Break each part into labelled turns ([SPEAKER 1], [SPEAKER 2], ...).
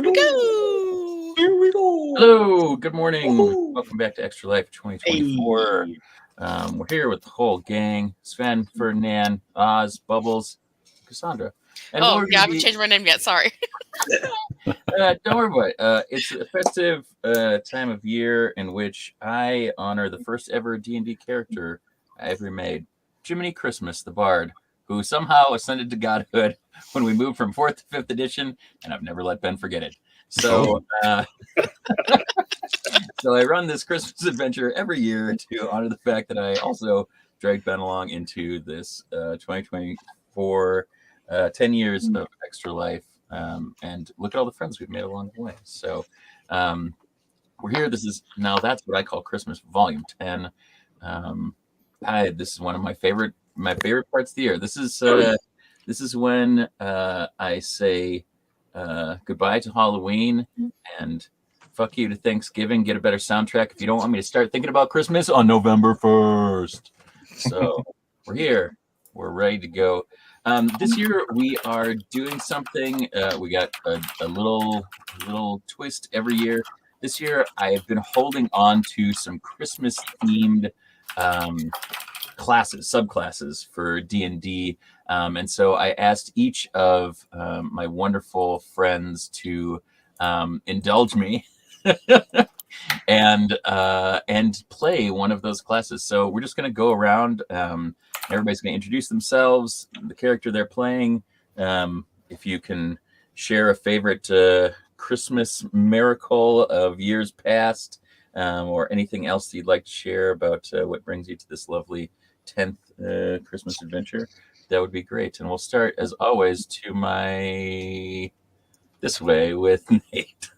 [SPEAKER 1] Here we go.
[SPEAKER 2] Here we go.
[SPEAKER 3] Hello, good morning.
[SPEAKER 2] Woohoo.
[SPEAKER 3] Welcome back to Extra Life 2024.
[SPEAKER 2] Hey.
[SPEAKER 3] We're here with the whole gang: Sven, Ferdinand, Oz, Bubbles, Cassandra. And
[SPEAKER 1] Oh,
[SPEAKER 3] we're
[SPEAKER 1] yeah, I
[SPEAKER 3] gonna
[SPEAKER 1] haven't changed my name yet. Sorry.
[SPEAKER 3] don't worry about it. It's a festive time of year in which I honor the first ever D&D character I ever made, Jiminy Christmas, the Bard, who somehow ascended to godhood when we moved from 4th to 5th edition, and I've never let Ben forget it. So, so I run this Christmas adventure every year to honor the fact that I also dragged Ben along into this 2024 10 years of Extra Life. And look at all the friends we've made along the way. So we're here. This is now that's what I call Christmas Volume 10. This is one of my favorite parts of the year. This is when I say goodbye to Halloween and fuck you to Thanksgiving. Get a better soundtrack if you don't want me to start thinking about Christmas on November 1st. So we're here. We're ready to go. This year we are doing something. We got a little twist every year. This year I have been holding on to some Christmas themed subclasses for D&D. And so I asked each of my wonderful friends to indulge me and play one of those classes. So we're just going to go around. Everybody's going to introduce themselves, the character they're playing. If you can share a favorite Christmas miracle of years past, or anything else you'd like to share about what brings you to this lovely 10th Christmas adventure, that would be great. And we'll start, as always, this way with Nate.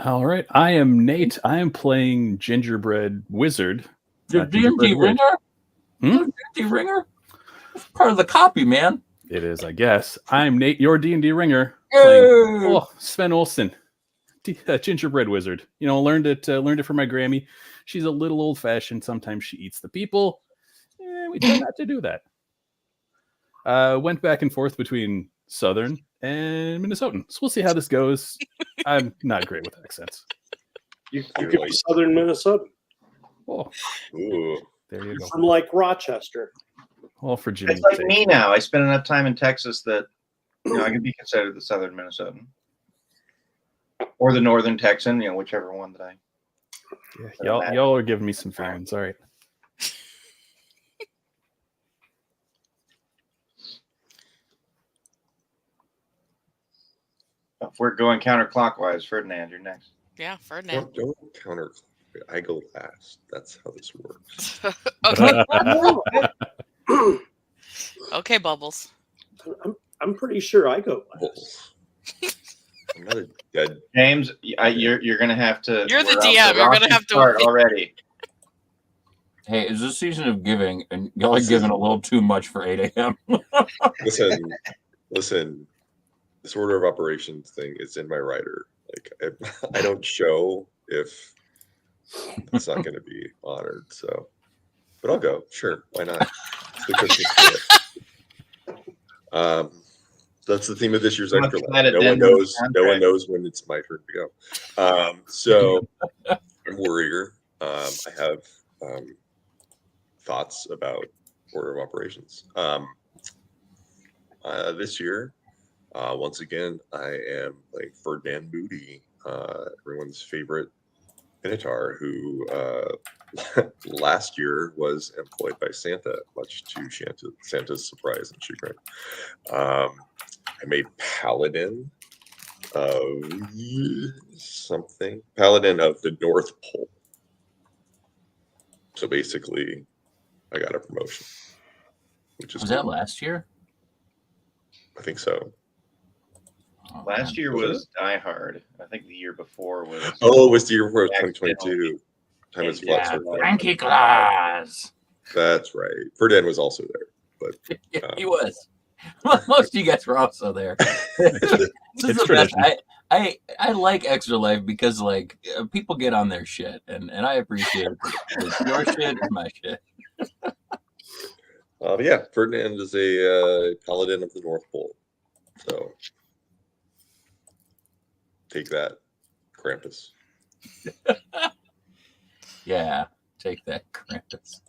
[SPEAKER 4] All right, I am Nate. I am playing Gingerbread Wizard.
[SPEAKER 3] The D&D ringer? D&D ringer? That's part of the copy, man.
[SPEAKER 4] It is, I guess. I'm Nate, your D&D ringer.
[SPEAKER 3] Playing,
[SPEAKER 4] Sven Olsen, Gingerbread Wizard. You know, learned it from my Grammy. She's a little old-fashioned. Sometimes she eats the people. We try not to do that. Went back and forth between Southern and Minnesotan. So we'll see how this goes. I'm not great with accents.
[SPEAKER 2] You could be Southern Minnesota.
[SPEAKER 4] Oh,
[SPEAKER 5] Ooh.
[SPEAKER 4] there you go.
[SPEAKER 2] From like Rochester.
[SPEAKER 4] All for Jimmy's
[SPEAKER 5] It's like
[SPEAKER 4] sake.
[SPEAKER 5] me now. I spend enough time in Texas that I can be considered the Southern Minnesotan or the Northern Texan, whichever one that I.
[SPEAKER 4] Yeah, y'all are giving me some feelings. All right.
[SPEAKER 5] If we're going counterclockwise, Ferdinand, you're next.
[SPEAKER 1] Yeah, Ferdinand.
[SPEAKER 6] Don't counter. I go last. That's how this works.
[SPEAKER 1] Okay. Okay, Bubbles.
[SPEAKER 2] I'm pretty sure I go last.
[SPEAKER 6] I'm not a dead.
[SPEAKER 5] James, you're going to have to.
[SPEAKER 1] You're the
[SPEAKER 5] we're off
[SPEAKER 1] DM. You're
[SPEAKER 5] rocky
[SPEAKER 1] gonna have to
[SPEAKER 5] start
[SPEAKER 1] wait.
[SPEAKER 5] already.
[SPEAKER 3] Hey, it's a season of giving, and y'all are giving a little too much for 8 a.m.
[SPEAKER 6] Listen. This order of operations thing is in my writer. Like I don't show if it's not going to be honored. So, but I'll go. Sure, why not? It's the Christmas spirit. That's the theme of this year's Extra Life. No one knows when it's my turn to go. So I'm Warrior. I have thoughts about order of operations. This year, once again, I am playing Ferdinand Moody, everyone's favorite Minotaur, who last year was employed by Santa, much to Santa's surprise and chagrin. I made Paladin of something. Paladin of the North Pole. So basically, I got a promotion. Which is
[SPEAKER 3] Was that last year?
[SPEAKER 6] I think so.
[SPEAKER 3] Oh,
[SPEAKER 5] Last
[SPEAKER 3] man.
[SPEAKER 5] year was Die Hard. I think the year before was.
[SPEAKER 6] Oh, it was the year before 2022. Time is
[SPEAKER 5] Yeah,
[SPEAKER 6] flux.
[SPEAKER 3] Frankie Claus.
[SPEAKER 6] That's right. Ferdinand was also there, but
[SPEAKER 3] Yeah, he was. Well, most of you guys were also there. This is
[SPEAKER 4] It's
[SPEAKER 3] the best.
[SPEAKER 4] tradition.
[SPEAKER 3] I like Extra Life because people get on their shit, and I appreciate it. It's your shit is my shit.
[SPEAKER 6] but yeah, Ferdinand is a paladin of the North Pole. So Take that, Krampus.
[SPEAKER 3] Yeah, take that, Krampus.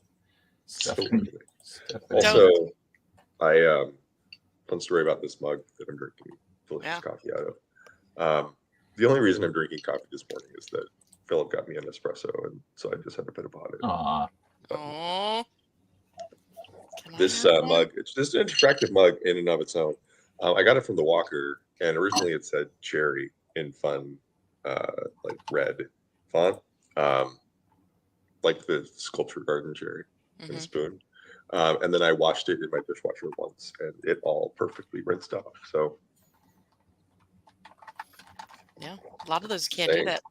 [SPEAKER 3] Stuff
[SPEAKER 6] So
[SPEAKER 3] it.
[SPEAKER 6] worthy.
[SPEAKER 3] Stuff it.
[SPEAKER 6] Also, I fun story about this mug that I'm drinking delicious
[SPEAKER 1] Yeah.
[SPEAKER 6] coffee out of. The only reason I'm drinking coffee this morning is that Philip got me an espresso, and so I just had a bit about it.
[SPEAKER 3] Aw.
[SPEAKER 1] Oh.
[SPEAKER 6] This mug, it's just an attractive mug in and of its own. I got it from the Walker, and originally it said cherry in fun, like red font, like the sculpture garden cherry and spoon. And then I washed it in my dishwasher once, and it all perfectly rinsed off. So
[SPEAKER 1] Yeah, a lot of those can't do
[SPEAKER 6] Same.
[SPEAKER 1] that.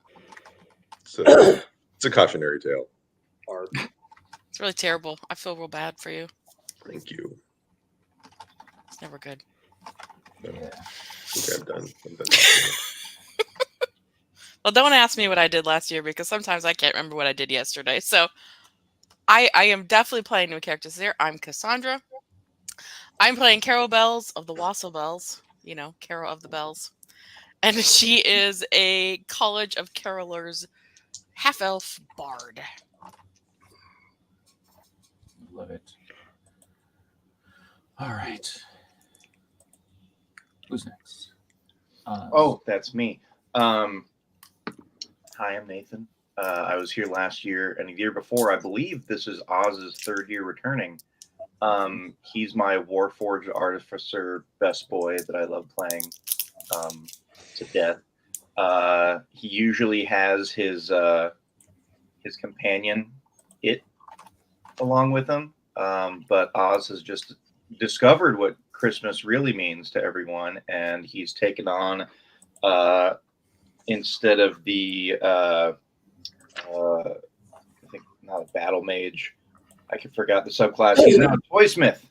[SPEAKER 6] So it's a cautionary tale.
[SPEAKER 1] It's really terrible. I feel real bad for you.
[SPEAKER 6] Thank you.
[SPEAKER 1] It's never good.
[SPEAKER 3] Yeah.
[SPEAKER 6] Okay, I'm done.
[SPEAKER 1] Well, don't ask me what I did last year because sometimes I can't remember what I did yesterday. So I am definitely playing new characters there. I'm Cassandra. I'm playing Carol Bells of the Wassail Bells. You know, Carol of the Bells. And she is a College of Carolers half-elf bard.
[SPEAKER 3] Love it. All right. Who's next?
[SPEAKER 5] Oh, that's me. Hi, I'm Nathan. I was here last year and the year before. I believe this is Oz's third year returning. He's my Warforged Artificer best boy that I love playing to death. He usually has his companion, It, along with him. But Oz has just discovered what Christmas really means to everyone, and he's taken on instead of the I think not a battle mage. I forgot the subclass. He's now a toy smith.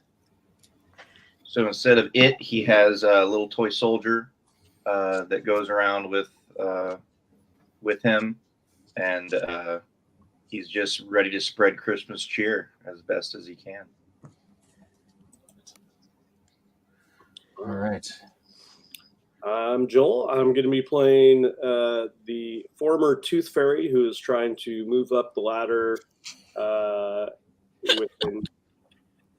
[SPEAKER 5] So instead of It, he has a little toy soldier that goes around with him, and he's just ready to spread Christmas cheer as best as he can.
[SPEAKER 3] All right.
[SPEAKER 2] I'm Joel. I'm going to be playing the former Tooth Fairy who is trying to move up the ladder within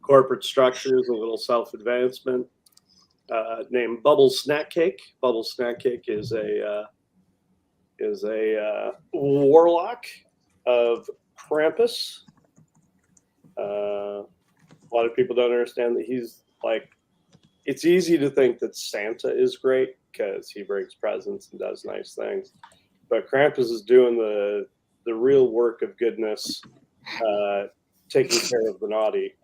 [SPEAKER 2] corporate structures, a little self-advancement, named Bubble Snack Cake. Bubble Snack Cake is a warlock of Krampus. A lot of people don't understand that he's like. It's easy to think that Santa is great because he brings presents and does nice things, but Krampus is doing the real work of goodness, taking care of the naughty.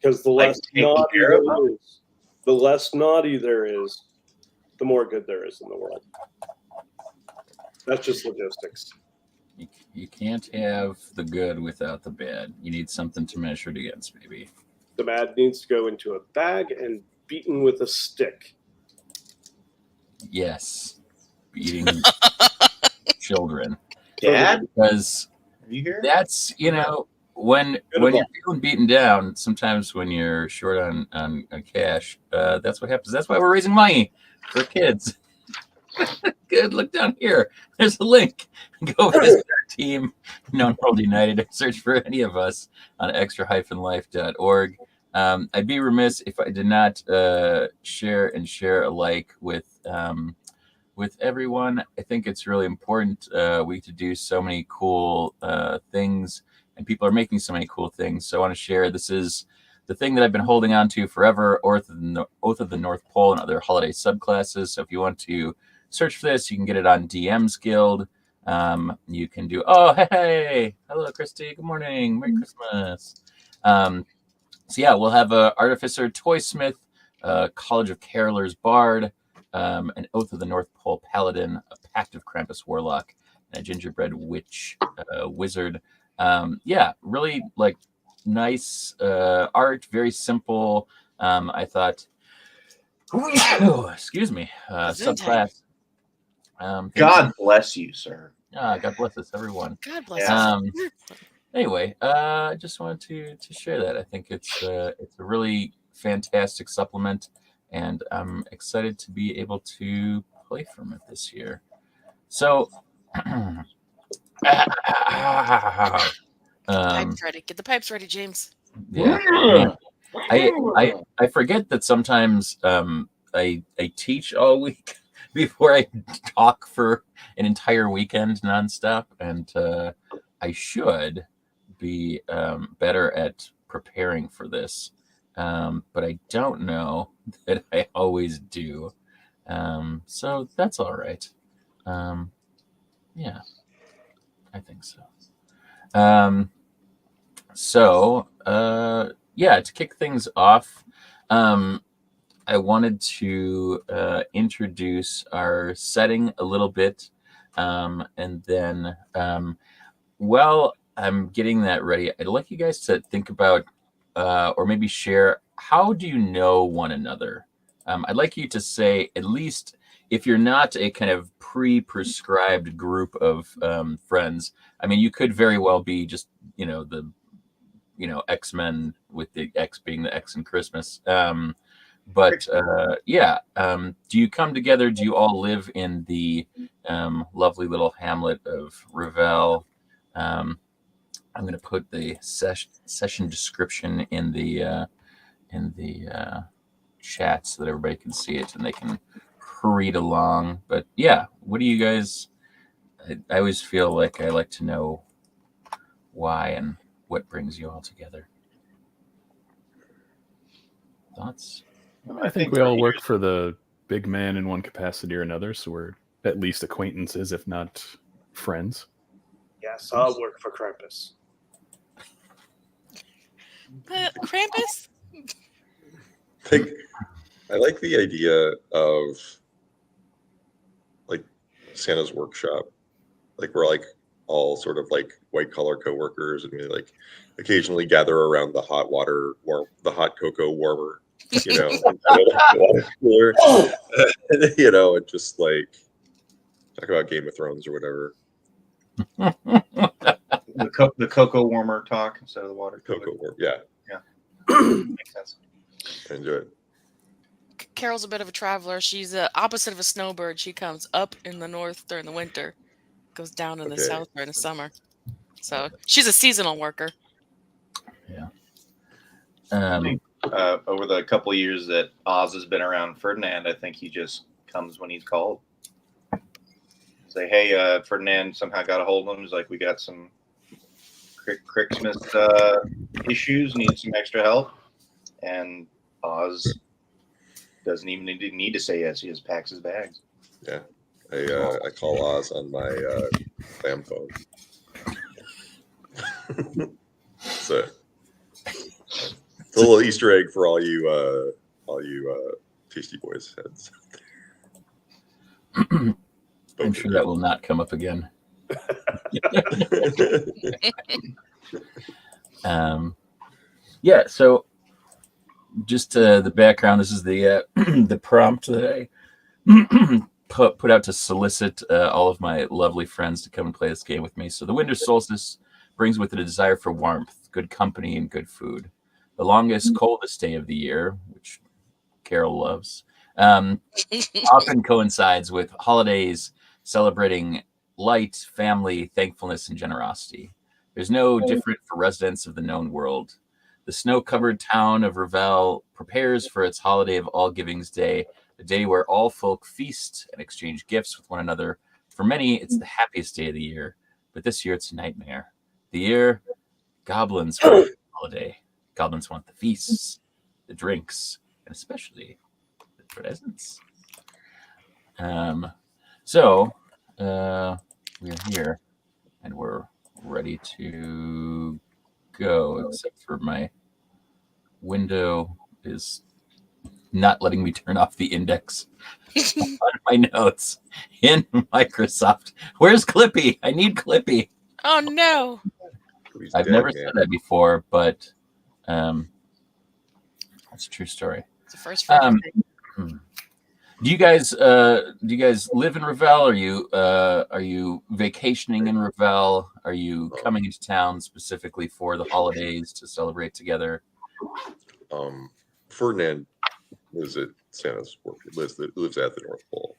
[SPEAKER 2] Because the less naughty there is, the more good there is in the world. That's just logistics.
[SPEAKER 3] You can't have the good without the bad. You need something to measure it against, maybe.
[SPEAKER 2] The bad needs to go into a bag and beaten with a stick.
[SPEAKER 3] Yes. Beating children.
[SPEAKER 5] Dad,
[SPEAKER 3] Because
[SPEAKER 5] are you here?
[SPEAKER 3] that's, when you're feeling beaten down, sometimes when you're short on cash, that's what happens. That's why we're raising money for kids. Good. Look down here. There's a link. Go visit our team, Known World United, search for any of us on extra-life.org. I'd be remiss if I did not share alike with everyone. I think it's really important. We get to do so many cool things, and people are making so many cool things. So I want to share. This is the thing that I've been holding on to forever, Oath of the North Pole and other holiday subclasses. So if you want to search for this, you can get it on DM's Guild. You can do, hey, hello, Christy. Good morning. Merry Christmas. So yeah, we'll have a Artificer, Toy Smith, College of Carolers Bard, an Oath of the North Pole Paladin, a Pact of Krampus Warlock, and a Gingerbread Witch Wizard. Yeah, really like nice art, very simple. I thought, excuse me, subclass.
[SPEAKER 5] God bless you, sir.
[SPEAKER 3] God bless us, everyone.
[SPEAKER 1] God bless us.
[SPEAKER 3] Anyway, I just wanted to share that. I think it's a really fantastic supplement, and I'm excited to be able to play from it this year. So,
[SPEAKER 1] Pipes ready. Get the pipes ready, James.
[SPEAKER 3] yeah, man. I forget that sometimes I teach all week before I talk for an entire weekend nonstop, and I should be better at preparing for this, but I don't know that I always do. So that's all right. Yeah, I think so. Yeah, to kick things off, I wanted to introduce our setting a little bit, and then while I'm getting that ready, I'd like you guys to think about or maybe share, how do you know one another? I'd like you to say, at least if you're not a kind of pre-prescribed group of friends, I mean, you could very well be just, X-Men, with the X being the X in Christmas. But yeah, do you come together? Do you all live in the lovely little hamlet of Revelle? I'm going to put the session description in the chat so that everybody can see it and they can read along. But yeah, what do you guys? I always feel like I like to know why and what brings you all together. Thoughts?
[SPEAKER 4] I think we all work for the big man in one capacity or another, so we're at least acquaintances, if not friends.
[SPEAKER 2] Yes, I'll work for Krampus.
[SPEAKER 1] Krampus?
[SPEAKER 6] I like the idea of like Santa's workshop. Like we're like all sort of like white collar coworkers, and we like occasionally gather around the hot cocoa warmer, water cooler, and just like talk about Game of Thrones or whatever.
[SPEAKER 5] The cocoa warmer talk instead of the water
[SPEAKER 6] Cocoa warm, yeah.
[SPEAKER 5] Makes sense.
[SPEAKER 6] I enjoy it.
[SPEAKER 1] Carol's a bit of a traveler. She's the opposite of a snowbird. She comes up in the north during the winter, goes down in the south during the summer. So she's a seasonal worker.
[SPEAKER 3] Yeah.
[SPEAKER 5] Over the couple of years that Oz has been around Ferdinand, I think he just comes when he's called. Say, hey, Ferdinand somehow got a hold of him. He's like, we got some Krixmas issues, need some extra help. And Oz doesn't even need to say yes. He just packs his bags.
[SPEAKER 6] Yeah. I call Oz on my spam phone. So it's a little Easter egg for all you Tasty Boys heads.
[SPEAKER 3] I'm sure that will not come up again. Yeah, so just the background. This is the the prompt that I put out to solicit all of my lovely friends to come and play this game with me. So the winter solstice brings with it a desire for warmth, good company, and good food. The longest, coldest day of the year, which Carol loves, often coincides with holidays celebrating light, family, thankfulness, and generosity. There's no different for residents of the known world. The snow-covered town of Revelle prepares for its holiday of All Givings Day, a day where all folk feast and exchange gifts with one another. For many, it's the happiest day of the year, but this year it's a nightmare. The year goblins want the holiday. Goblins want the feasts, the drinks, and especially the presents. So we're here, and we're ready to go, except for my window is not letting me turn off the index on my notes in Microsoft. Where's Clippy? I need Clippy.
[SPEAKER 1] Oh no!
[SPEAKER 3] I've never said that before, but that's a true story.
[SPEAKER 1] It's the first for everything.
[SPEAKER 3] Do you guys live in Revelle? Are you vacationing in Revelle? Are you coming into town specifically for the holidays to celebrate together?
[SPEAKER 6] Ferdinand was at Santa's work lives at the North Pole.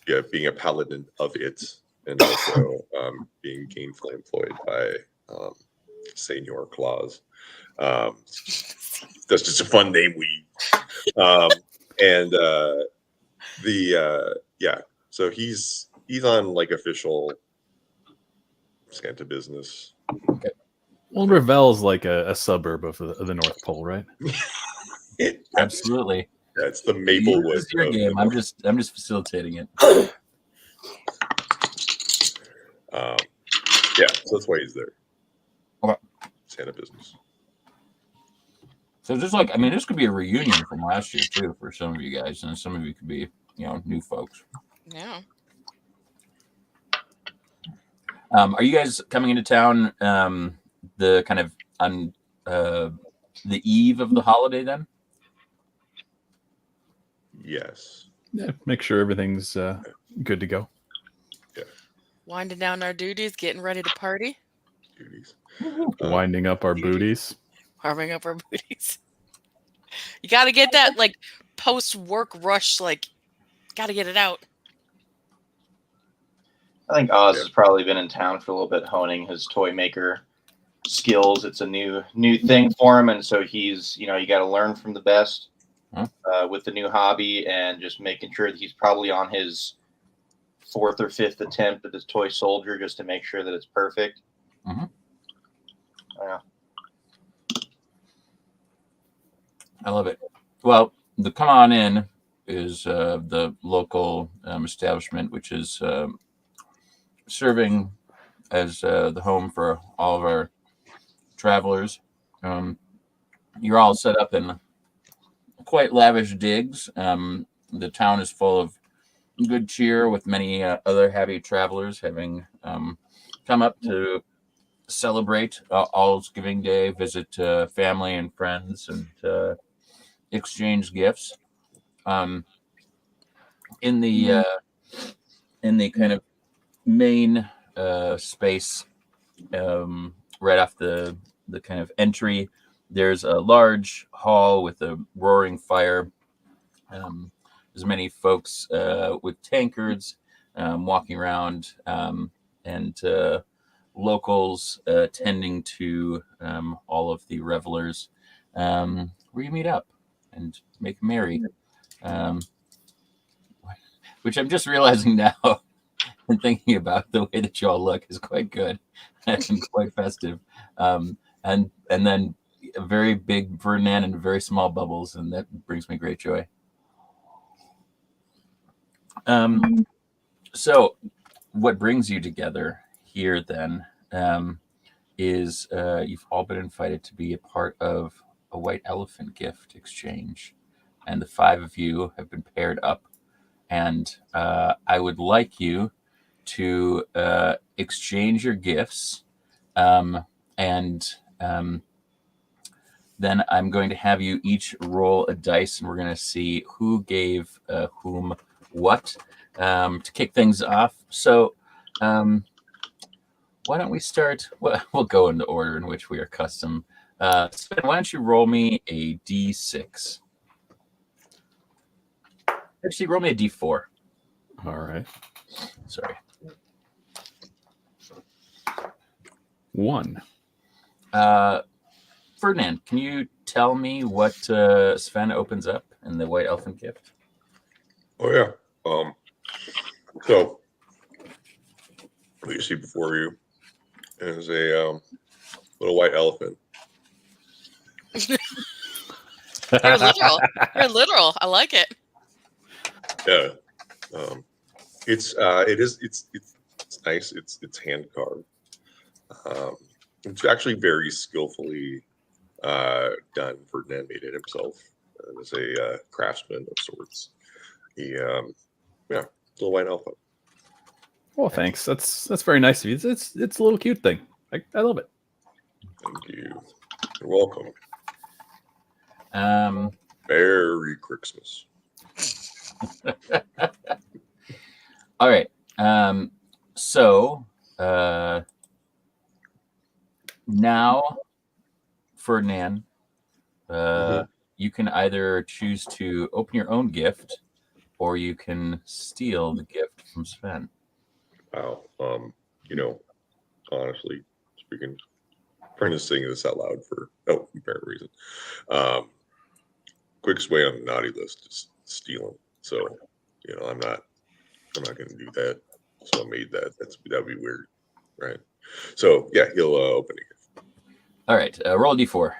[SPEAKER 6] Yeah, being a paladin of it, and also being gainfully employed by Senor Claus. That's just a fun name so he's on like official Santa business.
[SPEAKER 3] Okay.
[SPEAKER 4] Well, Revelle's like a suburb of the North Pole, right?
[SPEAKER 3] Absolutely.
[SPEAKER 6] That's the
[SPEAKER 3] This
[SPEAKER 6] Maplewood.
[SPEAKER 3] is your game. I'm just facilitating it.
[SPEAKER 6] Yeah, so that's why he's there.
[SPEAKER 3] Okay.
[SPEAKER 6] Santa business.
[SPEAKER 3] So just like, I mean, this could be a reunion from last year too for some of you guys, and some of you could be, new folks.
[SPEAKER 1] Yeah.
[SPEAKER 3] Are you guys coming into town the kind of on the eve of the holiday then?
[SPEAKER 6] Yes.
[SPEAKER 4] Yeah, make sure everything's good to go.
[SPEAKER 1] Winding down our duties, getting ready to party,
[SPEAKER 6] Duties.
[SPEAKER 4] Winding up our booties.
[SPEAKER 1] warming up our booties. You got to get that like post-work rush, like, got to get it out.
[SPEAKER 5] I think Oz has probably been in town for a little bit, honing his toy maker skills. It's a new thing for him, and so he's, you got to learn from the best with the new hobby, and just making sure that he's probably on his 4th or 5th attempt at this toy soldier, just to make sure that it's perfect.
[SPEAKER 3] Mm-hmm.
[SPEAKER 5] Yeah.
[SPEAKER 3] I love it. Well, the Come On In is the local establishment, which is serving as the home for all of our travelers. You're all set up in quite lavish digs. The town is full of good cheer, with many other happy travelers having come up to celebrate All's Giving Day, visit family and friends, and exchange gifts. In the kind of main space, right off the kind of entry, there's a large hall with a roaring fire. There's many folks with tankards walking around, and locals tending to all of the revelers, where you meet up and make merry. Which I'm just realizing now and thinking about, the way that you all look is quite good and quite festive. And then a very big Ferdinand and very small Bubbles, and that brings me great joy. So what brings you together here then is you've all been invited to be a part of a white elephant gift exchange, and the 5 of you have been paired up, and I would like you to exchange your gifts, and then I'm going to have you each roll a dice, and we're going to see who gave whom what to kick things off. So why don't we start? We'll go in the order in which we are custom. Sven, why don't you roll me a D6? Actually, roll me a D4.
[SPEAKER 4] All right.
[SPEAKER 3] Sorry.
[SPEAKER 4] 1.
[SPEAKER 3] Ferdinand, can you tell me what Sven opens up in the white elephant gift?
[SPEAKER 6] Oh yeah. So what you see before you is a little white elephant.
[SPEAKER 1] You're literal. You're literal. I like it.
[SPEAKER 6] Yeah. It's nice. It's hand carved. It's actually very skillfully done. Ferdinand made it himself as a craftsman of sorts. He little white elephant.
[SPEAKER 4] Well, thanks. That's very nice of you. It's a little cute thing. I love it.
[SPEAKER 6] Thank you. You're welcome. Merry Krixmas.
[SPEAKER 3] All right. So now, Ferdinand, you can either choose to open your own gift, or you can steal the gift from Sven.
[SPEAKER 6] Wow. Honestly speaking, Brenda's saying this out loud for no apparent reason. Quickest way on the naughty list is stealing. So, I'm not going to do that. So I made that. That'd be weird, right? So yeah, he'll open it.
[SPEAKER 3] All right, roll d4.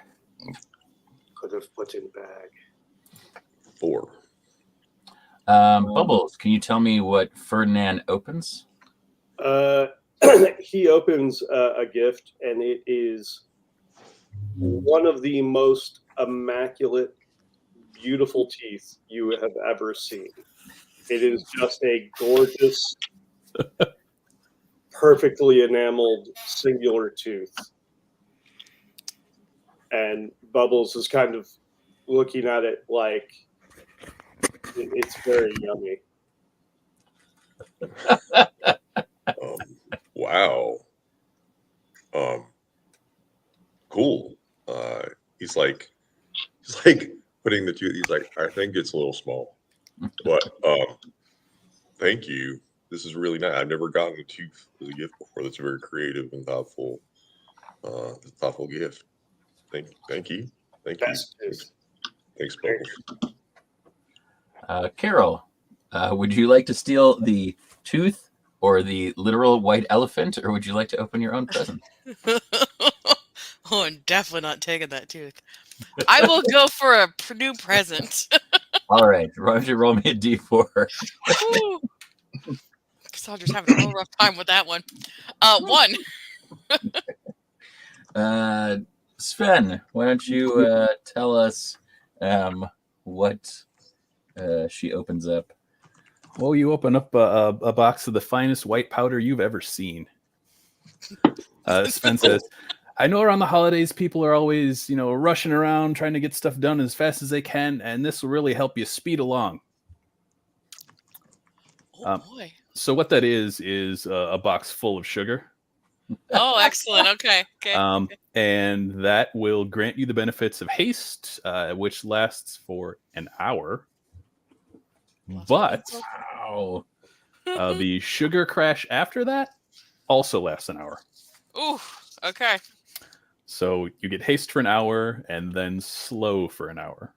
[SPEAKER 2] Could have put in bag.
[SPEAKER 6] 4.
[SPEAKER 3] Bubbles, can you tell me what Ferdinand opens?
[SPEAKER 2] He opens a gift, and it is one of the most immaculate, beautiful teeth you have ever seen. It is just a gorgeous, perfectly enameled, singular tooth. And Bubbles is kind of looking at it like it's very yummy.
[SPEAKER 6] Wow. Cool. He's like putting the tooth. He's like, I think it's a little small, but thank you. This is really nice. I've never gotten a tooth as a gift before. That's a very creative and thoughtful gift. Thank you.
[SPEAKER 2] Best tooth.
[SPEAKER 6] Thanks, Bubbles.
[SPEAKER 3] Carol, would you like to steal the tooth or the literal white elephant, or would you like to open your own present?
[SPEAKER 1] Oh, I'm definitely not taking that tooth. I will go for a new present.
[SPEAKER 3] All right, why don't you roll me a d4?
[SPEAKER 1] Woo. Cassandra's having a real rough time with that one. 1.
[SPEAKER 3] Sven, why don't you tell us what she opens up?
[SPEAKER 4] Well, you open up a box of the finest white powder you've ever seen. Sven says, I know around the holidays, people are always, rushing around trying to get stuff done as fast as they can, and this will really help you speed along.
[SPEAKER 1] Oh, boy.
[SPEAKER 4] So what that is a box full of sugar.
[SPEAKER 1] Oh, excellent. Okay.
[SPEAKER 4] And that will grant you the benefits of haste, which lasts for an hour. But
[SPEAKER 3] Wow.
[SPEAKER 4] the sugar crash after that also lasts an hour.
[SPEAKER 1] Ooh, okay.
[SPEAKER 4] So you get haste for an hour and then slow for an hour.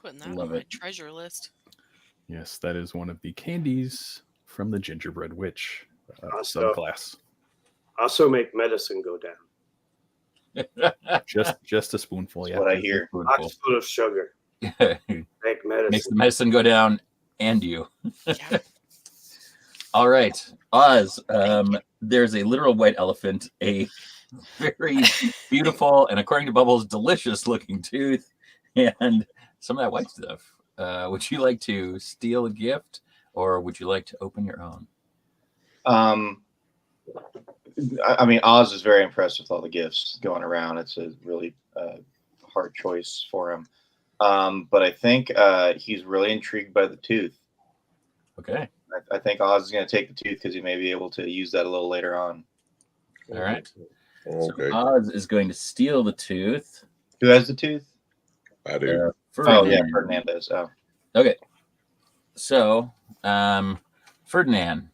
[SPEAKER 1] Putting that
[SPEAKER 3] Love
[SPEAKER 1] on my
[SPEAKER 3] it.
[SPEAKER 1] treasure list.
[SPEAKER 4] Yes, that is one of the candies from the Gingerbread Witch
[SPEAKER 2] Also-
[SPEAKER 4] subclass.
[SPEAKER 2] Also make medicine go down.
[SPEAKER 4] Just a spoonful,
[SPEAKER 5] That's
[SPEAKER 4] yeah.
[SPEAKER 5] what I hear.
[SPEAKER 2] Box full of sugar. Make medicine.
[SPEAKER 3] Makes the medicine go down and you.
[SPEAKER 1] Yeah.
[SPEAKER 3] All right, Oz. There's a literal white elephant, a very beautiful and, according to Bubbles, delicious-looking tooth, and some of that white stuff. Would you like to steal a gift, or would you like to open your own?
[SPEAKER 5] I mean, Oz is very impressed with all the gifts going around. It's a really hard choice for him. But I think he's really intrigued by the tooth.
[SPEAKER 3] Okay.
[SPEAKER 5] I think Oz is going to take the tooth because he may be able to use that a little later on.
[SPEAKER 3] All right.
[SPEAKER 6] Okay.
[SPEAKER 3] So Oz is going to steal the tooth.
[SPEAKER 5] Who has the tooth?
[SPEAKER 6] I do.
[SPEAKER 5] Oh, yeah, Ferdinand. Oh.
[SPEAKER 3] Okay. So, Ferdinand,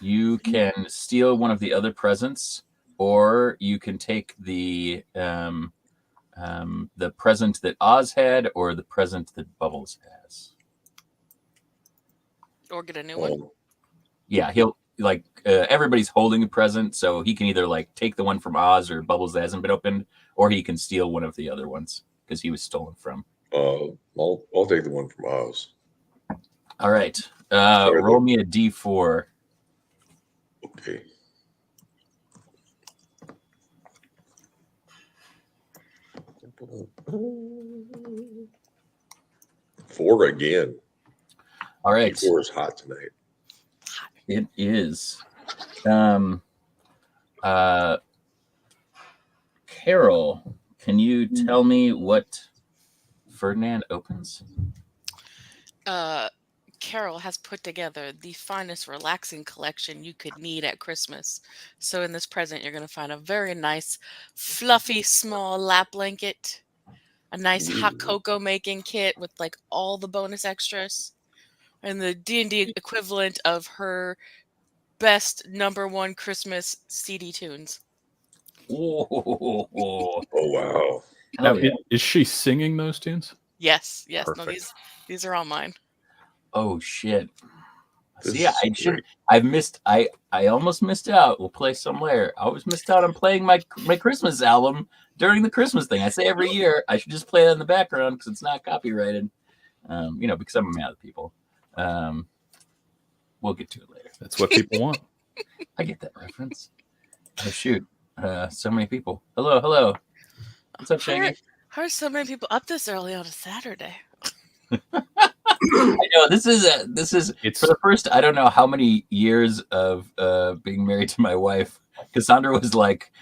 [SPEAKER 3] you can steal one of the other presents, or you can take the present that Oz had, or the present that Bubbles has.
[SPEAKER 1] Or get a new one.
[SPEAKER 3] Yeah, he'll everybody's holding the present, so he can either take the one from Oz or Bubbles that hasn't been opened, or he can steal one of the other ones because he was stolen from.
[SPEAKER 6] I'll take the one from Oz.
[SPEAKER 3] All right. Roll me a d4.
[SPEAKER 6] Okay. Four again.
[SPEAKER 3] All right.
[SPEAKER 6] Four is hot tonight.
[SPEAKER 3] It is. Carol, can you tell me what Ferdinand opens?
[SPEAKER 1] Carol has put together the finest relaxing collection you could need at Christmas. So in this present, you're going to find a very nice, fluffy, small lap blanket, a nice hot
[SPEAKER 2] Ooh.
[SPEAKER 1] cocoa making kit with like all the bonus extras, and the D&D equivalent of her best #1 Christmas CD tunes.
[SPEAKER 3] Oh,
[SPEAKER 6] Oh wow.
[SPEAKER 4] Now,
[SPEAKER 3] hell yeah.
[SPEAKER 4] is she singing those tunes?
[SPEAKER 1] Yes, yes. No,
[SPEAKER 4] Perfect.
[SPEAKER 1] these are all mine.
[SPEAKER 3] Oh shit.
[SPEAKER 6] This
[SPEAKER 3] See,
[SPEAKER 6] is
[SPEAKER 3] I should.
[SPEAKER 6] great.
[SPEAKER 3] I've missed. I almost missed out. We'll play some later. I always missed out on playing my Christmas album during the Christmas thing. I say every year I should just play it in the background because it's not copyrighted. Because I'm mad at people. We'll get to it later.
[SPEAKER 4] That's what people want.
[SPEAKER 3] I get that reference. Oh shoot! So many people. Hello. What's up, Shaggy?
[SPEAKER 1] How are so many people up this early on a Saturday?
[SPEAKER 3] I know this is
[SPEAKER 4] It's
[SPEAKER 3] for the first I don't know how many years of being married to my wife. Cassandra was like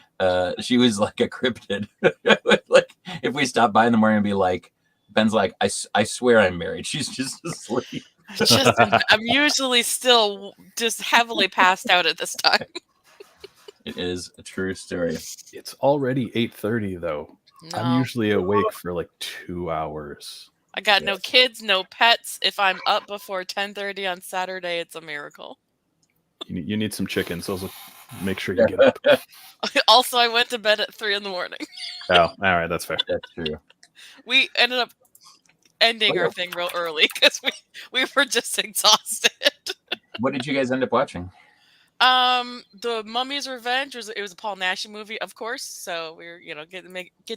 [SPEAKER 3] she was like a cryptid. Like if we stop by in the morning and be like, Ben's like, I swear I'm married. She's just asleep.
[SPEAKER 1] I'm usually still just heavily passed out at this time.
[SPEAKER 3] It is a true story.
[SPEAKER 4] it's already 8:30 though.
[SPEAKER 1] No,
[SPEAKER 4] I'm usually awake for like 2 hours.
[SPEAKER 1] I got no kids, no pets. If I'm up before 10:30 on Saturday, it's a miracle.
[SPEAKER 4] You need some chickens. Those will make sure you get up.
[SPEAKER 1] Also, I went to bed at 3 in the morning.
[SPEAKER 4] Oh, all right, that's fair.
[SPEAKER 3] That's true.
[SPEAKER 1] We ended up ending our thing real early because we were just exhausted.
[SPEAKER 3] What did you guys end up watching?
[SPEAKER 1] The Mummy's Revenge it was a Paul Nash movie, of course. So we were, get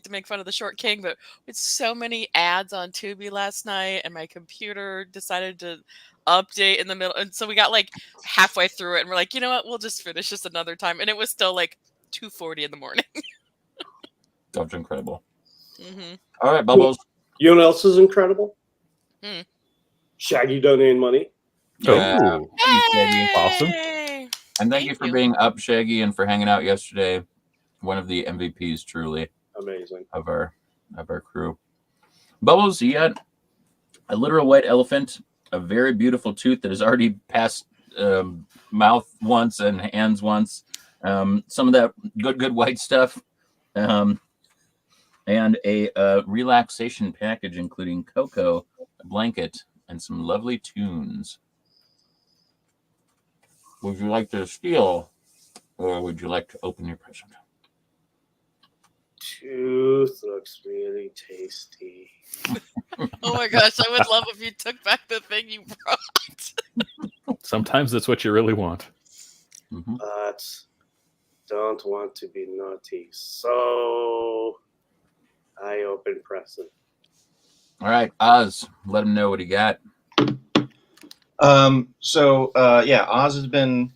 [SPEAKER 1] to make fun of the short king, but it's so many ads on Tubi last night, and my computer decided to update in the middle, and so we got like halfway through it, and we're like, you know what, we'll just finish this another time, and it was still like 2:40 in the morning.
[SPEAKER 3] That's incredible.
[SPEAKER 1] Mm-hmm.
[SPEAKER 3] All right, Bubbles.
[SPEAKER 2] You know what else is incredible?
[SPEAKER 1] Hmm.
[SPEAKER 2] Shaggy donating money.
[SPEAKER 3] Yeah.
[SPEAKER 4] Oh,
[SPEAKER 3] Thanks, Shaggy.
[SPEAKER 4] Awesome.
[SPEAKER 3] And thank you for being up, Shaggy, and for hanging out yesterday. One of the MVPs, truly,
[SPEAKER 2] Amazing.
[SPEAKER 3] of our crew. Bubbles, you got a literal white elephant, a very beautiful tooth that has already passed mouth once and hands once. Some of that good white stuff, and a relaxation package including cocoa, a blanket, and some lovely tunes. Would you like to steal, or would you like to open your present?
[SPEAKER 2] Tooth looks really tasty.
[SPEAKER 1] Oh my gosh, I would love if you took back the thing you brought.
[SPEAKER 4] sometimes that's what you really want.
[SPEAKER 3] Mm-hmm.
[SPEAKER 2] But don't want to be naughty. So I open present.
[SPEAKER 3] All right, Oz, let him know what he got.
[SPEAKER 5] Oz has been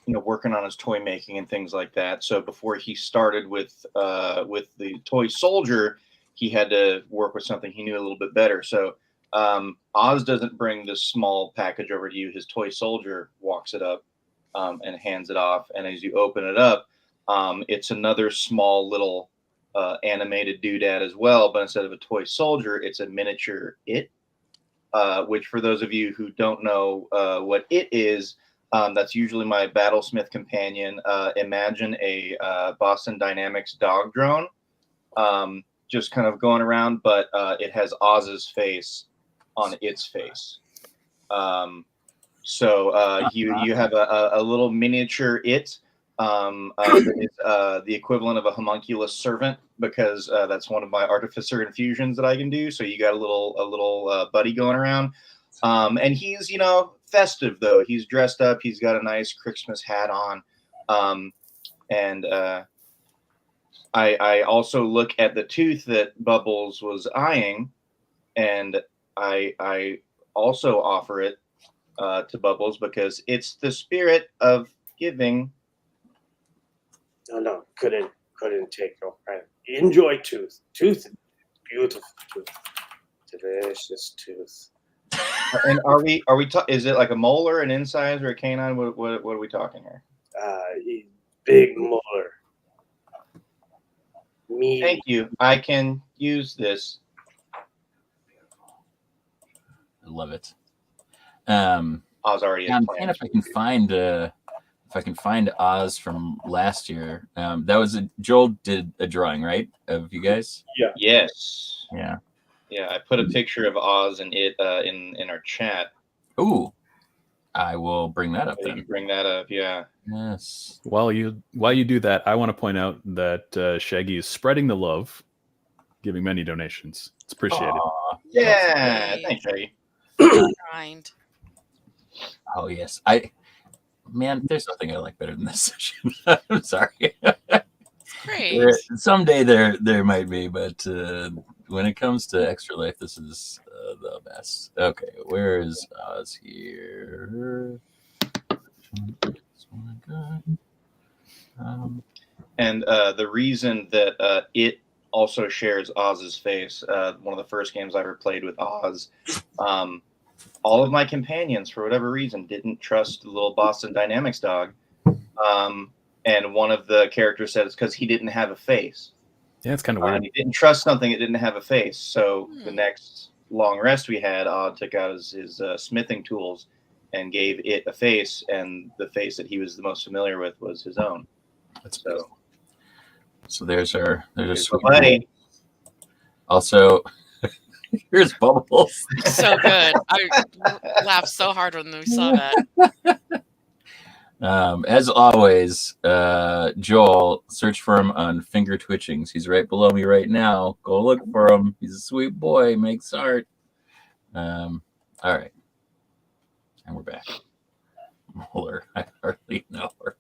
[SPEAKER 5] working on his toy making and things like that. So before he started with the toy soldier, he had to work with something he knew a little bit better. So Oz doesn't bring this small package over to you. His toy soldier walks it up and hands it off. And as you open it up, it's another small little animated doodad as well. But instead of a toy soldier, it's a miniature it. Which for those of you who don't know what it is, that's usually my Battlesmith companion. Imagine a Boston Dynamics dog drone, just kind of going around, but it has Oz's face on its face. You have a little miniature it. It's the equivalent of a homunculus servant, because that's one of my artificer infusions that I can do. So you got a little buddy going around, and he's festive though. He's dressed up. He's got a nice Krixmas hat on, and I also look at the tooth that Bubbles was eyeing, and I also offer it to Bubbles because it's the spirit of giving.
[SPEAKER 2] No, couldn't take no credit. Enjoy tooth. Tooth, beautiful tooth, delicious tooth.
[SPEAKER 5] And are we? Is it like a molar, an incisor, a canine? What are we talking here?
[SPEAKER 2] Big molar. Me.
[SPEAKER 5] Thank you. I can use this.
[SPEAKER 3] I love it.
[SPEAKER 5] Oz already has
[SPEAKER 3] I'm
[SPEAKER 5] plans.
[SPEAKER 3] seeing if I can find if I can find Oz from last year. That was Joel did a drawing, right, of you guys?
[SPEAKER 5] Yes.
[SPEAKER 3] Yeah.
[SPEAKER 5] Yeah, I put a picture of Oz and it in our chat.
[SPEAKER 3] Ooh, I will bring that up
[SPEAKER 5] You
[SPEAKER 3] then.
[SPEAKER 5] can bring that up, yeah.
[SPEAKER 3] Yes.
[SPEAKER 4] While you do that, I want to point out that Shaggy is spreading the love, giving many donations. It's appreciated.
[SPEAKER 3] Aw.
[SPEAKER 5] Yeah,
[SPEAKER 1] Lovely.
[SPEAKER 5] thanks, Shaggy.
[SPEAKER 1] Kind.
[SPEAKER 3] Oh yes, man, there's nothing I like better than this session. I'm sorry.
[SPEAKER 1] Great.
[SPEAKER 3] Someday there might be, but when it comes to Extra Life, this is the best. Okay, where is Oz here? Oh my god.
[SPEAKER 5] And the reason that it also shares Oz's face, one of the first games I ever played with Oz, all of my companions, for whatever reason, didn't trust the little Boston Dynamics dog. And one of the characters said it's because he didn't have a face.
[SPEAKER 4] Yeah, it's kind of weird.
[SPEAKER 5] And he didn't trust something that didn't have a face. So the next long rest we had, Odd took out his smithing tools and gave it a face, and the face that he was the most familiar with was his own.
[SPEAKER 3] That's so there's our sweet
[SPEAKER 5] buddy.
[SPEAKER 3] boy. Also, here's Bubbles.
[SPEAKER 1] So good. I laughed so hard when we saw that.
[SPEAKER 3] As always, Joel, search for him on Finger Twitchings. He's right below me right now. Go look for him. He's a sweet boy. Makes art. All right, and we're back. Muller, I hardly know her.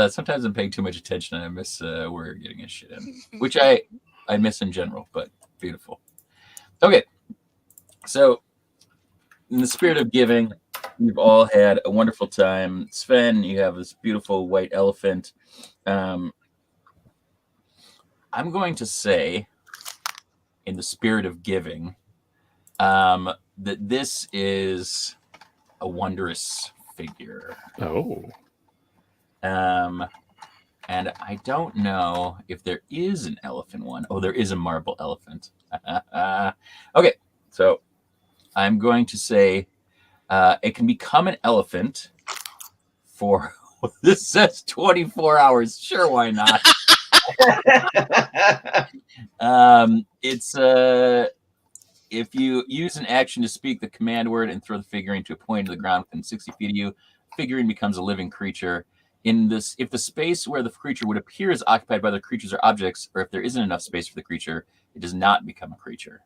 [SPEAKER 3] Sometimes I'm paying too much attention and I miss where getting his shit in, which I miss in general, but beautiful. Okay, so in the spirit of giving, we've all had a wonderful time. Sven, you have this beautiful white elephant. I'm going to say, in the spirit of giving, that this is a wondrous figure.
[SPEAKER 4] Oh.
[SPEAKER 3] And I don't know if there is an elephant one. Oh, there is a marble elephant. Okay, so I'm going to say it can become an elephant for, this says 24 hours. Sure, why not? It's if you use an action to speak the command word and throw the figurine to a point of the ground within 60 feet of you, figurine becomes a living creature. In this, if the space where the creature would appear is occupied by other creatures or objects, or if there isn't enough space for the creature, it does not become a creature.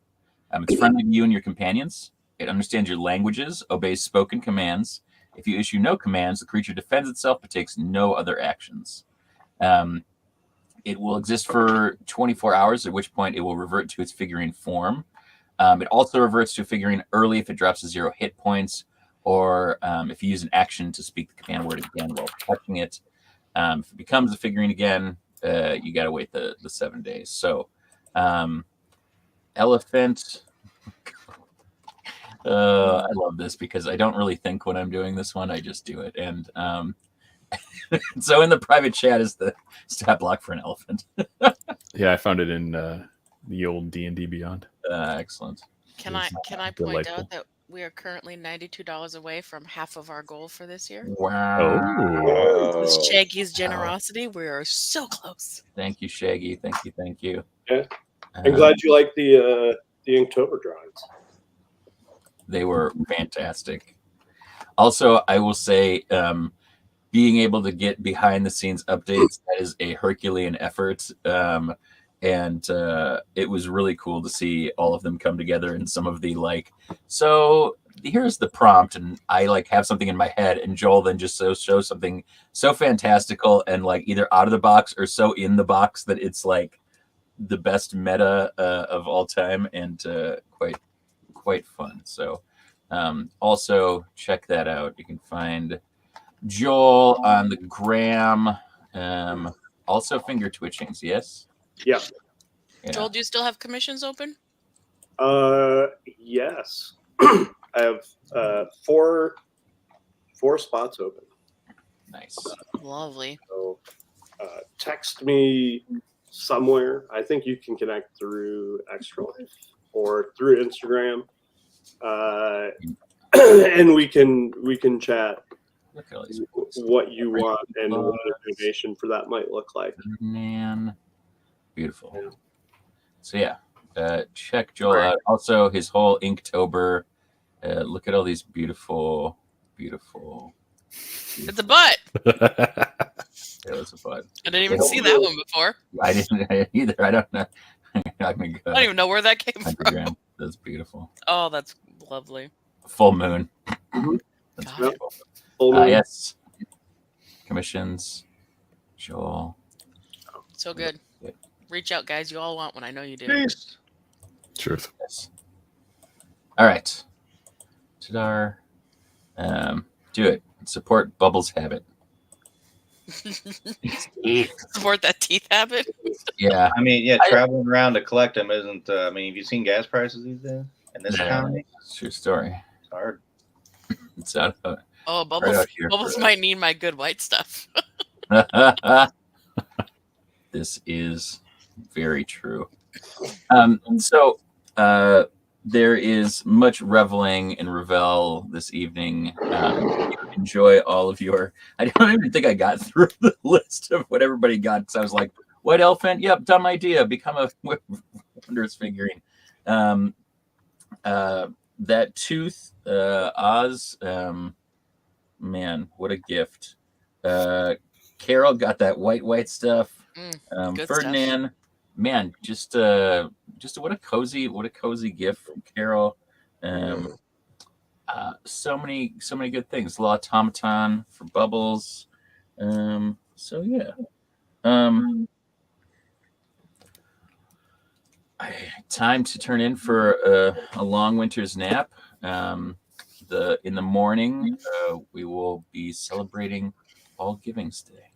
[SPEAKER 3] It's friendly to you and your companions. It understands your languages, obeys spoken commands. If you issue no commands, the creature defends itself but takes no other actions. It will exist for 24 hours, at which point it will revert to its figurine form. It also reverts to a figurine early if it drops to 0 hit points, or if you use an action to speak the command word again while touching it. If it becomes a figurine again, you got to wait the 7 days. So, elephant. I love this because I don't really think when I'm doing this one, I just do it. And so in the private chat is the stat block for an elephant.
[SPEAKER 4] Yeah, I found it in the old D&D Beyond.
[SPEAKER 1] Can
[SPEAKER 3] Excellent.
[SPEAKER 1] I point
[SPEAKER 4] delightful.
[SPEAKER 1] out that we are currently $92 away from half of our goal for this year?
[SPEAKER 3] Wow.
[SPEAKER 4] Oh.
[SPEAKER 1] With
[SPEAKER 6] Oh,
[SPEAKER 1] Shaggy's generosity, we are so close.
[SPEAKER 3] Thank you, Shaggy. Thank you.
[SPEAKER 2] Yeah. I'm glad you like the Inktober drawings.
[SPEAKER 3] They were fantastic. Also, I will say, being able to get behind the scenes updates, that is a Herculean effort. And it was really cool to see all of them come together, and some of the so here's the prompt, and I have something in my head, and Joel then just shows something so fantastical and either out of the box or so in the box that it's the best meta of all time, and quite fun. So also check that out. You can find Joel on the gram. Also finger twitchings, yes?
[SPEAKER 2] Yeah.
[SPEAKER 1] Joel, do you still have commissions open?
[SPEAKER 2] Yes. I have 4 spots open.
[SPEAKER 3] Nice.
[SPEAKER 1] Lovely.
[SPEAKER 2] So text me somewhere. I think you can connect through Extra Life or through Instagram, and we can chat.
[SPEAKER 3] Look at all these
[SPEAKER 2] what you want and what a donation for that might look like.
[SPEAKER 3] man. Beautiful. So yeah, check Joel out. Also, his whole Inktober. Look at all these beautiful.
[SPEAKER 1] It's a butt.
[SPEAKER 3] Yeah, that's a butt.
[SPEAKER 1] I didn't even see that one before.
[SPEAKER 3] I didn't either. I don't know. I'm gonna go.
[SPEAKER 1] I don't even know where that came from.
[SPEAKER 3] Instagram. That's beautiful.
[SPEAKER 1] Oh, that's lovely.
[SPEAKER 3] Full moon.
[SPEAKER 2] Mhm.
[SPEAKER 3] That's
[SPEAKER 1] Got
[SPEAKER 3] beautiful.
[SPEAKER 2] Full moon.
[SPEAKER 3] Yes. Commissions. Joel.
[SPEAKER 1] So good. Reach out, guys. You all want one. I know you do.
[SPEAKER 5] Peace.
[SPEAKER 4] Truth.
[SPEAKER 3] Yes. All right. Tadar. Do it. Support Bubbles' habit.
[SPEAKER 1] Support that teeth habit.
[SPEAKER 3] Yeah.
[SPEAKER 5] I mean, yeah, traveling around to collect them isn't. I mean, have you seen gas prices these days in this economy?
[SPEAKER 3] It's your story.
[SPEAKER 5] It's hard.
[SPEAKER 3] It's out of
[SPEAKER 1] Oh, Bubbles.
[SPEAKER 3] out here
[SPEAKER 1] Bubbles
[SPEAKER 3] for
[SPEAKER 1] might need my good white stuff.
[SPEAKER 3] This is very true. So there is much reveling in Revelle this evening. Enjoy all of your. I don't even think I got through the list of what everybody got because I was like, "White elephant? Yep, dumb idea. Become a wondrous figurine." That tooth, Oz. Man, what a gift. Carol got that white stuff.
[SPEAKER 1] Good
[SPEAKER 3] Ferdinand, man, just what a cozy gift from Carol. So many good things. La Automaton for Bubbles. So yeah. Time to turn in for a long winter's nap. In the morning, we will be celebrating All Givings Day.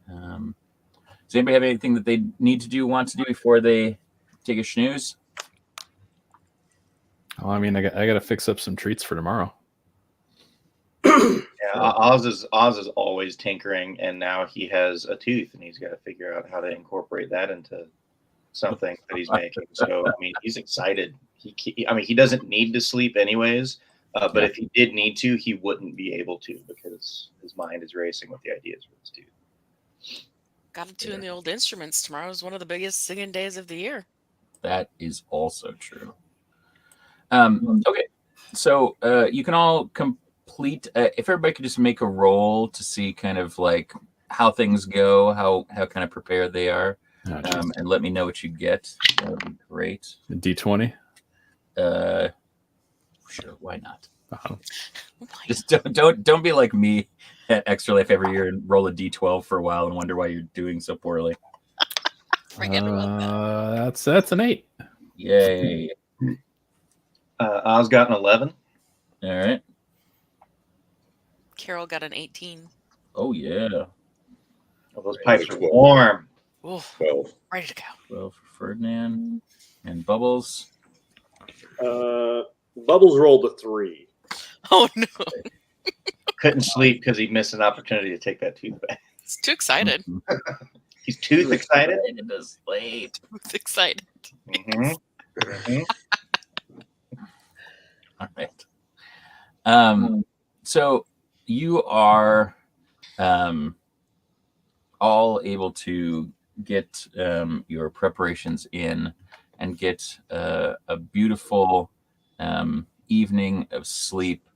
[SPEAKER 3] Does anybody have anything that they need to do, want to do before they take a snooze?
[SPEAKER 4] Well, I mean, I got to fix up some treats for tomorrow.
[SPEAKER 5] Yeah, Oz is always tinkering, and now he has a tooth, and he's got to figure out how to incorporate that into something that he's making. So, I mean, he's excited. He doesn't need to sleep anyways, but if he did need to, he wouldn't be able to because his mind is racing with the ideas for his tooth.
[SPEAKER 1] Got to tune the old instruments. Tomorrow is one of the biggest singing days of the year.
[SPEAKER 3] That is also true. Okay, so you can all complete. If everybody could just make a roll to see kind of like how things go, how kind of prepared they are, and let me know what you get. That would be great.
[SPEAKER 4] D20.
[SPEAKER 3] Sure, why not?
[SPEAKER 4] Uh-huh.
[SPEAKER 3] Just don't be like me at Extra Life every year and roll a D12 for a while and wonder why you're doing so poorly.
[SPEAKER 1] Forget about that.
[SPEAKER 4] That's an 8.
[SPEAKER 3] Yay!
[SPEAKER 5] Oz got an 11.
[SPEAKER 3] All right.
[SPEAKER 1] Carol got an 18.
[SPEAKER 3] Oh yeah.
[SPEAKER 5] Oh, those pipes are warm.
[SPEAKER 1] Oof,
[SPEAKER 6] 12.
[SPEAKER 1] ready to go.
[SPEAKER 3] 12 for Ferdinand and Bubbles.
[SPEAKER 2] Bubbles rolled a 3.
[SPEAKER 1] Oh no,
[SPEAKER 5] Couldn't sleep because he missed an opportunity to take that tooth back.
[SPEAKER 1] he's too excited.
[SPEAKER 5] He's tooth excited.
[SPEAKER 3] To sleep.
[SPEAKER 1] Too excited.
[SPEAKER 5] Mm-hmm. Mm-hmm.
[SPEAKER 3] All right. So you are all able to get your preparations in and get a beautiful evening of sleep.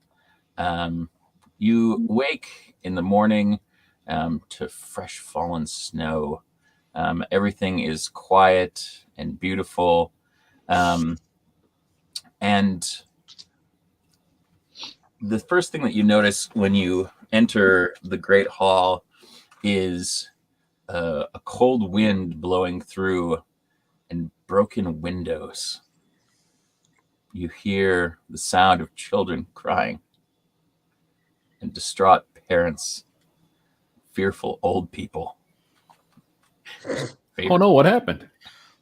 [SPEAKER 3] You wake in the morning to fresh fallen snow. Everything is quiet and beautiful. And the first thing that you notice when you enter the Great Hall is a cold wind blowing through and broken windows. You hear the sound of children crying and distraught parents, fearful old people.
[SPEAKER 4] Oh no, what happened?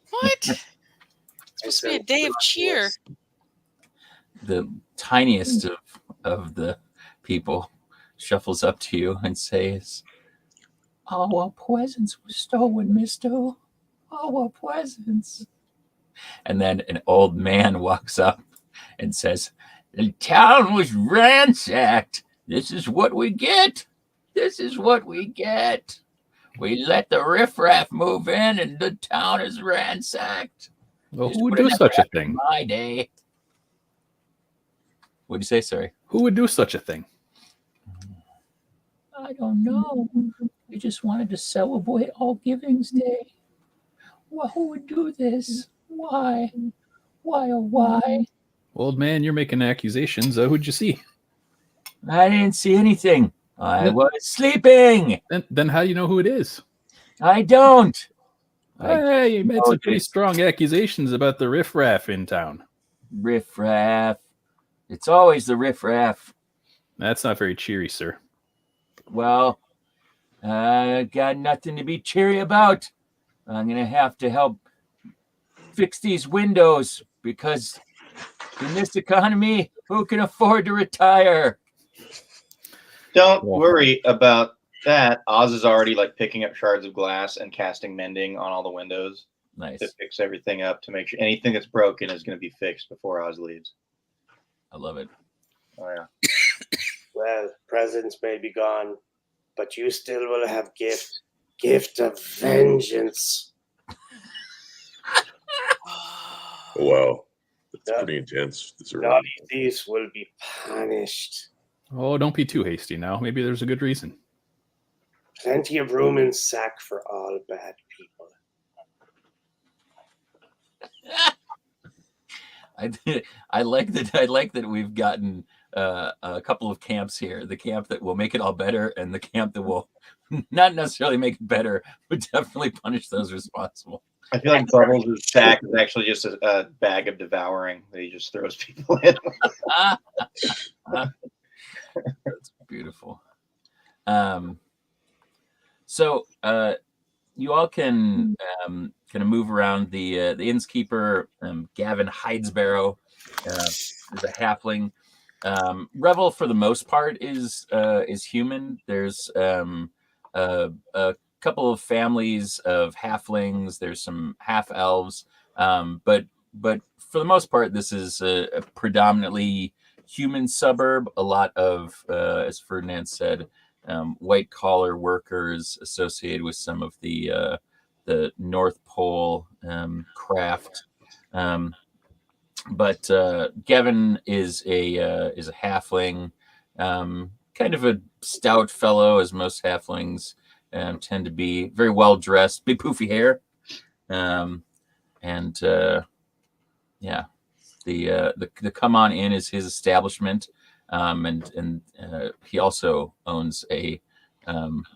[SPEAKER 1] What? It's supposed to be a day of cheer.
[SPEAKER 3] The tiniest of the people shuffles up to you and says, "All our presents were stolen, mister. All our presents." And then an old man walks up and says, "The town was ransacked. This is what we get. This is what we get. We let the riffraff move in, and the town is ransacked.
[SPEAKER 4] Well,
[SPEAKER 3] This
[SPEAKER 4] who would
[SPEAKER 3] would've
[SPEAKER 4] do
[SPEAKER 3] never
[SPEAKER 4] such a
[SPEAKER 3] happened in
[SPEAKER 4] thing?
[SPEAKER 3] my day. What'd you say? Sorry.
[SPEAKER 4] Who would do such a thing?
[SPEAKER 3] I don't know. We just wanted to celebrate All Givings Day. Well, who would do this? Why? Why, oh, why?
[SPEAKER 4] Old man, you're making accusations. Who'd you see?
[SPEAKER 3] I didn't see anything. I was sleeping.
[SPEAKER 4] Then how do you know who it is?
[SPEAKER 3] I don't.
[SPEAKER 4] Hey, you made
[SPEAKER 3] know
[SPEAKER 4] some pretty
[SPEAKER 3] this.
[SPEAKER 4] strong accusations about the riffraff in town.
[SPEAKER 3] Riffraff. It's always the riffraff.
[SPEAKER 4] That's not very cheery, sir.
[SPEAKER 3] Well, I got nothing to be cheery about. I'm going to have to help fix these windows because in this economy, who can afford to retire?
[SPEAKER 5] Don't
[SPEAKER 4] Well-
[SPEAKER 5] worry about that. Oz is already like picking up shards of glass and casting mending on all the windows
[SPEAKER 3] Nice.
[SPEAKER 5] to fix everything up, to make sure anything that's broken is going to be fixed before Oz leaves.
[SPEAKER 3] I love it.
[SPEAKER 5] Oh yeah.
[SPEAKER 2] Well, presents may be gone, but you still will have gift of vengeance.
[SPEAKER 6] Wow, that's
[SPEAKER 2] Yeah.
[SPEAKER 6] pretty intense. This early.
[SPEAKER 2] Naughty thieves will be punished.
[SPEAKER 4] Oh, don't be too hasty now. Maybe there's a good reason.
[SPEAKER 2] Plenty of room in sack for all bad people.
[SPEAKER 3] I like that. I like that we've gotten a couple of camps here. The camp that will make it all better, and the camp that will not necessarily make it better, but definitely punish those responsible.
[SPEAKER 5] I feel like Bubbles' sack is actually just a bag of devouring that he just throws people in.
[SPEAKER 3] That's beautiful. So you all can kind of move around. The innkeeper, Gavin Hidesbarrow, is a halfling. Revelle, for the most part, is human. There's a couple of families of halflings. There's some half elves, but for the most part, this is a predominantly human suburb. A lot of, as Ferdinand said, white collar workers associated with some of the North Pole craft. But Gavin is a halfling, kind of a stout fellow, as most halflings tend to be. Very well dressed, big poofy hair, and yeah, the Come On Inn is his establishment, and he also owns a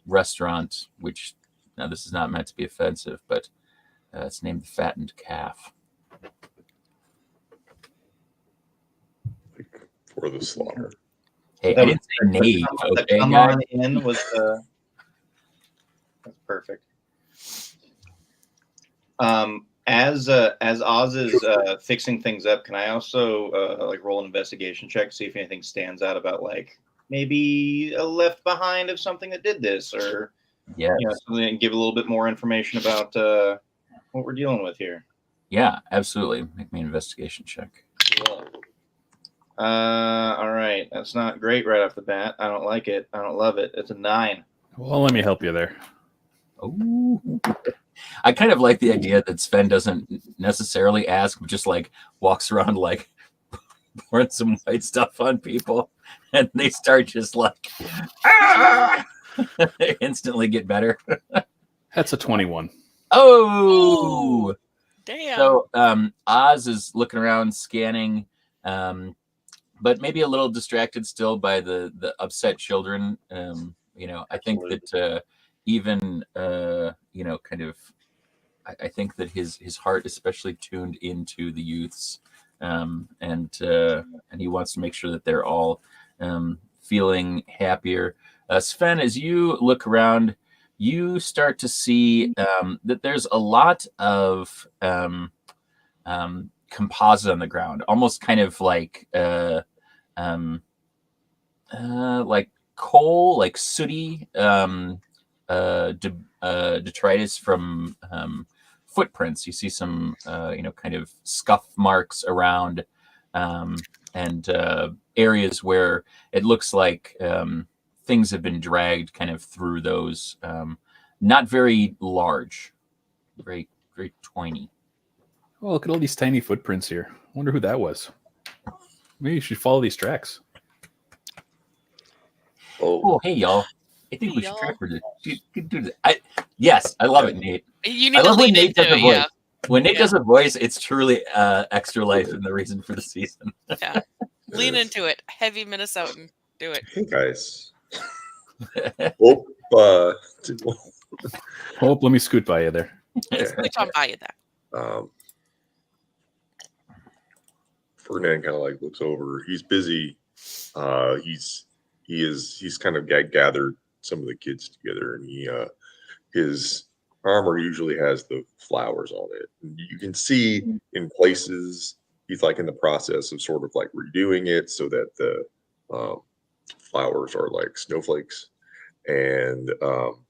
[SPEAKER 3] restaurant, which now this is not meant to be offensive, but it's named the Fattened Calf.
[SPEAKER 6] For the slaughter.
[SPEAKER 3] Hey, I didn't say name. Okay,
[SPEAKER 5] Come
[SPEAKER 3] guys.
[SPEAKER 5] On In was that's perfect. As Oz is fixing things up, can I also like roll an investigation check, see if anything stands out about like maybe a left behind of something that did this, or
[SPEAKER 3] Yeah,
[SPEAKER 5] something and give a little bit more information about what we're dealing with here?
[SPEAKER 3] yeah, absolutely. Make me an investigation check.
[SPEAKER 5] All right, that's not great right off the bat. I don't like it. I don't love it. It's a 9.
[SPEAKER 4] Well, let me help you there.
[SPEAKER 3] Oh, I kind of like the idea that Sven doesn't necessarily ask, but just like walks around like pouring some white stuff on people, and they start just like they instantly get better.
[SPEAKER 4] That's a 21.
[SPEAKER 3] Oh,
[SPEAKER 1] Damn.
[SPEAKER 3] so Oz is looking around, scanning, but maybe a little distracted still by the upset children. I think that even kind of, I think that his heart especially tuned into the youths, and he wants to make sure that they're all feeling happier. Sven, as you look around, you start to see that there's a lot of composite on the ground, almost kind of like coal, like sooty detritus from footprints. You see some kind of scuff marks around, and areas where it looks like things have been dragged kind of through those. Not very large, very tiny.
[SPEAKER 4] Oh, look at all these tiny footprints here. I wonder who that was. Maybe you should follow these tracks.
[SPEAKER 3] Oh, hey y'all! I think
[SPEAKER 1] Hey,
[SPEAKER 3] we should
[SPEAKER 1] y'all.
[SPEAKER 3] track for this. Do this. Yes, I love it, Nate.
[SPEAKER 1] You
[SPEAKER 3] I
[SPEAKER 1] need to
[SPEAKER 3] love when
[SPEAKER 1] lean
[SPEAKER 3] Nate
[SPEAKER 1] into
[SPEAKER 3] does a
[SPEAKER 1] it,
[SPEAKER 3] voice.
[SPEAKER 1] yeah.
[SPEAKER 3] When Nate
[SPEAKER 1] Yeah.
[SPEAKER 3] does a voice, it's truly extra life and the reason for the season.
[SPEAKER 1] Yeah. Lean
[SPEAKER 6] Yes.
[SPEAKER 1] into it. Heavy Minnesotan. Do it.
[SPEAKER 6] Hey guys. Well,
[SPEAKER 4] Oh, let me scoot by you there.
[SPEAKER 1] Switch on by you there.
[SPEAKER 6] Ferdinand kind of like looks over. He's busy. He's kind of gathered some of the kids together, and his armor usually has the flowers on it. And you can see in places he's like in the process of sort of like redoing it so that the flowers are like snowflakes. And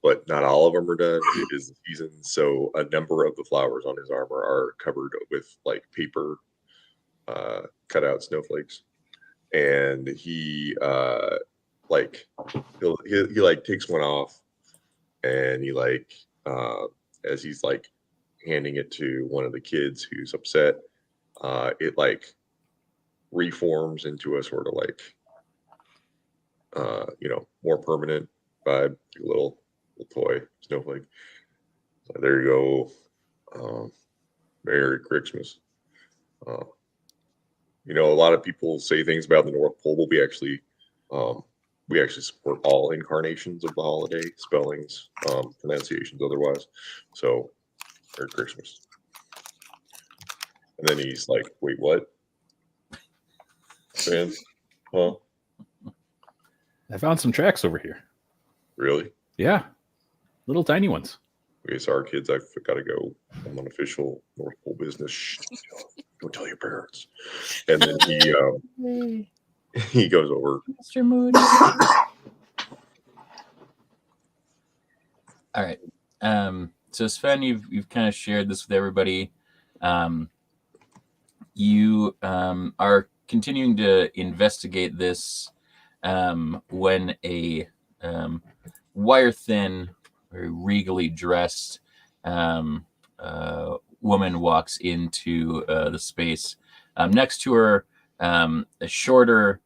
[SPEAKER 6] but not all of them are done. It is the season, so a number of the flowers on his armor are covered with like paper cut out snowflakes. And he like he like takes one off, and he like as he's like handing it to one of the kids who's upset, it like reforms into a sort of like more permanent vibe, a little toy snowflake. So there you go. Merry Krixmas. A lot of people say things about the North Pole, but we actually support all incarnations of the holiday, spellings, pronunciations, otherwise. So, Merry Christmas. And then he's like, "Wait, what? Man, huh?
[SPEAKER 4] I found some tracks over here.
[SPEAKER 6] Really?
[SPEAKER 4] Yeah, little tiny ones.
[SPEAKER 6] Okay, sorry, kids. I've got to go. I'm on official North Pole business. Shh, don't tell your parents." And then he goes over.
[SPEAKER 3] Mr. Moody. All right. So Sven, you've kind of shared this with everybody. You are continuing to investigate this when a wire thin, very regally dressed woman walks into the space. Next to her, a shorter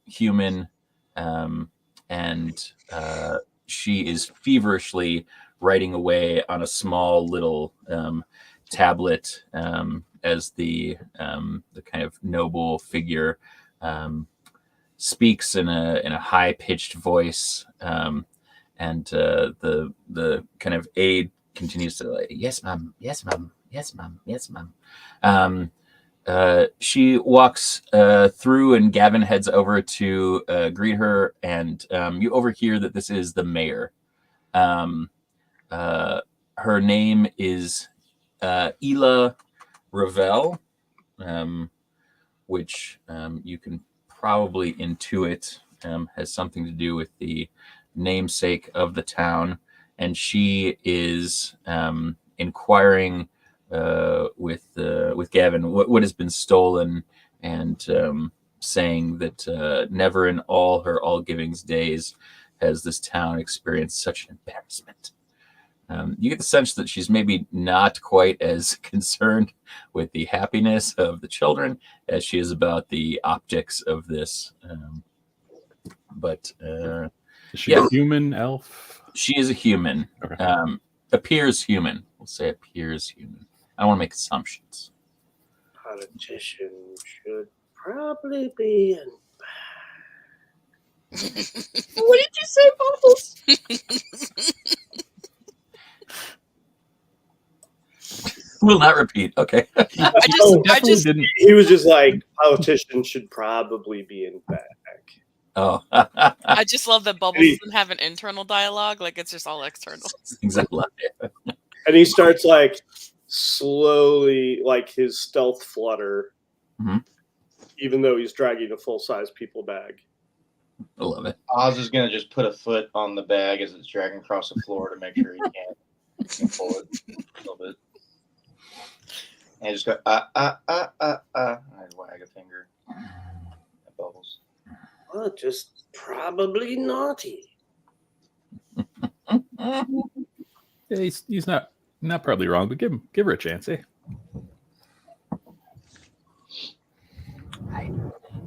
[SPEAKER 3] human, and she is feverishly writing away on a small little tablet as the kind of noble figure speaks in a high pitched voice, and the kind of aide continues to like, "Yes, ma'am. Yes, ma'am. Yes, ma'am. Yes, ma'am." She walks through, and Gavin heads over to greet her, and you overhear that this is the mayor. Her name is Ela Revelle, which you can probably intuit has something to do with the namesake of the town, and she is inquiring with Gavin what has been stolen, and saying that never in all her all givings days has this town experienced such an embarrassment. You get the sense that she's maybe not quite as concerned with the happiness of the children as she is about the optics of this. But
[SPEAKER 4] Is she a human elf?
[SPEAKER 3] She is a human.
[SPEAKER 4] Okay.
[SPEAKER 3] Appears human. We'll say appears human. I don't want to make assumptions.
[SPEAKER 2] Politician should probably be in.
[SPEAKER 1] What did you say, Bubbles?
[SPEAKER 3] Will not repeat. Okay.
[SPEAKER 1] I just
[SPEAKER 4] didn't.
[SPEAKER 2] He was just like, politician should probably be in back.
[SPEAKER 3] Oh.
[SPEAKER 1] I just love that Bubbles doesn't have an internal dialogue. Like, it's just all external.
[SPEAKER 3] Exactly.
[SPEAKER 2] And he starts like slowly, like his stealth flutter, even though he's dragging a full-size people bag.
[SPEAKER 3] I love it.
[SPEAKER 5] Oz is going to just put a foot on the bag as it's dragging across the floor to make sure he can't pull it a little bit. And just go, I wag a finger at Bubbles.
[SPEAKER 2] Well, just probably naughty.
[SPEAKER 4] Yeah, he's not probably wrong, but give her a chance, eh?
[SPEAKER 3] I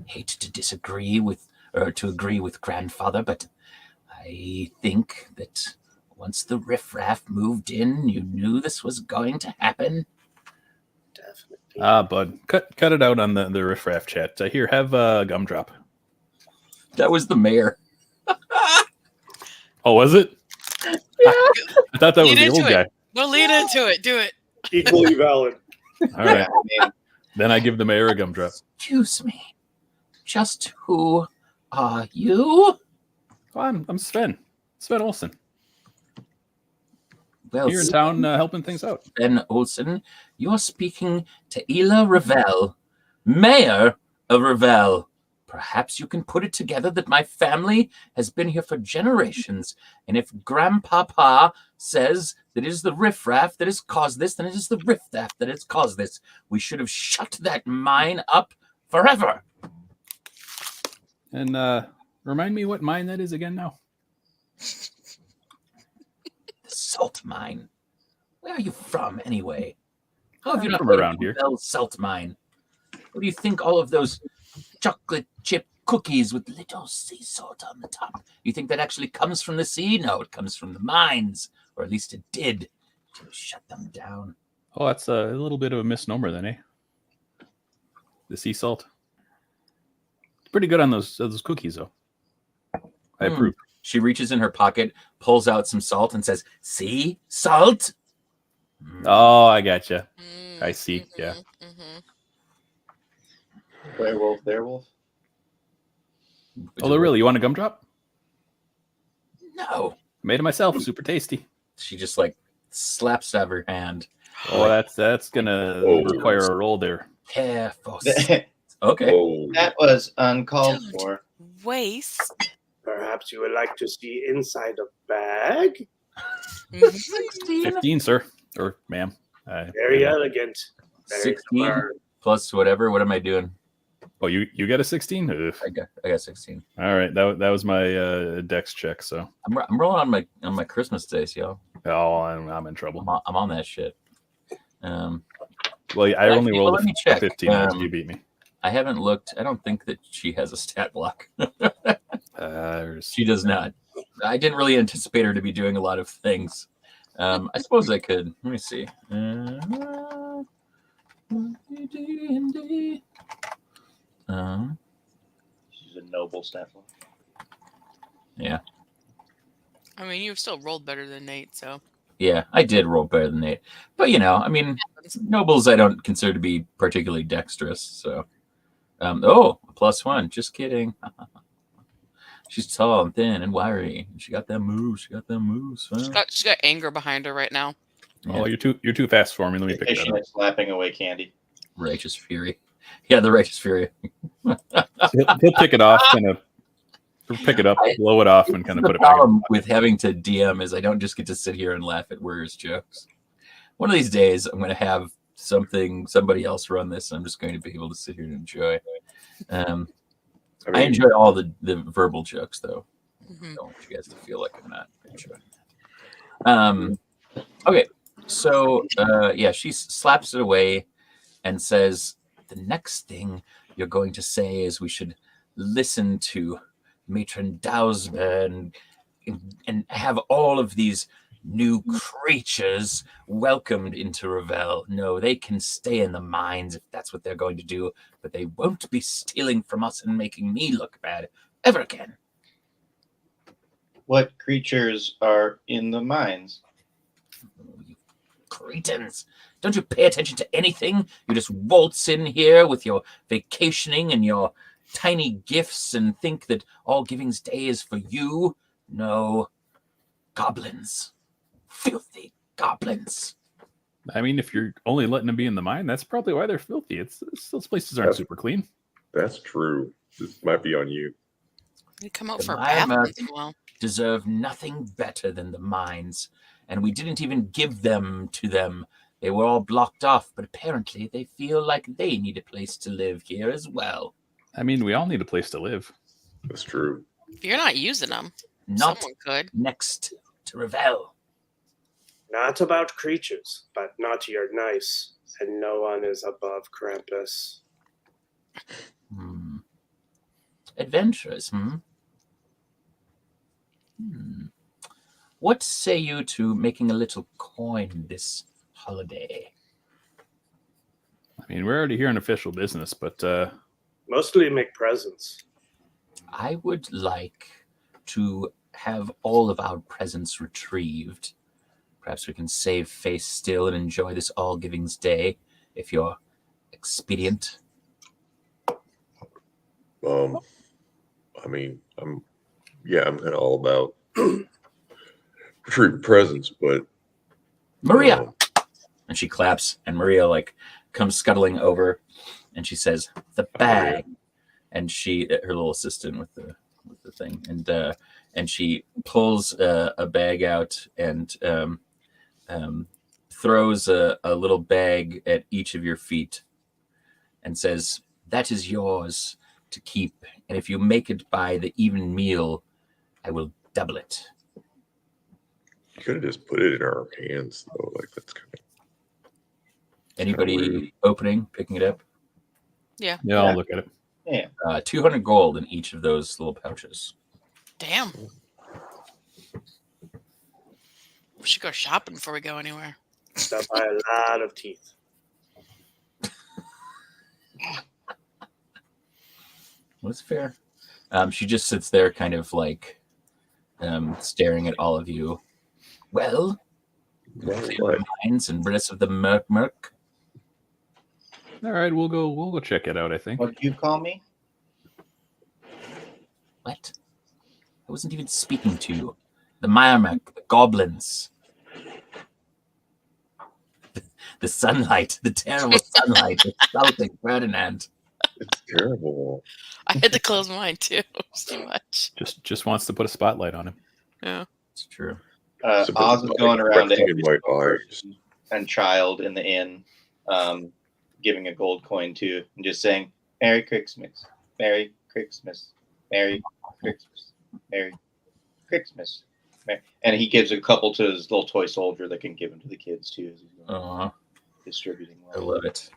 [SPEAKER 3] hate to disagree with, or to agree with grandfather, but I think that once the riffraff moved in, you knew this was going to happen.
[SPEAKER 2] Definitely.
[SPEAKER 4] Bud, cut it out on the riffraff chat. Here, have a gumdrop.
[SPEAKER 3] That was the mayor.
[SPEAKER 4] Oh, was it?
[SPEAKER 3] Yeah.
[SPEAKER 4] I thought that was
[SPEAKER 1] Lead
[SPEAKER 4] the
[SPEAKER 1] into
[SPEAKER 4] old
[SPEAKER 1] it.
[SPEAKER 4] guy.
[SPEAKER 1] No, lead into it. Do it.
[SPEAKER 2] Equally valid.
[SPEAKER 4] All right,
[SPEAKER 5] I mean,
[SPEAKER 4] then I give the mayor a gumdrop.
[SPEAKER 3] Excuse me. Just who are you?
[SPEAKER 4] Oh, I'm Sven Olsen,
[SPEAKER 3] Well,
[SPEAKER 4] here in town helping things out.
[SPEAKER 3] Sven Olsen, you're speaking to Ela Revelle, mayor of Revelle. Perhaps you can put it together that my family has been here for generations, and if Grandpapa says that it is the riffraff that has caused this, then it is the riffraff that has caused this. We should have shut that mine up forever.
[SPEAKER 4] And remind me what mine that is again now.
[SPEAKER 3] The salt mine. Where are you from, anyway? How have you
[SPEAKER 4] I'm
[SPEAKER 3] not
[SPEAKER 4] from
[SPEAKER 3] heard
[SPEAKER 4] around
[SPEAKER 3] of
[SPEAKER 4] here.
[SPEAKER 3] Revelle salt mine? What do you think all of those chocolate chip cookies with little sea salt on the top? You think that actually comes from the sea? No, it comes from the mines, or at least it did. To shut them down.
[SPEAKER 4] Oh, that's a little bit of a misnomer then, eh? The sea salt. Pretty good on those cookies, though. I approve.
[SPEAKER 3] She reaches in her pocket, pulls out some salt, and says, "See, salt."
[SPEAKER 4] Oh, I gotcha. I see, yeah.
[SPEAKER 5] werewolf, werewolf.
[SPEAKER 4] Oh, really? You want a gumdrop?
[SPEAKER 3] No.
[SPEAKER 4] Made it myself. Super tasty.
[SPEAKER 3] She just like slaps out of her hand.
[SPEAKER 4] Oh, that's gonna require a roll there.
[SPEAKER 3] Careful.
[SPEAKER 5] That
[SPEAKER 3] Okay.
[SPEAKER 6] Oh,
[SPEAKER 5] was uncalled for.
[SPEAKER 1] Waste.
[SPEAKER 2] Perhaps you would like to see inside a bag?
[SPEAKER 4] 15, sir. Or ma'am.
[SPEAKER 2] Very elegant. Very
[SPEAKER 3] 16
[SPEAKER 2] clever.
[SPEAKER 3] plus whatever. What am I doing?
[SPEAKER 4] Oh, you got a 16? Ugh.
[SPEAKER 3] I got 16.
[SPEAKER 4] All right, that was my dex check. So
[SPEAKER 3] I'm rolling on my Christmas dice, yo.
[SPEAKER 4] I'm in trouble.
[SPEAKER 3] I'm on that shit.
[SPEAKER 4] Well, I only rolled
[SPEAKER 3] let me check.
[SPEAKER 4] 15. You beat me.
[SPEAKER 3] I haven't looked. I don't think that she has a stat block. She does not. I didn't really anticipate her to be doing a lot of things. I suppose I could. Let me see.
[SPEAKER 5] She's a noble Stefan.
[SPEAKER 3] Yeah.
[SPEAKER 1] I mean, you've still rolled better than Nate, so.
[SPEAKER 3] Yeah, I did roll better than Nate. But, I mean, nobles I don't consider to be particularly dexterous, so. +1. Just kidding. She's tall and thin and wiry. She got them moves.
[SPEAKER 1] She's got anger behind her right now.
[SPEAKER 4] Oh, you're too fast for me. Let me pick
[SPEAKER 5] She's
[SPEAKER 4] that up.
[SPEAKER 5] like slapping away candy.
[SPEAKER 3] Righteous fury. Yeah, the righteous fury.
[SPEAKER 4] He'll pick it off, kind of pick it up, blow it off, and kind of put
[SPEAKER 3] The
[SPEAKER 4] it back.
[SPEAKER 3] problem with having to DM is I don't just get to sit here and laugh at Warrior's jokes. One of these days, I'm going to have somebody else run this. And I'm just going to be able to sit here and enjoy. I enjoy all the verbal jokes, though. I don't want you guys to feel like I'm not enjoying. Okay, so she slaps it away and says, "The next thing you're going to say is we should listen to Matron Dausber and have all of these new creatures welcomed into Revelle. No, they can stay in the mines if that's what they're going to do, but they won't be stealing from us and making me look bad ever again."
[SPEAKER 5] What creatures are in the mines?
[SPEAKER 3] You cretins. Don't you pay attention to anything? You just waltz in here with your vacationing and your tiny gifts and think that all Giving's Day is for you? No. Goblins. Filthy goblins.
[SPEAKER 4] I mean, if you're only letting them be in the mine, that's probably why they're filthy. Those places aren't super clean.
[SPEAKER 6] that's true. This might be on you.
[SPEAKER 1] They come out
[SPEAKER 3] The
[SPEAKER 1] for a bath
[SPEAKER 3] Maiamut
[SPEAKER 1] once in a while.
[SPEAKER 3] deserve nothing better than the mines, and we didn't even give them to them. They were all blocked off, but apparently they feel like they need a place to live here as well.
[SPEAKER 4] I mean, we all need a place to live.
[SPEAKER 6] That's true.
[SPEAKER 1] If you're not using them,
[SPEAKER 3] Not
[SPEAKER 1] someone could.
[SPEAKER 3] next to Revelle.
[SPEAKER 2] Not about creatures, but not you're nice, and no one is above Krampus.
[SPEAKER 3] Adventurous, What say you to making a little coin this holiday?
[SPEAKER 4] I mean, we're already here on official business, but
[SPEAKER 2] Mostly make presents.
[SPEAKER 3] I would like to have all of our presents retrieved. Perhaps we can save face still and enjoy this All Givings Day, if you're expedient.
[SPEAKER 6] I mean, I'm kind of all about retrieving presents, but
[SPEAKER 3] Maria! And she claps, and Maria comes scuttling over, and she says, "The bag." And she, her little assistant with the thing, and she pulls a bag out and throws a little bag at each of your feet, and says, "That is yours to keep, and if you make it by the even meal, I will double it."
[SPEAKER 6] you could have just put it in our hands, though. Like that's kind of.
[SPEAKER 3] Anybody opening, picking it up?
[SPEAKER 1] Yeah.
[SPEAKER 4] yeah, I'll look at it.
[SPEAKER 5] Yeah.
[SPEAKER 3] 200 gold in each of those little pouches.
[SPEAKER 1] Damn. We should go shopping before we go anywhere.
[SPEAKER 2] That buy a lot of teeth.
[SPEAKER 3] That's fair. She just sits there kind of staring at all of you. Well,
[SPEAKER 6] What?
[SPEAKER 3] minds and rid us of the murk.
[SPEAKER 4] All right, we'll go check it out. I think.
[SPEAKER 5] What do you call me?
[SPEAKER 3] What? I wasn't even speaking to you. The Myrmurk, the Goblins. The sunlight, the terrible sunlight, the Celtic Ferdinand.
[SPEAKER 6] It's terrible.
[SPEAKER 1] I had to close mine too. It's too much.
[SPEAKER 4] Just wants to put a spotlight on him.
[SPEAKER 1] Yeah.
[SPEAKER 3] It's true.
[SPEAKER 5] Oz is going around to every
[SPEAKER 6] white
[SPEAKER 5] single
[SPEAKER 6] eyes.
[SPEAKER 5] person and child in the inn, giving a gold coin to, and just saying, "Merry Krixmas, Merry Krixmas, Merry Krixmas, Merry Krixmas." And he gives a couple to his little toy soldier that can give them to the kids too, as he's going distributing.
[SPEAKER 3] I love it.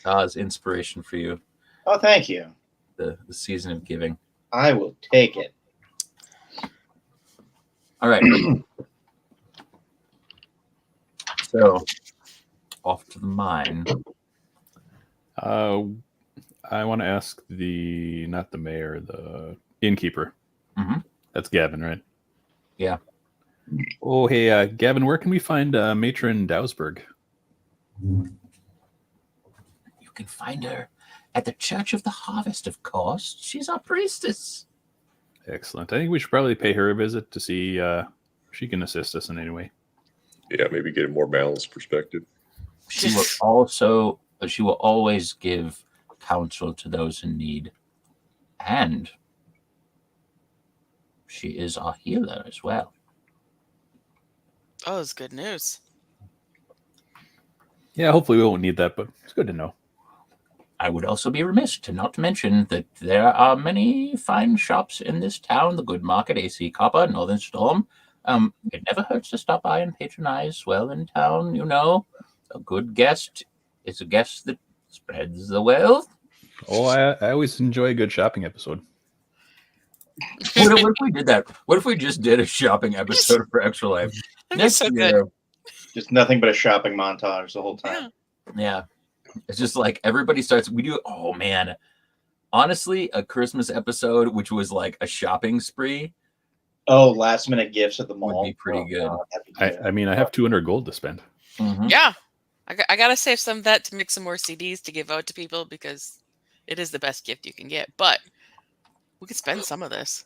[SPEAKER 3] Oz, inspiration for you.
[SPEAKER 5] Oh, thank you.
[SPEAKER 3] The season of giving.
[SPEAKER 5] I will take it.
[SPEAKER 3] All right. So, off to the mine.
[SPEAKER 4] I want to ask not the mayor, the innkeeper.
[SPEAKER 3] Mhm.
[SPEAKER 4] That's Gavin, right?
[SPEAKER 3] Yeah.
[SPEAKER 4] Oh, hey, Gavin, where can we find Matron Dausberg?
[SPEAKER 3] You can find her at the Church of the Harvest, of course. She's our priestess.
[SPEAKER 4] Excellent. I think we should probably pay her a visit to see if she can assist us in any way.
[SPEAKER 6] Yeah, maybe get a more balanced perspective.
[SPEAKER 3] She will always give counsel to those in need. And she is our healer as well.
[SPEAKER 1] Oh, it's good news.
[SPEAKER 4] Yeah, hopefully we won't need that, but it's good to know.
[SPEAKER 3] I would also be remiss to not mention that there are many fine shops in this town, the Good Market, AC Copper, Northern Storm. It never hurts to stop by and patronize well in town, you know. A good guest is a guest that spreads the wealth.
[SPEAKER 4] Oh, I always enjoy a good shopping episode.
[SPEAKER 3] What if we did that? What if we just did a shopping episode for Extra Life?
[SPEAKER 1] That'd be so good.
[SPEAKER 3] year,
[SPEAKER 5] Just nothing but a shopping montage the whole time.
[SPEAKER 3] yeah. It's just like everybody starts. We do. Oh man, honestly, a Christmas episode which was like a shopping spree
[SPEAKER 5] Oh, last minute gifts at the mall
[SPEAKER 3] would be pretty good.
[SPEAKER 5] that'd be good.
[SPEAKER 4] I mean, I have 200 gold to spend.
[SPEAKER 3] Mhm.
[SPEAKER 1] Yeah. I got to save some of that to make some more CDs to give out to people because it is the best gift you can get. But we could spend some of this.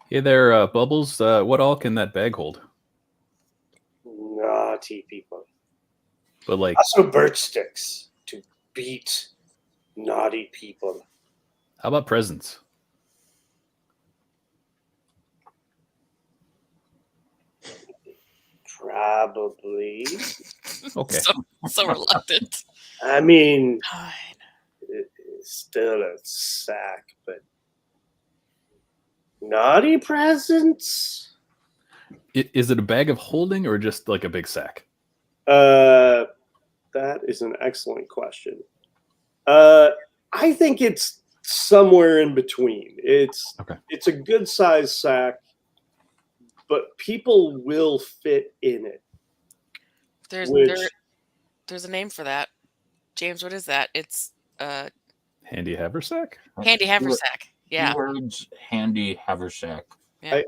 [SPEAKER 4] Hey there, Bubbles. What all can that bag hold?
[SPEAKER 2] Naughty people.
[SPEAKER 4] But like,
[SPEAKER 2] Also birch sticks to beat naughty people.
[SPEAKER 4] how about presents?
[SPEAKER 2] Probably.
[SPEAKER 4] Okay.
[SPEAKER 1] So reluctant.
[SPEAKER 2] I mean,
[SPEAKER 1] Fine.
[SPEAKER 2] it's still a sack, but Naughty presents?
[SPEAKER 4] Is it a bag of holding or just like a big sack?
[SPEAKER 2] That is an excellent question. I think it's somewhere in between. It's a good sized sack, but people will fit in it.
[SPEAKER 1] There's a name for that. James, what is that? It's
[SPEAKER 4] Handy haversack?
[SPEAKER 1] handy haversack. Yeah.
[SPEAKER 3] Keywords handy haversack.
[SPEAKER 1] Yeah.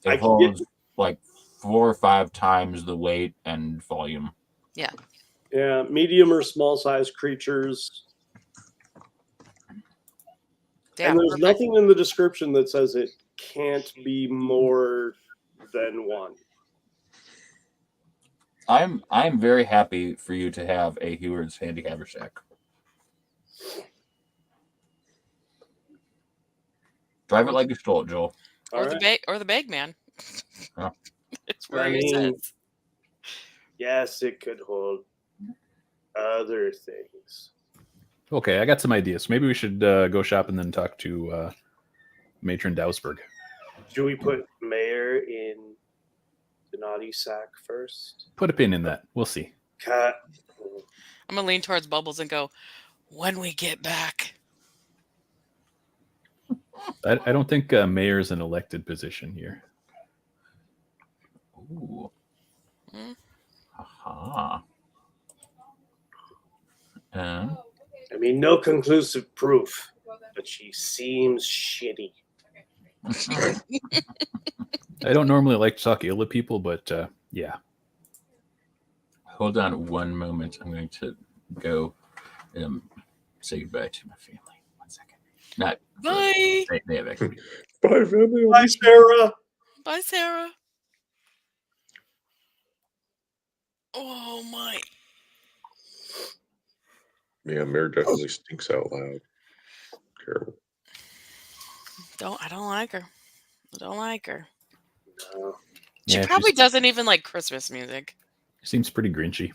[SPEAKER 3] It holds like 4 or 5 times the weight and volume.
[SPEAKER 1] Yeah.
[SPEAKER 2] Yeah, medium or small sized creatures.
[SPEAKER 1] Yeah,
[SPEAKER 2] and there's
[SPEAKER 1] perfect.
[SPEAKER 2] nothing in the description that says it can't be more than one.
[SPEAKER 3] I'm very happy for you to have a Heward's handy haversack. Drive it like you stole it, Joel.
[SPEAKER 1] Or the bag man.
[SPEAKER 3] Oh.
[SPEAKER 1] It's where it says.
[SPEAKER 2] Yes, it could hold other things.
[SPEAKER 4] Okay, I got some ideas. Maybe we should go shop and then talk to Matron Dausberg.
[SPEAKER 2] Should we put Mayor in the naughty sack first?
[SPEAKER 4] Put a pin in that. We'll see.
[SPEAKER 2] Cut.
[SPEAKER 1] I'm going to lean towards Bubbles and go, when we get back.
[SPEAKER 4] I don't think mayor is an elected position here.
[SPEAKER 3] Ooh. Aha.
[SPEAKER 2] I mean, no conclusive proof, but she seems shitty.
[SPEAKER 4] I don't normally like to talk ill of people, but yeah.
[SPEAKER 3] Hold on one moment. I'm going to go say goodbye to my family. 1 second. Not
[SPEAKER 1] Bye.
[SPEAKER 3] They have activity.
[SPEAKER 6] Bye, family.
[SPEAKER 2] Bye, Sarah.
[SPEAKER 1] Bye, Sarah. Oh, my.
[SPEAKER 6] Yeah, Mare definitely stinks out loud. Terrible.
[SPEAKER 1] I don't like her. I don't like her.
[SPEAKER 2] No.
[SPEAKER 1] She
[SPEAKER 4] Yeah,
[SPEAKER 1] probably doesn't even like Christmas music.
[SPEAKER 4] Seems pretty grinchy.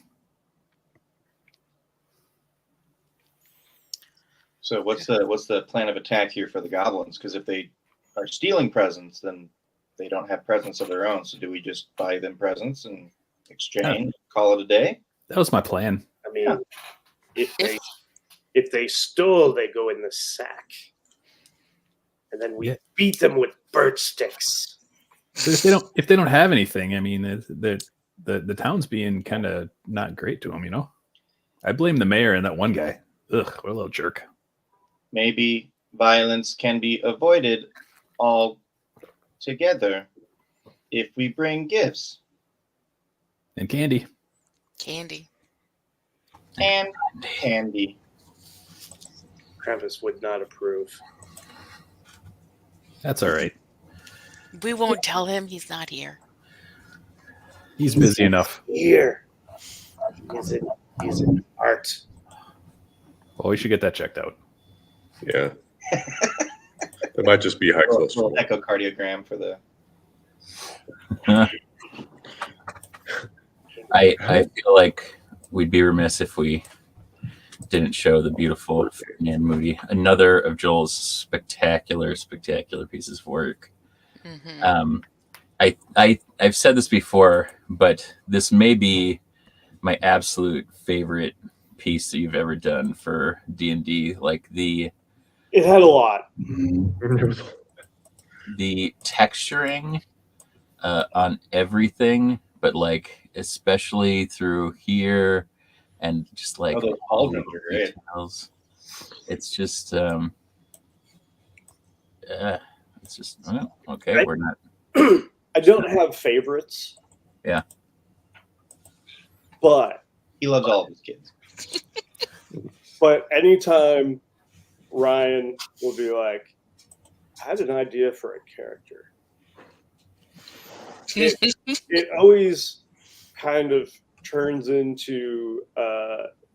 [SPEAKER 5] So what's the plan of attack here for the goblins? Because if they are stealing presents, then they don't have presents of their own. So do we just buy them presents and exchange, call it a day?
[SPEAKER 4] That was my plan.
[SPEAKER 2] I mean, if they stole, they go in the sack, and then we beat them with birch sticks.
[SPEAKER 4] But if they don't have anything, I mean, the town's being kind of not great to them, you know. I blame the mayor and that one guy. Ugh, what a little jerk.
[SPEAKER 5] Maybe violence can be avoided all together if we bring gifts
[SPEAKER 4] And candy.
[SPEAKER 1] Candy.
[SPEAKER 5] and candy.
[SPEAKER 2] Krampus would not approve.
[SPEAKER 4] That's all right.
[SPEAKER 1] We won't tell him he's not here.
[SPEAKER 4] He's busy enough.
[SPEAKER 2] Here. Is it art?
[SPEAKER 4] Well, we should get that checked out.
[SPEAKER 6] Yeah. It might just be high cholesterol.
[SPEAKER 5] Little echocardiogram for the.
[SPEAKER 3] I feel like we'd be remiss if we didn't show the beautiful Ferdinand Moody, another of Joel's spectacular pieces of work.
[SPEAKER 1] Mm-hmm.
[SPEAKER 3] I've said this before, but this may be my absolute favorite piece that you've ever done for D&D. Like
[SPEAKER 2] It had a lot.
[SPEAKER 3] the texturing on everything, but like especially through here and just like
[SPEAKER 5] those pauldrons are great.
[SPEAKER 3] details. It's just it's just okay. We're not.
[SPEAKER 2] I don't have favorites.
[SPEAKER 3] Yeah.
[SPEAKER 2] But
[SPEAKER 5] He loves all of his kids.
[SPEAKER 2] But anytime Ryan will be like, I had an idea for a character. It always kind of turns into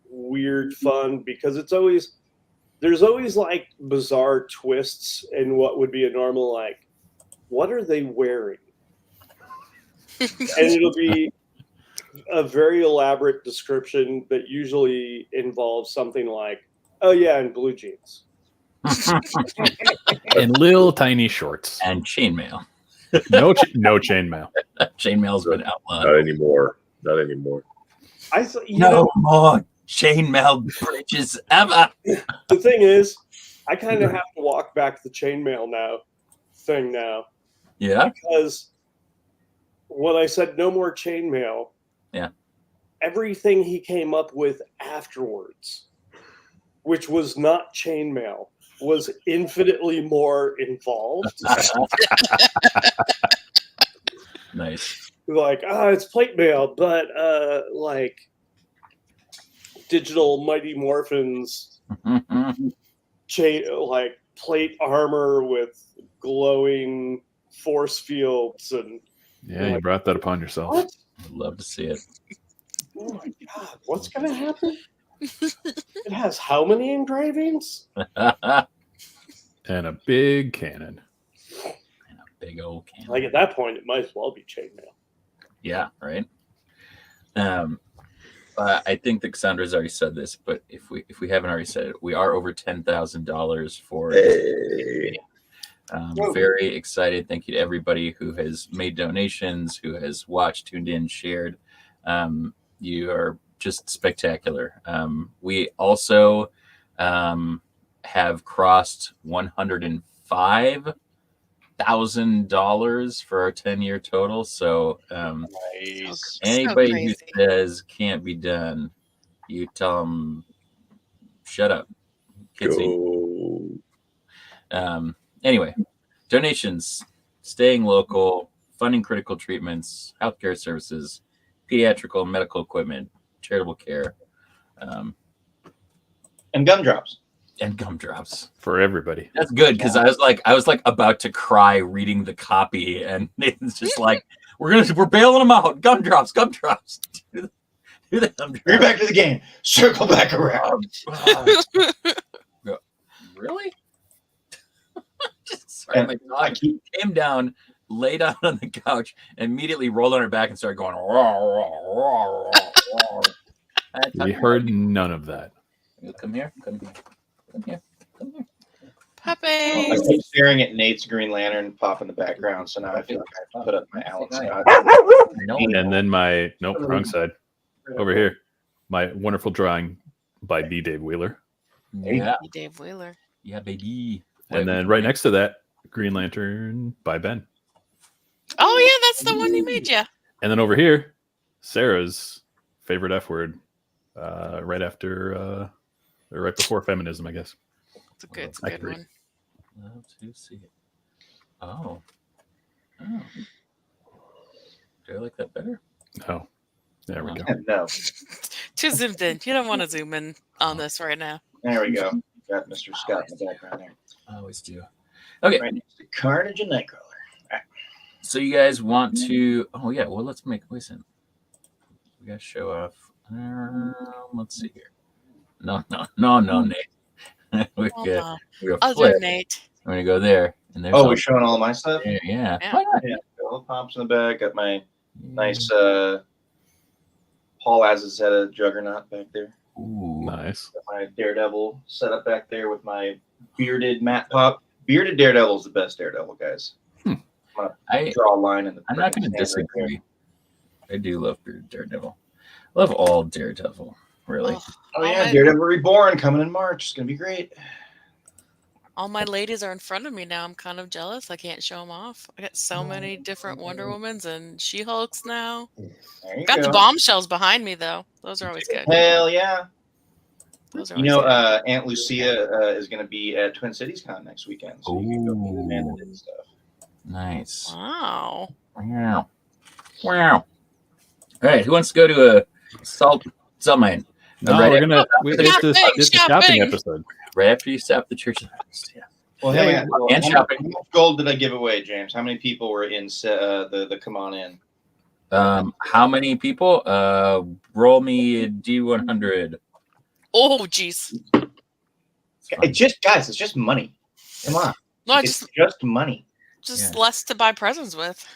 [SPEAKER 2] weird fun because there's always like bizarre twists in what would be a normal, like, what are they wearing? And it'll be a very elaborate description that usually involves something like, oh yeah, and blue jeans.
[SPEAKER 4] And little tiny shorts.
[SPEAKER 3] And chainmail.
[SPEAKER 4] No chainmail.
[SPEAKER 3] Chainmail's been outlawed.
[SPEAKER 6] Not anymore. Not anymore.
[SPEAKER 2] I thought,
[SPEAKER 3] No more chainmail bridges ever.
[SPEAKER 2] the thing is, I kind of have to walk back the chainmail thing now.
[SPEAKER 3] Yeah.
[SPEAKER 2] Because when I said no more chainmail,
[SPEAKER 3] Yeah.
[SPEAKER 2] everything he came up with afterwards, which was not chainmail, was infinitely more involved.
[SPEAKER 3] Nice.
[SPEAKER 2] Like, it's plate mail, but like digital Mighty Morphins like plate armor with glowing force fields and
[SPEAKER 4] Yeah, you brought that upon yourself.
[SPEAKER 2] what?
[SPEAKER 3] I'd love to see it.
[SPEAKER 2] Oh my god, what's gonna happen? It has how many engravings?
[SPEAKER 4] And a big cannon.
[SPEAKER 3] Big old cannon.
[SPEAKER 2] Like at that point, it might as well be chainmail.
[SPEAKER 3] Yeah, right. I think that Cassandra's already said this, but if we haven't already said it, we are over $10,000 for
[SPEAKER 6] Hey.
[SPEAKER 3] very excited. Thank you to everybody who has made donations, who has watched, tuned in, shared. You are just spectacular. We also have crossed $105,000 for our 10-year total. So
[SPEAKER 5] Nice.
[SPEAKER 3] anybody who
[SPEAKER 1] crazy.
[SPEAKER 3] says can't be done, you tell them shut up. Kids ain't.
[SPEAKER 6] Go.
[SPEAKER 3] Anyway, donations, staying local, funding critical treatments, healthcare services, pediatrical and medical equipment, charitable care,
[SPEAKER 5] And gumdrops.
[SPEAKER 3] and gumdrops.
[SPEAKER 4] For everybody.
[SPEAKER 3] That's good because I was like about to cry reading the copy, and Nathan's just like, we're bailing them out. Gumdrops. Do the gumdrops.
[SPEAKER 5] Bring it back to the game. Circle back around.
[SPEAKER 3] Really? Sorry,
[SPEAKER 5] And
[SPEAKER 3] my
[SPEAKER 5] I
[SPEAKER 3] dog
[SPEAKER 5] keep
[SPEAKER 3] came down, lay down on the couch, immediately rolled on her back and started going. Raw, raw, raw, raw.
[SPEAKER 4] We heard none of that.
[SPEAKER 3] Come here. Come here.
[SPEAKER 5] I
[SPEAKER 1] Puppies.
[SPEAKER 5] keep staring at Nate's Green Lantern pop in the background, so now I feel like I have to put up my Alex Scott.
[SPEAKER 3] No,
[SPEAKER 4] And then wrong side. Over here. My wonderful drawing by B. Dave Wheeler.
[SPEAKER 3] yeah,
[SPEAKER 1] Dave Wheeler.
[SPEAKER 3] yeah, baby.
[SPEAKER 4] And then right next to that, Green Lantern by Ben.
[SPEAKER 1] Oh yeah, that's the one he made you.
[SPEAKER 4] And then over here, Sarah's favorite F word. Right after or right before feminism, I guess.
[SPEAKER 1] It's a good
[SPEAKER 4] I agree.
[SPEAKER 1] one.
[SPEAKER 3] Love to see it. Oh. Do I like that better?
[SPEAKER 4] Oh. There we go.
[SPEAKER 5] No.
[SPEAKER 1] Too zoomed in. You don't want to zoom in on this right now.
[SPEAKER 5] There we go. Got Mr. Scott in the background there.
[SPEAKER 3] I always do. Okay.
[SPEAKER 5] Right next to Carnage and Nightcrawler.
[SPEAKER 3] So you guys want to? Oh yeah. Well, let's make. Listen. We gotta show off. Let's see here. No, Nate. we
[SPEAKER 1] Oh,
[SPEAKER 3] got.
[SPEAKER 1] no.
[SPEAKER 3] We got
[SPEAKER 1] Other
[SPEAKER 3] flip.
[SPEAKER 1] Nate.
[SPEAKER 3] I'm gonna go there, and there's.
[SPEAKER 5] Oh,
[SPEAKER 3] all-
[SPEAKER 5] we're showing all my stuff?
[SPEAKER 3] Yeah.
[SPEAKER 1] Yeah.
[SPEAKER 3] Why not?
[SPEAKER 5] Yeah. Got all the pops in the back. Got my nice Paul Azazel Juggernaut back there.
[SPEAKER 3] Ooh.
[SPEAKER 4] Nice.
[SPEAKER 5] Got my Daredevil set up back there with my bearded Matt Pop. Bearded Daredevil is the best Daredevil, guys.
[SPEAKER 3] I
[SPEAKER 5] Draw a line in the.
[SPEAKER 3] I'm not going to disagree. I do love Daredevil. I love all Daredevil, really.
[SPEAKER 5] Oh yeah, Daredevil Reborn coming in March. It's gonna be great.
[SPEAKER 1] All my ladies are in front of me now. I'm kind of jealous. I can't show them off. I got so many different Wonder Womans and She-Hulks now.
[SPEAKER 5] There you
[SPEAKER 1] Got
[SPEAKER 5] go.
[SPEAKER 1] the bombshells behind me though. Those are always good.
[SPEAKER 5] Hell yeah!
[SPEAKER 1] Those are
[SPEAKER 5] You know,
[SPEAKER 1] always
[SPEAKER 5] Aunt Lucia is going to be at Twin Cities Con next weekend, so you can go meet Amanda and stuff.
[SPEAKER 3] Nice.
[SPEAKER 1] good. Wow.
[SPEAKER 3] Wow. All right, who wants to go to a salt mine?
[SPEAKER 4] No,
[SPEAKER 3] right
[SPEAKER 4] we're
[SPEAKER 3] after-
[SPEAKER 4] gonna. It's the shopping
[SPEAKER 1] Shopping.
[SPEAKER 4] episode.
[SPEAKER 3] right after you stop the Church of the Harvest. Yeah.
[SPEAKER 5] Well,
[SPEAKER 4] Yeah,
[SPEAKER 5] hang on.
[SPEAKER 3] and
[SPEAKER 5] How
[SPEAKER 3] shopping.
[SPEAKER 5] much gold did I give away, James? How many people were in the Come On In?
[SPEAKER 3] How many people? Roll me a D100.
[SPEAKER 1] Oh jeez.
[SPEAKER 5] It's just guys. It's just money. Come on.
[SPEAKER 1] No,
[SPEAKER 5] It's just money.
[SPEAKER 1] just
[SPEAKER 3] Yeah.
[SPEAKER 1] less to buy presents with.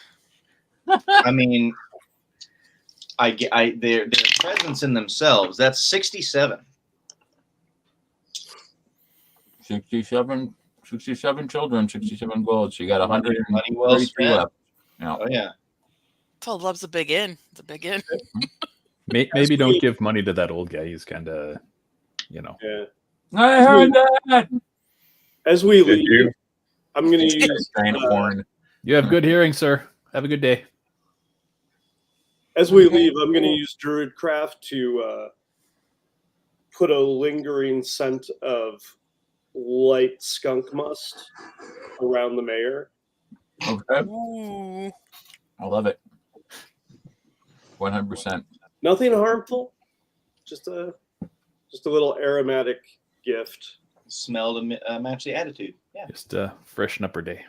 [SPEAKER 5] I mean, their presence in themselves. That's 67.
[SPEAKER 3] 67 children, 67 gold. So you got
[SPEAKER 5] Money
[SPEAKER 3] 132
[SPEAKER 5] well spent.
[SPEAKER 3] left. Yeah.
[SPEAKER 5] Oh yeah.
[SPEAKER 1] Paul loves a big in. It's a big in.
[SPEAKER 4] Maybe don't give money to that old guy. He's kind of,
[SPEAKER 2] Yeah.
[SPEAKER 3] I heard that.
[SPEAKER 2] As we
[SPEAKER 6] Did
[SPEAKER 2] leave,
[SPEAKER 6] you?
[SPEAKER 2] I'm going to use
[SPEAKER 3] Giant horn.
[SPEAKER 4] You have good hearing, sir. Have a good day.
[SPEAKER 2] as we leave. I'm going to use Druidcraft to put a lingering scent of light skunk musk around the mayor.
[SPEAKER 3] Okay.
[SPEAKER 1] Ooh.
[SPEAKER 3] I love it. 100%.
[SPEAKER 2] Nothing harmful, just a little aromatic gift.
[SPEAKER 5] Smell to match the attitude. Yeah.
[SPEAKER 4] Just freshen up her day.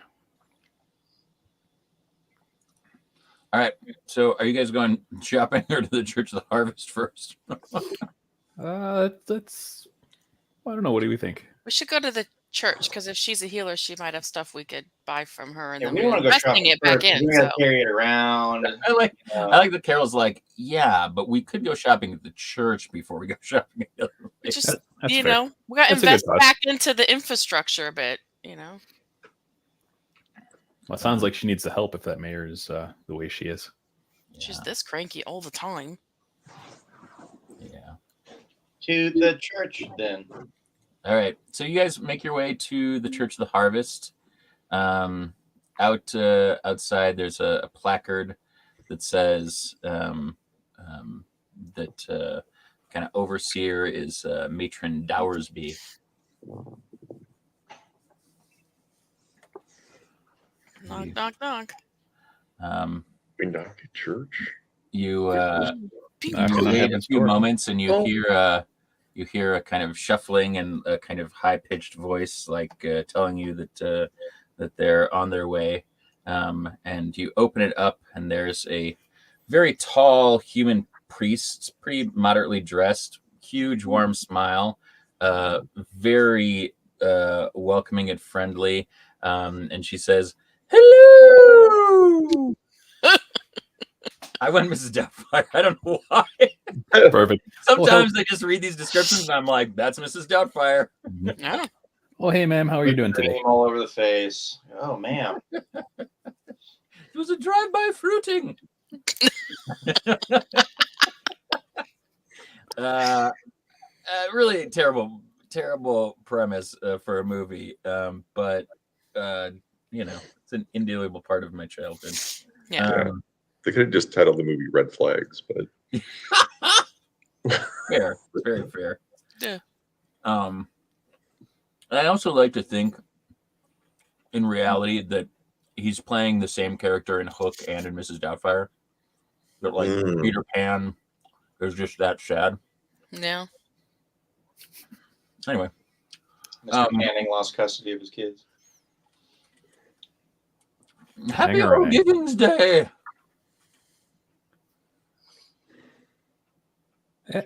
[SPEAKER 3] All right. So are you guys going shopping or to the Church of the Harvest first?
[SPEAKER 4] That's. I don't know. What do we think?
[SPEAKER 1] We should go to the church because if she's a healer, she might have stuff we could buy from her, and
[SPEAKER 5] Yeah,
[SPEAKER 1] then
[SPEAKER 5] we
[SPEAKER 1] we're
[SPEAKER 5] don't want to go
[SPEAKER 1] investing
[SPEAKER 5] shopping
[SPEAKER 1] it back
[SPEAKER 5] first.
[SPEAKER 1] in.
[SPEAKER 5] We gotta
[SPEAKER 1] So
[SPEAKER 5] carry it around.
[SPEAKER 3] I like the Carol's like, yeah, but we could go shopping at the church before we go shopping at the other place.
[SPEAKER 1] just
[SPEAKER 4] That's
[SPEAKER 1] you
[SPEAKER 4] fair.
[SPEAKER 1] know, we got to
[SPEAKER 4] That's a good
[SPEAKER 1] invest
[SPEAKER 4] thought.
[SPEAKER 1] back into the infrastructure a bit. You know,
[SPEAKER 4] Well, it sounds like she needs the help if that mayor is the way she is.
[SPEAKER 1] she's this cranky all the time.
[SPEAKER 3] Yeah.
[SPEAKER 5] To the church then.
[SPEAKER 3] All right. So you guys make your way to the Church of the Harvest. Outside, there's a placard that says that kind of overseer is Matron Dowersby.
[SPEAKER 1] Knock, knock, knock.
[SPEAKER 6] Knock at church.
[SPEAKER 3] You
[SPEAKER 1] Pew,
[SPEAKER 4] Knocking
[SPEAKER 1] pew.
[SPEAKER 4] on
[SPEAKER 3] wait a
[SPEAKER 4] heaven's
[SPEAKER 3] few
[SPEAKER 4] door.
[SPEAKER 3] moments, and you
[SPEAKER 6] Oh.
[SPEAKER 3] hear a kind of shuffling and a kind of high pitched voice, like telling you that they're on their way. And you open it up, and there's a very tall human priest, pretty moderately dressed, huge warm smile, very welcoming and friendly. And she says, "Hello." I went Mrs. Doubtfire. I don't know why.
[SPEAKER 4] Perfect.
[SPEAKER 3] Sometimes I just read these descriptions and I'm like, that's Mrs. Doubtfire.
[SPEAKER 1] Yeah.
[SPEAKER 4] Well, hey, ma'am, how are you doing today?
[SPEAKER 5] Cream all over the face. Oh man.
[SPEAKER 3] It was a drive-by fruiting. Really terrible premise for a movie. But it's an indelible part of my childhood.
[SPEAKER 1] Yeah.
[SPEAKER 6] They could have just titled the movie Red Flags, but
[SPEAKER 3] Fair. Very fair.
[SPEAKER 1] Yeah.
[SPEAKER 3] I also like to think in reality that he's playing the same character in Hook and in Mrs. Doubtfire. But like Peter Pan is just that sad.
[SPEAKER 1] Yeah.
[SPEAKER 3] Anyway.
[SPEAKER 5] Mr. Manning lost custody of his kids.
[SPEAKER 3] Happy
[SPEAKER 4] Hang on,
[SPEAKER 3] Old
[SPEAKER 4] man.
[SPEAKER 3] Givings Day.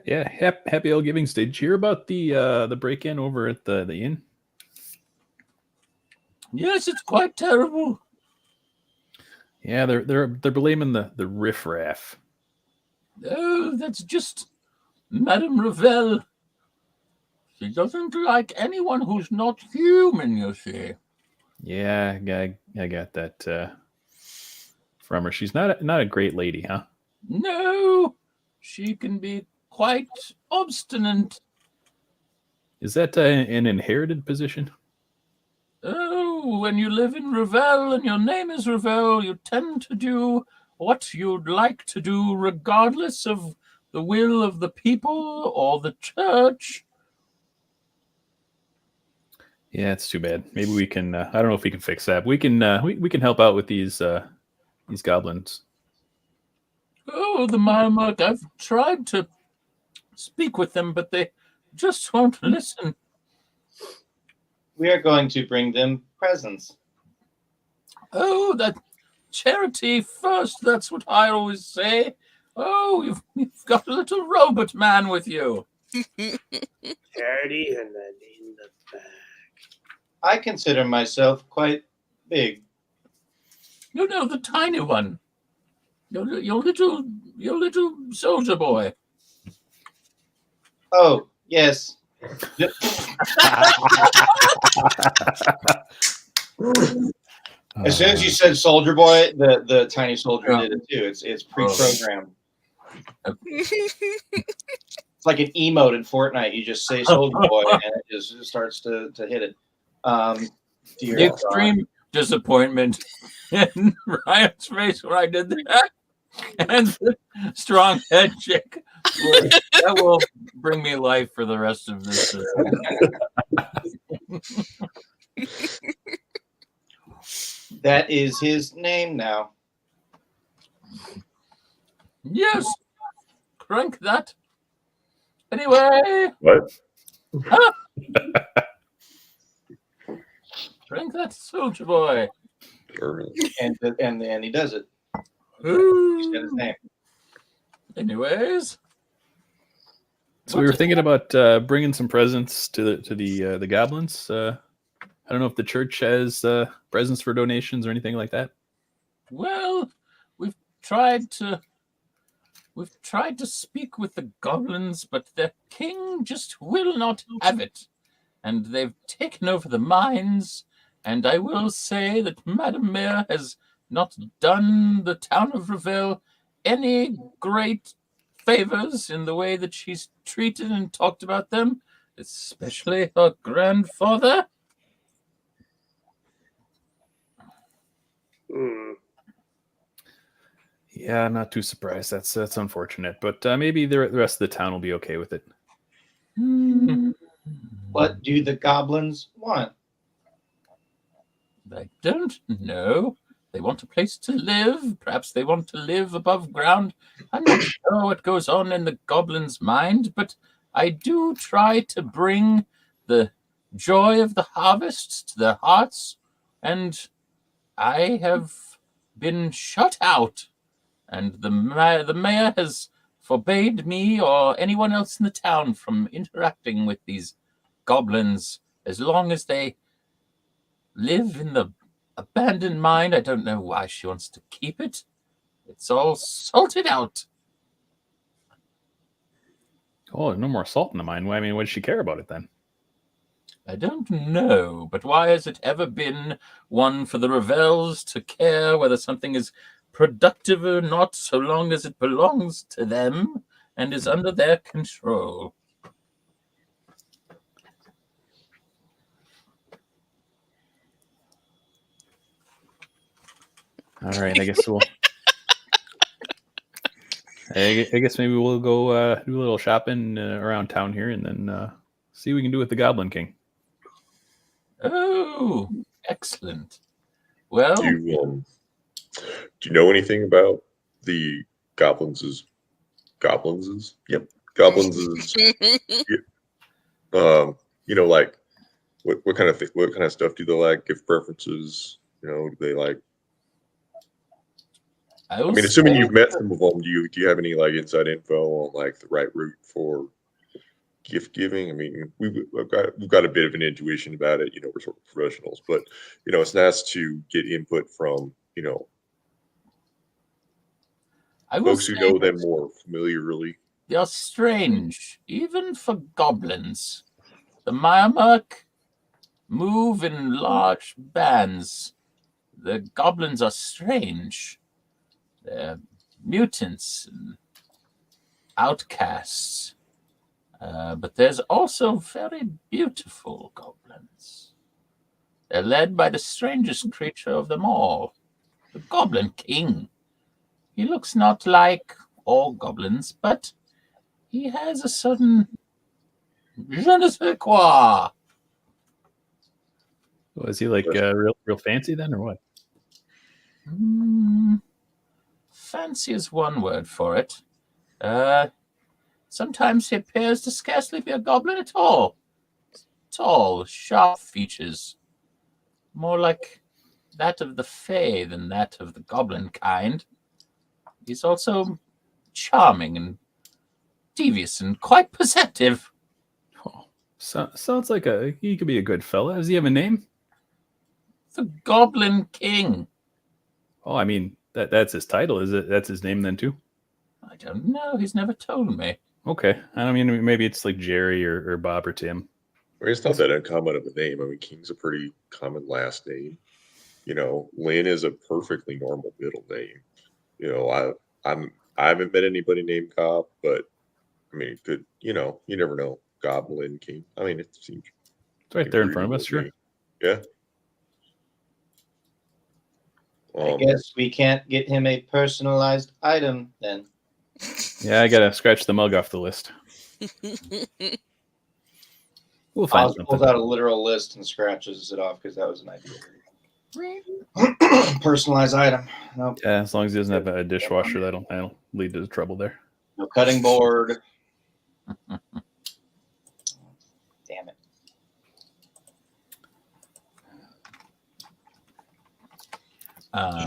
[SPEAKER 4] Yeah, happy old Givings Day. Did you hear about the break-in over at the inn?
[SPEAKER 3] Yes, it's quite terrible.
[SPEAKER 4] Yeah, they're blaming the riffraff.
[SPEAKER 3] Oh, that's just Madame Revelle. She doesn't like anyone who's not human, you see.
[SPEAKER 4] Yeah, I got that from her. She's not a great lady, huh?
[SPEAKER 3] No, she can be quite obstinate.
[SPEAKER 4] Is that an inherited position?
[SPEAKER 3] Oh, when you live in Revelle and your name is Revelle, you tend to do what you'd like to do regardless of the will of the people or the church.
[SPEAKER 4] Yeah, it's too bad. Maybe we can. I don't know if we can fix that. We can. We can help out with these goblins.
[SPEAKER 3] Oh, the Marmot. I've tried to speak with them, but they just won't listen.
[SPEAKER 5] We are going to bring them presents.
[SPEAKER 3] Oh, that charity first. That's what I always say. Oh, you've got a little robot man with you.
[SPEAKER 2] Charity and then in the back.
[SPEAKER 5] I consider myself quite big.
[SPEAKER 3] You know, the tiny one. Your little soldier boy.
[SPEAKER 5] Oh, yes. As soon as you said Soldier Boy, the tiny soldier
[SPEAKER 3] Yeah.
[SPEAKER 5] did it too. It's pre-programmed. It's like an emote in Fortnite. You just say Soldier Boy, and it just starts to hit it. Dear
[SPEAKER 3] The
[SPEAKER 5] God.
[SPEAKER 3] extreme disappointment in Ryan's face when I did that, and the strong head shake. That will bring me life for the rest of this.
[SPEAKER 5] That is his name now.
[SPEAKER 3] Yes, crank that. Anyway,
[SPEAKER 6] What?
[SPEAKER 3] crank that Soldier Boy.
[SPEAKER 6] Or-
[SPEAKER 5] And he does it. He said his name.
[SPEAKER 3] Anyways,
[SPEAKER 4] So we were thinking about bringing some presents to the goblins. I don't know if the church has presents for donations or anything like that.
[SPEAKER 3] well, we've tried to speak with the goblins, but their king just will not have it, and they've taken over the mines. And I will say that Madam Mayor has not done the town of Revelle any great favors in the way that she's treated and talked about them, especially her grandfather.
[SPEAKER 2] Hmm.
[SPEAKER 4] Yeah, I'm not too surprised. That's unfortunate, but maybe the rest of the town will be okay with it.
[SPEAKER 5] What do the goblins want?
[SPEAKER 3] I don't know. They want a place to live. Perhaps they want to live above ground. I'm not sure what goes on in the goblin's mind, but I do try to bring the joy of the harvest to their hearts, and I have been shut out, and the mayor has forbade me or anyone else in the town from interacting with these goblins as long as they live in the abandoned mine. I don't know why she wants to keep it. It's all salted out.
[SPEAKER 4] Oh, no more salt in the mine. Well, I mean, what does she care about it then?
[SPEAKER 3] I don't know, but why has it ever been one for the Revelles to care whether something is productive or not, so long as it belongs to them and is under their control?
[SPEAKER 4] All right, I guess we'll. I guess maybe we'll go do a little shopping around town here, and then see what we can do with the Goblin King.
[SPEAKER 3] Oh, excellent. Well,
[SPEAKER 6] do you know anything about the goblins? Goblins? Yep, goblins. Like what kind of stuff do they like? Gift preferences? Do they like? I mean, assuming you've met some of them, do you have any like inside info on like the right route for gift giving? I mean, we've got a bit of an intuition about it. We're sort of professionals, but it's nice to get input from folks who know them more familiarly.
[SPEAKER 3] They are strange, even for goblins. The Myrmerk move in large bands. The goblins are strange. They're mutants and outcasts. But there's also very beautiful goblins. They're led by the strangest creature of them all, the Goblin King. He looks not like all goblins, but he has a certain je ne sais quoi.
[SPEAKER 4] Oh, is he like real fancy then, or what?
[SPEAKER 3] Fancy is one word for it. Sometimes he appears to scarcely be a goblin at all. Tall, sharp features. More like that of the Fae than that of the goblin kind. He's also charming and devious and quite perceptive.
[SPEAKER 4] Oh, sounds like he could be a good fella. Does he have a name?
[SPEAKER 3] The Goblin King.
[SPEAKER 4] Oh, I mean that's his title. Is it? That's his name then too?
[SPEAKER 3] I don't know. He's never told me.
[SPEAKER 4] Okay. I mean, maybe it's like Jerry or Bob or Tim.
[SPEAKER 6] I mean, it's not that uncommon of a name. I mean, King's a pretty common last name. You know, Lynn is a perfectly normal middle name. You know, I haven't met anybody named Cobb, but I mean, it could, you know, you never know. Goblin King. I mean, it seems
[SPEAKER 4] It's right there in front of us, sure.
[SPEAKER 6] Yeah.
[SPEAKER 5] I guess we can't get him a personalized item then.
[SPEAKER 4] Yeah, I gotta scratch the mug off the list. We'll find
[SPEAKER 5] Oz
[SPEAKER 4] something.
[SPEAKER 5] pulls out a literal list and scratches it off because that was an idea. Personalized item. Nope.
[SPEAKER 4] Yeah, as long as he doesn't have a dishwasher, that'll lead to trouble there.
[SPEAKER 5] No cutting board. Damn it.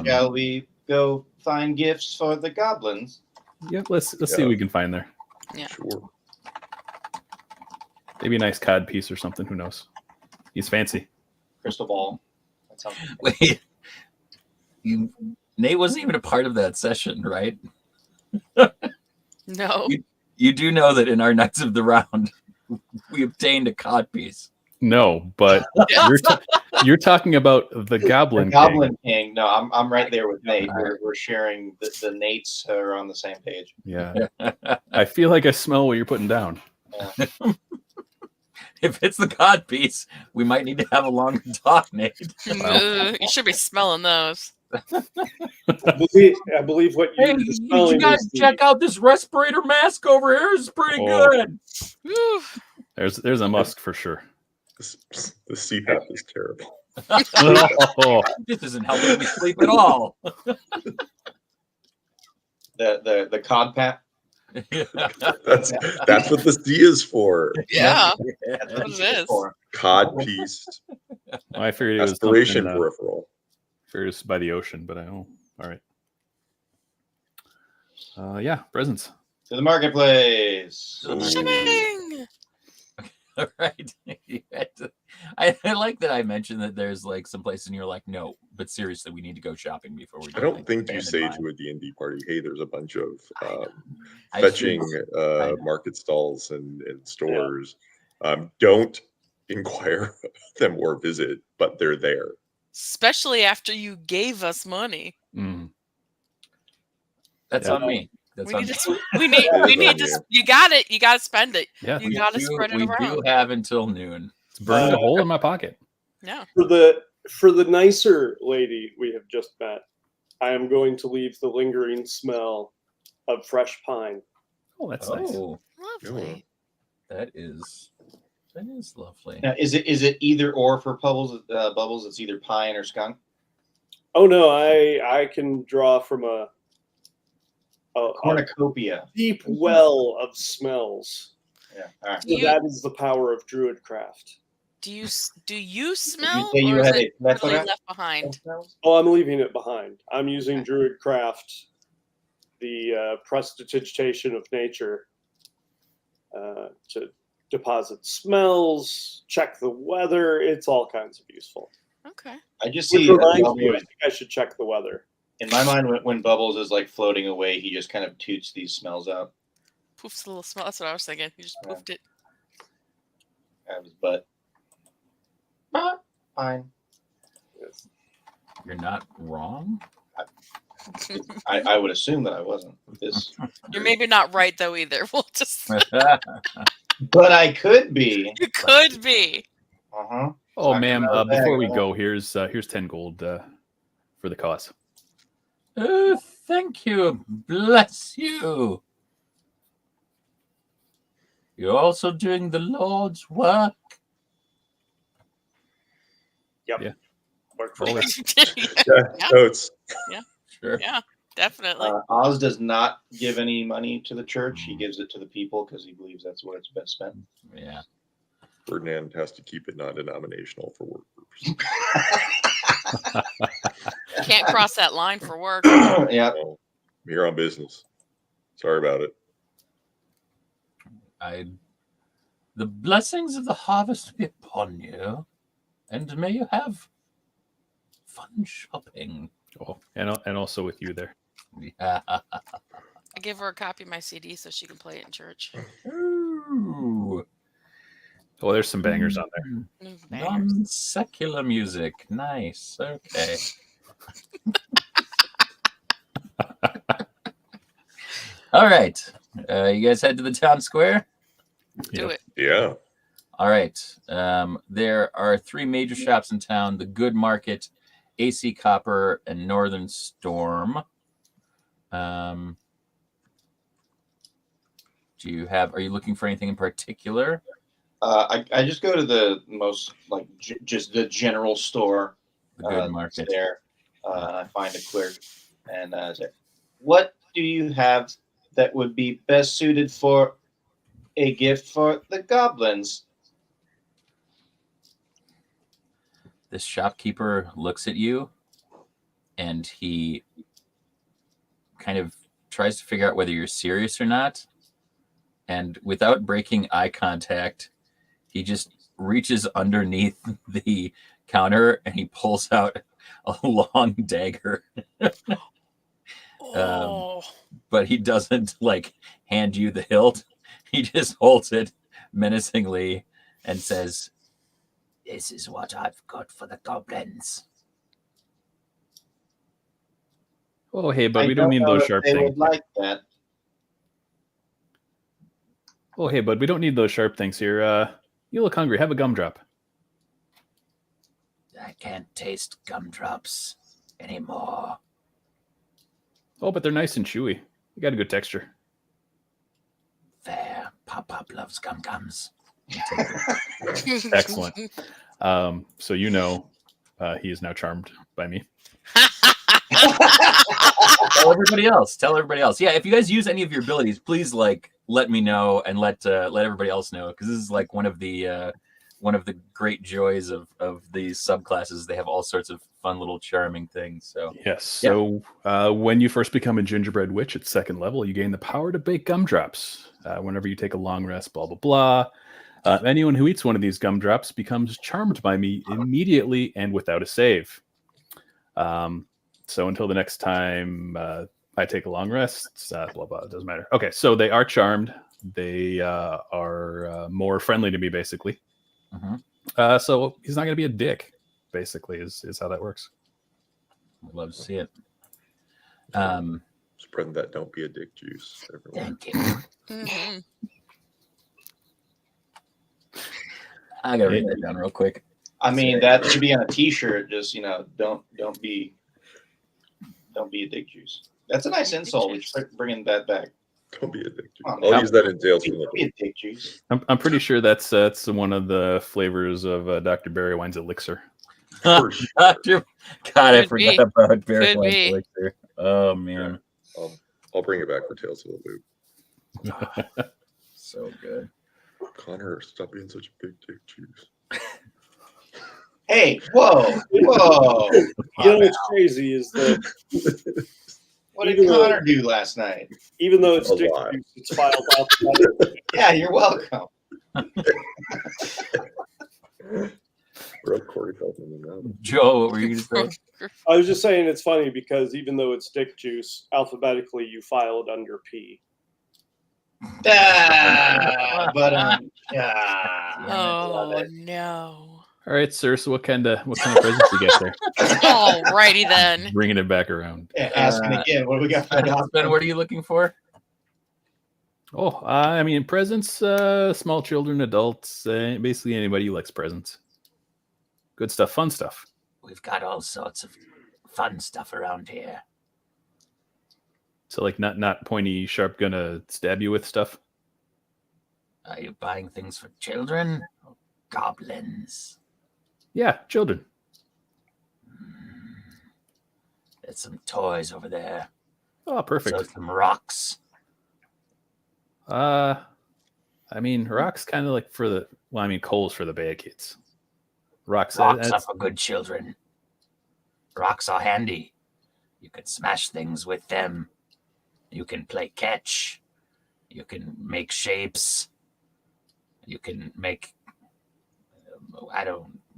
[SPEAKER 5] Shall we go find gifts for the goblins?
[SPEAKER 4] Yeah, let's see what we can find there.
[SPEAKER 1] Yeah.
[SPEAKER 6] Sure.
[SPEAKER 4] Maybe a nice cod piece or something. Who knows? He's fancy.
[SPEAKER 5] Crystal ball. That sounds
[SPEAKER 3] Wait, Nate wasn't even a part of that session, right?
[SPEAKER 1] No.
[SPEAKER 3] You do know that in our Knights of the Round, we obtained a cod piece.
[SPEAKER 4] No, but you're talking about the Goblin
[SPEAKER 5] King. No, I'm right there with Nate. We're sharing the Nates are on the same page.
[SPEAKER 4] Yeah. I feel like I smell what you're putting down.
[SPEAKER 5] Yeah.
[SPEAKER 3] If it's the cod piece, we might need to have a longer talk, Nate.
[SPEAKER 1] You should be smelling those.
[SPEAKER 2] I believe what you're smelling.
[SPEAKER 3] You guys check out this respirator mask over here. It's pretty good.
[SPEAKER 1] Whew.
[SPEAKER 4] There's a musk for sure.
[SPEAKER 6] The CPAP is terrible.
[SPEAKER 4] Oh,
[SPEAKER 3] This isn't helping me sleep at all.
[SPEAKER 5] The cod pat.
[SPEAKER 6] That's what the C is for.
[SPEAKER 1] Yeah.
[SPEAKER 5] That's
[SPEAKER 1] What
[SPEAKER 5] it's
[SPEAKER 1] it is.
[SPEAKER 5] for.
[SPEAKER 6] Cod piece.
[SPEAKER 4] I figured it was
[SPEAKER 6] Aspiration
[SPEAKER 4] something,
[SPEAKER 6] peripheral.
[SPEAKER 4] figured it was by the ocean, but I don't. All right. Yeah, presents.
[SPEAKER 5] To the marketplace.
[SPEAKER 1] Shipping.
[SPEAKER 3] All right. I like that I mentioned that there's like some place and you're like, no, but seriously, we need to go shopping before we.
[SPEAKER 6] I don't think you say to a D&D party, hey, there's a bunch of fetching market stalls and stores. Don't inquire them or visit, but they're there.
[SPEAKER 1] Especially after you gave us money.
[SPEAKER 4] Mm.
[SPEAKER 3] That's on me. That's on me.
[SPEAKER 1] We need
[SPEAKER 6] on
[SPEAKER 1] to.
[SPEAKER 6] you.
[SPEAKER 1] You got it. You got to spend it.
[SPEAKER 4] Yeah,
[SPEAKER 1] You got to spread it
[SPEAKER 3] We
[SPEAKER 1] around.
[SPEAKER 3] do have until noon.
[SPEAKER 4] it's burning a hole in my pocket.
[SPEAKER 1] Yeah.
[SPEAKER 2] For the nicer lady we have just met, I am going to leave the lingering smell of fresh pine.
[SPEAKER 4] Oh, that's nice.
[SPEAKER 3] Oh,
[SPEAKER 1] Lovely.
[SPEAKER 3] that is lovely.
[SPEAKER 5] Now, is it either or for Bubbles? Bubbles, it's either pine or skunk.
[SPEAKER 2] Oh no, I can draw from a
[SPEAKER 5] Cornucopia.
[SPEAKER 2] deep well of smells.
[SPEAKER 5] Yeah. All right.
[SPEAKER 2] So that is the power of druidcraft.
[SPEAKER 1] Do you smell,
[SPEAKER 5] say you
[SPEAKER 1] or is
[SPEAKER 5] had
[SPEAKER 1] it
[SPEAKER 5] a plethora?
[SPEAKER 1] totally left behind?
[SPEAKER 2] Oh, I'm leaving it behind. I'm using druidcraft, the prestidigitation of nature, to deposit smells, check the weather. It's all kinds of useful.
[SPEAKER 1] Okay.
[SPEAKER 5] I just
[SPEAKER 2] Which
[SPEAKER 5] see
[SPEAKER 2] reminds me, I think I should check the weather.
[SPEAKER 5] in my mind when Bubbles is like floating away, he just kind of toots these smells out
[SPEAKER 1] Poofs a little smell. That's what I was thinking. You just poofed it.
[SPEAKER 5] out of his butt. Fine.
[SPEAKER 2] Yes.
[SPEAKER 3] You're not wrong.
[SPEAKER 5] I would assume that I wasn't. This,
[SPEAKER 1] You're maybe not right though either. We'll just.
[SPEAKER 5] but I could be.
[SPEAKER 1] You could be.
[SPEAKER 5] Uh-huh.
[SPEAKER 4] Oh,
[SPEAKER 5] Talking
[SPEAKER 4] ma'am,
[SPEAKER 5] about
[SPEAKER 4] before we
[SPEAKER 5] that,
[SPEAKER 4] go, here's 10 gold for the cause.
[SPEAKER 3] Oh, thank you. Bless you. You're also doing the Lord's work.
[SPEAKER 2] Yep.
[SPEAKER 4] Yeah.
[SPEAKER 2] Work for
[SPEAKER 4] Roll
[SPEAKER 2] me.
[SPEAKER 1] Yeah.
[SPEAKER 6] Notes.
[SPEAKER 3] Sure.
[SPEAKER 1] Yeah, definitely.
[SPEAKER 5] Oz does not give any money to the church. He gives it to the people because he believes that's where it's best spent.
[SPEAKER 3] Yeah.
[SPEAKER 6] Ferdinand has to keep it non-denominational for work purposes.
[SPEAKER 1] Can't cross that line for work.
[SPEAKER 5] Yeah.
[SPEAKER 6] So, I'm here on business. Sorry about it.
[SPEAKER 3] The blessings of the harvest be upon you, and may you have fun shopping.
[SPEAKER 4] Oh, and also with you there.
[SPEAKER 3] Yeah.
[SPEAKER 1] I give her a copy of my CD so she can play it in church.
[SPEAKER 3] Ooh.
[SPEAKER 4] Oh, there's some bangers on there.
[SPEAKER 3] Non-secular music. Nice. Okay. All right. You guys head to the town square?
[SPEAKER 1] Do it.
[SPEAKER 6] Yeah.
[SPEAKER 3] All right. There are 3 major shops in town: the Good Market, AC Copper, and Northern Storm. Are you looking for anything in particular?
[SPEAKER 5] I just go to the most like just the general store.
[SPEAKER 3] The Good Market.
[SPEAKER 5] There, I find a clerk and say, "What do you have that would be best suited for a gift for the goblins?"
[SPEAKER 3] This shopkeeper looks at you, and he kind of tries to figure out whether you're serious or not. And without breaking eye contact, he just reaches underneath the counter and he pulls out a long dagger.
[SPEAKER 1] Oh.
[SPEAKER 3] But he doesn't like hand you the hilt. He just holds it menacingly and says, "This is what I've got for the goblins."
[SPEAKER 4] Oh, hey, bud, we don't need those sharp
[SPEAKER 5] They
[SPEAKER 4] things.
[SPEAKER 5] would like that.
[SPEAKER 4] Oh, hey, bud, we don't need those sharp things here. You look hungry. Have a gumdrop.
[SPEAKER 3] I can't taste gumdrops anymore.
[SPEAKER 4] Oh, but they're nice and chewy. You got a good texture.
[SPEAKER 3] Fair. Pop loves gum-gums.
[SPEAKER 4] Excellent. So he is now charmed by me.
[SPEAKER 3] Tell everybody else. Yeah, if you guys use any of your abilities, please let me know and let everybody else know, because this is like one of the great joys of these subclasses. They have all sorts of fun little charming things. So
[SPEAKER 4] yes. So when you first become a gingerbread witch at 2nd level, you gain the power to bake gumdrops. Whenever you take a long rest, blah blah blah. Anyone who eats one of these gumdrops becomes charmed by me immediately and without a save. So until the next time I take a long rest, blah blah, it doesn't matter. Okay, so they are charmed. They are more friendly to me, basically.
[SPEAKER 3] Mhm.
[SPEAKER 4] So he's not going to be a dick, basically, is how that works.
[SPEAKER 3] We'd love to see it.
[SPEAKER 6] Spreading that "don't be a dick" juice everywhere.
[SPEAKER 3] Thank you.
[SPEAKER 1] Mhm.
[SPEAKER 3] I gotta write that down real quick.
[SPEAKER 5] I mean, that should be on a T-shirt. Just don't be a dick juice. That's a nice insult. We should bringing that back.
[SPEAKER 6] Don't be a dick juice.
[SPEAKER 5] Oh,
[SPEAKER 6] I'll
[SPEAKER 5] man.
[SPEAKER 6] use that in Tales from the
[SPEAKER 5] Don't be a dick juice.
[SPEAKER 4] I'm pretty sure that's one of the flavors of Dr. Barry Wine's elixir.
[SPEAKER 6] For sure.
[SPEAKER 3] God, I
[SPEAKER 1] Could
[SPEAKER 3] forgot
[SPEAKER 1] be.
[SPEAKER 3] about Barry
[SPEAKER 1] Could
[SPEAKER 3] White's
[SPEAKER 1] be.
[SPEAKER 3] elixir. Oh man,
[SPEAKER 6] I'll bring it back for Tales of the Loop.
[SPEAKER 3] so good.
[SPEAKER 6] Connor, stop being such a big dick juice.
[SPEAKER 5] Hey, whoa.
[SPEAKER 2] You know what's crazy is that
[SPEAKER 5] What did
[SPEAKER 2] Even though-
[SPEAKER 5] Connor do last night?
[SPEAKER 2] even though it's
[SPEAKER 6] A
[SPEAKER 2] dick
[SPEAKER 6] lot.
[SPEAKER 2] juice, it's filed out.
[SPEAKER 5] Yeah, you're welcome.
[SPEAKER 6] Rub Corey Feldman in the mouth.
[SPEAKER 3] Joe, what were you gonna say?
[SPEAKER 2] I was just saying it's funny because even though it's dick juice, alphabetically you file it under P.
[SPEAKER 1] Oh no.
[SPEAKER 4] All right, sir. So what kind of presents you get there?
[SPEAKER 1] Alrighty then.
[SPEAKER 4] Bringing it back around.
[SPEAKER 5] Yeah, asking again. What do we got for the
[SPEAKER 3] Ben, what are you looking for?
[SPEAKER 4] Oh, I mean, presents, small children, adults, basically anybody who likes presents. Good stuff, fun stuff.
[SPEAKER 3] We've got all sorts of fun stuff around here.
[SPEAKER 4] So, like, not pointy, sharp, gonna stab you with stuff.
[SPEAKER 3] Are you buying things for children or goblins?
[SPEAKER 4] Yeah, children.
[SPEAKER 3] There's some toys over there.
[SPEAKER 4] Oh, perfect.
[SPEAKER 3] So some rocks.
[SPEAKER 4] I mean, rocks kind of like coal's for the bad kids. Rocks
[SPEAKER 3] Are
[SPEAKER 4] that's-
[SPEAKER 3] for good children. Rocks are handy. You can smash things with them. You can play catch. You can make shapes. You can make...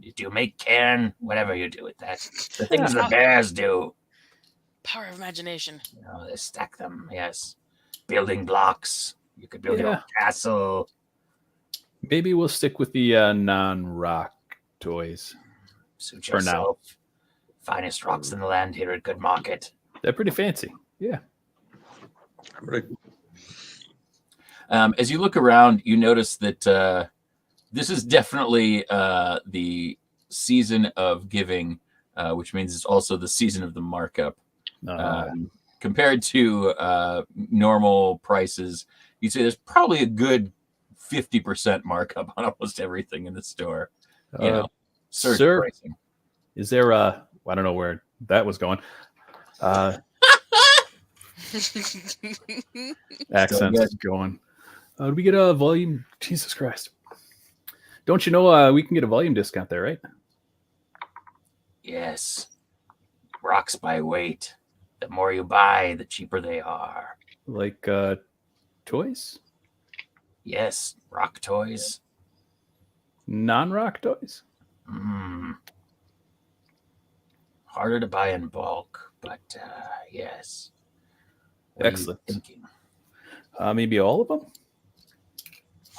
[SPEAKER 3] Do you make cairn? Whatever you do with that. The things the bears do.
[SPEAKER 1] Power of imagination.
[SPEAKER 3] They stack them, yes. Building blocks. You could build your own castle.
[SPEAKER 4] Maybe we'll stick with the non-rock toys.
[SPEAKER 7] Suit
[SPEAKER 4] For now.
[SPEAKER 7] yourself. Finest rocks in the land here at Good Market.
[SPEAKER 4] They're pretty fancy. Yeah.
[SPEAKER 6] I'm gonna
[SPEAKER 3] As you look around, you notice that this is definitely the season of giving, which means it's also the season of the markup. Compared to normal prices, you'd say there's probably a good 50% markup on almost everything in the store. You know, surge
[SPEAKER 4] sir,
[SPEAKER 3] pricing.
[SPEAKER 4] is there a? I don't know where that was going. Accents
[SPEAKER 3] good.
[SPEAKER 4] going. Do we get a volume? Jesus Christ! Don't you know we can get a volume discount there, right?
[SPEAKER 7] Yes. Rocks by weight. The more you buy, the cheaper they are.
[SPEAKER 4] Like toys,
[SPEAKER 7] Yes, rock toys.
[SPEAKER 4] non-rock toys.
[SPEAKER 7] Harder to buy in bulk, but yes. What are you
[SPEAKER 4] Excellent.
[SPEAKER 7] thinking?
[SPEAKER 4] Maybe all of them.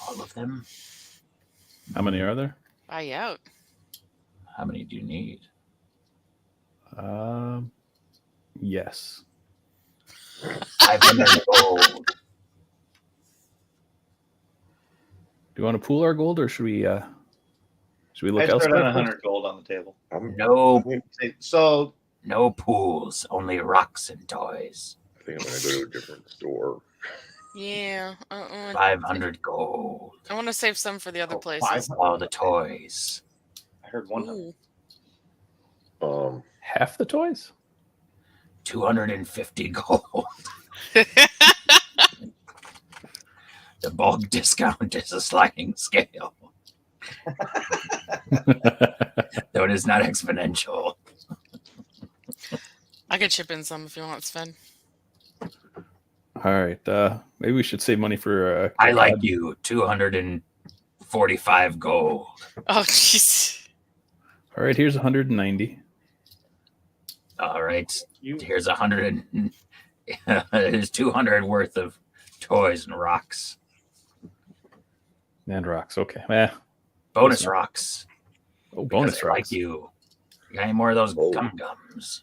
[SPEAKER 7] All of them?
[SPEAKER 4] How many are there?
[SPEAKER 1] Buy out.
[SPEAKER 3] How many do you need?
[SPEAKER 4] Yes.
[SPEAKER 7] 500 gold.
[SPEAKER 4] Do you want to pool our gold, or should we
[SPEAKER 5] I
[SPEAKER 4] look
[SPEAKER 5] start
[SPEAKER 4] elsewhere?
[SPEAKER 5] on 100 gold on the table.
[SPEAKER 7] No,
[SPEAKER 5] So
[SPEAKER 7] no pools, only rocks and toys.
[SPEAKER 6] I think I'm gonna go to a different store.
[SPEAKER 1] Yeah.
[SPEAKER 7] 500 gold.
[SPEAKER 1] I want to save some for the other places.
[SPEAKER 5] 500.
[SPEAKER 7] All the toys.
[SPEAKER 5] I heard 100.
[SPEAKER 1] Ooh.
[SPEAKER 4] Half the toys?
[SPEAKER 7] 250 gold. The bulk discount is a sliding scale, though it is not exponential.
[SPEAKER 1] I could chip in some if you want, Sven.
[SPEAKER 4] All right. Maybe we should save money for.
[SPEAKER 7] I like you. 245 gold.
[SPEAKER 1] Oh, jeez.
[SPEAKER 4] All right. Here's 190.
[SPEAKER 7] All right.
[SPEAKER 5] You
[SPEAKER 7] Here's 100. There's 200 worth of toys and rocks.
[SPEAKER 4] And rocks. Okay.
[SPEAKER 7] Bonus rocks.
[SPEAKER 4] Oh, bonus
[SPEAKER 7] because I like
[SPEAKER 4] rocks.
[SPEAKER 7] you. You got any more of those
[SPEAKER 6] Oh.
[SPEAKER 7] gums?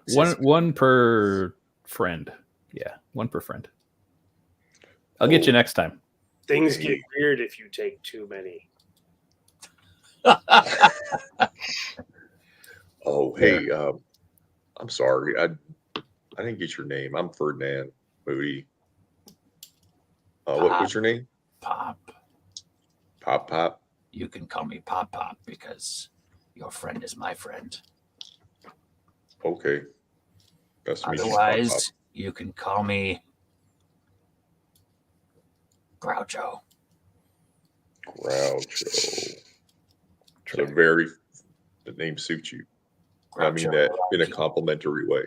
[SPEAKER 4] One per friend. Yeah, one per friend. I'll get you next time.
[SPEAKER 2] Things get weird if you take too many.
[SPEAKER 6] Oh, hey, I'm sorry. I didn't get your name. I'm Ferdinand Moody. What's your name?
[SPEAKER 7] Pop.
[SPEAKER 6] Pop Pop.
[SPEAKER 7] You can call me Pop Pop because your friend is my friend.
[SPEAKER 6] Okay. Nice to meet you, Pop
[SPEAKER 7] Otherwise, you can call me Groucho.
[SPEAKER 6] Pop. Groucho. So the name suits you. I mean
[SPEAKER 7] Groucho.
[SPEAKER 6] that in a complimentary way.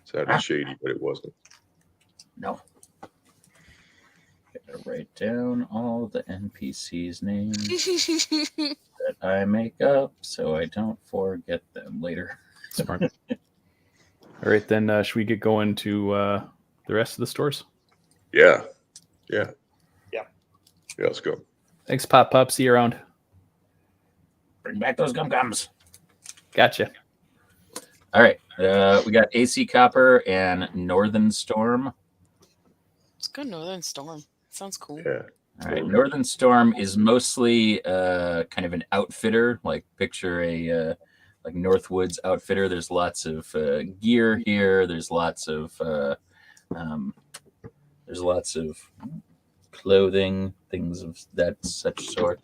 [SPEAKER 6] Sounded shady, but it wasn't.
[SPEAKER 7] No.
[SPEAKER 3] Gotta write down all the NPCs' names that I make up so I don't forget them later.
[SPEAKER 4] Smart. All right, then should we get going to the rest of the stores?
[SPEAKER 6] Yeah.
[SPEAKER 2] Yeah.
[SPEAKER 6] Yeah, let's go.
[SPEAKER 4] Thanks, Pop Pop. See you around.
[SPEAKER 7] Bring back those gums.
[SPEAKER 4] Gotcha.
[SPEAKER 3] All right. We got AC Copper and Northern Storm.
[SPEAKER 1] Let's go Northern Storm. Sounds cool.
[SPEAKER 6] Yeah.
[SPEAKER 3] All right. Northern Storm is mostly kind of an outfitter, like picture a like Northwoods outfitter. There's lots of gear here. There's lots of clothing, things of that such sort.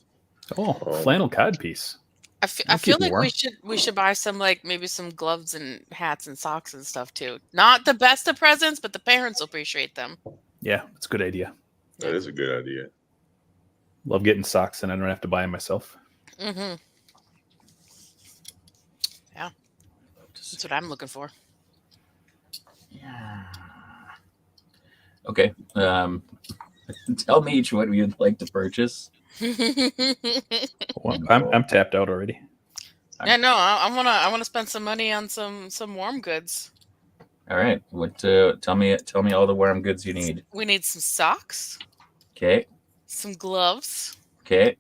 [SPEAKER 4] Oh, flannel codpiece.
[SPEAKER 1] I feel
[SPEAKER 4] keep it
[SPEAKER 1] like
[SPEAKER 4] warm.
[SPEAKER 1] we should buy some, like, maybe some gloves and hats and socks and stuff too. Not the best of presents, but the parents will appreciate them.
[SPEAKER 4] Yeah, that's a good idea.
[SPEAKER 6] That is a good idea.
[SPEAKER 4] Love getting socks, and I don't have to buy them myself.
[SPEAKER 1] Mm-hmm. Yeah, that's what I'm looking for.
[SPEAKER 3] Yeah. Okay. Tell me each what you'd like to purchase.
[SPEAKER 4] Oh, I'm tapped out already.
[SPEAKER 1] Yeah, no, I wanna spend some money on some warm goods.
[SPEAKER 3] All right. What? Tell me all the warm goods you need.
[SPEAKER 1] We need some socks.
[SPEAKER 3] Okay.
[SPEAKER 1] some gloves,
[SPEAKER 3] Okay.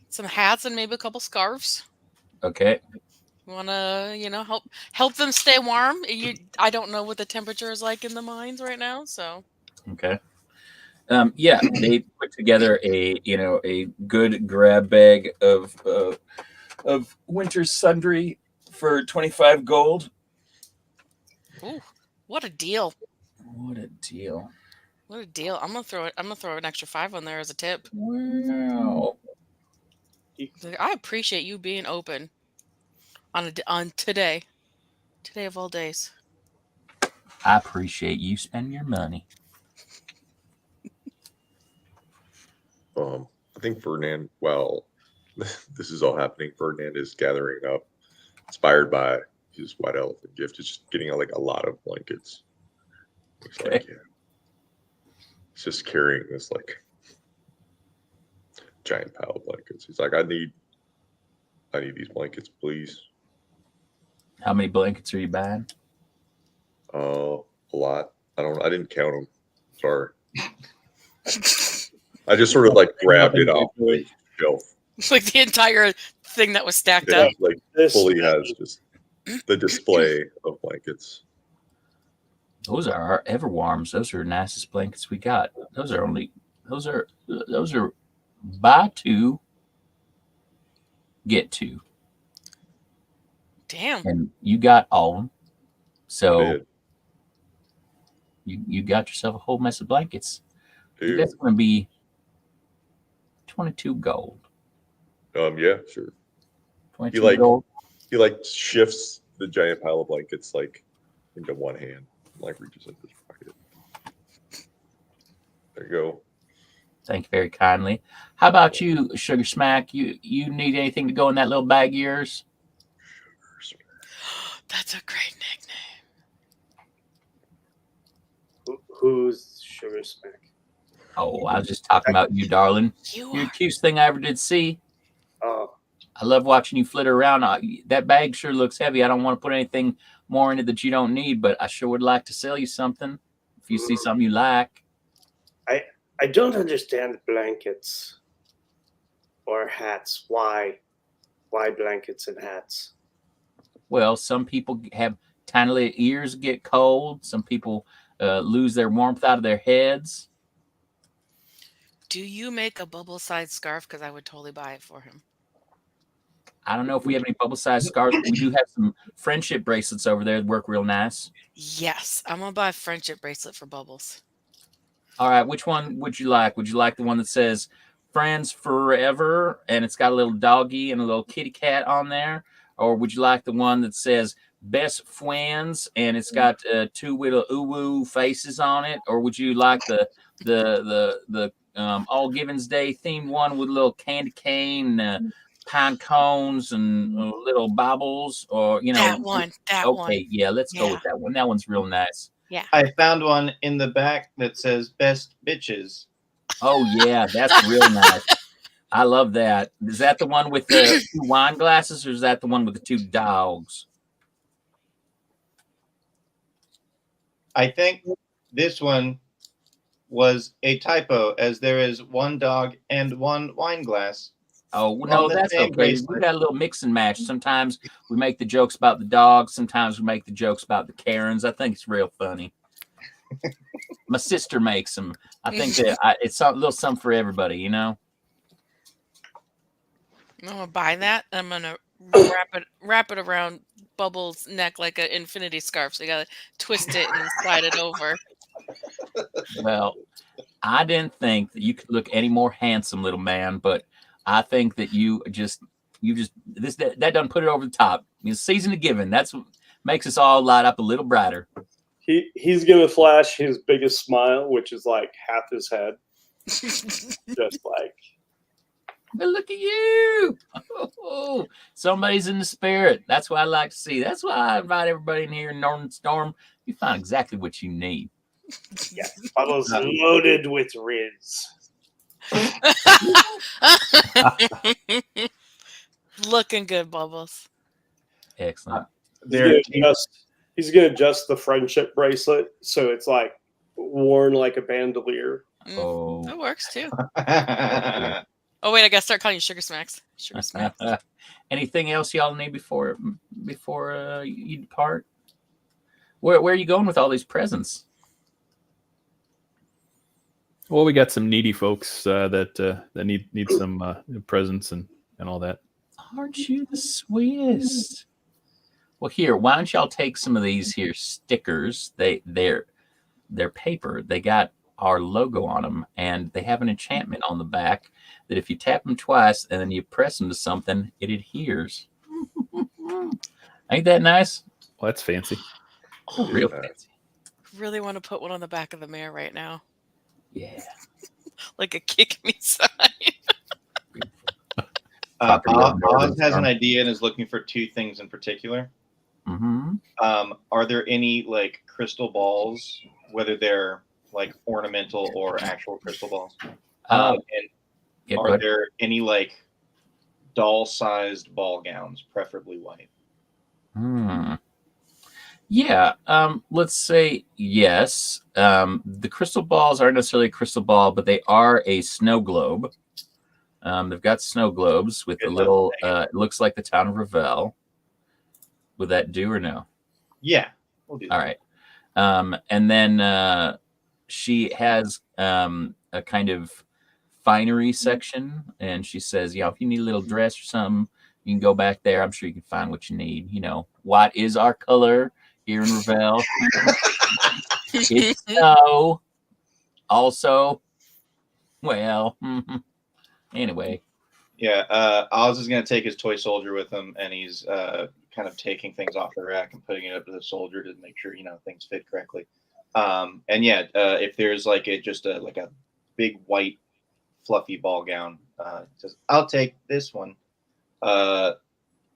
[SPEAKER 1] some hats, and maybe a couple scarves.
[SPEAKER 3] Okay.
[SPEAKER 1] You want to, help them stay warm. I don't know what the temperature is like in the mines right now, so.
[SPEAKER 3] Okay. Yeah, they put together a good grab bag of winter sundry for 25 gold.
[SPEAKER 1] Ooh, what a deal!
[SPEAKER 3] What a deal!
[SPEAKER 1] What a deal! I'm gonna throw an extra 5 on there as a tip.
[SPEAKER 3] Wow.
[SPEAKER 1] I appreciate you being open on today of all days.
[SPEAKER 3] I appreciate you spending your money.
[SPEAKER 6] I think Ferdinand, well, this is all happening. Ferdinand is gathering up, inspired by his white elephant gift. It's just getting like a lot of blankets. It's like, yeah. It's just carrying this like giant pile of blankets. He's like, I need these blankets, please.
[SPEAKER 3] How many blankets are you buying?
[SPEAKER 6] A lot. I didn't count them. Sorry. I just sort of like grabbed it off the shelf.
[SPEAKER 1] It's like the entire thing that was stacked
[SPEAKER 6] It
[SPEAKER 1] up.
[SPEAKER 6] like fully has just the display of blankets.
[SPEAKER 3] Those are our Everwarms. Those are the nicest blankets we got. Those are buy 2, get 2.
[SPEAKER 1] Damn.
[SPEAKER 3] And you got all of them. So
[SPEAKER 6] Bid.
[SPEAKER 3] you got yourself a whole mess of blankets.
[SPEAKER 6] Dude.
[SPEAKER 3] That's going to be 22 gold.
[SPEAKER 6] Yeah, sure.
[SPEAKER 3] 22 gold.
[SPEAKER 6] He like shifts the giant pile of blankets like into one hand, like reaches into his pocket. There you go.
[SPEAKER 3] Thank you very kindly. How about you, Sugar Smack? You need anything to go in that little bag of yours?
[SPEAKER 1] That's a great nickname.
[SPEAKER 2] Who's Sugar Smack?
[SPEAKER 3] Oh, I was just talking about you, darling. You're the cutest thing I ever did see.
[SPEAKER 2] Oh,
[SPEAKER 3] I love watching you flitter around. That bag sure looks heavy. I don't want to put anything more in it that you don't need, but I sure would like to sell you something if you see something you like.
[SPEAKER 2] I don't understand blankets or hats. Why blankets and hats?
[SPEAKER 3] Well, some people have tiny little ears get cold. Some people lose their warmth out of their heads.
[SPEAKER 1] Do you make a bubble-sized scarf? Because I would totally buy it for him.
[SPEAKER 3] I don't know if we have any bubble-sized scarves. But we do have some friendship bracelets over there that work real nice.
[SPEAKER 1] Yes, I'm gonna buy a friendship bracelet for Bubbles.
[SPEAKER 3] All right, which one would you like? Would you like the one that says "Friends Forever" and it's got a little doggy and a little kitty cat on there, or would you like the one that says "Best Friends" and it's got 2 little uwu faces on it, or would you like the All Givens Day themed one with a little candy cane? Pine cones and little baubles, or
[SPEAKER 1] That one.
[SPEAKER 3] Okay, yeah, let's go with that one. That one's real nice.
[SPEAKER 1] Yeah.
[SPEAKER 5] I found one in the back that says "Best Bitches."
[SPEAKER 3] Oh yeah, that's real nice. I love that. Is that the one with the 2 wine glasses, or is that the one with the 2 dogs?
[SPEAKER 5] I think this one was a typo, as there is 1 dog and 1 wine glass.
[SPEAKER 3] Oh no, that's okay. We got a little mix and match. Sometimes we make the jokes about the dogs. Sometimes we make the jokes about the Karens. I think it's real funny. My sister makes them. I think that it's a little something for everybody, you know.
[SPEAKER 1] I'm gonna buy that. I'm gonna wrap it around Bubbles' neck like an infinity scarf. So you gotta twist it and slide it over.
[SPEAKER 3] Well, I didn't think that you could look any more handsome, little man, but I think that that doesn't put it over the top. Season of giving. That's what makes us all light up a little brighter.
[SPEAKER 2] He's gonna flash his biggest smile, which is like half his head. Just like,
[SPEAKER 3] but look at you. Oh, somebody's in the spirit. That's what I like to see. That's why I invite everybody in here in Northern Storm. You find exactly what you need.
[SPEAKER 2] yeah, Bubbles loaded with Riz.
[SPEAKER 1] Looking good, Bubbles.
[SPEAKER 3] Excellent.
[SPEAKER 2] He's gonna adjust the friendship bracelet so it's like worn like a bandolier.
[SPEAKER 3] Oh.
[SPEAKER 1] That works too.
[SPEAKER 5] Uh,
[SPEAKER 1] Oh wait, I gotta start calling you Sugar Smacks. Sugar Smacks.
[SPEAKER 3] Anything else y'all need before you depart? Where are you going with all these presents?
[SPEAKER 4] Well, we got some needy folks that need some presents and all that.
[SPEAKER 3] Aren't you the sweetest? Well, here, why don't y'all take some of these here stickers? They're paper. They got our logo on them, and they have an enchantment on the back that if you tap them twice and then you press them to something, it adheres. Ain't that nice?
[SPEAKER 4] Well, that's fancy.
[SPEAKER 3] Oh, real fancy.
[SPEAKER 1] Really want to put one on the back of the mirror right now,
[SPEAKER 3] Yeah.
[SPEAKER 1] like a kick me sign.
[SPEAKER 5] Oz has an idea and is looking for two things in particular.
[SPEAKER 3] Mm-hmm.
[SPEAKER 5] Are there any like crystal balls, whether they're like ornamental or actual crystal balls? And are there any like doll-sized ball gowns, preferably white?
[SPEAKER 3] Yeah. Let's say yes. The crystal balls aren't necessarily a crystal ball, but they are a snow globe. They've got snow globes with a little. It looks like the town of Revelle. Would that do or no?
[SPEAKER 5] Yeah, we'll do that.
[SPEAKER 3] All right. And then she has a kind of finery section, and she says, if you need a little dress or something, you can go back there. I'm sure you can find what you need. White is our color here in Revelle. It's snow. Also, well, anyway.
[SPEAKER 5] Yeah, Oz is going to take his toy soldier with him, and he's kind of taking things off the rack and putting it up to the soldier to make sure things fit correctly. If there's like a big white fluffy ball gown, says, I'll take this one, and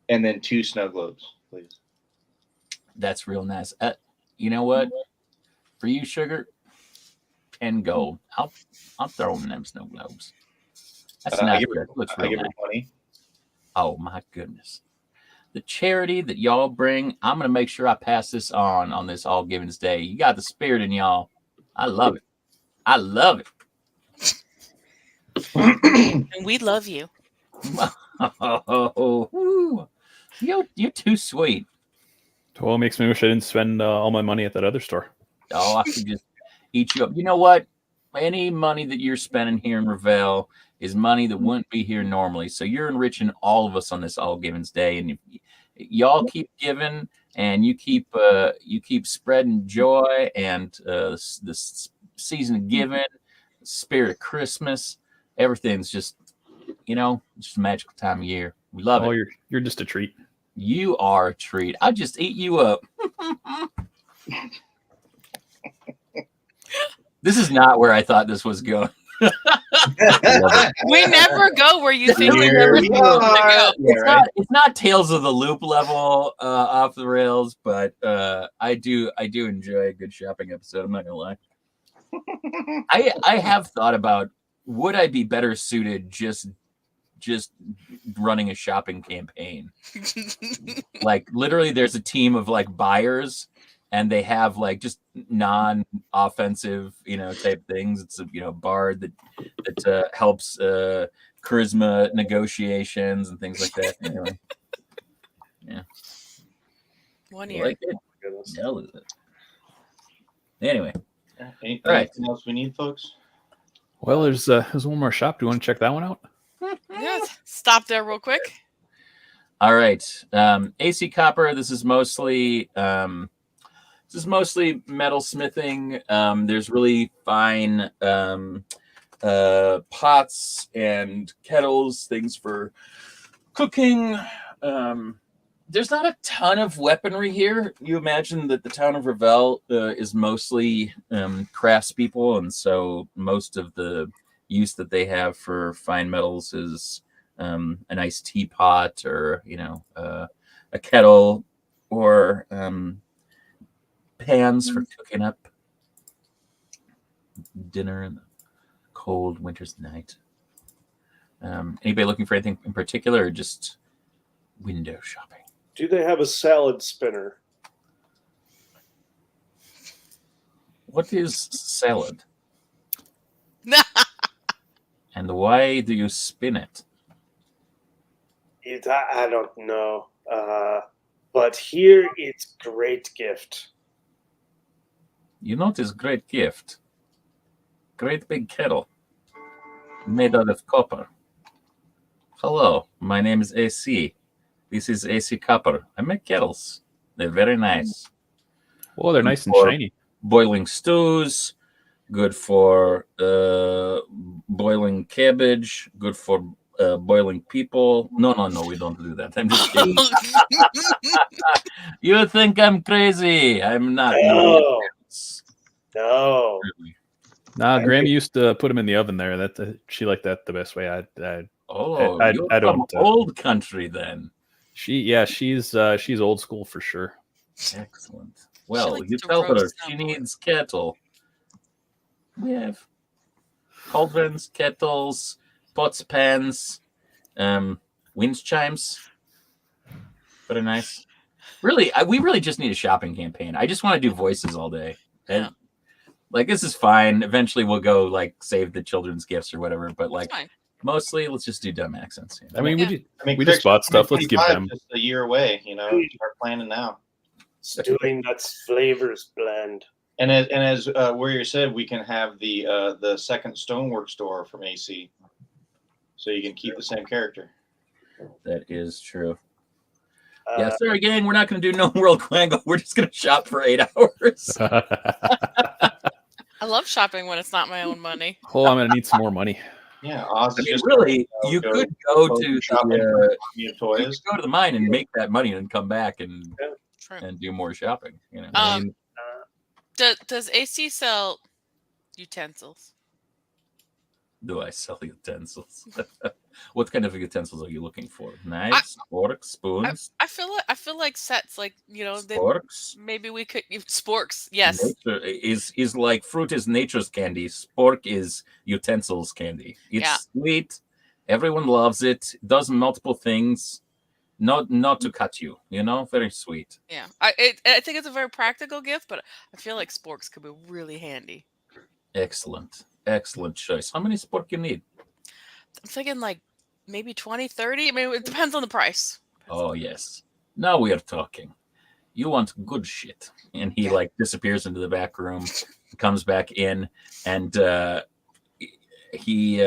[SPEAKER 5] then 2 snow globes, please.
[SPEAKER 3] That's real nice. You know what? For you, Sugar, 10 gold. I'll throw in them snow globes. That's nice. Looks real nice.
[SPEAKER 5] 20.
[SPEAKER 3] Oh my goodness. The charity that y'all bring, I'm going to make sure I pass this on this All Givens Day. You got the spirit in y'all. I love it. I love it.
[SPEAKER 1] And we love you.
[SPEAKER 3] Oh, you're too sweet.
[SPEAKER 4] Well, it makes me wish I didn't spend all my money at that other store.
[SPEAKER 3] Oh, I could just eat you up. You know what? Any money that you're spending here in Revelle is money that wouldn't be here normally. So you're enriching all of us on this All Givens Day, and y'all keep giving, and you keep spreading joy and this season of giving, spirit of Christmas. Everything's just just a magical time of year. We love it.
[SPEAKER 4] You're just a treat.
[SPEAKER 3] You are a treat. I just eat you up. This is not where I thought this was going.
[SPEAKER 1] We never go where you think we're never supposed to go.
[SPEAKER 3] It's not Tales of the Loop level off the rails, but I do enjoy a good shopping episode. I'm not gonna lie. I have thought about, would I be better suited just running a shopping campaign? Like literally, there's a team of like buyers, and they have like just non-offensive, type things. It's a bard that helps charisma negotiations and things like that. Anyway, yeah.
[SPEAKER 1] 1 year.
[SPEAKER 3] Like it. Hell is it. Anyway,
[SPEAKER 5] anything else we need, folks?
[SPEAKER 4] Well, there's one more shop. Do you want to check that one out?
[SPEAKER 1] Yes. Stop there real quick.
[SPEAKER 3] All right. AC Copper. This is mostly metal smithing. There's really fine pots and kettles, things for cooking. There's not a ton of weaponry here. You imagine that the town of Revelle is mostly craftspeople, and so most of the use that they have for fine metals is a nice teapot, or a kettle, or pans for cooking up dinner in the cold winter's night. Anybody looking for anything in particular, or just window shopping?
[SPEAKER 2] Do they have a salad spinner?
[SPEAKER 3] What is salad? And why do you spin it?
[SPEAKER 2] I don't know. But here it's great gift.
[SPEAKER 3] You notice great gift. Great big kettle. Made out of copper. Hello, my name is AC. This is AC Copper. I make kettles. They're very nice.
[SPEAKER 4] Oh, they're nice and
[SPEAKER 3] Or-
[SPEAKER 4] shiny.
[SPEAKER 3] Boiling stews, good for boiling cabbage, good for boiling people. No, we don't do that. I'm just kidding. You think I'm crazy? I'm not.
[SPEAKER 2] No. No.
[SPEAKER 4] Nah,
[SPEAKER 2] I
[SPEAKER 4] Grammy used to put them in the oven there. That she liked that the best way.
[SPEAKER 3] Oh,
[SPEAKER 4] I
[SPEAKER 3] you're
[SPEAKER 4] don't,
[SPEAKER 3] from old country then.
[SPEAKER 4] she's old school for sure.
[SPEAKER 3] Excellent. Well,
[SPEAKER 1] likes
[SPEAKER 3] you
[SPEAKER 1] to
[SPEAKER 3] tell her
[SPEAKER 1] roast
[SPEAKER 3] she
[SPEAKER 1] them.
[SPEAKER 3] needs kettle. We have cauldrons, kettles, pots, pans, wind chimes. Very nice. Really, we really just need a shopping campaign. I just want to do voices all day.
[SPEAKER 1] Yeah.
[SPEAKER 3] Like, this is fine. Eventually, we'll go like save the children's gifts or whatever. But
[SPEAKER 1] It's
[SPEAKER 3] like,
[SPEAKER 1] fine.
[SPEAKER 3] mostly, let's just do dumb accents. You know?
[SPEAKER 4] I mean,
[SPEAKER 1] Yeah.
[SPEAKER 4] we just bought stuff. Let's give
[SPEAKER 5] 2025
[SPEAKER 4] them.
[SPEAKER 5] just a year away. Start planning now.
[SPEAKER 2] Stewing that's flavors blend.
[SPEAKER 5] And as Warrior said, we can have the second stonework store from AC, so you can keep the same character.
[SPEAKER 3] That is true.
[SPEAKER 2] Uh,
[SPEAKER 3] Yeah, sorry, gang. We're not going to do No World Quangle. We're just going to shop for 8 hours.
[SPEAKER 1] I love shopping when it's not my own money.
[SPEAKER 4] Oh, I'm gonna need some more money.
[SPEAKER 5] Yeah, Oz
[SPEAKER 3] I
[SPEAKER 5] is
[SPEAKER 3] mean,
[SPEAKER 5] just
[SPEAKER 3] really, you could go to
[SPEAKER 5] shopping
[SPEAKER 3] the
[SPEAKER 5] for
[SPEAKER 3] you
[SPEAKER 5] toys.
[SPEAKER 3] could go to the mine and make that money and come back and
[SPEAKER 1] True.
[SPEAKER 3] do more shopping. You know, I mean,
[SPEAKER 1] Does AC sell utensils?
[SPEAKER 3] do I sell utensils? What kind of utensils are you looking for? Knives, forks, spoons,
[SPEAKER 1] I feel like sets, like,
[SPEAKER 3] forks.
[SPEAKER 1] maybe we could sporks. Yes.
[SPEAKER 3] Nature is like fruit is nature's candy. Spork is utensils candy. It's
[SPEAKER 1] Yeah.
[SPEAKER 3] sweet. Everyone loves it. Does multiple things. Not to cut you. Very sweet.
[SPEAKER 1] Yeah. I think it's a very practical gift, but I feel like sporks could be really handy.
[SPEAKER 3] Excellent choice. How many spork you need?
[SPEAKER 1] I'm thinking like maybe 20, 30. I mean, it depends on the price.
[SPEAKER 3] Oh yes. Now we are talking. You want good shit. And he like disappears into the back room, comes back in, and he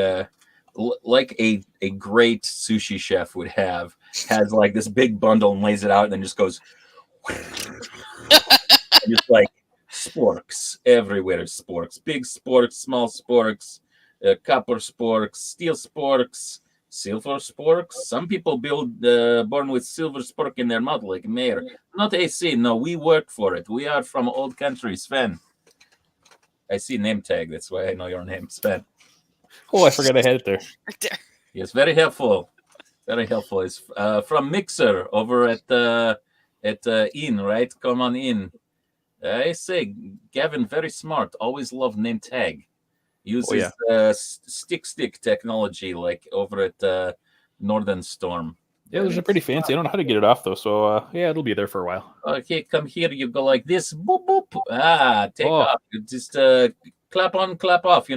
[SPEAKER 3] like a great sushi chef would have, has like this big bundle and lays it out and then just goes and just like sporks everywhere. Sporks, big sporks, small sporks, copper sporks, steel sporks, silver sporks. Some people born with silver spork in their mouth, like Mayor. Not AC. No, we work for it. We are from old country, Sven. I see name tag. That's why I know your name, Sven.
[SPEAKER 4] Oh, I forgot I had it there.
[SPEAKER 1] Right there.
[SPEAKER 3] Yes, very helpful. Very helpful. It's from Mixer over at Inn, right? Come on in. I say, Gavin, very smart. Always love name tag. Uses stick technology, like over at Northern Storm.
[SPEAKER 4] Yeah, those are pretty fancy. I don't know how to get it off though, so yeah, it'll be there for a while.
[SPEAKER 3] Okay, come here. You go like this. Boop boop. Take off. You just clap on, clap off.
[SPEAKER 4] Yeah,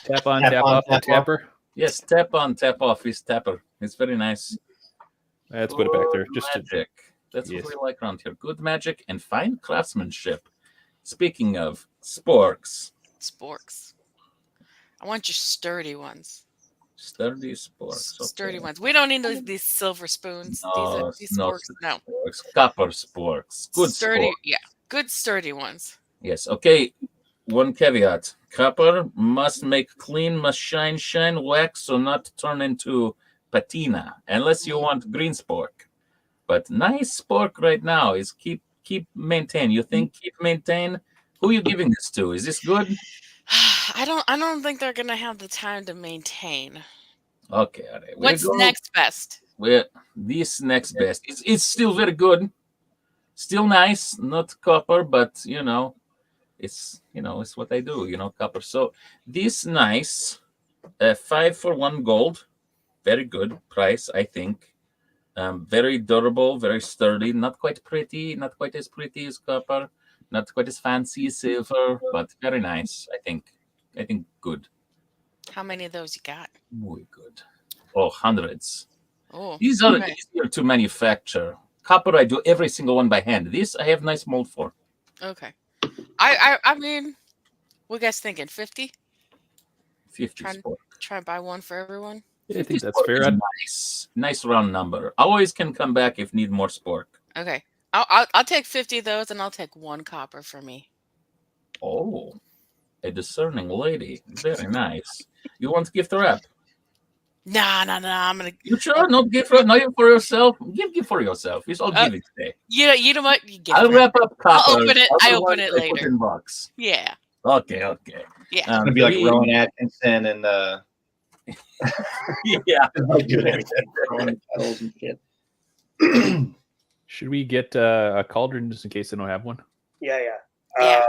[SPEAKER 4] tap on, tap off, the tapper.
[SPEAKER 3] Yes, tap on, tap off is tapper. It's very nice.
[SPEAKER 4] Let's put it back there.
[SPEAKER 3] Good magic. That's
[SPEAKER 4] Yes.
[SPEAKER 3] what we like around here. Good magic and fine craftsmanship. Speaking of sporks.
[SPEAKER 1] Sporks. I want your sturdy ones.
[SPEAKER 3] Sturdy sporks. Okay.
[SPEAKER 1] Sturdy ones. We don't need these silver spoons.
[SPEAKER 3] No,
[SPEAKER 1] these
[SPEAKER 3] no
[SPEAKER 1] sporks. No.
[SPEAKER 3] Sporks. Copper sporks. Good
[SPEAKER 1] sturdy.
[SPEAKER 3] spork.
[SPEAKER 1] Yeah. Good sturdy ones.
[SPEAKER 3] Yes. Okay. One caveat. Copper must make clean, must shine, wax, so not turn into patina, unless you want green spork. But nice spork right now is keep maintain. You think keep maintain? Who are you giving this to? Is this good?
[SPEAKER 1] I don't think they're gonna have the time to maintain.
[SPEAKER 3] Okay, all right.
[SPEAKER 1] What's next best?
[SPEAKER 3] Well, this next best. It's still very good. Still nice. Not copper, but it's it's what I do. Copper. So this nice, 5 for 1 gold. Very good price, I think. Very durable, very sturdy. Not quite pretty. Not quite as pretty as copper. Not quite as fancy as silver, but very nice, I think. good.
[SPEAKER 1] How many of those you got?
[SPEAKER 3] Muy good. Oh, hundreds.
[SPEAKER 1] Oh,
[SPEAKER 3] These are
[SPEAKER 1] okay.
[SPEAKER 3] easier to manufacture. Copper, I do every single one by hand. This I have nice mold for.
[SPEAKER 1] Okay. I mean, what you guys thinking? 50?
[SPEAKER 3] 50
[SPEAKER 1] Trying
[SPEAKER 3] spork.
[SPEAKER 1] try and buy one for everyone.
[SPEAKER 4] I
[SPEAKER 3] 50
[SPEAKER 4] think that's
[SPEAKER 3] spork
[SPEAKER 4] fair.
[SPEAKER 3] is nice round number. Always can come back if need more spork.
[SPEAKER 1] Okay. I'll take 50 of those, and I'll take 1 copper for me.
[SPEAKER 3] Oh, a discerning lady. Very nice. You want gift wrap?
[SPEAKER 1] Nah. I'm gonna.
[SPEAKER 3] You sure? Not gift wrap? Not even for yourself? Give for yourself. It's all giving today.
[SPEAKER 1] You know what? You give
[SPEAKER 3] I'll
[SPEAKER 1] it.
[SPEAKER 3] wrap up copper.
[SPEAKER 1] I'll open it. I
[SPEAKER 3] Other
[SPEAKER 1] open
[SPEAKER 3] ones
[SPEAKER 1] it
[SPEAKER 3] I put
[SPEAKER 1] later.
[SPEAKER 3] in box.
[SPEAKER 1] Yeah.
[SPEAKER 3] Okay.
[SPEAKER 1] Yeah.
[SPEAKER 5] It's gonna be like Rowan Atkinson and
[SPEAKER 3] Yeah.
[SPEAKER 5] like doing everything, throwing kettles and shit.
[SPEAKER 4] Should we get a cauldron just in case they don't have one?
[SPEAKER 2] Yeah.
[SPEAKER 1] Yeah.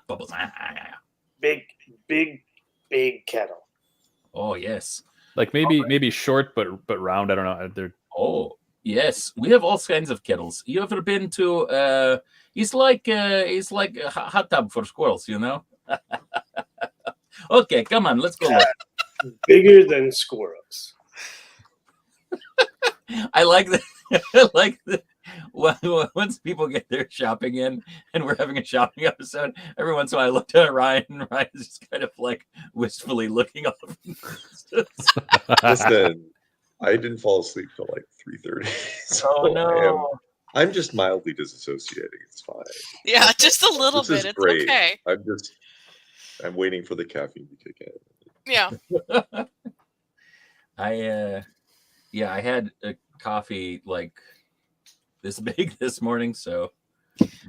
[SPEAKER 3] Bubbles.
[SPEAKER 2] Big kettle.
[SPEAKER 3] Oh yes.
[SPEAKER 4] Like maybe short but round. I don't know. They're
[SPEAKER 3] Oh yes. We have all kinds of kettles. You ever been to? It's like a hot tub for squirrels. You know. Okay, come on. Let's go.
[SPEAKER 2] Bigger than squirrels.
[SPEAKER 3] I like that. I like that. Once people get their shopping in, and we're having a shopping episode, every once in a while I look at Ryan, and Ryan's just kind of like wistfully looking up.
[SPEAKER 6] Listen, I didn't fall asleep till like 3:30. So
[SPEAKER 3] Oh no!
[SPEAKER 6] I'm just mildly disassociating. It's fine.
[SPEAKER 1] Yeah, just a little
[SPEAKER 6] This is
[SPEAKER 1] bit. It's
[SPEAKER 6] great.
[SPEAKER 1] okay.
[SPEAKER 6] I'm waiting for the caffeine to kick in.
[SPEAKER 1] Yeah.
[SPEAKER 3] I had a coffee like this big this morning, so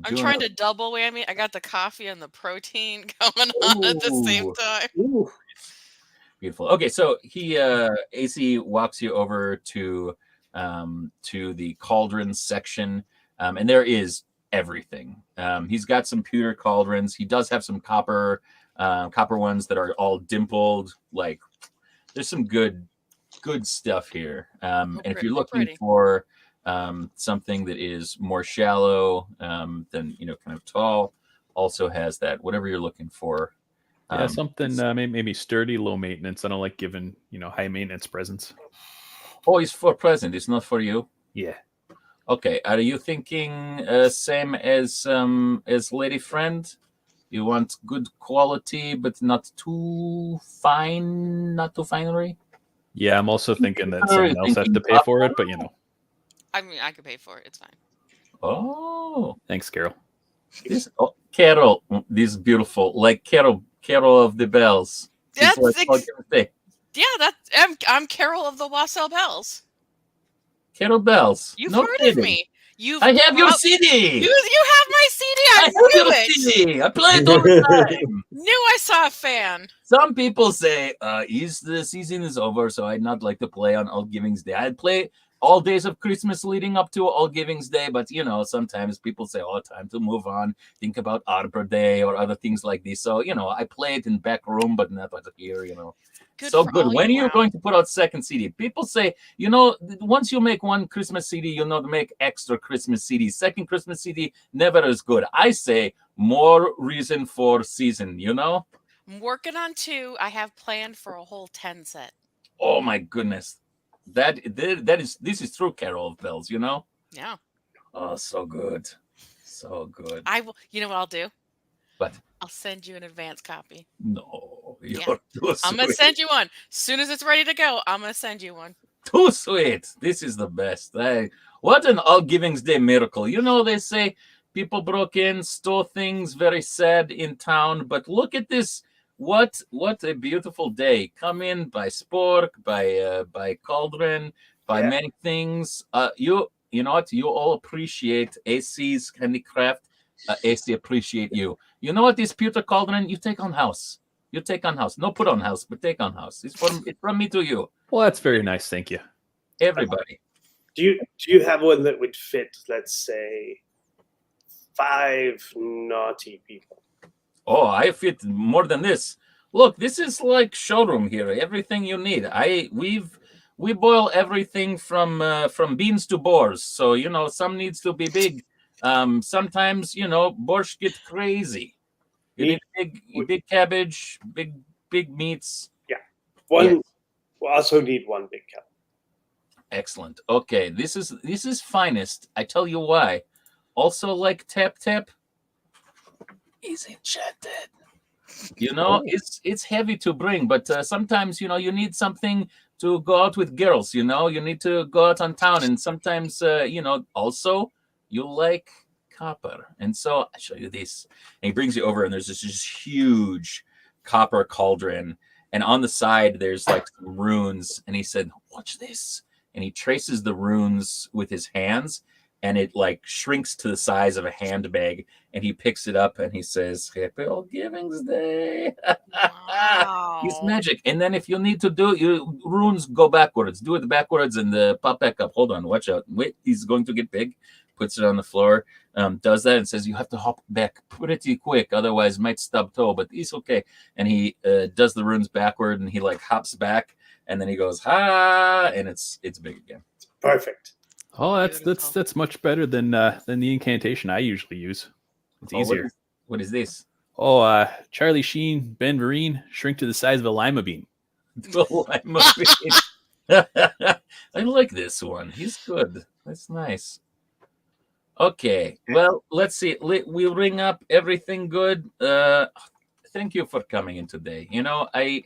[SPEAKER 1] I'm trying to double whammy. I got the coffee and the protein going on at the same
[SPEAKER 3] Ooh.
[SPEAKER 1] time.
[SPEAKER 2] Ooh.
[SPEAKER 3] Beautiful. Okay, so he AC walks you over to the cauldron section, and there is everything. He's got some pewter cauldrons. He does have some copper ones that are all dimpled. Like there's some good stuff here. And if you're looking
[SPEAKER 1] pretty.
[SPEAKER 3] for something that is more shallow than kind of tall, also has that. Whatever you're looking for.
[SPEAKER 4] yeah, something maybe sturdy, low maintenance. I don't like giving high maintenance presents.
[SPEAKER 3] Oh, it's for present. It's not for you.
[SPEAKER 4] Yeah.
[SPEAKER 3] Okay. Are you thinking same as lady friend? You want good quality, but not too fine, not too finery.
[SPEAKER 4] Yeah, I'm also thinking that
[SPEAKER 3] Sorry,
[SPEAKER 4] someone else has to
[SPEAKER 3] thinking
[SPEAKER 4] pay for it, but
[SPEAKER 1] I mean, I could pay for it. It's fine.
[SPEAKER 3] Oh,
[SPEAKER 4] thanks, Carol.
[SPEAKER 3] Carol, this is beautiful. Like Carol of the bells.
[SPEAKER 1] That's
[SPEAKER 3] It's
[SPEAKER 1] I'm Carol of the Wassail Bells.
[SPEAKER 3] Carol bells.
[SPEAKER 1] You've
[SPEAKER 3] No
[SPEAKER 1] heard
[SPEAKER 3] kidding.
[SPEAKER 1] of me.
[SPEAKER 3] I have your CD.
[SPEAKER 1] You have my CD. I
[SPEAKER 3] have
[SPEAKER 1] knew
[SPEAKER 3] your
[SPEAKER 1] it.
[SPEAKER 3] CD. I play it all the time.
[SPEAKER 1] Knew I saw a fan.
[SPEAKER 3] Some people say, "Is the season is over?" So I'd not like to play on All Givings Day. I'd play all days of Christmas leading up to All Givings Day, but sometimes people say, "Oh, time to move on. Think about Arbor Day or other things like this." So I play it in back room, but not like here.
[SPEAKER 1] Good
[SPEAKER 3] so
[SPEAKER 1] for
[SPEAKER 3] good.
[SPEAKER 1] all
[SPEAKER 3] When are
[SPEAKER 1] year
[SPEAKER 3] you
[SPEAKER 1] round.
[SPEAKER 3] going to put out second CD? People say, once you make one Christmas CD, you'll not make extra Christmas CD. Second Christmas CD never is good. I say more reason for season.
[SPEAKER 1] I'm working on 2. I have planned for a whole 10 set.
[SPEAKER 3] Oh my goodness, this is true. Carol of Bells.
[SPEAKER 1] Yeah.
[SPEAKER 3] Oh, so good, so good.
[SPEAKER 1] I will. You know what I'll do?
[SPEAKER 3] What?
[SPEAKER 1] I'll send you an advance copy.
[SPEAKER 3] No, you're
[SPEAKER 1] Yeah.
[SPEAKER 3] too
[SPEAKER 1] I'm gonna
[SPEAKER 3] sweet.
[SPEAKER 1] send you one. As soon as it's ready to go, I'm gonna send you one.
[SPEAKER 3] Too sweet. This is the best. What an All Givings Day miracle. They say people broke in, stole things, very sad in town. But look at this. What a beautiful day. Come in, buy spork, buy cauldron, buy many things. You know what? You all appreciate AC's handicraft. AC appreciate you. You know what? This pewter cauldron, you take on house. You take on house. No put on house, but take on house. It's from me to you.
[SPEAKER 4] Well, that's very nice. Thank you.
[SPEAKER 3] Everybody.
[SPEAKER 2] Do you have one that would fit, let's say, 5 naughty people?
[SPEAKER 3] Oh, I fit more than this. Look, this is like showroom here. Everything you need. We boil everything from beans to boars. So some needs to be big. Sometimes borscht get crazy. You need big cabbage, big meats.
[SPEAKER 2] One.
[SPEAKER 3] Yeah.
[SPEAKER 2] We'll also need one big kettle.
[SPEAKER 3] Excellent. Okay, this is finest. I tell you why. Also, like tap, he's enchanted. You know, it's heavy to bring, but sometimes you need something to go out with girls. You need to go out on town, and sometimes also you like copper, and so I show you this. And he brings you over, and there's this huge copper cauldron, and on the side there's like some runes, and he said, "Watch this," and he traces the runes with his hands, and it like shrinks to the size of a handbag, and he picks it up and he says, "Happy Old Givings Day."
[SPEAKER 1] Wow.
[SPEAKER 3] He's magic. And then if you need to do you runes, go backwards. Do it backwards and pop back up. Hold on, watch out. Wait, he's going to get big. Puts it on the floor, does that and says, "You have to hop back pretty quick, otherwise might stub toe, but he's okay." And he does the runes backward, and he like hops back, and then he goes, "Ha!" and it's big again.
[SPEAKER 2] Perfect.
[SPEAKER 4] Oh, that's much better than the incantation I usually use. It's easier.
[SPEAKER 3] What is this?
[SPEAKER 4] Oh, Charlie Sheen, Ben Vereen, shrink to the size of a lima bean.
[SPEAKER 3] I like this one. He's good. That's nice. Okay, well, let's see. We'll ring up everything good. Thank you for coming in today. I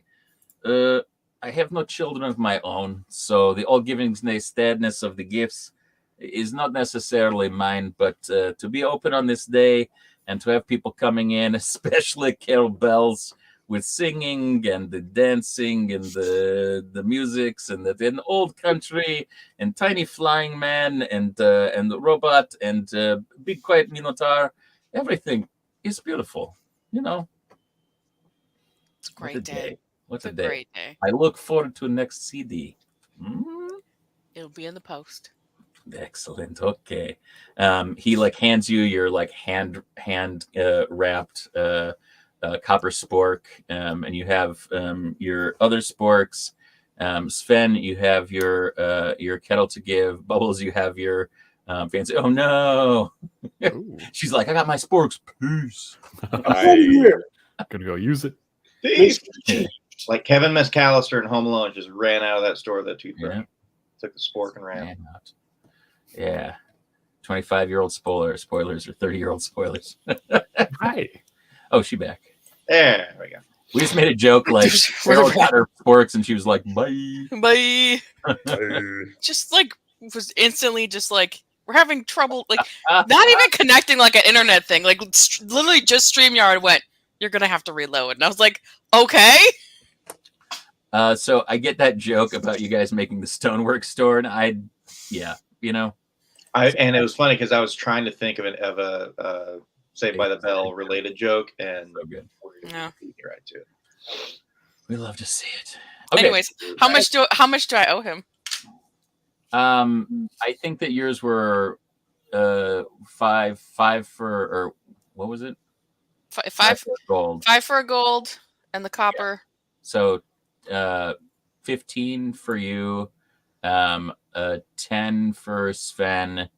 [SPEAKER 3] have no children of my own, so the All Givings Day sadness of the gifts is not necessarily mine, but to be open on this day and to have people coming in, especially Carol Bells, with singing and the dancing and the musics and the old country and tiny flying man and the robot and big quiet Minotaur, everything is beautiful.
[SPEAKER 1] It's a great day.
[SPEAKER 3] What a
[SPEAKER 1] day. Great day.
[SPEAKER 3] I look forward to next CD.
[SPEAKER 1] It'll be in the post.
[SPEAKER 3] Excellent. Okay. He like hands you your like hand wrapped copper spork, and you have your other sporks. Sven, you have your kettle to give. Bubbles, you have your fancy. Oh no! She's like, "I got my sporks. Peace."
[SPEAKER 4] I'm gonna go use it.
[SPEAKER 5] Like Kevin McAllister in Home Alone just ran out of that store with that toothbrush. Yeah. Took the spork and ran.
[SPEAKER 3] Yeah. 25-year-old spoilers or 30-year-old spoilers.
[SPEAKER 4] Hi.
[SPEAKER 3] Oh, she back.
[SPEAKER 5] There we go.
[SPEAKER 3] We just made a joke like Carol got her sporks and she was like, "Bye."
[SPEAKER 1] Bye. Just like was instantly just like, we're having trouble, like not even connecting like an internet thing. Like literally just StreamYard went, "You're gonna have to reload." And I was like, okay.
[SPEAKER 3] So I get that joke about you guys making the stonework store, and and
[SPEAKER 5] it was funny because I was trying to think of a Saved by the Bell related joke, and
[SPEAKER 3] so good.
[SPEAKER 1] Yeah,
[SPEAKER 5] you're right too.
[SPEAKER 3] We love to see it. Okay.
[SPEAKER 1] Anyways, how much do I owe him?
[SPEAKER 3] I think that yours were five for, or what was it?
[SPEAKER 1] Five
[SPEAKER 3] for gold.
[SPEAKER 1] 5 for a gold and the copper.
[SPEAKER 3] Yeah. So 15 for you, 10 for Sven,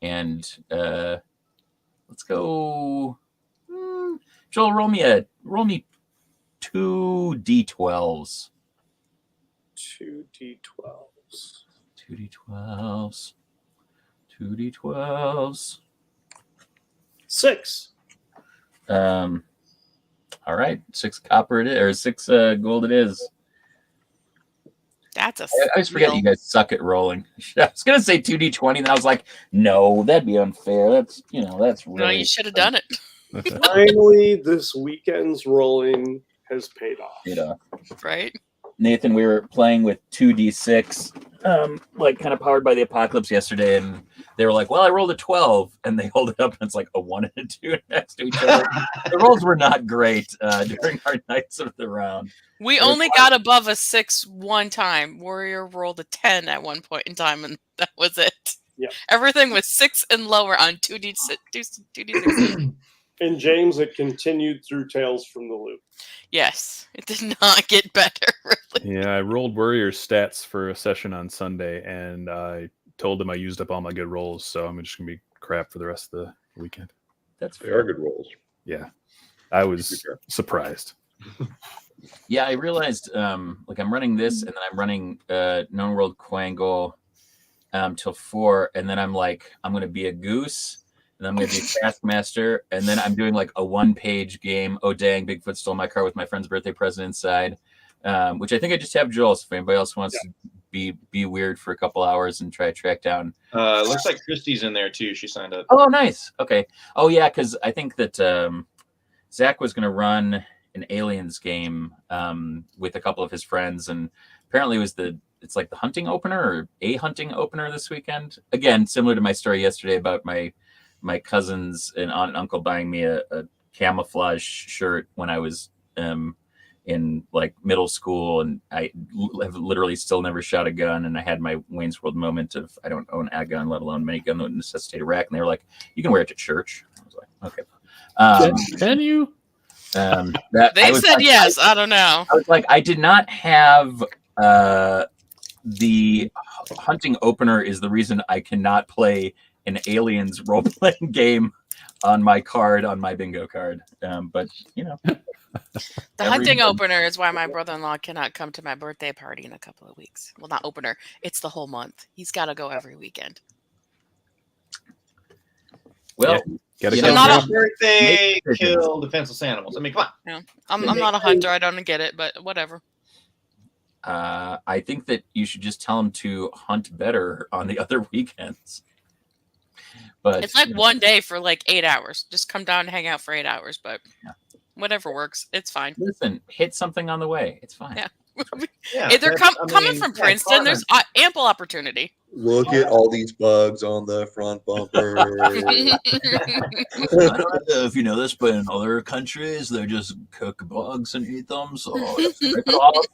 [SPEAKER 3] and let's go. Joel, roll me 2 D12s.
[SPEAKER 2] 2 D12s.
[SPEAKER 3] 2 D12s. 2 D12s.
[SPEAKER 2] 6.
[SPEAKER 3] All right, 6 copper it is, or 6 gold it is.
[SPEAKER 1] That's a.
[SPEAKER 3] I just forget you guys suck at rolling. I was gonna say 2D20, and I was like, no, that'd be unfair. That's that's really.
[SPEAKER 1] No, you should have done it.
[SPEAKER 2] Finally, this weekend's rolling has paid off.
[SPEAKER 1] Right.
[SPEAKER 3] Nathan, we were playing with 2D6, like kind of powered by the apocalypse yesterday, and they were like, "Well, I rolled a 12," and they hold it up, and it's like a 1 and a 2 next to each other. The rolls were not great during our nights of the round.
[SPEAKER 1] We only got above a 6 one time. Warrior rolled a 10 at one point in time, and that was it.
[SPEAKER 2] Yeah.
[SPEAKER 1] Everything was 6 and lower on 2D6.
[SPEAKER 2] And James, it continued through Tales from the Loop.
[SPEAKER 1] Yes, it did not get better. Really.
[SPEAKER 4] Yeah, I rolled Warrior stats for a session on Sunday, and I told him I used up all my good rolls, so I'm just gonna be crap for the rest of the weekend.
[SPEAKER 3] That's
[SPEAKER 6] fair. They are good rolls.
[SPEAKER 4] Yeah. I was surprised.
[SPEAKER 3] Yeah, I realized like I'm running this, and then I'm running Known World Quangle till 4, and then I'm like, I'm gonna be a goose, and I'm gonna be a taskmaster, and then I'm doing like a 1-page game. Oh dang, Bigfoot stole my car with my friend's birthday present inside. Which I think I just have Joel. So if anybody else wants to be weird for a couple hours and try to track down.
[SPEAKER 5] Looks like Christy's in there too. She signed up.
[SPEAKER 3] Oh, nice. Okay. Oh yeah, because I think that Zach was gonna run an Aliens game with a couple of his friends, and apparently it's like the hunting opener or a hunting opener this weekend. Again, similar to my story yesterday about my cousins and aunt and uncle buying me a camouflage shirt when I was in like middle school, and I have literally still never shot a gun, and I had my Wayne's World moment of I don't own a gun, let alone minigun that would necessitate a rack, and they were like, you can wear it to church. I was like, okay.
[SPEAKER 4] Can you?
[SPEAKER 1] They said yes. I don't know.
[SPEAKER 3] I was like, I did not have the hunting opener is the reason I cannot play an Aliens role-playing game on my bingo card. But you know,
[SPEAKER 1] The hunting opener is why my brother-in-law cannot come to my birthday party in a couple of weeks. Well, not opener. It's the whole month. He's got to go every weekend.
[SPEAKER 3] well,
[SPEAKER 4] Gotta
[SPEAKER 3] you
[SPEAKER 4] go.
[SPEAKER 3] know,
[SPEAKER 1] not a-
[SPEAKER 5] Birthday, kill defenseless animals. I mean, come on.
[SPEAKER 1] I'm not a hunter. I don't get it, but whatever.
[SPEAKER 3] I think that you should just tell him to hunt better on the other weekends. But
[SPEAKER 1] It's like one day for like 8 hours. Just come down and hang out for 8 hours, but whatever works. It's fine.
[SPEAKER 3] listen, hit something on the way. It's fine.
[SPEAKER 1] Yeah.
[SPEAKER 5] Yeah,
[SPEAKER 1] If they're
[SPEAKER 5] that's- I
[SPEAKER 1] coming
[SPEAKER 5] mean,
[SPEAKER 1] from
[SPEAKER 5] yeah,
[SPEAKER 1] Princeton, there's ample opportunity.
[SPEAKER 6] Look at all these bugs on the front bumper.
[SPEAKER 3] I don't know if you know this, but in other countries, they just cook bugs and eat them. So strip it off,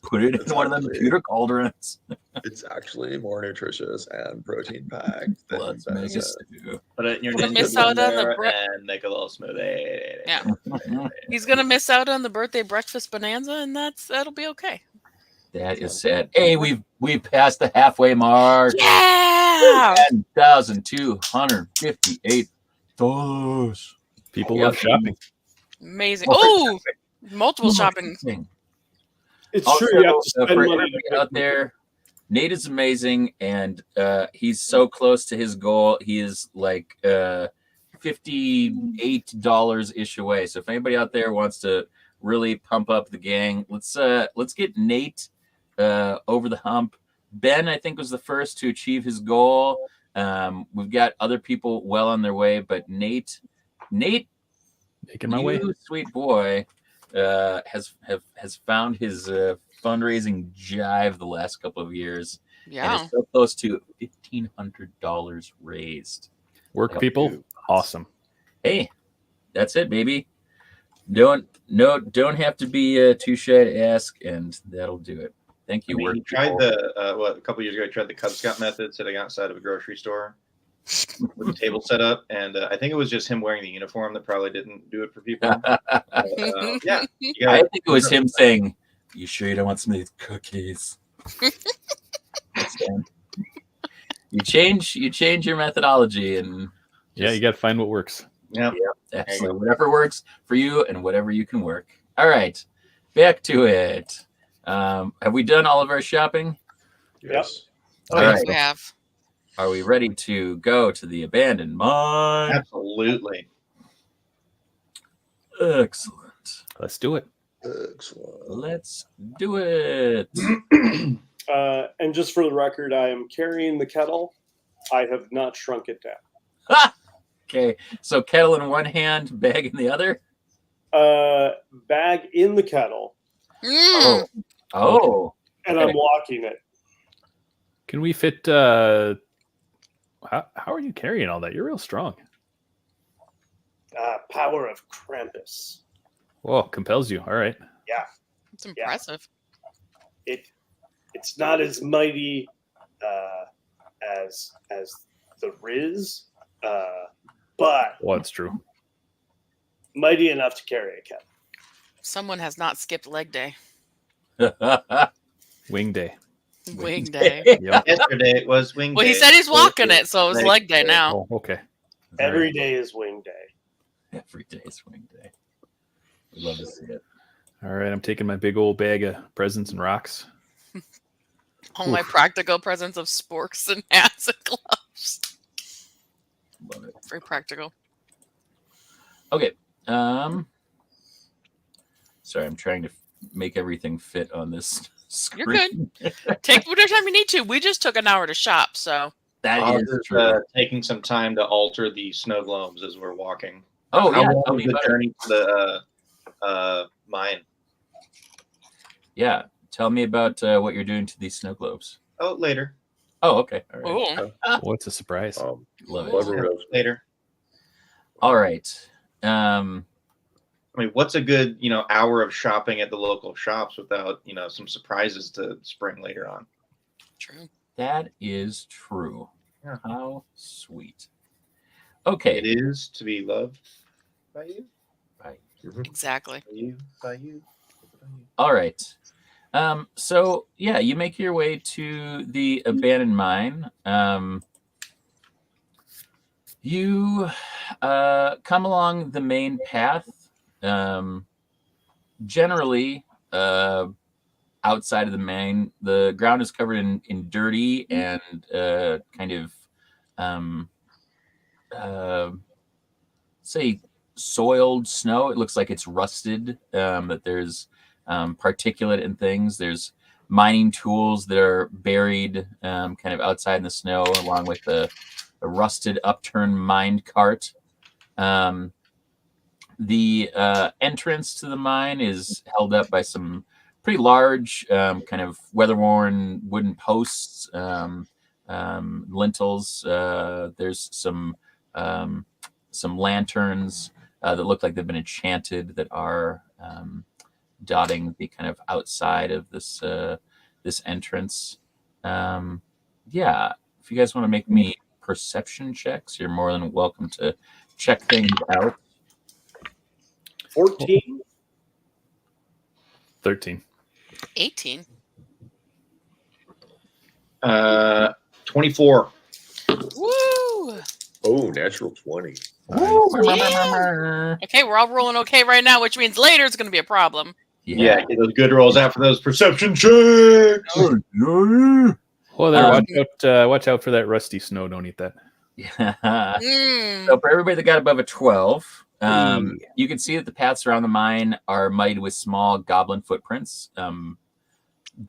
[SPEAKER 3] put it in one of them computer cauldrons.
[SPEAKER 6] It's actually more nutritious and protein packed than
[SPEAKER 3] Let's make a
[SPEAKER 6] venison.
[SPEAKER 3] stew.
[SPEAKER 5] Put it in your
[SPEAKER 1] Gonna
[SPEAKER 5] Ninja
[SPEAKER 1] miss out on the
[SPEAKER 5] blender and make a little smoothie.
[SPEAKER 1] Yeah. He's gonna miss out on the birthday breakfast bonanza, and that'll be okay.
[SPEAKER 3] That is sad. Hey, we've passed the halfway mark.
[SPEAKER 1] Yeah.
[SPEAKER 3] $10,258.
[SPEAKER 4] People love shopping.
[SPEAKER 1] Amazing. Oh, multiple shopping.
[SPEAKER 2] It's
[SPEAKER 3] Also,
[SPEAKER 2] true. You have to spend
[SPEAKER 3] for
[SPEAKER 2] money.
[SPEAKER 3] everybody out there, Nate is amazing, and he's so close to his goal. He is like $58 ish away. So if anybody out there wants to really pump up the gang, let's get Nate over the hump. Ben, I think, was the first to achieve his goal. We've got other people well on their way, but Nate,
[SPEAKER 4] Making my way.
[SPEAKER 3] you sweet boy, has found his fundraising jive the last couple of years, and
[SPEAKER 1] Yeah.
[SPEAKER 3] is so close to $1,500 raised.
[SPEAKER 4] Work people. Awesome.
[SPEAKER 3] Hey, that's it, baby. Don't have to be too shy to ask, and that'll do it. Thank you.
[SPEAKER 5] I mean,
[SPEAKER 3] work
[SPEAKER 5] he tried
[SPEAKER 3] people.
[SPEAKER 5] a couple years ago. He tried the Cub Scout method, sitting outside of a grocery store with a table set up, and I think it was just him wearing the uniform that probably didn't do it for people. Yeah, you
[SPEAKER 3] I
[SPEAKER 5] gotta-
[SPEAKER 3] think it was him saying, "You sure you don't want some of these cookies?" That's him. You change your methodology, and
[SPEAKER 4] Yeah, you got to find what works.
[SPEAKER 5] yeah.
[SPEAKER 3] excellent. Whatever works for you, and whatever you can work. All right, back to it. Have we done all of our shopping?
[SPEAKER 6] Yes.
[SPEAKER 5] Oh,
[SPEAKER 3] All
[SPEAKER 5] yeah.
[SPEAKER 3] right.
[SPEAKER 1] We have.
[SPEAKER 3] Are we ready to go to the abandoned mine?
[SPEAKER 5] Absolutely.
[SPEAKER 3] Excellent.
[SPEAKER 4] Let's do it.
[SPEAKER 6] Excellent.
[SPEAKER 3] Let's do it.
[SPEAKER 2] And just for the record, I am carrying the kettle. I have not shrunk it down.
[SPEAKER 3] Okay, so kettle in one hand, bag in the other.
[SPEAKER 2] Bag in the kettle,
[SPEAKER 1] Mm.
[SPEAKER 3] Oh,
[SPEAKER 2] and
[SPEAKER 3] Okay.
[SPEAKER 2] I'm walking it.
[SPEAKER 4] Can we fit? How are you carrying all that? You're real strong.
[SPEAKER 2] Power of Krampus.
[SPEAKER 4] Whoa, compels you. All right.
[SPEAKER 1] It's impressive.
[SPEAKER 2] It's not as mighty as the Riz, but
[SPEAKER 4] Well, that's true.
[SPEAKER 2] mighty enough to carry a kettle.
[SPEAKER 1] Someone has not skipped leg day.
[SPEAKER 4] Wing day.
[SPEAKER 1] Wing day.
[SPEAKER 4] Yep.
[SPEAKER 5] Yesterday it was wing
[SPEAKER 1] Well,
[SPEAKER 5] day.
[SPEAKER 1] he said he's walking it, so it's
[SPEAKER 5] Like-
[SPEAKER 1] leg day now.
[SPEAKER 4] Oh, okay.
[SPEAKER 2] Every day is wing day.
[SPEAKER 3] Every day is swing day. We'd love to see it.
[SPEAKER 4] All right, I'm taking my big old bag of presents and rocks.
[SPEAKER 1] All my practical presents of sporks and hats and gloves.
[SPEAKER 3] Love it.
[SPEAKER 1] Very practical.
[SPEAKER 3] Okay. Sorry, I'm trying to make everything fit on this screen.
[SPEAKER 1] You're good. Take whatever time you need to. We just took an hour to shop, so.
[SPEAKER 3] That
[SPEAKER 5] Oz
[SPEAKER 3] is
[SPEAKER 5] is
[SPEAKER 3] true.
[SPEAKER 5] taking some time to alter the snow globes as we're walking.
[SPEAKER 3] Oh,
[SPEAKER 5] How
[SPEAKER 3] yeah.
[SPEAKER 5] long
[SPEAKER 3] Tell
[SPEAKER 5] is
[SPEAKER 3] me
[SPEAKER 5] the
[SPEAKER 3] about it.
[SPEAKER 5] journey to the mine?
[SPEAKER 3] Yeah. Tell me about what you're doing to these snow globes.
[SPEAKER 5] Oh, later.
[SPEAKER 3] Oh, okay. All right.
[SPEAKER 1] Oh.
[SPEAKER 4] What's a surprise?
[SPEAKER 3] Love it.
[SPEAKER 2] Clever goes.
[SPEAKER 5] Later.
[SPEAKER 3] All right.
[SPEAKER 5] I mean, what's a good, hour of shopping at the local shops without, some surprises to spring later on?
[SPEAKER 1] True.
[SPEAKER 3] That is true.
[SPEAKER 5] Yeah.
[SPEAKER 3] How sweet. Okay.
[SPEAKER 5] It is to be loved by you,
[SPEAKER 3] Right.
[SPEAKER 1] Exactly.
[SPEAKER 5] by you, by you.
[SPEAKER 3] All right. So yeah, you make your way to the abandoned mine. You come along the main path. Generally, outside of the mine, the ground is covered in dirty and kind of say soiled snow. It looks like it's rusted, but there's particulate and things. There's mining tools that are buried kind of outside in the snow, along with the rusted upturned mine cart. The entrance to the mine is held up by some pretty large kind of weather-worn wooden posts, lintels. There's some lanterns that look like they've been enchanted that are dotting the kind of outside of this entrance. Yeah, if you guys want to make me perception checks, you're more than welcome to check things out.
[SPEAKER 2] 14.
[SPEAKER 4] 13.
[SPEAKER 1] 18.
[SPEAKER 5] 24.
[SPEAKER 1] Woo!
[SPEAKER 6] Oh, natural 20.
[SPEAKER 1] Yeah. Okay, we're all rolling okay right now, which means later it's going to be a problem.
[SPEAKER 5] Yeah, get those good rolls after those perception checks.
[SPEAKER 4] Well, there, watch out for that rusty snow. Don't eat that.
[SPEAKER 3] Yeah.
[SPEAKER 1] Mm.
[SPEAKER 3] So for everybody that got above a 12, you can see that the paths around the mine are muddied with small goblin footprints.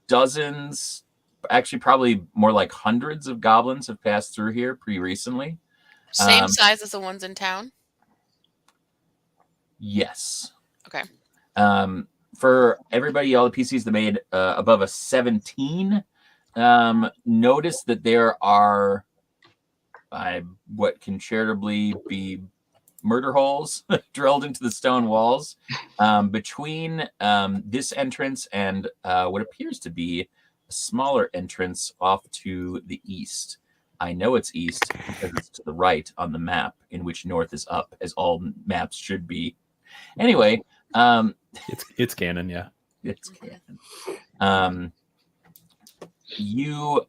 [SPEAKER 3] Dozens, actually probably more like hundreds of goblins have passed through here pretty recently.
[SPEAKER 1] Same size as the ones in town?
[SPEAKER 3] Yes.
[SPEAKER 1] Okay.
[SPEAKER 3] For everybody, all the PCs that made above a 17, notice that there are what can charitably be murder holes drilled into the stone walls between this entrance and what appears to be a smaller entrance off to the east. I know it's east because it's to the right on the map, in which north is up, as all maps should be. Anyway,
[SPEAKER 4] it's canon, yeah.
[SPEAKER 3] it's canon. You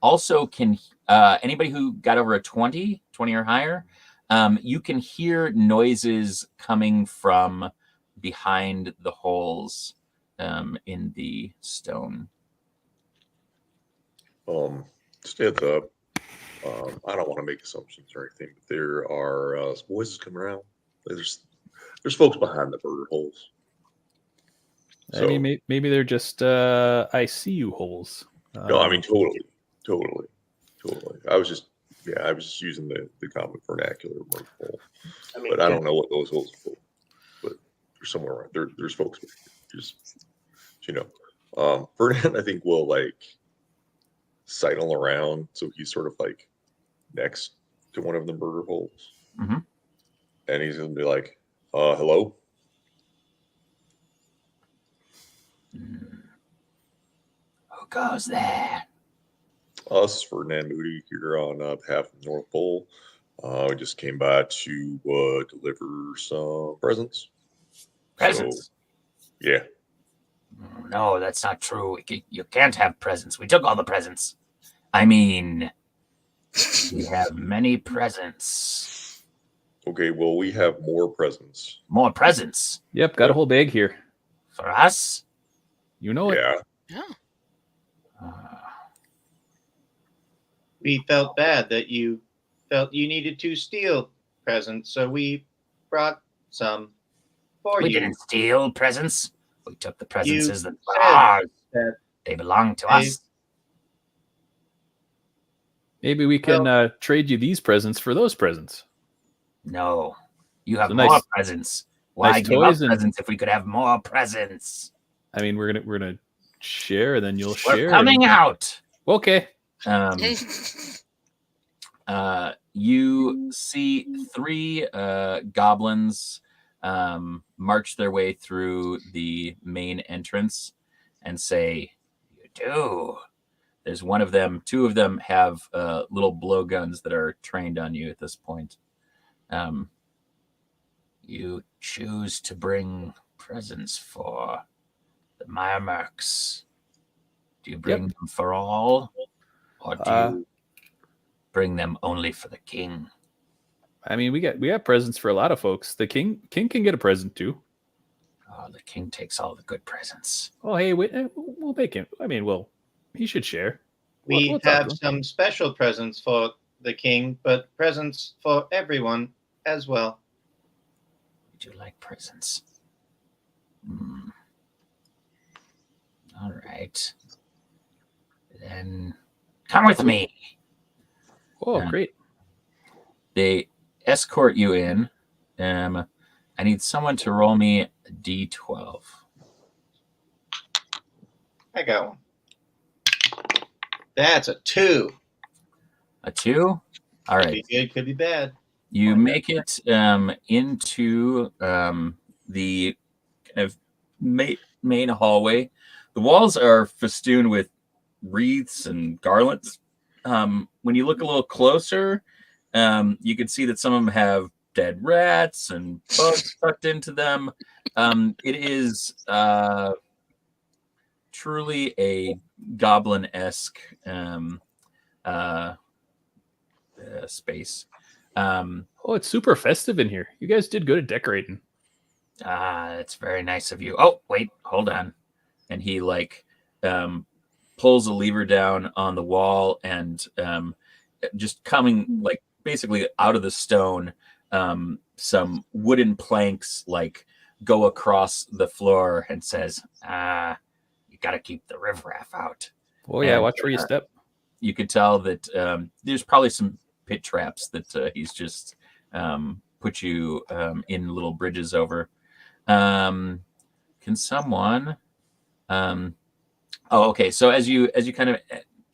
[SPEAKER 3] also can anybody who got over a 20 or higher, you can hear noises coming from behind the holes in the stone.
[SPEAKER 6] Just heads up. I don't want to make assumptions or anything, but there are voices coming around. There's folks behind the murder holes.
[SPEAKER 4] I mean, maybe they're just I see you holes.
[SPEAKER 6] No, I mean totally. I was just using the common vernacular word hole. But I don't know what those holes are for. But they're somewhere around. There's folks. Just Ferdinand, I think, will sidle around, so he's sort of next to one of the murder holes, and he's gonna be like, "Hello."
[SPEAKER 7] Who goes there?
[SPEAKER 6] This is Ferdinand Moody here on behalf of the North Pole. We just came by to deliver some presents.
[SPEAKER 7] Presents?
[SPEAKER 6] So, yeah.
[SPEAKER 7] No, that's not true. You can't have presents. We took all the presents. I mean, we have many presents.
[SPEAKER 6] Okay, well, we have more presents.
[SPEAKER 7] More presents
[SPEAKER 4] Yep, got a whole bag here.
[SPEAKER 7] for us.
[SPEAKER 4] You know it.
[SPEAKER 6] Yeah.
[SPEAKER 1] Yeah.
[SPEAKER 5] We felt bad that you felt you needed to steal presents, so we brought some for
[SPEAKER 7] We
[SPEAKER 5] you.
[SPEAKER 7] didn't steal presents. We took the presents
[SPEAKER 5] You
[SPEAKER 7] as the
[SPEAKER 5] said
[SPEAKER 7] ours.
[SPEAKER 5] that
[SPEAKER 7] They belong to
[SPEAKER 5] they-
[SPEAKER 7] us.
[SPEAKER 4] Maybe we can trade you these presents for those presents.
[SPEAKER 7] No, you have
[SPEAKER 4] So
[SPEAKER 7] more
[SPEAKER 4] nice-
[SPEAKER 7] presents. Why
[SPEAKER 4] nice
[SPEAKER 7] give up
[SPEAKER 4] toys and-
[SPEAKER 7] presents if we could have more presents?
[SPEAKER 4] I mean, we're gonna share, then you'll
[SPEAKER 7] We're
[SPEAKER 4] share.
[SPEAKER 7] coming out.
[SPEAKER 4] Okay.
[SPEAKER 3] You see 3 goblins march their way through the main entrance and say, "You do." There's one of them. 2 of them have little blowguns that are trained on you at this point. You choose to bring presents for the Myrmerks. Do you bring them for all, or do you bring them only for the king?
[SPEAKER 4] I mean, we got presents for a lot of folks. The king can get a present too.
[SPEAKER 7] Oh, the king takes all the good presents.
[SPEAKER 4] Oh, hey, we'll make him. I mean, he should share.
[SPEAKER 5] We
[SPEAKER 4] We'll talk to
[SPEAKER 5] have
[SPEAKER 4] him.
[SPEAKER 5] some special presents for the king, but presents for everyone as well.
[SPEAKER 7] Would you like presents? All right. Then come with me.
[SPEAKER 4] Oh, great.
[SPEAKER 3] They escort you in. I need someone to roll me a d12.
[SPEAKER 5] I got one. That's a 2.
[SPEAKER 3] A 2? All
[SPEAKER 5] Could
[SPEAKER 3] right.
[SPEAKER 5] be good, could be bad.
[SPEAKER 3] You make it into the kind of main hallway. The walls are festooned with wreaths and garlands. When you look a little closer, you can see that some of them have dead rats and bugs tucked into them. It is truly a goblin-esque space.
[SPEAKER 4] Oh, it's super festive in here. You guys did good at decorating.
[SPEAKER 7] It's very nice of you. Oh, wait, hold on.
[SPEAKER 3] And he pulls a lever down on the wall, and just coming basically out of the stone, some wooden planks go across the floor, and says,
[SPEAKER 7] You got to keep the riffraff out.
[SPEAKER 4] Oh yeah,
[SPEAKER 3] And,
[SPEAKER 4] watch where you step.
[SPEAKER 3] you could tell that there's probably some pit traps that he's just put you in little bridges over. Can someone? Okay. So as you kind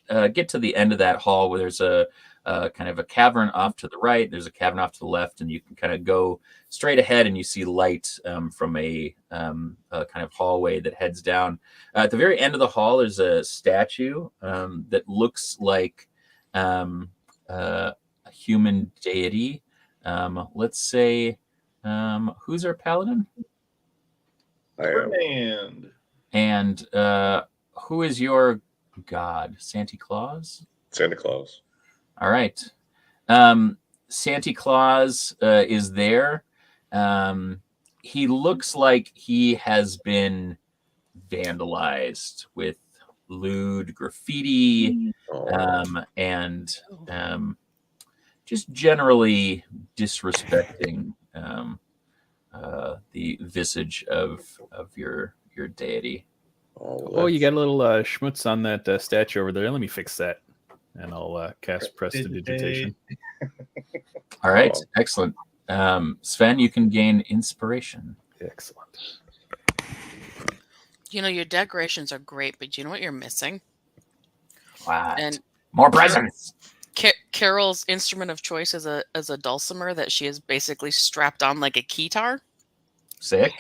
[SPEAKER 3] of get to the end of that hall, where there's a kind of a cavern off to the right, there's a cavern off to the left, and you can kind of go straight ahead, and you see light from a kind of hallway that heads down. At the very end of the hall, there's a statue that looks like a human deity. Let's say, who's our paladin?
[SPEAKER 6] I am.
[SPEAKER 5] And
[SPEAKER 3] And who is your god? Santa Claus?
[SPEAKER 6] Santa Claus.
[SPEAKER 3] All right. Santa Claus is there. He looks like he has been vandalized with lewd graffiti and just generally disrespecting the visage of your deity.
[SPEAKER 4] Oh, you got a little schmutz on that statue over there. Let me fix that, and I'll cast prestidigitation.
[SPEAKER 3] All right, excellent. Sven, you can gain inspiration.
[SPEAKER 4] Excellent.
[SPEAKER 1] Your decorations are great, but you know what you're missing?
[SPEAKER 7] What?
[SPEAKER 1] And
[SPEAKER 7] More presents.
[SPEAKER 1] Carol's instrument of choice is a dulcimer that she is basically strapped on like a keytar.
[SPEAKER 3] Sick.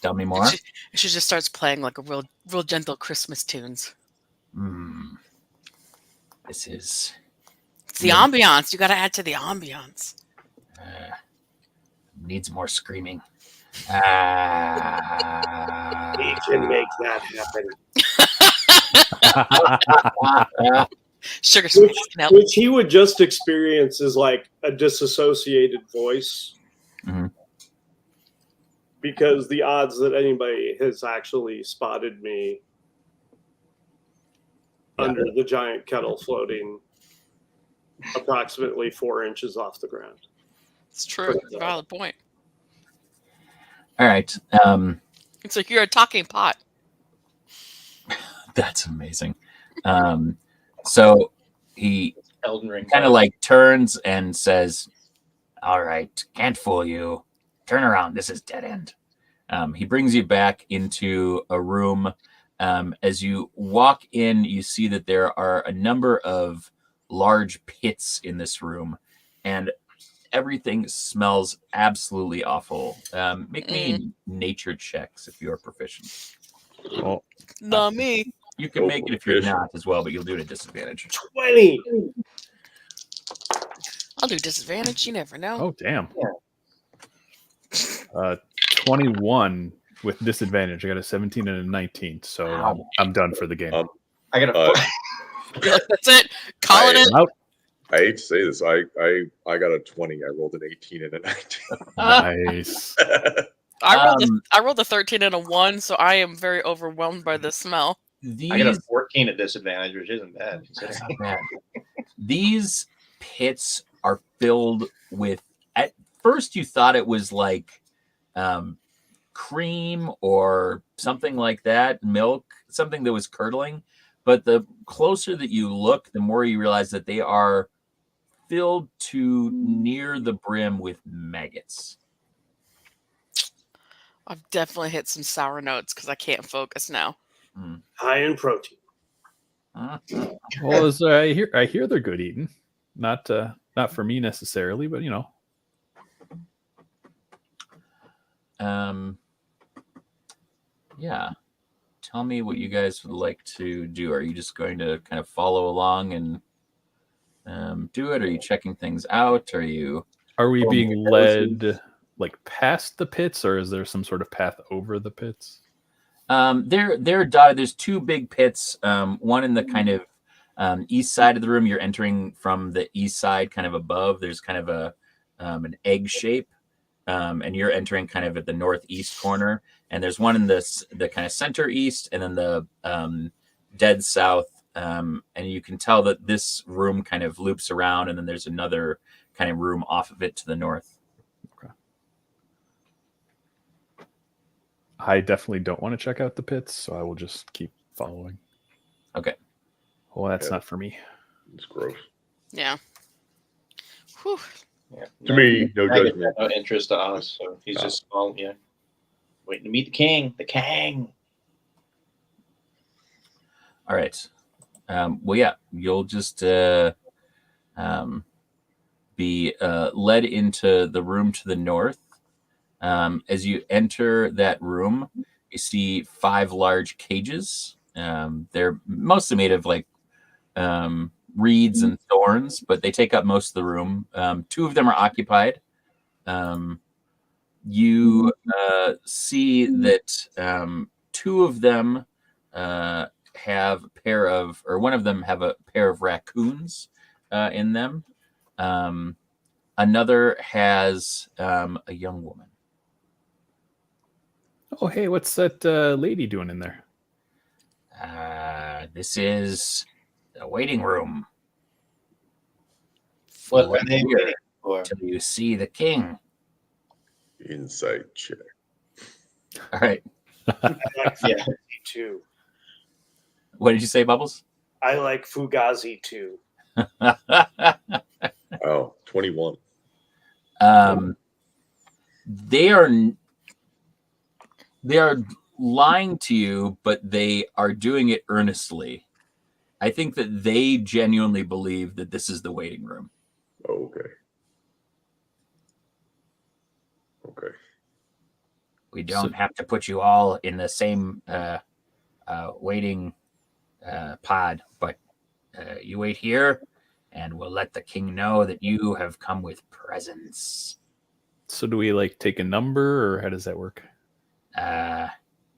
[SPEAKER 3] Tell me more.
[SPEAKER 1] She just starts playing like a real gentle Christmas tunes.
[SPEAKER 3] This is
[SPEAKER 1] It's the ambiance. You got to add to the ambiance.
[SPEAKER 7] Needs more screaming.
[SPEAKER 2] We can make that happen.
[SPEAKER 1] Sugar sweets can help.
[SPEAKER 2] Which he would just experience as like a disassociated voice
[SPEAKER 3] Mhm.
[SPEAKER 2] Because the odds that anybody has actually spotted me under the giant kettle floating approximately 4 inches off the ground.
[SPEAKER 1] It's true. It's a valid point.
[SPEAKER 3] All right.
[SPEAKER 1] It's like you're a talking pot.
[SPEAKER 3] That's amazing. So he
[SPEAKER 5] Elden Ring.
[SPEAKER 3] kind of like turns and says, "All right, can't fool you. Turn around. This is dead end." He brings you back into a room. As you walk in, you see that there are a number of large pits in this room, and everything smells absolutely awful. Make me nature checks if you're proficient.
[SPEAKER 4] Well,
[SPEAKER 1] Not me.
[SPEAKER 3] You can make it if you're not as well, but you'll do it at disadvantage.
[SPEAKER 2] 20!
[SPEAKER 1] I'll do disadvantage. You never know.
[SPEAKER 4] oh damn. 21 with disadvantage. I got a 17 and a 19, so I'm done for the game.
[SPEAKER 5] I got
[SPEAKER 6] Uh,
[SPEAKER 1] You're like, that's it. Calling it.
[SPEAKER 4] I'm out.
[SPEAKER 6] I hate to say this. I got a 20. I rolled an 18 and a 19.
[SPEAKER 4] Nice.
[SPEAKER 1] I rolled a 13 and a 1, so I am very overwhelmed by the smell.
[SPEAKER 5] I got a
[SPEAKER 3] These
[SPEAKER 5] 14 at disadvantage, which isn't bad.
[SPEAKER 3] That's not bad. These pits are filled with. At first, you thought it was like cream or something like that, milk, something that was curdling. But the closer that you look, the more you realize that they are filled to near the brim with maggots.
[SPEAKER 1] I've definitely hit some sour notes because I can't focus now.
[SPEAKER 2] High in protein.
[SPEAKER 4] Well, I hear they're good eating. Not for me necessarily, but you know.
[SPEAKER 3] Yeah. Tell me what you guys would like to do. Are you just going to kind of follow along and do it? Are you checking things out?
[SPEAKER 4] Are we being led like past the pits, or is there some sort of path over the pits?
[SPEAKER 3] There's two big pits. One in the kind of east side of the room. You're entering from the east side, kind of above. There's kind of an egg shape, and you're entering kind of at the northeast corner. And there's one in the kind of center east, and then the dead south. And you can tell that this room kind of loops around, and then there's another kind of room off of it to the north.
[SPEAKER 4] Okay. I definitely don't want to check out the pits, so I will just keep following.
[SPEAKER 3] Okay.
[SPEAKER 4] Well, that's not for me.
[SPEAKER 6] It's gross.
[SPEAKER 1] Yeah. Whew.
[SPEAKER 5] Yeah.
[SPEAKER 6] To me, no
[SPEAKER 5] Dragon
[SPEAKER 6] judgment.
[SPEAKER 5] had no interest to us, so he's just waiting to meet the king. The king.
[SPEAKER 3] All right. Well, yeah, you'll just be led into the room to the north. As you enter that room, you see 5 large cages. They're mostly made of like reeds and thorns, but they take up most of the room. 2 of them are occupied. You see that 2 of them have a pair of, or one of them have a pair of raccoons in them. Another has a young woman.
[SPEAKER 4] Oh, hey, what's that lady doing in there?
[SPEAKER 3] This is the waiting room.
[SPEAKER 5] What
[SPEAKER 3] Wait
[SPEAKER 5] are they
[SPEAKER 3] here
[SPEAKER 5] waiting for?
[SPEAKER 3] till you see the king.
[SPEAKER 6] Insight check.
[SPEAKER 3] All right.
[SPEAKER 2] I like
[SPEAKER 5] Yeah.
[SPEAKER 2] Fugazi too.
[SPEAKER 3] What did you say, Bubbles?
[SPEAKER 2] I like Fugazi too.
[SPEAKER 6] Oh, 21.
[SPEAKER 3] They are lying to you, but they are doing it earnestly. I think that they genuinely believe that this is the waiting room.
[SPEAKER 6] Oh, okay. Okay.
[SPEAKER 3] We don't have to put you all in the same waiting pod, but you wait here, and we'll let the king know that you have come with presents.
[SPEAKER 4] So do we like take a number, or how does that work?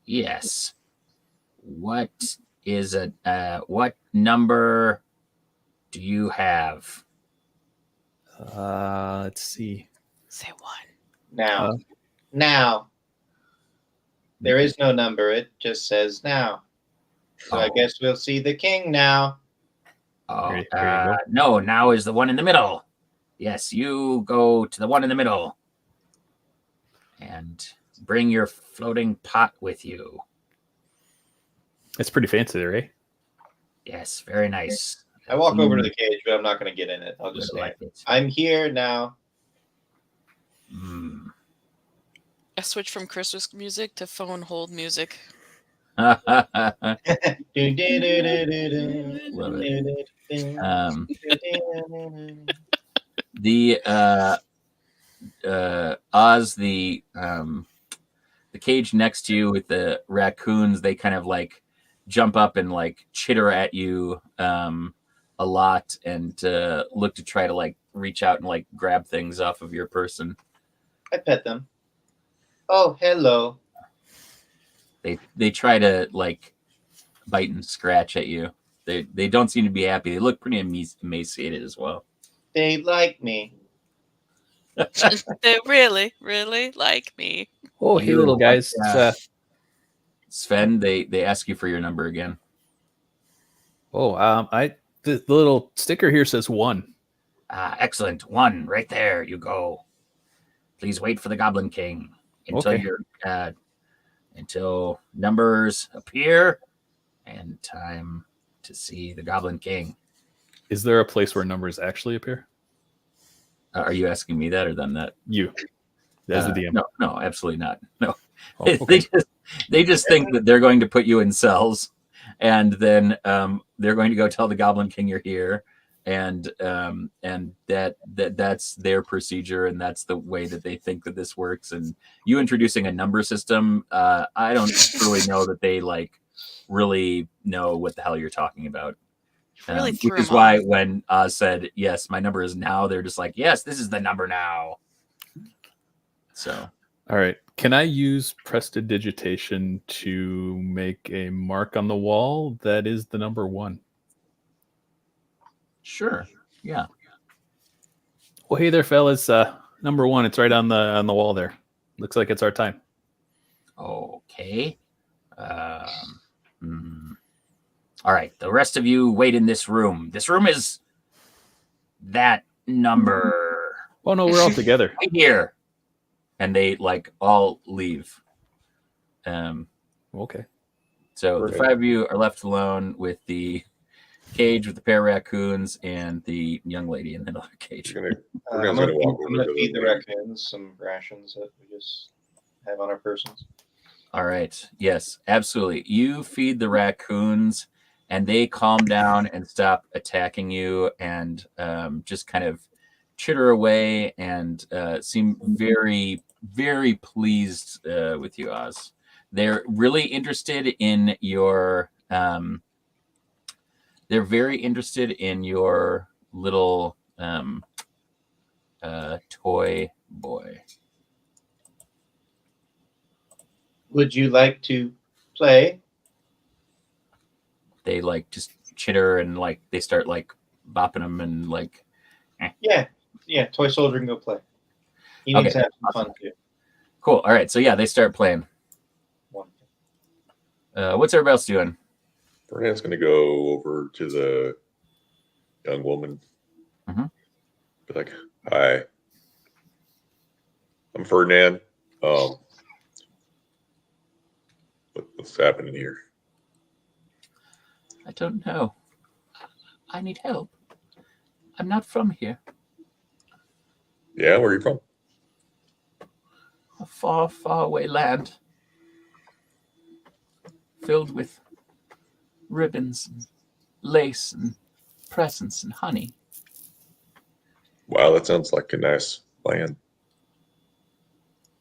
[SPEAKER 3] Yes. What is what number do you have?
[SPEAKER 4] Let's see.
[SPEAKER 1] Say 1.
[SPEAKER 5] Now. Now. There is no number. It just says now. So I guess we'll see the king now.
[SPEAKER 7] Oh,
[SPEAKER 4] Here you go.
[SPEAKER 7] no, now is the one in the middle. Yes, you go to the one in the middle. And bring your floating pot with you.
[SPEAKER 4] It's pretty fancy there, eh?
[SPEAKER 7] Yes, very nice.
[SPEAKER 5] I walk over to the cage, but I'm not going to get in it. I'll just say,
[SPEAKER 7] like it.
[SPEAKER 5] I'm here now.
[SPEAKER 7] Mm.
[SPEAKER 1] I switched from Christmas music to phone hold music.
[SPEAKER 7] Love the Oz, the cage next to you with the raccoons, they kind of like jump up and like chitter at you a lot and look to try to like reach out and like grab things off of your person.
[SPEAKER 5] I pet them. Oh, hello.
[SPEAKER 7] They try to like bite and scratch at you. They don't seem to be happy. They look pretty emaciated as well.
[SPEAKER 5] They like me.
[SPEAKER 1] They really, really like me.
[SPEAKER 4] Oh, hey, little guys.
[SPEAKER 7] Sven, they ask you for your number again.
[SPEAKER 4] The little sticker here says 1.
[SPEAKER 7] Excellent. 1 right there. You go. Please wait for the Goblin King until
[SPEAKER 4] Okay.
[SPEAKER 7] until numbers appear and time to see the Goblin King.
[SPEAKER 4] Is there a place where numbers actually appear?
[SPEAKER 7] Are you asking me that or them that?
[SPEAKER 4] You, as the DM.
[SPEAKER 7] No, absolutely not. No,
[SPEAKER 4] Oh, okay.
[SPEAKER 7] they just think that they're going to put you in cells, and then they're going to go tell the Goblin King you're here, and that's their procedure, and that's the way that they think that this works. And you introducing a number system, I don't truly know that they like really know what the hell you're talking about.
[SPEAKER 1] Really
[SPEAKER 7] Which
[SPEAKER 1] threw
[SPEAKER 7] is
[SPEAKER 1] 'em
[SPEAKER 7] why
[SPEAKER 1] off.
[SPEAKER 7] when Oz said, yes, my number is now, they're just like, yes, this is the number now. So,
[SPEAKER 4] All right. Can I use prestidigitation to make a mark on the wall that is the number 1?
[SPEAKER 7] sure. Yeah.
[SPEAKER 4] Well, hey there, fellas. Number 1. It's right on the wall there. Looks like it's our time.
[SPEAKER 7] Okay. All right. The rest of you wait in this room. This room is that number.
[SPEAKER 4] Oh no, we're all together.
[SPEAKER 7] Right here. And they like all leave.
[SPEAKER 4] Okay.
[SPEAKER 7] So
[SPEAKER 2] Perfect.
[SPEAKER 7] the 5 of you are left alone with the cage with the pair of raccoons and the young lady in the other cage.
[SPEAKER 6] We're
[SPEAKER 5] I'm
[SPEAKER 6] gonna
[SPEAKER 5] going
[SPEAKER 6] walk over
[SPEAKER 5] to
[SPEAKER 6] to
[SPEAKER 5] feed the
[SPEAKER 6] the
[SPEAKER 5] raccoons some rations that we just have on our persons.
[SPEAKER 7] All right. Yes, absolutely. You feed the raccoons and they calm down and stop attacking you and just kind of chitter away and seem very, very pleased with you, Oz. They're really interested in your little toy boy.
[SPEAKER 5] Would you like to play?
[SPEAKER 7] They like just chitter and like they start like bopping them and like.
[SPEAKER 5] Yeah. Toy soldier can go play. He needs to have some fun too.
[SPEAKER 7] Cool. All right. So yeah, they start playing. What's everybody else doing?
[SPEAKER 6] Fernand's going to go over to the young woman.
[SPEAKER 7] Mhm.
[SPEAKER 6] Be like, hi, I'm Ferdinand. What's happening here?
[SPEAKER 7] I don't know. I need help. I'm not from here.
[SPEAKER 6] Yeah, where are you from?
[SPEAKER 7] A far, far away land filled with ribbons and lace and presents and honey.
[SPEAKER 6] Wow, that sounds like a nice plan.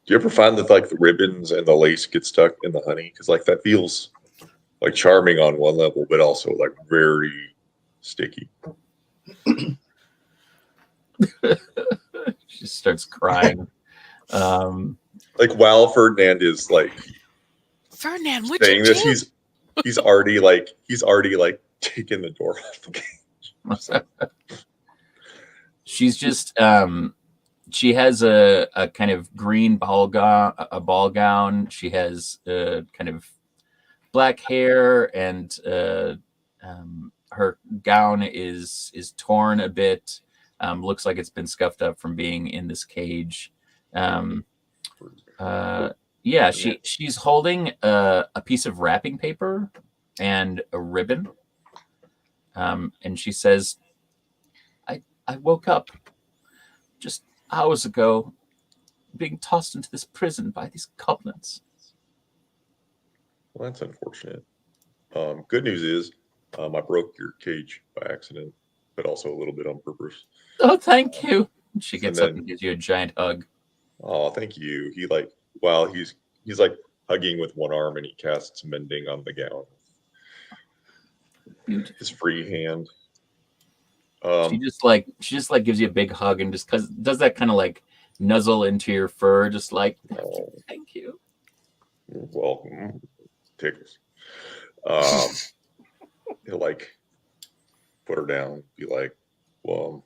[SPEAKER 6] Do you ever find that like the ribbons and the lace get stuck in the honey? Because like that feels like charming on one level, but also like very sticky.
[SPEAKER 7] She starts crying.
[SPEAKER 6] Like while Ferdinand is like
[SPEAKER 1] Ferdinand, what
[SPEAKER 6] saying
[SPEAKER 1] you
[SPEAKER 6] this,
[SPEAKER 1] do?
[SPEAKER 6] he's already like taking the door off the cage.
[SPEAKER 7] She's just She has a kind of green ball gown. She has kind of black hair, and her gown is torn a bit. Looks like it's been scuffed up from being in this cage. Yeah, she's holding a piece of wrapping paper and a ribbon. And she says, I woke up just hours ago being tossed into this prison by these goblins.
[SPEAKER 6] Well, that's unfortunate. Good news is I broke your cage by accident, but also a little bit on purpose.
[SPEAKER 7] Oh, thank you. She gets
[SPEAKER 6] And
[SPEAKER 7] up and gives you a giant hug.
[SPEAKER 6] Oh, thank you. He like while he's like hugging with one arm and he casts mending on the gown. His free hand.
[SPEAKER 7] She just gives you a big hug and just does that kind of like nuzzle into your fur, just like, thank you.
[SPEAKER 6] You're welcome. Tickles. He'll like put her down, be like, well,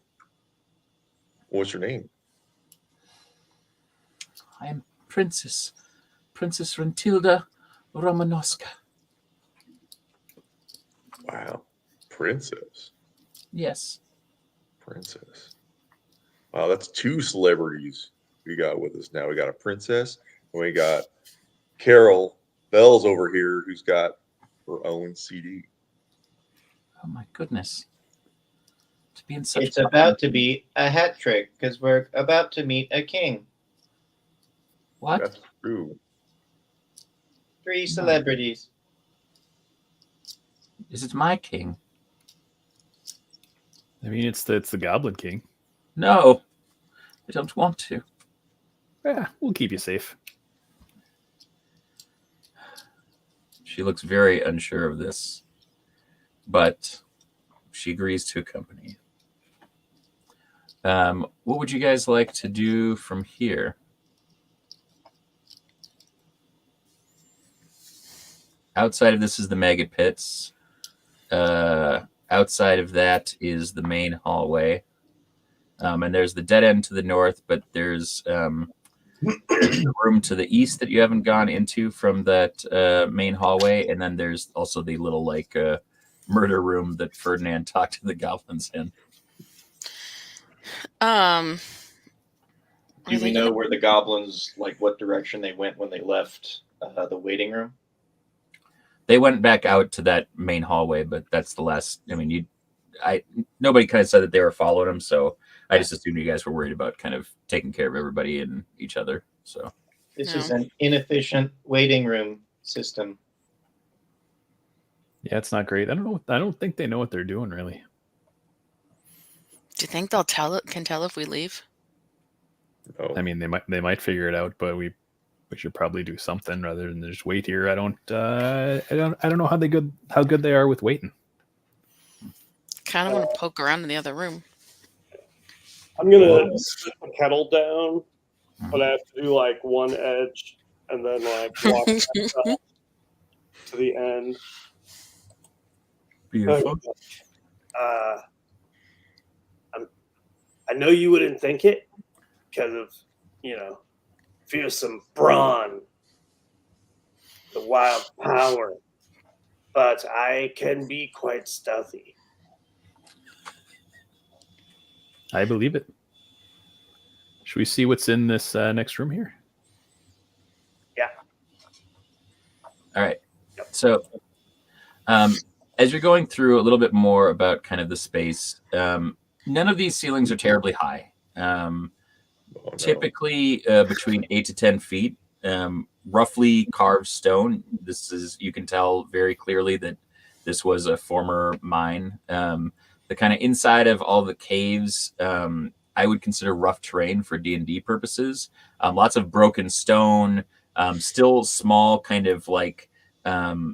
[SPEAKER 6] what's your name?
[SPEAKER 7] I am Princess Rentilda Romanowska.
[SPEAKER 6] Wow. Princess.
[SPEAKER 7] Yes.
[SPEAKER 6] Princess. Wow, that's two celebrities we got with us now. We got a princess, and we got Carol Bells over here, who's got her own CD.
[SPEAKER 7] Oh my goodness. To be in such
[SPEAKER 8] It's about to be a hat trick because we're about to meet a king.
[SPEAKER 7] What?
[SPEAKER 6] That's true.
[SPEAKER 8] 3 celebrities.
[SPEAKER 7] Is it my king?
[SPEAKER 4] I mean, it's the Goblin King.
[SPEAKER 7] No. I don't want to.
[SPEAKER 4] Yeah, we'll keep you safe.
[SPEAKER 7] She looks very unsure of this, but she agrees to accompany. What would you guys like to do from here? Outside of this is the maggot pits. Outside of that is the main hallway. And there's the dead end to the north, but there's a room to the east that you haven't gone into from that main hallway. And then there's also the little like murder room that Ferdinand talked to the goblins in.
[SPEAKER 8] Do we know where the goblins, like what direction they went when they left the waiting room?
[SPEAKER 7] They went back out to that main hallway, but that's the last. I mean, nobody kind of said that they were following him, so I just assumed you guys were worried about kind of taking care of everybody and each other. So
[SPEAKER 8] This is an inefficient waiting room system.
[SPEAKER 4] Yeah, it's not great. I don't know. I don't think they know what they're doing, really.
[SPEAKER 1] Do you think they'll can tell if we leave?
[SPEAKER 6] No.
[SPEAKER 4] I mean, they might figure it out, but we should probably do something rather than just wait here. I don't know how good they are with waiting.
[SPEAKER 1] Kind of want to poke around in the other room.
[SPEAKER 2] I'm gonna set the kettle down, but I have to do like one edge and then like walk back up to the end.
[SPEAKER 7] beautiful.
[SPEAKER 2] I know you wouldn't think it because of, fearsome brawn, the wild power, but I can be quite stealthy.
[SPEAKER 4] I believe it. Should we see what's in this next room here?
[SPEAKER 2] Yeah.
[SPEAKER 7] All right. So, as you're going through a little bit more about kind of the space, none of these ceilings are terribly high. Typically between 8 to 10 feet, roughly carved stone. You can tell very clearly that this was a former mine. The kind of inside of all the caves, I would consider rough terrain for D&D purposes. Lots of broken stone, still small kind of like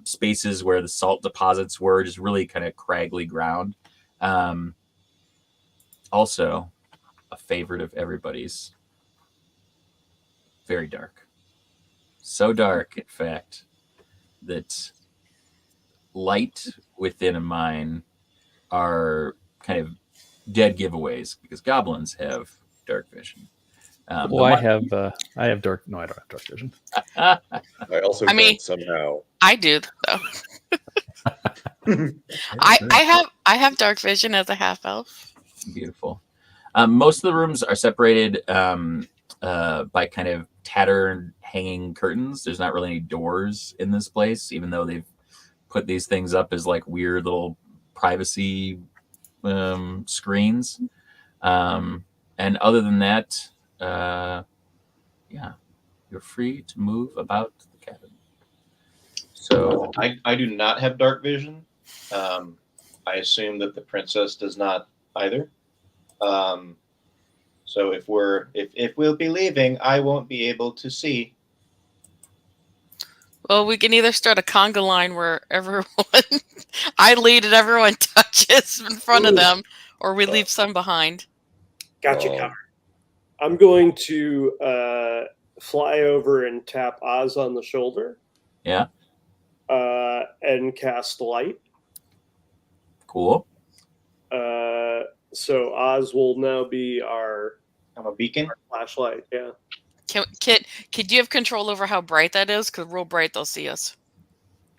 [SPEAKER 7] spaces where the salt deposits were, just really kind of craggly ground. Also, a favorite of everybody's, very dark. So dark, in fact, that light within a mine are kind of dead giveaways because goblins have dark vision.
[SPEAKER 3] The
[SPEAKER 4] Well, I
[SPEAKER 3] one-
[SPEAKER 4] have dark. No, I don't have dark vision.
[SPEAKER 6] I also
[SPEAKER 1] I mean-
[SPEAKER 6] don't somehow.
[SPEAKER 1] I do though. I have dark vision as a half elf.
[SPEAKER 3] Beautiful. Most of the rooms are separated by kind of tattered hanging curtains. There's not really any doors in this place, even though they've put these things up as like weird little privacy screens. And other than that, yeah, you're free to move about the cabin. So
[SPEAKER 5] I do not have dark vision. I assume that the princess does not either. So if we'll be leaving, I won't be able to see.
[SPEAKER 1] Well, we can either start a conga line where everyone I lead and everyone touches in front of them, or we leave some behind.
[SPEAKER 2] Got you covered. I'm going to fly over and tap Oz on the shoulder.
[SPEAKER 3] yeah,
[SPEAKER 2] And cast light.
[SPEAKER 3] cool.
[SPEAKER 2] So Oz will now be our
[SPEAKER 5] I'm a beacon.
[SPEAKER 2] flashlight. Yeah.
[SPEAKER 1] Could you have control over how bright that is? Because real bright, they'll see us.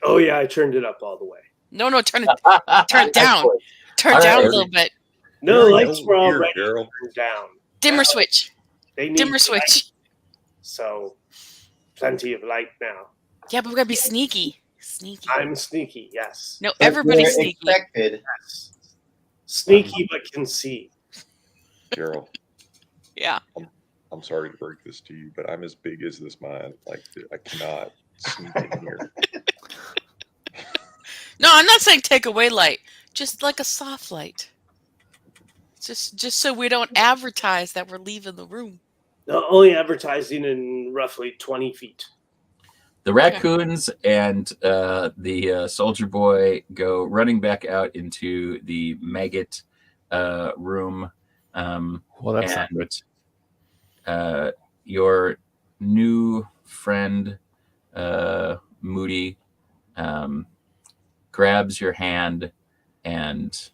[SPEAKER 2] Oh yeah, I turned it up all the way.
[SPEAKER 1] No, turn it down. Turn
[SPEAKER 3] All
[SPEAKER 1] down
[SPEAKER 3] right.
[SPEAKER 1] a little bit.
[SPEAKER 2] No,
[SPEAKER 6] Here,
[SPEAKER 2] lights were
[SPEAKER 6] here,
[SPEAKER 2] already
[SPEAKER 6] Gerald.
[SPEAKER 2] turned down.
[SPEAKER 1] Dimmer switch.
[SPEAKER 2] They need
[SPEAKER 1] Dimmer
[SPEAKER 2] light,
[SPEAKER 1] switch.
[SPEAKER 2] so plenty of light now.
[SPEAKER 1] Yeah, but we gotta be sneaky. Sneaky.
[SPEAKER 2] I'm sneaky. Yes.
[SPEAKER 1] No,
[SPEAKER 5] But
[SPEAKER 1] everybody's
[SPEAKER 5] we're
[SPEAKER 1] sneaky.
[SPEAKER 5] expected.
[SPEAKER 2] Yes. Sneaky but can see.
[SPEAKER 6] Gerald,
[SPEAKER 1] Yeah.
[SPEAKER 6] I'm sorry to break this to you, but I'm as big as this man. Like, I cannot sneak in here.
[SPEAKER 1] No, I'm not saying take away light. Just like a soft light. Just so we don't advertise that we're leaving the room.
[SPEAKER 2] No, only advertising in roughly 20 feet.
[SPEAKER 3] The raccoons and the soldier boy go running back out into the maggot room.
[SPEAKER 4] Well, that's not
[SPEAKER 3] and
[SPEAKER 4] good.
[SPEAKER 3] Your new friend, Moody, grabs your hand and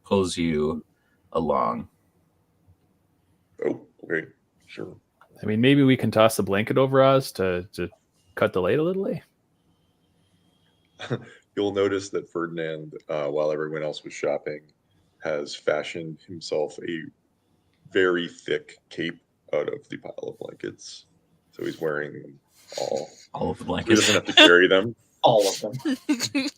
[SPEAKER 3] pulls you along.
[SPEAKER 6] Oh, okay, sure.
[SPEAKER 4] I mean, maybe we can toss a blanket over Oz to cut the light a little.
[SPEAKER 6] You'll notice that Ferdinand, while everyone else was shopping, has fashioned himself a very thick cape out of the pile of blankets. So he's wearing them all.
[SPEAKER 3] All of the
[SPEAKER 6] He
[SPEAKER 3] blankets.
[SPEAKER 6] doesn't have to carry them,
[SPEAKER 5] All of them.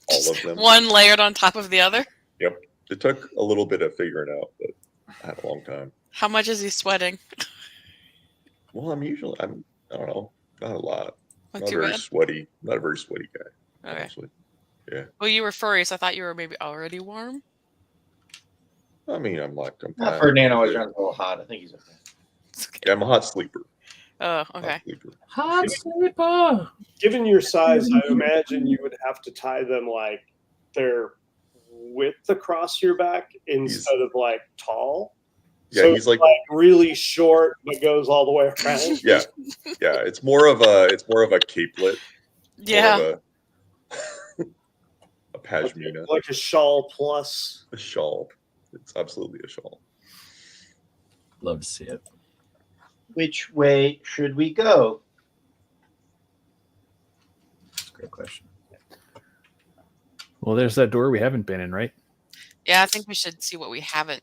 [SPEAKER 6] all of them.
[SPEAKER 1] One layered on top of the other.
[SPEAKER 6] Yep. It took a little bit of figuring out, but I had a long time.
[SPEAKER 1] How much is he sweating?
[SPEAKER 6] Well, I don't know, not a lot.
[SPEAKER 1] Not
[SPEAKER 6] Not
[SPEAKER 1] too
[SPEAKER 6] very
[SPEAKER 1] bad.
[SPEAKER 6] sweaty. Not a very sweaty guy,
[SPEAKER 1] Okay.
[SPEAKER 6] honestly.
[SPEAKER 1] Well, you were furry, so I thought you were maybe already warm.
[SPEAKER 6] I mean, I'm
[SPEAKER 5] Not
[SPEAKER 6] fine.
[SPEAKER 5] Ferdinand always runs a little hot. I think he's okay.
[SPEAKER 1] It's okay.
[SPEAKER 6] Yeah, I'm a hot sleeper.
[SPEAKER 1] Oh,
[SPEAKER 6] Hot
[SPEAKER 1] okay.
[SPEAKER 6] sleeper.
[SPEAKER 3] Hot sleeper.
[SPEAKER 2] Given your size, I imagine you would have to tie them like their width across your back instead of like tall.
[SPEAKER 6] Yeah,
[SPEAKER 2] So
[SPEAKER 6] he's like,
[SPEAKER 2] really short but goes all the way around.
[SPEAKER 6] yeah. It's more of a capelet. more
[SPEAKER 1] Yeah.
[SPEAKER 6] of a pashmina,
[SPEAKER 2] Like a shawl plus.
[SPEAKER 6] a shawl. It's absolutely a shawl.
[SPEAKER 3] Love to see it.
[SPEAKER 5] Which way should we go?
[SPEAKER 3] That's a great question.
[SPEAKER 4] Well, there's that door we haven't been in, right?
[SPEAKER 1] Yeah, I think we should see what we haven't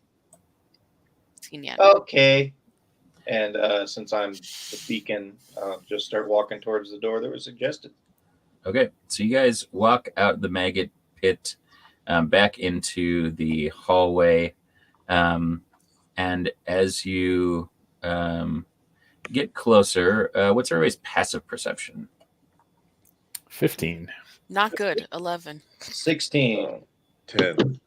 [SPEAKER 1] seen yet.
[SPEAKER 5] Okay. And since I'm the beacon, just start walking towards the door that was suggested.
[SPEAKER 3] Okay, so you guys walk out the maggot pit back into the hallway. And as you get closer, what's everybody's passive perception?
[SPEAKER 4] 15.
[SPEAKER 1] Not good. 11.
[SPEAKER 5] 16.
[SPEAKER 6] 10.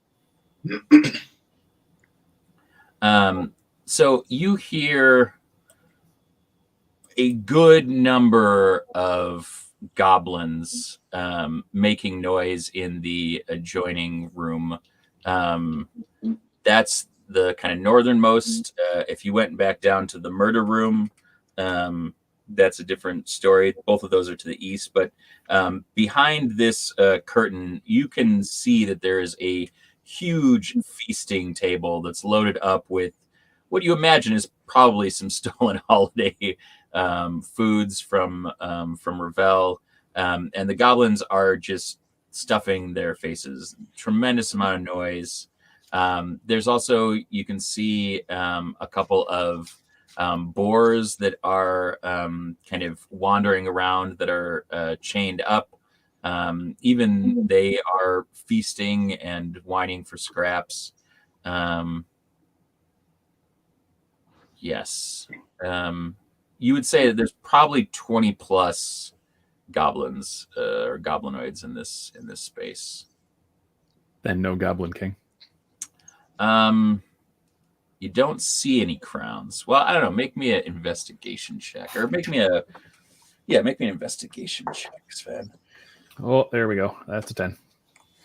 [SPEAKER 3] So you hear a good number of goblins making noise in the adjoining room. That's the kind of northernmost. If you went back down to the murder room, that's a different story. Both of those are to the east, but behind this curtain, you can see that there is a huge feasting table that's loaded up with
[SPEAKER 7] what you imagine is probably some stolen holiday foods from Revelle, and the goblins are just stuffing their faces. Tremendous amount of noise. There's also, you can see a couple of boars that are kind of wandering around that are chained up. Even they are feasting and whining for scraps. Yes. You would say that there's probably 20 plus goblins or goblinoids in this space.
[SPEAKER 4] Then no Goblin King.
[SPEAKER 7] You don't see any crowns. Well, I don't know. Make me an investigation check, or make me an investigation check, Sven.
[SPEAKER 4] Oh, there we go. That's a 10.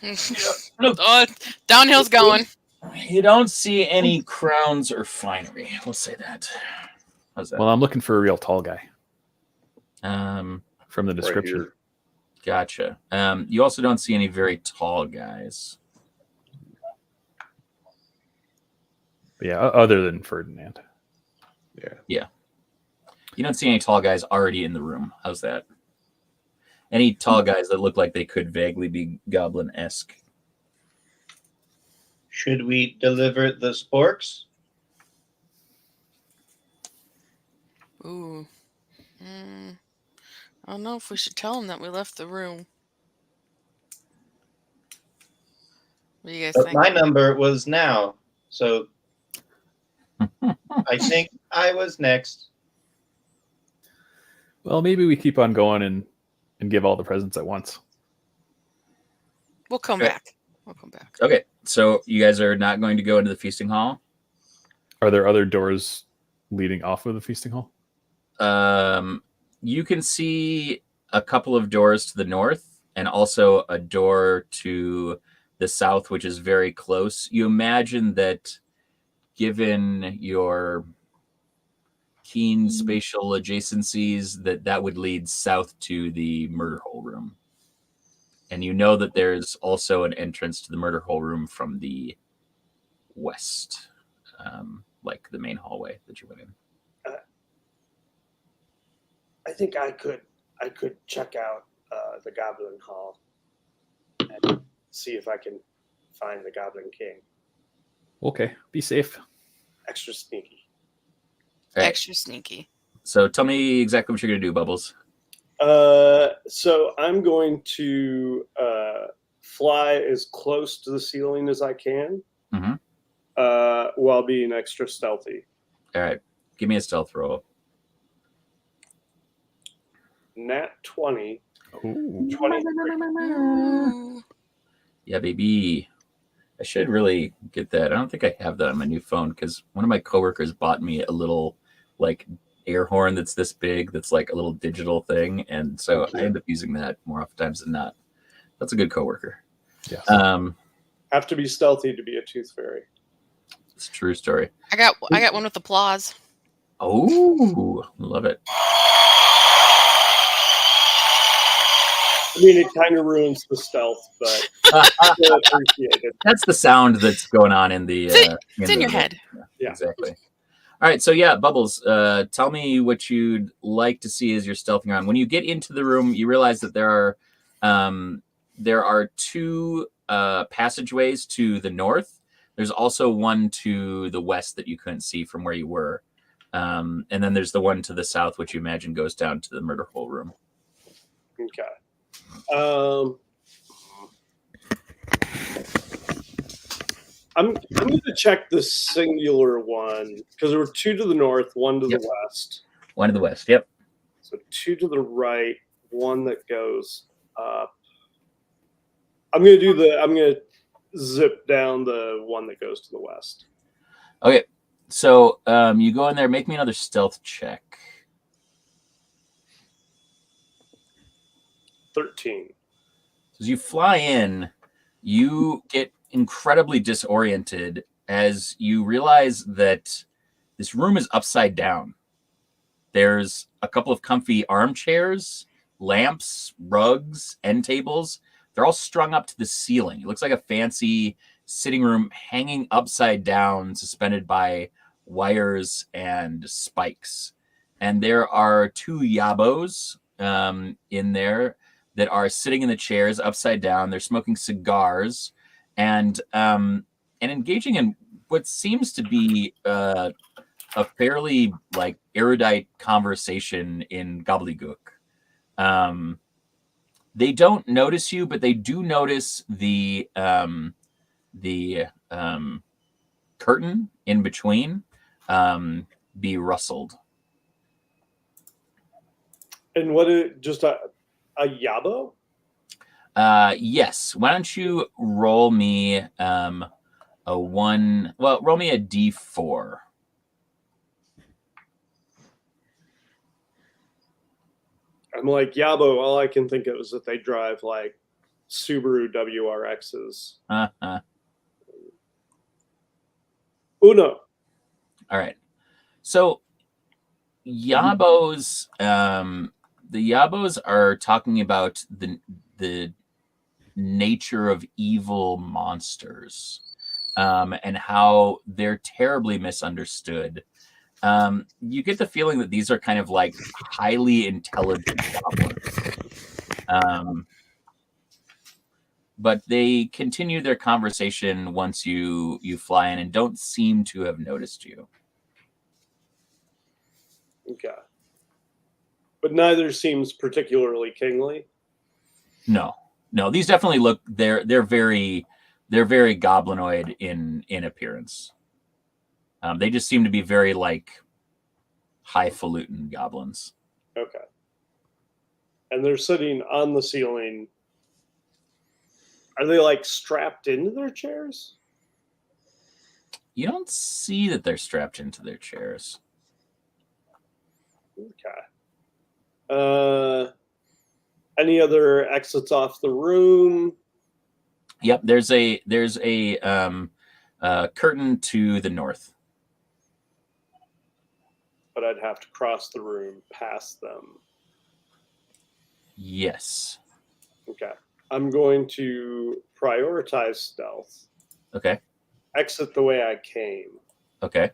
[SPEAKER 1] Oh, downhill's going.
[SPEAKER 7] You don't see any crowns or finery. We'll say that. How's that?
[SPEAKER 4] Well, I'm looking for a real tall guy from the
[SPEAKER 2] Right
[SPEAKER 4] description.
[SPEAKER 2] here.
[SPEAKER 7] Gotcha. You also don't see any very tall guys.
[SPEAKER 4] But yeah, other than Ferdinand.
[SPEAKER 6] Yeah.
[SPEAKER 7] You don't see any tall guys already in the room. How's that? Any tall guys that look like they could vaguely be goblin-esque.
[SPEAKER 5] Should we deliver the sporks?
[SPEAKER 1] Ooh. I don't know if we should tell them that we left the room. What do you guys
[SPEAKER 5] But
[SPEAKER 1] think?
[SPEAKER 5] my number was now, so I think I was next.
[SPEAKER 4] Well, maybe we keep on going and give all the presents at once.
[SPEAKER 1] We'll come
[SPEAKER 7] Okay.
[SPEAKER 1] back. We'll come back.
[SPEAKER 7] Okay, so you guys are not going to go into the feasting hall?
[SPEAKER 4] Are there other doors leading off of the feasting hall?
[SPEAKER 7] You can see a couple of doors to the north and also a door to the south, which is very close. You imagine that, given your keen spatial adjacencies, that would lead south to the murder hole room. And you know that there's also an entrance to the murder hole room from the west, like the main hallway that you went in.
[SPEAKER 2] I think I could check out the Goblin Hall and see if I can find the Goblin King.
[SPEAKER 4] Okay, be safe.
[SPEAKER 2] Extra sneaky.
[SPEAKER 7] All right.
[SPEAKER 1] Extra sneaky.
[SPEAKER 7] So tell me exactly what you're going to do, Bubbles.
[SPEAKER 2] So I'm going to fly as close to the ceiling as I can,
[SPEAKER 7] Mhm.
[SPEAKER 2] while being extra stealthy.
[SPEAKER 7] All right. Give me a stealth roll.
[SPEAKER 2] Nat 20.
[SPEAKER 4] Ooh.
[SPEAKER 2] 23.
[SPEAKER 1] Ooh.
[SPEAKER 7] Yeah, baby. I should really get that. I don't think I have that on my new phone because one of my coworkers bought me a little like air horn that's this big, that's like a little digital thing, and so I end up using that more oftentimes than not. That's a good coworker.
[SPEAKER 4] Yes.
[SPEAKER 2] Have to be stealthy to be a tooth fairy.
[SPEAKER 7] It's a true story.
[SPEAKER 1] I got one with applause.
[SPEAKER 7] Oh, love it.
[SPEAKER 2] I mean, it kind of ruins the stealth, but I still appreciate it.
[SPEAKER 7] That's the sound that's going on in the.
[SPEAKER 1] It's in your head.
[SPEAKER 2] Yeah.
[SPEAKER 7] Exactly. All right, so yeah, Bubbles, tell me what you'd like to see as you're stealthing around. When you get into the room, you realize that there are two passageways to the north. There's also one to the west that you couldn't see from where you were, and then there's the one to the south, which you imagine goes down to the murder hole room.
[SPEAKER 2] Okay. I'm going to check the singular one because there were two to the north, one to
[SPEAKER 7] Yep.
[SPEAKER 2] the west.
[SPEAKER 7] One to the west. Yep.
[SPEAKER 2] So two to the right, one that goes up. I'm going to zip down the one that goes to the west.
[SPEAKER 7] Okay. So you go in there. Make me another stealth check.
[SPEAKER 2] 13.
[SPEAKER 7] As you fly in, you get incredibly disoriented as you realize that this room is upside down. There's a couple of comfy armchairs, lamps, rugs, end tables. They're all strung up to the ceiling. It looks like a fancy sitting room hanging upside down, suspended by wires and spikes. And there are 2 yabos in there that are sitting in the chairs upside down. They're smoking cigars and engaging in what seems to be a fairly like erudite conversation in gobbledygook. They don't notice you, but they do notice the curtain in between be rustled.
[SPEAKER 2] And what is just a yabo?
[SPEAKER 7] Yes. Why don't you roll me a 1? Well, roll me a D4.
[SPEAKER 2] I'm like, Yabo, all I can think of is that they drive like Subaru WRXs. Uno.
[SPEAKER 7] All right. So Yabos, the Yabos are talking about the nature of evil monsters and how they're terribly misunderstood. You get the feeling that these are kind of like highly intelligent goblins. But they continue their conversation once you fly in and don't seem to have noticed you.
[SPEAKER 2] Okay. But neither seems particularly kingly.
[SPEAKER 7] No, these definitely look they're very goblinoid in appearance. They just seem to be very like highfalutin goblins.
[SPEAKER 2] Okay. And they're sitting on the ceiling. Are they like strapped into their chairs?
[SPEAKER 7] You don't see that they're strapped into their chairs.
[SPEAKER 2] Okay. Any other exits off the room?
[SPEAKER 7] Yep, there's a curtain to the north.
[SPEAKER 2] But I'd have to cross the room past them.
[SPEAKER 7] Yes.
[SPEAKER 2] Okay. I'm going to prioritize stealth.
[SPEAKER 7] Okay.
[SPEAKER 2] Exit the way I came.
[SPEAKER 7] Okay.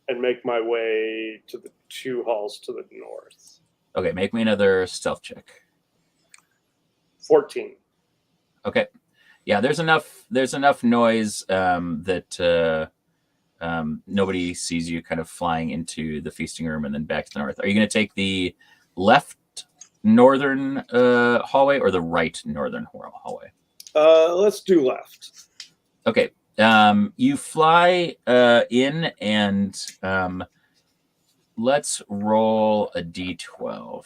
[SPEAKER 2] And make my way to the 2 halls to the north.
[SPEAKER 7] Okay, make me another stealth check.
[SPEAKER 2] 14.
[SPEAKER 7] Okay. Yeah, there's enough noise that nobody sees you kind of flying into the feasting room and then back to the north. Are you going to take the left northern hallway or the right northern hallway?
[SPEAKER 2] Let's do left.
[SPEAKER 7] Okay. You fly in and let's roll a d12.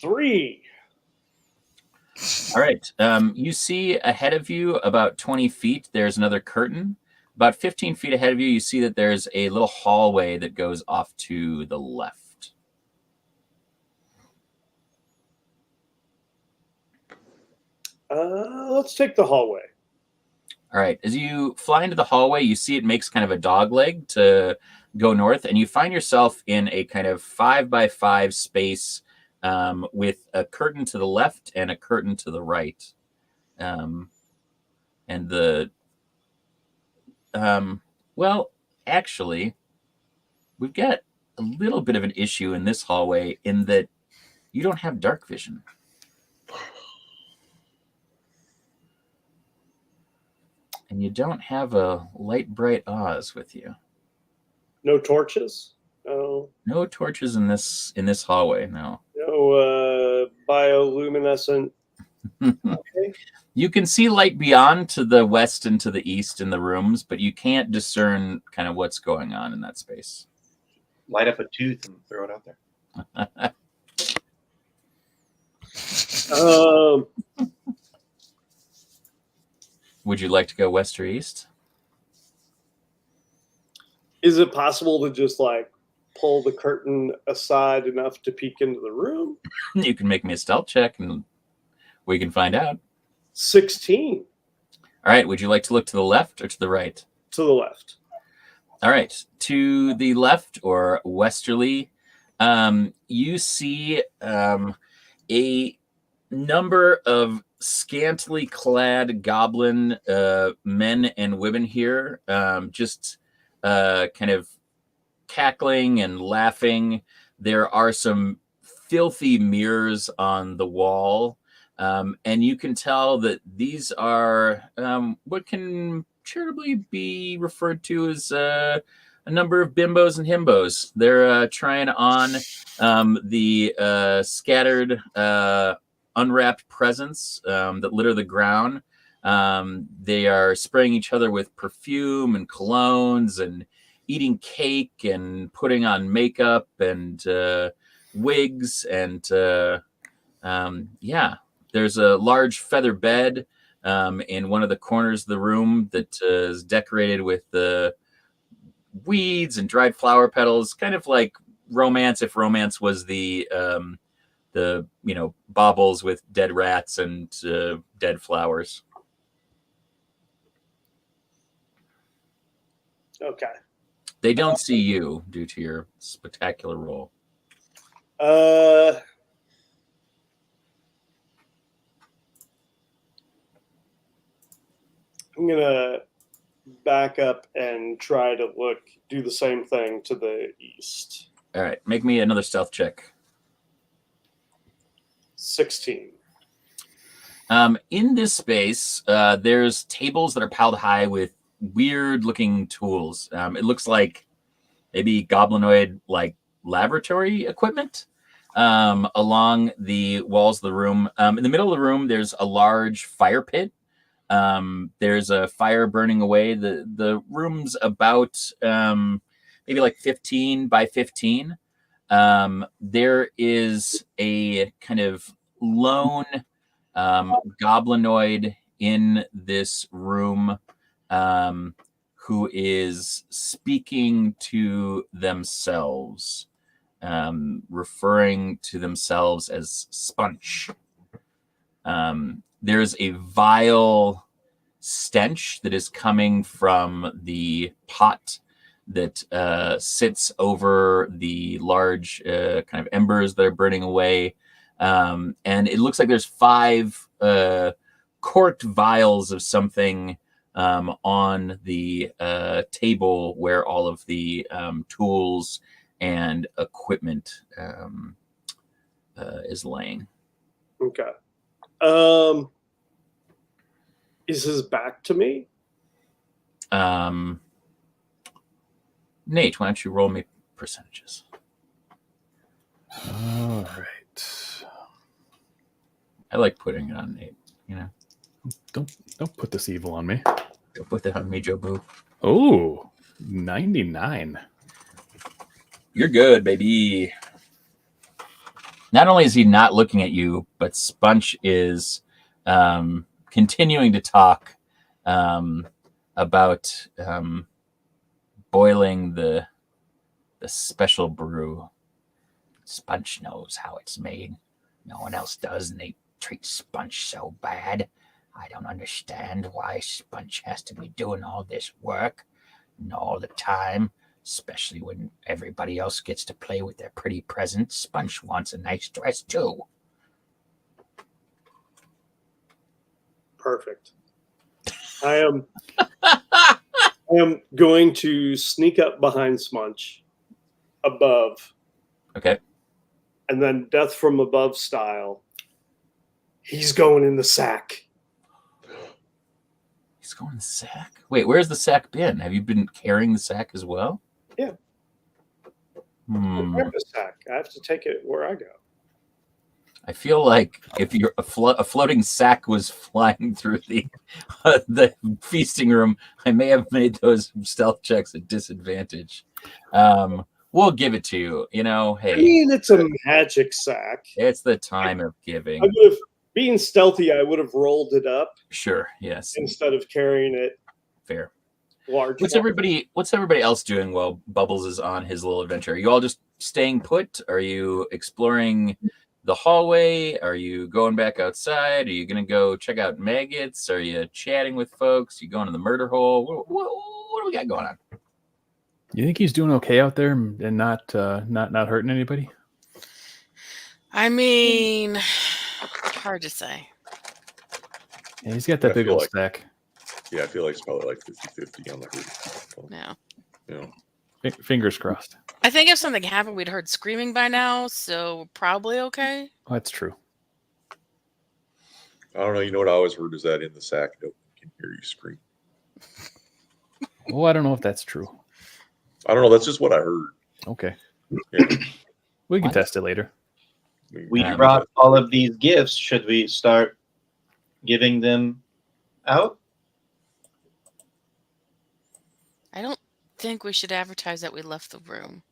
[SPEAKER 2] Three.
[SPEAKER 7] All right. You see ahead of you about 20 feet, there's another curtain. About 15 feet ahead of you, you see that there's a little hallway that goes off to the left.
[SPEAKER 2] Let's take the hallway.
[SPEAKER 7] All right. As you fly into the hallway, you see it makes kind of a dog leg to go north, and you find yourself in a kind of 5x5 space with a curtain to the left and a curtain to the right. And the well, actually, we've got a little bit of an issue in this hallway in that you don't have dark vision. And you don't have a light, bright Oz with you.
[SPEAKER 2] No torches? No.
[SPEAKER 7] No torches in this hallway, no.
[SPEAKER 2] No bioluminescent.
[SPEAKER 7] Okay. You can see light beyond to the west and to the east in the rooms, but you can't discern kind of what's going on in that space.
[SPEAKER 5] Light up a tooth and throw it out there.
[SPEAKER 7] Would you like to go west or east?
[SPEAKER 2] Is it possible to just like pull the curtain aside enough to peek into the room?
[SPEAKER 7] You can make me a stealth check and we can find out.
[SPEAKER 2] 16.
[SPEAKER 7] All right. Would you like to look to the left or to the right?
[SPEAKER 2] To the left.
[SPEAKER 7] All right. To the left or westerly, you see a number of scantily clad goblin men and women here, just kind of cackling and laughing. There are some filthy mirrors on the wall, and you can tell that these are what can charitably be referred to as a number of bimbos and himbos. They're trying on the scattered unwrapped presents that litter the ground. They are spraying each other with perfume and colognes and eating cake and putting on makeup and wigs. And yeah, there's a large feather bed in one of the corners of the room that is decorated with weeds and dried flower petals, kind of like romance, if romance was the baubles with dead rats and dead flowers.
[SPEAKER 2] Okay.
[SPEAKER 7] They don't see you due to your spectacular roll.
[SPEAKER 2] I'm gonna back up and try to do the same thing to the east.
[SPEAKER 7] All right, make me another stealth check.
[SPEAKER 2] 16.
[SPEAKER 7] In this space, there's tables that are piled high with weird-looking tools. It looks like maybe goblinoid like laboratory equipment along the walls of the room. In the middle of the room, there's a large fire pit. There's a fire burning away. The room's about maybe like 15 by 15. There is a kind of lone goblinoid in this room who is speaking to themselves, referring to themselves as Sponge. There's a vile stench that is coming from the pot that sits over the large kind of embers that are burning away. And it looks like there's 5 corked vials of something on the table where all of the tools and equipment is laying.
[SPEAKER 2] Okay. Is his back to me?
[SPEAKER 7] Nate, why don't you roll me percentages?
[SPEAKER 4] All right.
[SPEAKER 7] I like putting it on Nate, you know.
[SPEAKER 4] Don't put this evil on me.
[SPEAKER 7] Don't put that on me, Joe Boo.
[SPEAKER 4] Oh, 99.
[SPEAKER 7] You're good, baby. Not only is he not looking at you, but Sponge is continuing to talk about boiling the special brew. Sponge knows how it's made. No one else does, and they treat Sponge so bad. I don't understand why Sponge has to be doing all this work and all the time, especially when everybody else gets to play with their pretty presents. Sponge wants a nice dress too.
[SPEAKER 2] Perfect. I am going to sneak up behind Smunch above.
[SPEAKER 7] Okay.
[SPEAKER 2] And then death from above style. He's going in the sack.
[SPEAKER 7] He's going in the sack? Wait, where's the sack been? Have you been carrying the sack as well?
[SPEAKER 2] Yeah. I grab the sack. I have to take it where I go.
[SPEAKER 7] I feel like if you're a floating sack was flying through the feasting room, I may have made those stealth checks a disadvantage. We'll give it to you. You know, hey.
[SPEAKER 2] I mean, it's a magic sack.
[SPEAKER 7] It's the time of giving.
[SPEAKER 2] I would have, being stealthy, I would have rolled it up.
[SPEAKER 7] Sure. Yes.
[SPEAKER 2] Instead of carrying it.
[SPEAKER 7] Fair.
[SPEAKER 2] Large.
[SPEAKER 7] What's everybody else doing while Bubbles is on his little adventure? Are you all just staying put? Are you exploring the hallway? Are you going back outside? Are you going to go check out maggots? Are you chatting with folks? Are you going to the murder hole? What do we got going on?
[SPEAKER 4] You think he's doing okay out there and not hurting anybody?
[SPEAKER 1] I mean, Hard to say.
[SPEAKER 4] Yeah, he's got that
[SPEAKER 6] I
[SPEAKER 4] big
[SPEAKER 6] feel
[SPEAKER 4] old
[SPEAKER 6] like-
[SPEAKER 4] stack.
[SPEAKER 6] Yeah, I feel like it's probably like 50-50 on the who.
[SPEAKER 1] Yeah.
[SPEAKER 6] You know,
[SPEAKER 4] Fingers crossed.
[SPEAKER 1] I think if something happened, we'd heard screaming by now, so probably okay.
[SPEAKER 4] Oh, that's true.
[SPEAKER 6] I don't know. You know what I always heard is that in the sack, nobody can hear you scream.
[SPEAKER 4] Oh, I don't know if that's true.
[SPEAKER 6] I don't know. That's just what I heard.
[SPEAKER 4] Okay.
[SPEAKER 6] Yeah.
[SPEAKER 4] We can
[SPEAKER 7] What?
[SPEAKER 4] test it later.
[SPEAKER 5] We
[SPEAKER 7] Um,
[SPEAKER 5] brought all of these gifts. Should we start giving them out?
[SPEAKER 1] I don't think we should advertise that we left the room.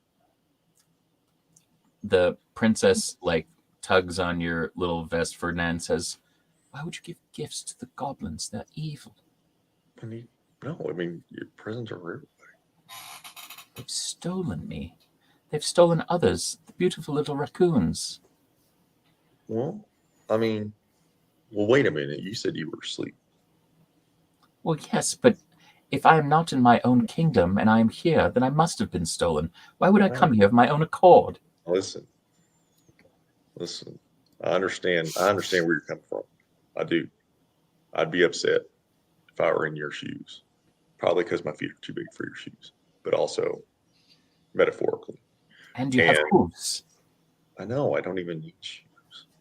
[SPEAKER 7] The princess like tugs on your little vest. Ferdinand says, "Why would you give gifts to the goblins? They're evil.
[SPEAKER 6] No, I mean, your presents are rare.
[SPEAKER 7] They've stolen me. They've stolen others, the beautiful little raccoons."
[SPEAKER 6] Well, I mean, wait a minute. You said you were asleep.
[SPEAKER 7] Well, yes, but if I am not in my own kingdom and I am here, then I must have been stolen. Why would I come here of my own accord?
[SPEAKER 6] Listen. I understand where you're coming from. I do. I'd be upset if I were in your shoes. Probably because my feet are too big for your shoes, but also metaphorically.
[SPEAKER 7] And you have
[SPEAKER 6] And-
[SPEAKER 7] hooves.
[SPEAKER 6] I know. I don't even need shoes.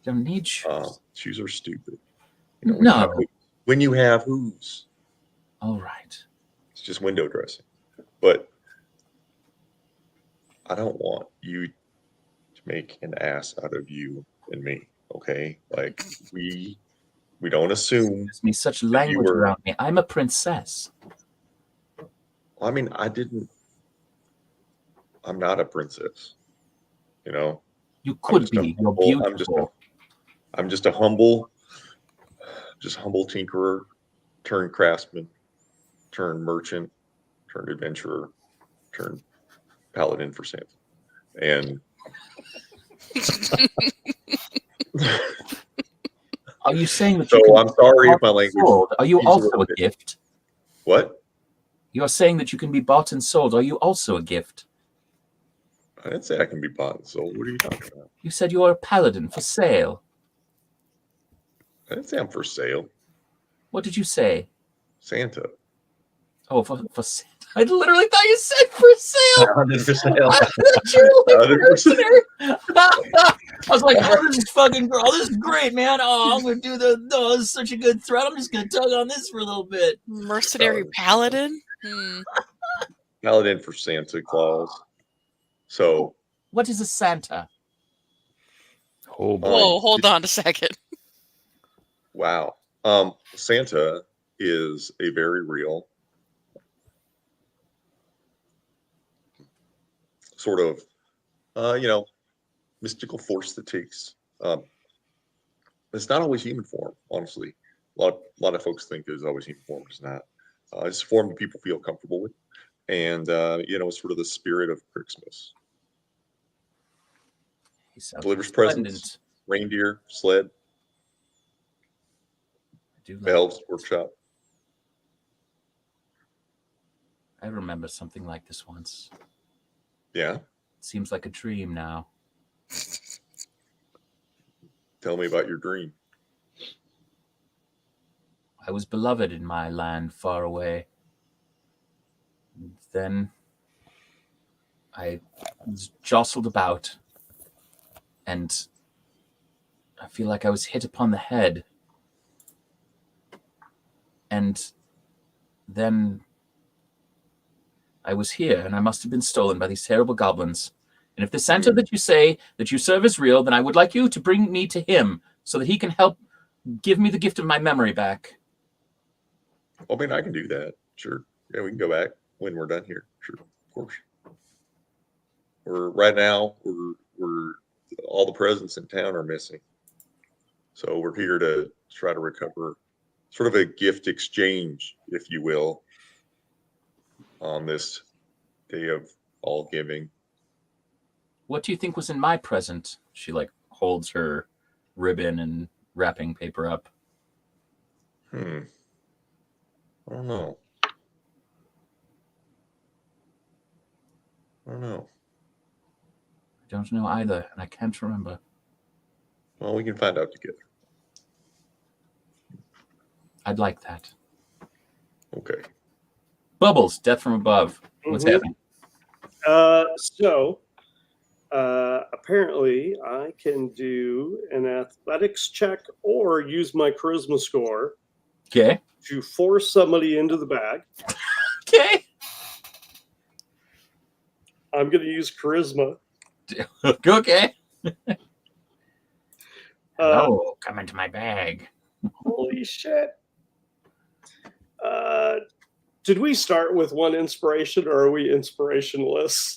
[SPEAKER 7] You don't need shoes.
[SPEAKER 6] Shoes are stupid.
[SPEAKER 7] No.
[SPEAKER 6] When you have hooves,
[SPEAKER 7] All right.
[SPEAKER 6] it's just window dressing. But I don't want you to make an ass out of you and me. Okay, like we don't assume.
[SPEAKER 7] There's me such language
[SPEAKER 6] were-
[SPEAKER 7] around me. I'm a princess.
[SPEAKER 6] I mean, I'm not a princess. You know,
[SPEAKER 7] You could
[SPEAKER 6] just a
[SPEAKER 7] be. You're
[SPEAKER 6] humble-
[SPEAKER 7] beautiful.
[SPEAKER 6] I'm just a humble tinkerer, turned craftsman, turned merchant, turned adventurer, turned paladin for Santa. And
[SPEAKER 7] Are you saying that
[SPEAKER 6] so
[SPEAKER 7] you can
[SPEAKER 6] I'm sorry
[SPEAKER 7] be
[SPEAKER 6] if my
[SPEAKER 7] bought and
[SPEAKER 6] language.
[SPEAKER 7] sold? Are you
[SPEAKER 6] is a
[SPEAKER 7] also
[SPEAKER 6] little
[SPEAKER 7] a
[SPEAKER 6] bit-
[SPEAKER 7] gift?
[SPEAKER 6] What?
[SPEAKER 7] You're saying that you can be bought and sold. Are you also a gift?
[SPEAKER 6] I didn't say I can be bought and sold. What are you talking about?
[SPEAKER 7] You said you are a paladin for sale.
[SPEAKER 6] I didn't say I'm for sale.
[SPEAKER 7] What did you say?
[SPEAKER 6] Santa.
[SPEAKER 7] Oh, for sale. I literally thought you said for sale.
[SPEAKER 5] 100%.
[SPEAKER 7] You're like
[SPEAKER 6] 100%.
[SPEAKER 7] mercenary. I was like, oh, this is fucking girl. This is great, man. Oh, I'm gonna do this is such a good thread. I'm just gonna tug on this for a little bit.
[SPEAKER 1] Mercenary paladin?
[SPEAKER 6] Paladin for Santa Claus. So
[SPEAKER 7] What is a Santa?
[SPEAKER 4] Oh boy.
[SPEAKER 1] Whoa, hold on a second.
[SPEAKER 6] wow. Santa is a very real sort of mystical force that takes it's not always human form, honestly. A lot of folks think it's always human form. It's not. It's a form that people feel comfortable with. And it's sort of the spirit of Krixmas.
[SPEAKER 7] He sounds
[SPEAKER 6] Delivers
[SPEAKER 7] resplendent.
[SPEAKER 6] presents, reindeer, sled,
[SPEAKER 7] I do like
[SPEAKER 6] elves, workshop.
[SPEAKER 7] I remember something like this once.
[SPEAKER 6] Yeah.
[SPEAKER 7] It seems like a dream now.
[SPEAKER 6] Tell me about your dream.
[SPEAKER 7] I was beloved in my land far away. And then I was jostled about, and I feel like I was hit upon the head. And then I was here, and I must have been stolen by these terrible goblins. And if the Santa that you say that you serve is real, then I would like you to bring me to him so that he can help give me the gift of my memory back.
[SPEAKER 6] I mean, I can do that. Sure. Yeah, we can go back when we're done here. Sure, of course. Right now we're all the presents in town are missing. So we're here to try to recover sort of a gift exchange, if you will, on this day of all giving.
[SPEAKER 7] What do you think was in my present? She holds her ribbon and wrapping paper up.
[SPEAKER 6] I don't know.
[SPEAKER 7] I don't know either, and I can't remember.
[SPEAKER 6] Well, we can find out together.
[SPEAKER 7] I'd like that.
[SPEAKER 6] Okay.
[SPEAKER 7] Bubbles, death from above. What's
[SPEAKER 2] Mhm.
[SPEAKER 7] happening?
[SPEAKER 2] Apparently I can do an athletics check or use my charisma score
[SPEAKER 7] Okay.
[SPEAKER 2] to force somebody into the bag.
[SPEAKER 7] Okay.
[SPEAKER 2] I'm going to use charisma.
[SPEAKER 7] Okay.
[SPEAKER 2] Uh,
[SPEAKER 7] Hello, come into my bag.
[SPEAKER 2] Holy shit. Did we start with one inspiration or are we inspirationless?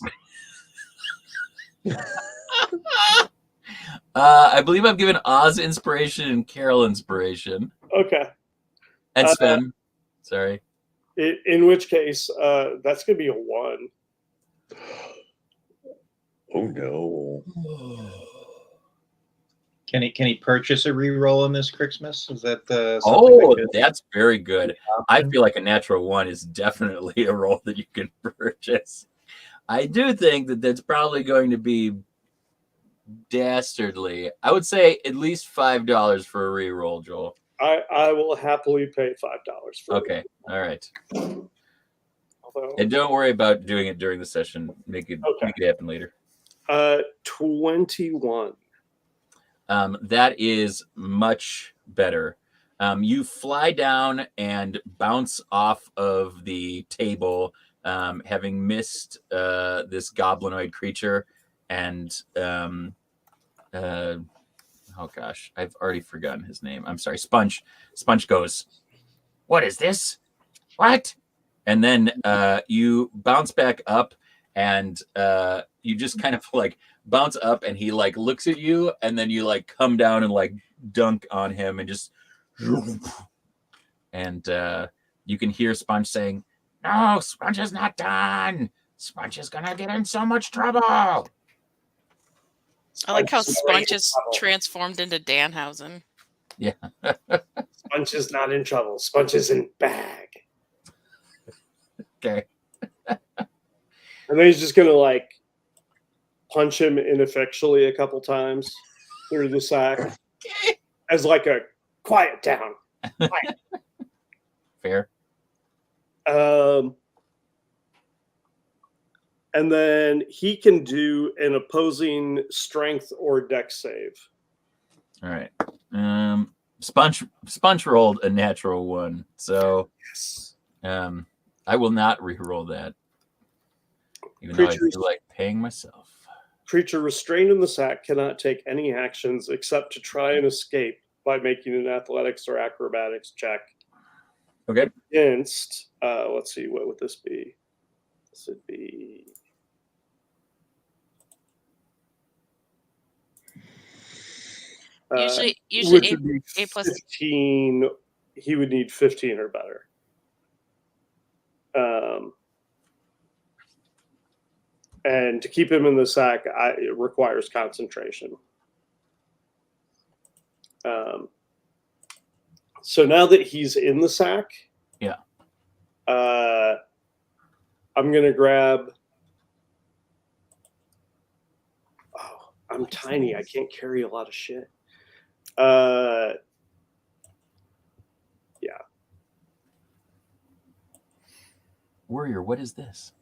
[SPEAKER 7] I believe I've given Oz inspiration and Carol inspiration.
[SPEAKER 2] Okay.
[SPEAKER 7] And Sven. Sorry.
[SPEAKER 2] In which case, that's going to be a 1.
[SPEAKER 6] Oh no.
[SPEAKER 5] Can he purchase a reroll in this Krixmas? Is that
[SPEAKER 7] Oh, that's very good. I feel like a natural 1 is definitely a roll that you can purchase. I do think that that's probably going to be dastardly. I would say at least $5 for a reroll, Joel.
[SPEAKER 2] I will happily pay $5 for
[SPEAKER 7] Okay.
[SPEAKER 2] it.
[SPEAKER 7] All right.
[SPEAKER 2] Although,
[SPEAKER 7] And don't worry about doing it during the session. Make it happen later.
[SPEAKER 2] 21.
[SPEAKER 7] That is much better. You fly down and bounce off of the table, having missed this goblinoid creature. And, oh gosh, I've already forgotten his name. I'm sorry. Sponge. Sponge goes, "What is this? What?" And then you bounce back up and you just kind of like bounce up and he like looks at you and then you like come down and like dunk on him and just and you can hear Sponge saying, "No, Sponge is not done. Sponge is gonna get in so much trouble."
[SPEAKER 1] I like how Sponge is transformed into Danhausen.
[SPEAKER 7] Yeah.
[SPEAKER 2] Sponge is not in trouble. Sponge is in bag.
[SPEAKER 7] Okay.
[SPEAKER 2] And then he's just going to like punch him ineffectually a couple times through the sack as like a quiet down. Quiet.
[SPEAKER 7] Fair.
[SPEAKER 2] And then he can do an opposing strength or dex save.
[SPEAKER 7] All right. Sponge rolled a natural 1, so
[SPEAKER 2] Yes.
[SPEAKER 7] I will not re-roll that, even though I do like paying myself.
[SPEAKER 2] Creature restrained in the sack cannot take any actions except to try and escape by making an athletics or acrobatics check.
[SPEAKER 7] Okay.
[SPEAKER 2] Against, let's see, what would this be? This would be.
[SPEAKER 1] Usually
[SPEAKER 2] which would be
[SPEAKER 1] A plus
[SPEAKER 2] 15. He would need 15 or better. And to keep him in the sack, it requires concentration. So now that he's in the sack,
[SPEAKER 7] yeah,
[SPEAKER 2] I'm gonna grab. Oh, I'm tiny. I can't carry a lot of shit. Yeah.
[SPEAKER 7] Warrior, what is this?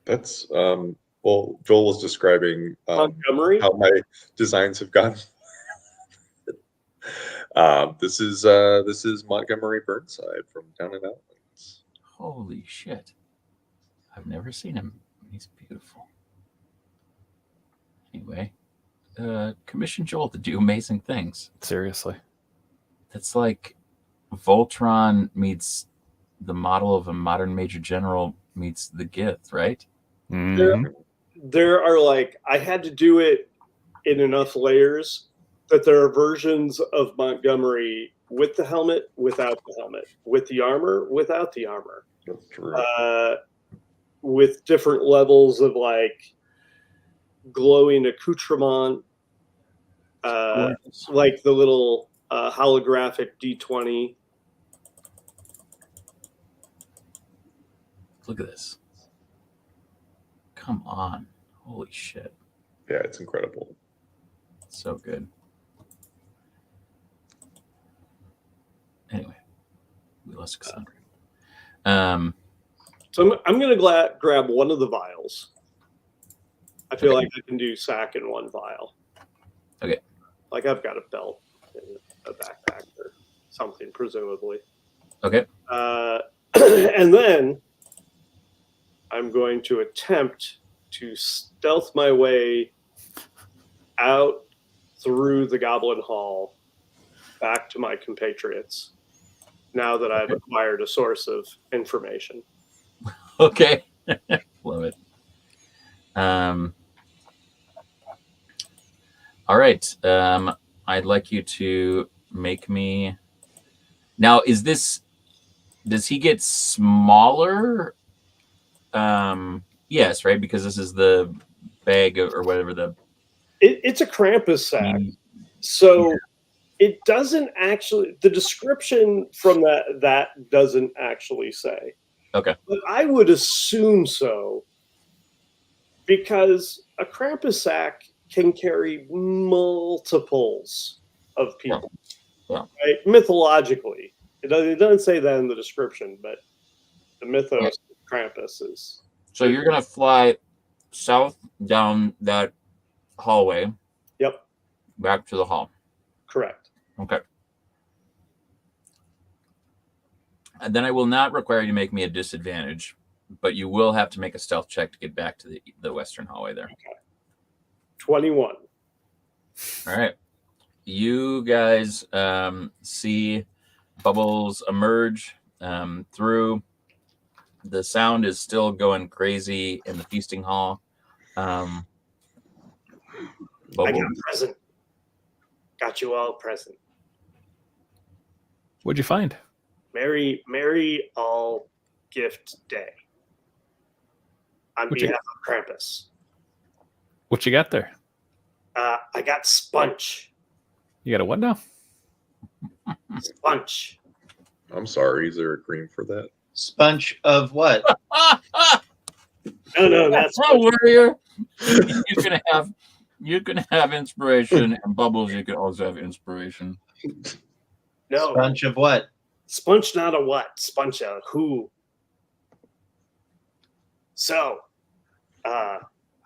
[SPEAKER 6] That's well, Joel was describing
[SPEAKER 2] Montgomery.
[SPEAKER 6] how my designs have gone. This is Montgomery Burnside from Down and Outlands.
[SPEAKER 7] Holy shit! I've never seen him. He's beautiful. Anyway, commission Joel to do amazing things.
[SPEAKER 4] Seriously,
[SPEAKER 7] that's like Voltron meets the model of a modern Major General meets the Gith, right?
[SPEAKER 4] Mm-hmm.
[SPEAKER 2] There are like, I had to do it in enough layers that there are versions of Montgomery with the helmet, without the helmet, with the armor, without the armor.
[SPEAKER 6] That's true.
[SPEAKER 2] With different levels of like glowing accoutrement, like the little holographic D20.
[SPEAKER 7] Look at this. Come on. Holy shit.
[SPEAKER 6] Yeah, it's incredible.
[SPEAKER 7] So good. Anyway. us, Cassandra.
[SPEAKER 2] So I'm going to grab one of the vials. I feel like I can do sack in one vial.
[SPEAKER 7] Okay.
[SPEAKER 2] Like I've got a belt and a backpack or something, presumably.
[SPEAKER 7] Okay.
[SPEAKER 2] And then I'm going to attempt to stealth my way out through the Goblin Hall back to my compatriots now that I've acquired a source of information.
[SPEAKER 7] Okay. Love it. All right. I'd like you to make me. Now, does he get smaller? Yes, right? Because this is the bag or whatever
[SPEAKER 2] It's a Krampus sack. So it doesn't actually, the description from that doesn't actually say.
[SPEAKER 7] Okay.
[SPEAKER 2] But I would assume so, because a Krampus sack can carry multiples of people.
[SPEAKER 7] Yeah.
[SPEAKER 2] Right? Mythologically. It doesn't say that in the description, but the mythos of Krampus is.
[SPEAKER 7] So you're going to fly south down that hallway.
[SPEAKER 2] Yep.
[SPEAKER 7] Back to the hall.
[SPEAKER 2] Correct.
[SPEAKER 7] Okay. And then I will not require you to make me a disadvantage, but you will have to make a stealth check to get back to the western hallway there.
[SPEAKER 2] Okay. 21.
[SPEAKER 7] All right. You guys see bubbles emerge through. The sound is still going crazy in the feasting hall.
[SPEAKER 2] I got a present. Got you all a present.
[SPEAKER 4] What'd you find?
[SPEAKER 2] Merry all gift day. On
[SPEAKER 4] What you-
[SPEAKER 2] behalf of Krampus.
[SPEAKER 4] What you got there?
[SPEAKER 2] I got sponge.
[SPEAKER 4] You got a what now?
[SPEAKER 2] Sponge.
[SPEAKER 6] I'm sorry. Is there a cream for that?
[SPEAKER 5] Sponge of what?
[SPEAKER 2] No, that's
[SPEAKER 7] a warrior. You can have inspiration, and Bubbles, you can also have inspiration.
[SPEAKER 2] no
[SPEAKER 5] Sponge of what?
[SPEAKER 2] sponge. Not a what? Sponge a who? So, I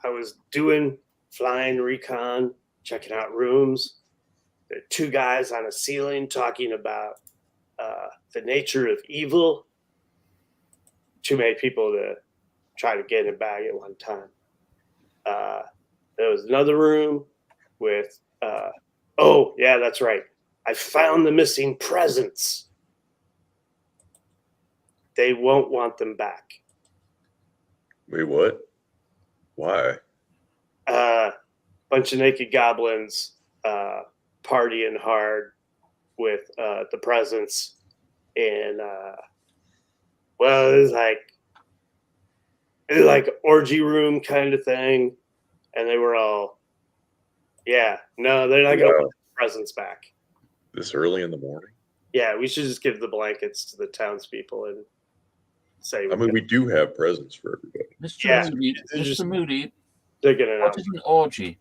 [SPEAKER 2] was doing flying recon, checking out rooms. There are two guys on a ceiling talking about the nature of evil. Too many people to try to get in a bag at one time. There was another room with, oh, yeah, that's right. I found the missing presents. They won't want them back.
[SPEAKER 6] Wait, what? Why?
[SPEAKER 2] Bunch of naked goblins partying hard with the presents. And, well, it was like an orgy room kind of thing. And they were all, yeah, no, they're not going to put the presents back.
[SPEAKER 6] This early in the morning?
[SPEAKER 2] Yeah, we should just give the blankets to the townspeople and say,
[SPEAKER 6] I mean, we do have presents for everybody.
[SPEAKER 7] Mr.
[SPEAKER 2] Yeah,
[SPEAKER 7] Moody,
[SPEAKER 2] they're just
[SPEAKER 7] Mr. Moody,
[SPEAKER 2] digging it
[SPEAKER 7] what
[SPEAKER 2] out.
[SPEAKER 7] is an orgy?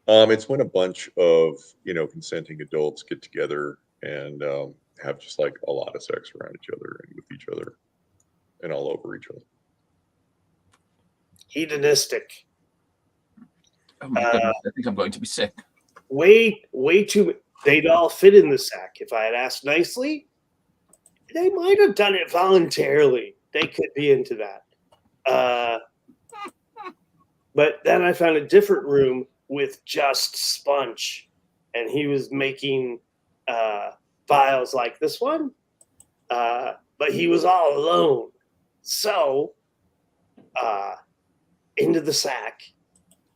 [SPEAKER 6] It's when a bunch of, consenting adults get together and have just like a lot of sex around each other and with each other and all over each other.
[SPEAKER 2] Hedonistic.
[SPEAKER 7] Oh my goodness, I think I'm going to be sick.
[SPEAKER 2] Way too. They'd all fit in the sack. If I had asked nicely, they might have done it voluntarily. They could be into that. But then I found a different room with just sponge, and he was making vials like this one, but he was all alone. So, into the sack,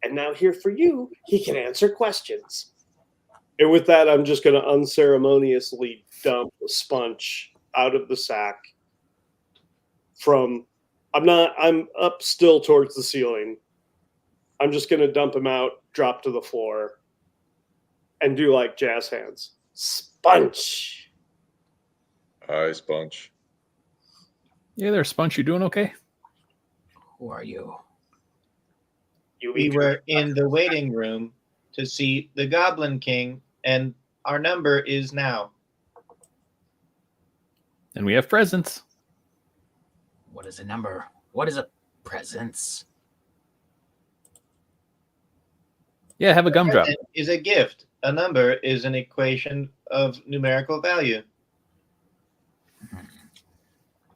[SPEAKER 2] and now here for you, he can answer questions. And with that, I'm just going to unceremoniously dump a sponge out of the sack I'm up still towards the ceiling. I'm just going to dump him out, drop to the floor, and do like jazz hands. Sponge.
[SPEAKER 6] Hi, Sponge.
[SPEAKER 4] Yeah, there, Sponge. You doing okay?
[SPEAKER 7] Who are you?
[SPEAKER 5] We were in the waiting room to see the Goblin King, and our number is now.
[SPEAKER 4] And we have presents.
[SPEAKER 7] What is a number? What is a presence?
[SPEAKER 4] Yeah, have a gumdrop.
[SPEAKER 5] Present is a gift. A number is an equation of numerical value.
[SPEAKER 7] Do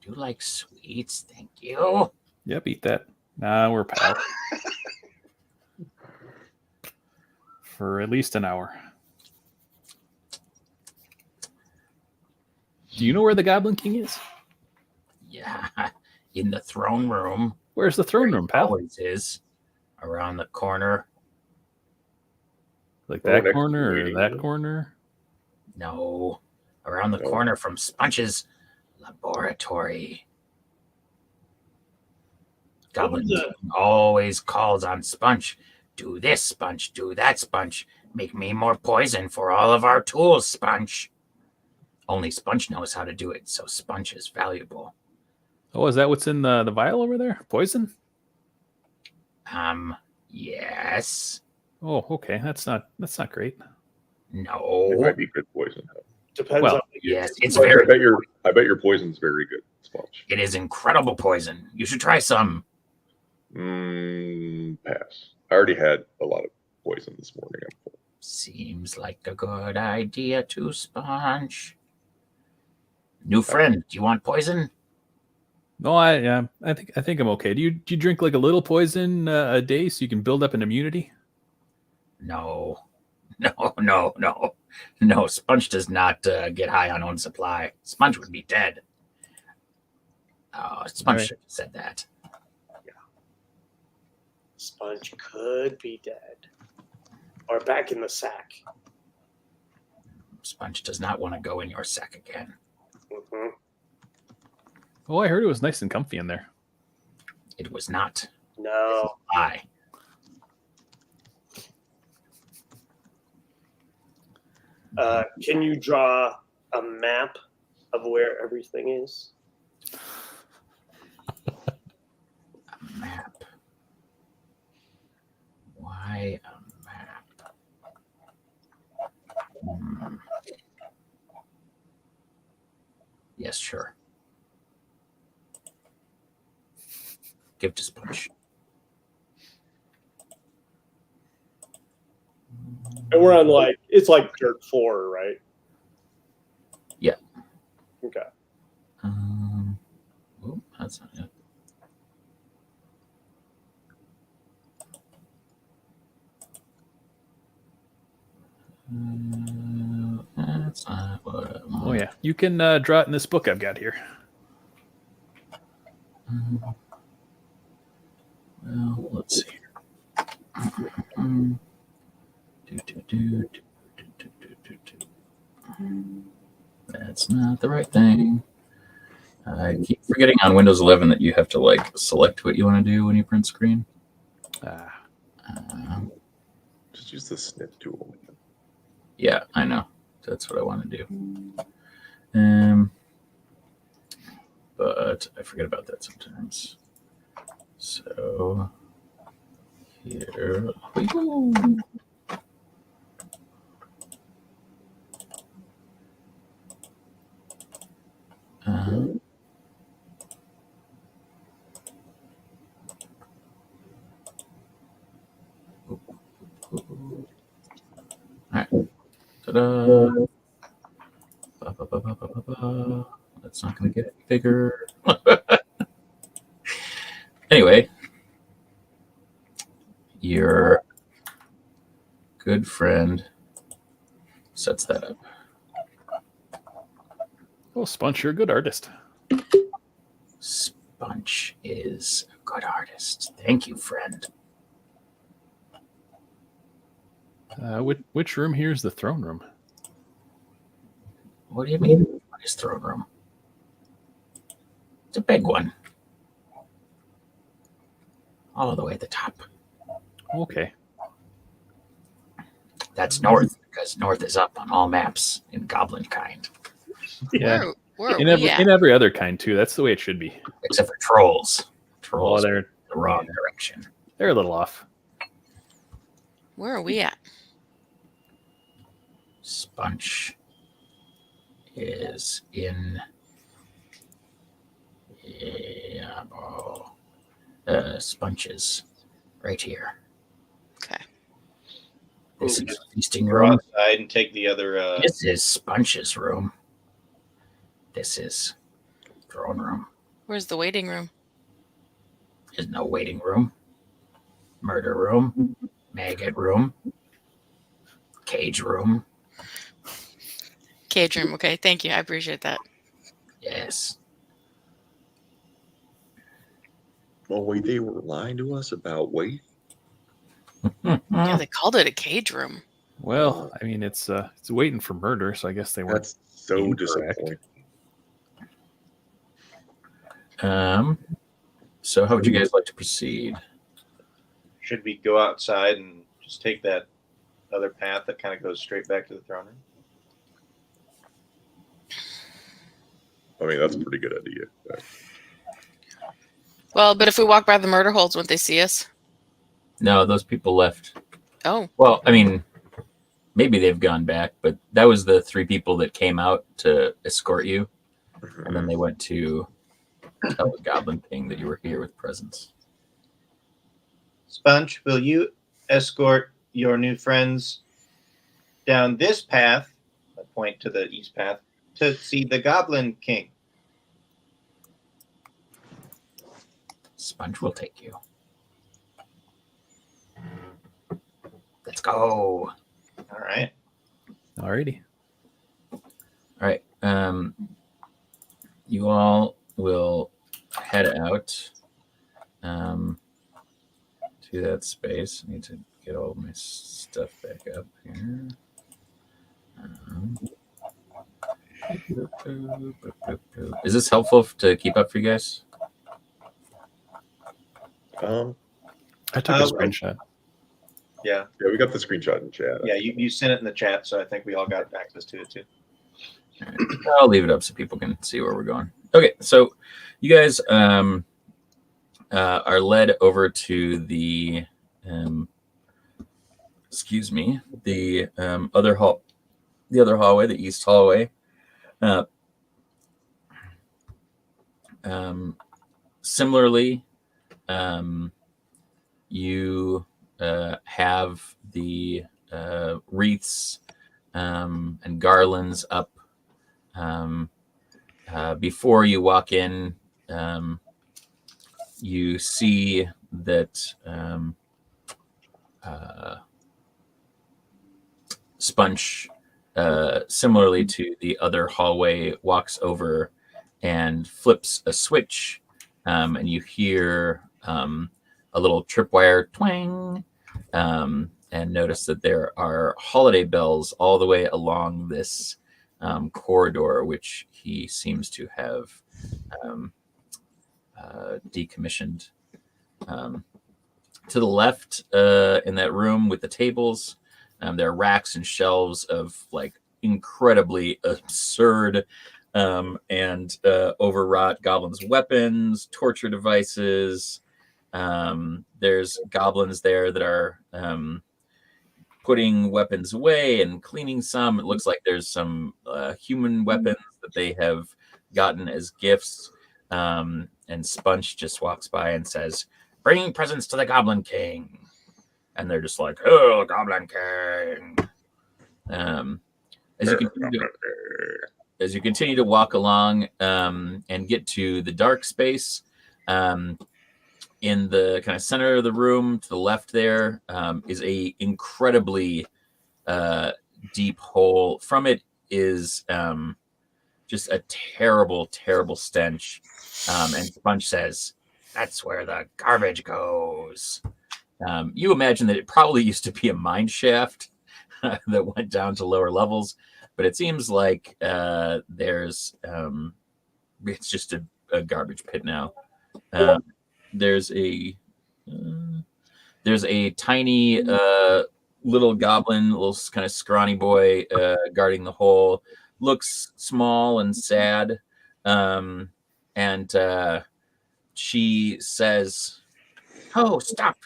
[SPEAKER 7] you like sweets? Thank you.
[SPEAKER 4] Yep, eat that. Nah, we're pals. For at least an hour. Do you know where the Goblin King is?
[SPEAKER 7] Yeah, in the throne room.
[SPEAKER 4] Where's the throne room, pal?
[SPEAKER 7] Always is. Around the corner.
[SPEAKER 4] Like
[SPEAKER 6] Oh,
[SPEAKER 4] that
[SPEAKER 6] next
[SPEAKER 4] corner or
[SPEAKER 6] meeting
[SPEAKER 4] that
[SPEAKER 6] room.
[SPEAKER 4] corner?
[SPEAKER 7] No. Around the
[SPEAKER 6] No.
[SPEAKER 7] corner from Sponge's laboratory. Goblin
[SPEAKER 2] was
[SPEAKER 7] King always calls on Sponge. Do this, Sponge. Do that, Sponge. Make me more poison for all of our tools, Sponge. Only Sponge knows how to do it, so Sponge is valuable.
[SPEAKER 4] Oh, is that what's in the vial over there? Poison?
[SPEAKER 7] Yes.
[SPEAKER 4] Oh, okay. That's not great.
[SPEAKER 6] It
[SPEAKER 7] No.
[SPEAKER 6] might be good poison.
[SPEAKER 2] Depends
[SPEAKER 4] Well,
[SPEAKER 2] on the
[SPEAKER 7] Yes, it's
[SPEAKER 6] Sponge,
[SPEAKER 7] very.
[SPEAKER 6] I bet your poison's very good, Sponge.
[SPEAKER 7] It is incredible poison. You should try some.
[SPEAKER 6] Pass. I already had a lot of poison this morning. I'm full.
[SPEAKER 7] Seems like a good idea to Sponge. New friend, do you want poison?
[SPEAKER 4] No, I think I'm okay. Do you drink like a little poison a day so you can build up an immunity?
[SPEAKER 7] No. No, Sponge does not get high on own supply. Sponge would be dead. Oh, Sponge
[SPEAKER 4] All right.
[SPEAKER 7] should have said that.
[SPEAKER 2] Sponge could be dead. Or back in the sack.
[SPEAKER 7] Sponge does not want to go in your sack again.
[SPEAKER 2] Hmm.
[SPEAKER 4] Oh, I heard it was nice and comfy in there.
[SPEAKER 7] It was not.
[SPEAKER 2] No.
[SPEAKER 7] I.
[SPEAKER 2] Can you draw a map of where everything is?
[SPEAKER 7] A map. Why a map? Yes, sure. Give to Sponge.
[SPEAKER 2] And we're on it's like dirt 4, right?
[SPEAKER 7] Yeah.
[SPEAKER 2] Okay.
[SPEAKER 7] Oh, that's not it. That's not what I want.
[SPEAKER 4] Oh yeah, you can draw it in this book I've got here.
[SPEAKER 7] Well, let's see here. That's not the right thing. I keep forgetting on Windows 11 that you have to select what you want to do when you print screen.
[SPEAKER 6] Just use the snip tool.
[SPEAKER 7] Yeah, I know. That's what I want to do. But I forget about that sometimes. So here we go. All right. Ta-da. Ba-ba-ba-ba-ba-ba. That's not going to get any bigger. Anyway, your good friend sets that up.
[SPEAKER 4] Oh, Sponge, you're a good artist.
[SPEAKER 7] Sponge is a good artist. Thank you, friend.
[SPEAKER 4] Which room here is the throne room?
[SPEAKER 7] What do you mean? What is throne room? It's a big one. All the way at the top.
[SPEAKER 4] Okay.
[SPEAKER 7] That's north, because north is up on all maps in Goblin kind.
[SPEAKER 4] Yeah.
[SPEAKER 1] Where are
[SPEAKER 4] In
[SPEAKER 1] we at?
[SPEAKER 4] every other kind too. That's the way it should be.
[SPEAKER 7] Except for trolls.
[SPEAKER 4] Oh,
[SPEAKER 7] Trolls are
[SPEAKER 4] they're
[SPEAKER 7] the wrong direction.
[SPEAKER 4] a little off.
[SPEAKER 1] Where are we at?
[SPEAKER 7] Sponge is in
[SPEAKER 3] Yeah. Sponges. Right here.
[SPEAKER 1] Okay.
[SPEAKER 3] This is feasting
[SPEAKER 5] Go
[SPEAKER 3] room.
[SPEAKER 5] outside and take the other.
[SPEAKER 3] This is Sponge's room. This is throne room.
[SPEAKER 1] Where's the waiting room?
[SPEAKER 3] There's no waiting room. Murder room. Maggot room. Cage room.
[SPEAKER 1] Cage room. Okay, thank you. I appreciate that.
[SPEAKER 3] Yes.
[SPEAKER 6] Oh wait, they were lying to us about weight.
[SPEAKER 1] Yeah, they called it a cage room.
[SPEAKER 4] Well, I mean, it's waiting for murder, so I guess they weren't.
[SPEAKER 6] That's so
[SPEAKER 4] Incorrect.
[SPEAKER 6] disappointing.
[SPEAKER 3] So how would you guys like to proceed?
[SPEAKER 5] Should we go outside and just take that other path that kind of goes straight back to the throne room?
[SPEAKER 6] I mean, that's a pretty good idea.
[SPEAKER 1] Well, but if we walk by the murder holes, won't they see us?
[SPEAKER 3] No, those people left.
[SPEAKER 1] Oh,
[SPEAKER 3] Well, I mean, maybe they've gone back, but that was the 3 people that came out to escort you, and then they went to tell the goblin thing that you were here with presents.
[SPEAKER 5] Sponge, will you escort your new friends down this path? I point to the east path to see the Goblin King.
[SPEAKER 3] Sponge will take you. Let's go.
[SPEAKER 5] All right.
[SPEAKER 4] Alrighty.
[SPEAKER 3] All right. You all will head out to that space. I need to get all my stuff back up here. Is this helpful to keep up for you guys?
[SPEAKER 6] Yeah,
[SPEAKER 4] I took a screenshot.
[SPEAKER 5] Yeah.
[SPEAKER 6] we got the screenshot in chat.
[SPEAKER 5] Yeah, you sent it in the chat, so I think we all got access to it too.
[SPEAKER 3] Right. I'll leave it up so people can see where we're going. Okay, so you guys are led over to the the other hallway, the east hallway. Similarly, you have the wreaths and garlands up. Before you walk in, you see that Sponge, similarly to the other hallway, walks over and flips a switch, and you hear a little tripwire twang, and notice that there are holiday bells all the way along this corridor, which he seems to have decommissioned. To the left, in that room with the tables, there are racks and shelves of like incredibly absurd and overwrought goblins' weapons, torture devices. There's goblins there that are putting weapons away and cleaning some. It looks like there's some human weapons that they have gotten as gifts. And Sponge just walks by and says, "Bringing presents to the Goblin King." And they're just like, "Oh, Goblin King." As you continue to walk along and get to the dark space, in the kind of center of the room to the left there is a incredibly deep hole. From it is just a terrible, terrible stench. And Sponge says, "That's where the garbage goes." You imagine that it probably used to be a mine shaft that went down to lower levels, but it seems like there's it's just a garbage pit now. There's a tiny little goblin, little kind of scrawny boy guarding the hole. Looks small and sad, and she says, "Oh, stop!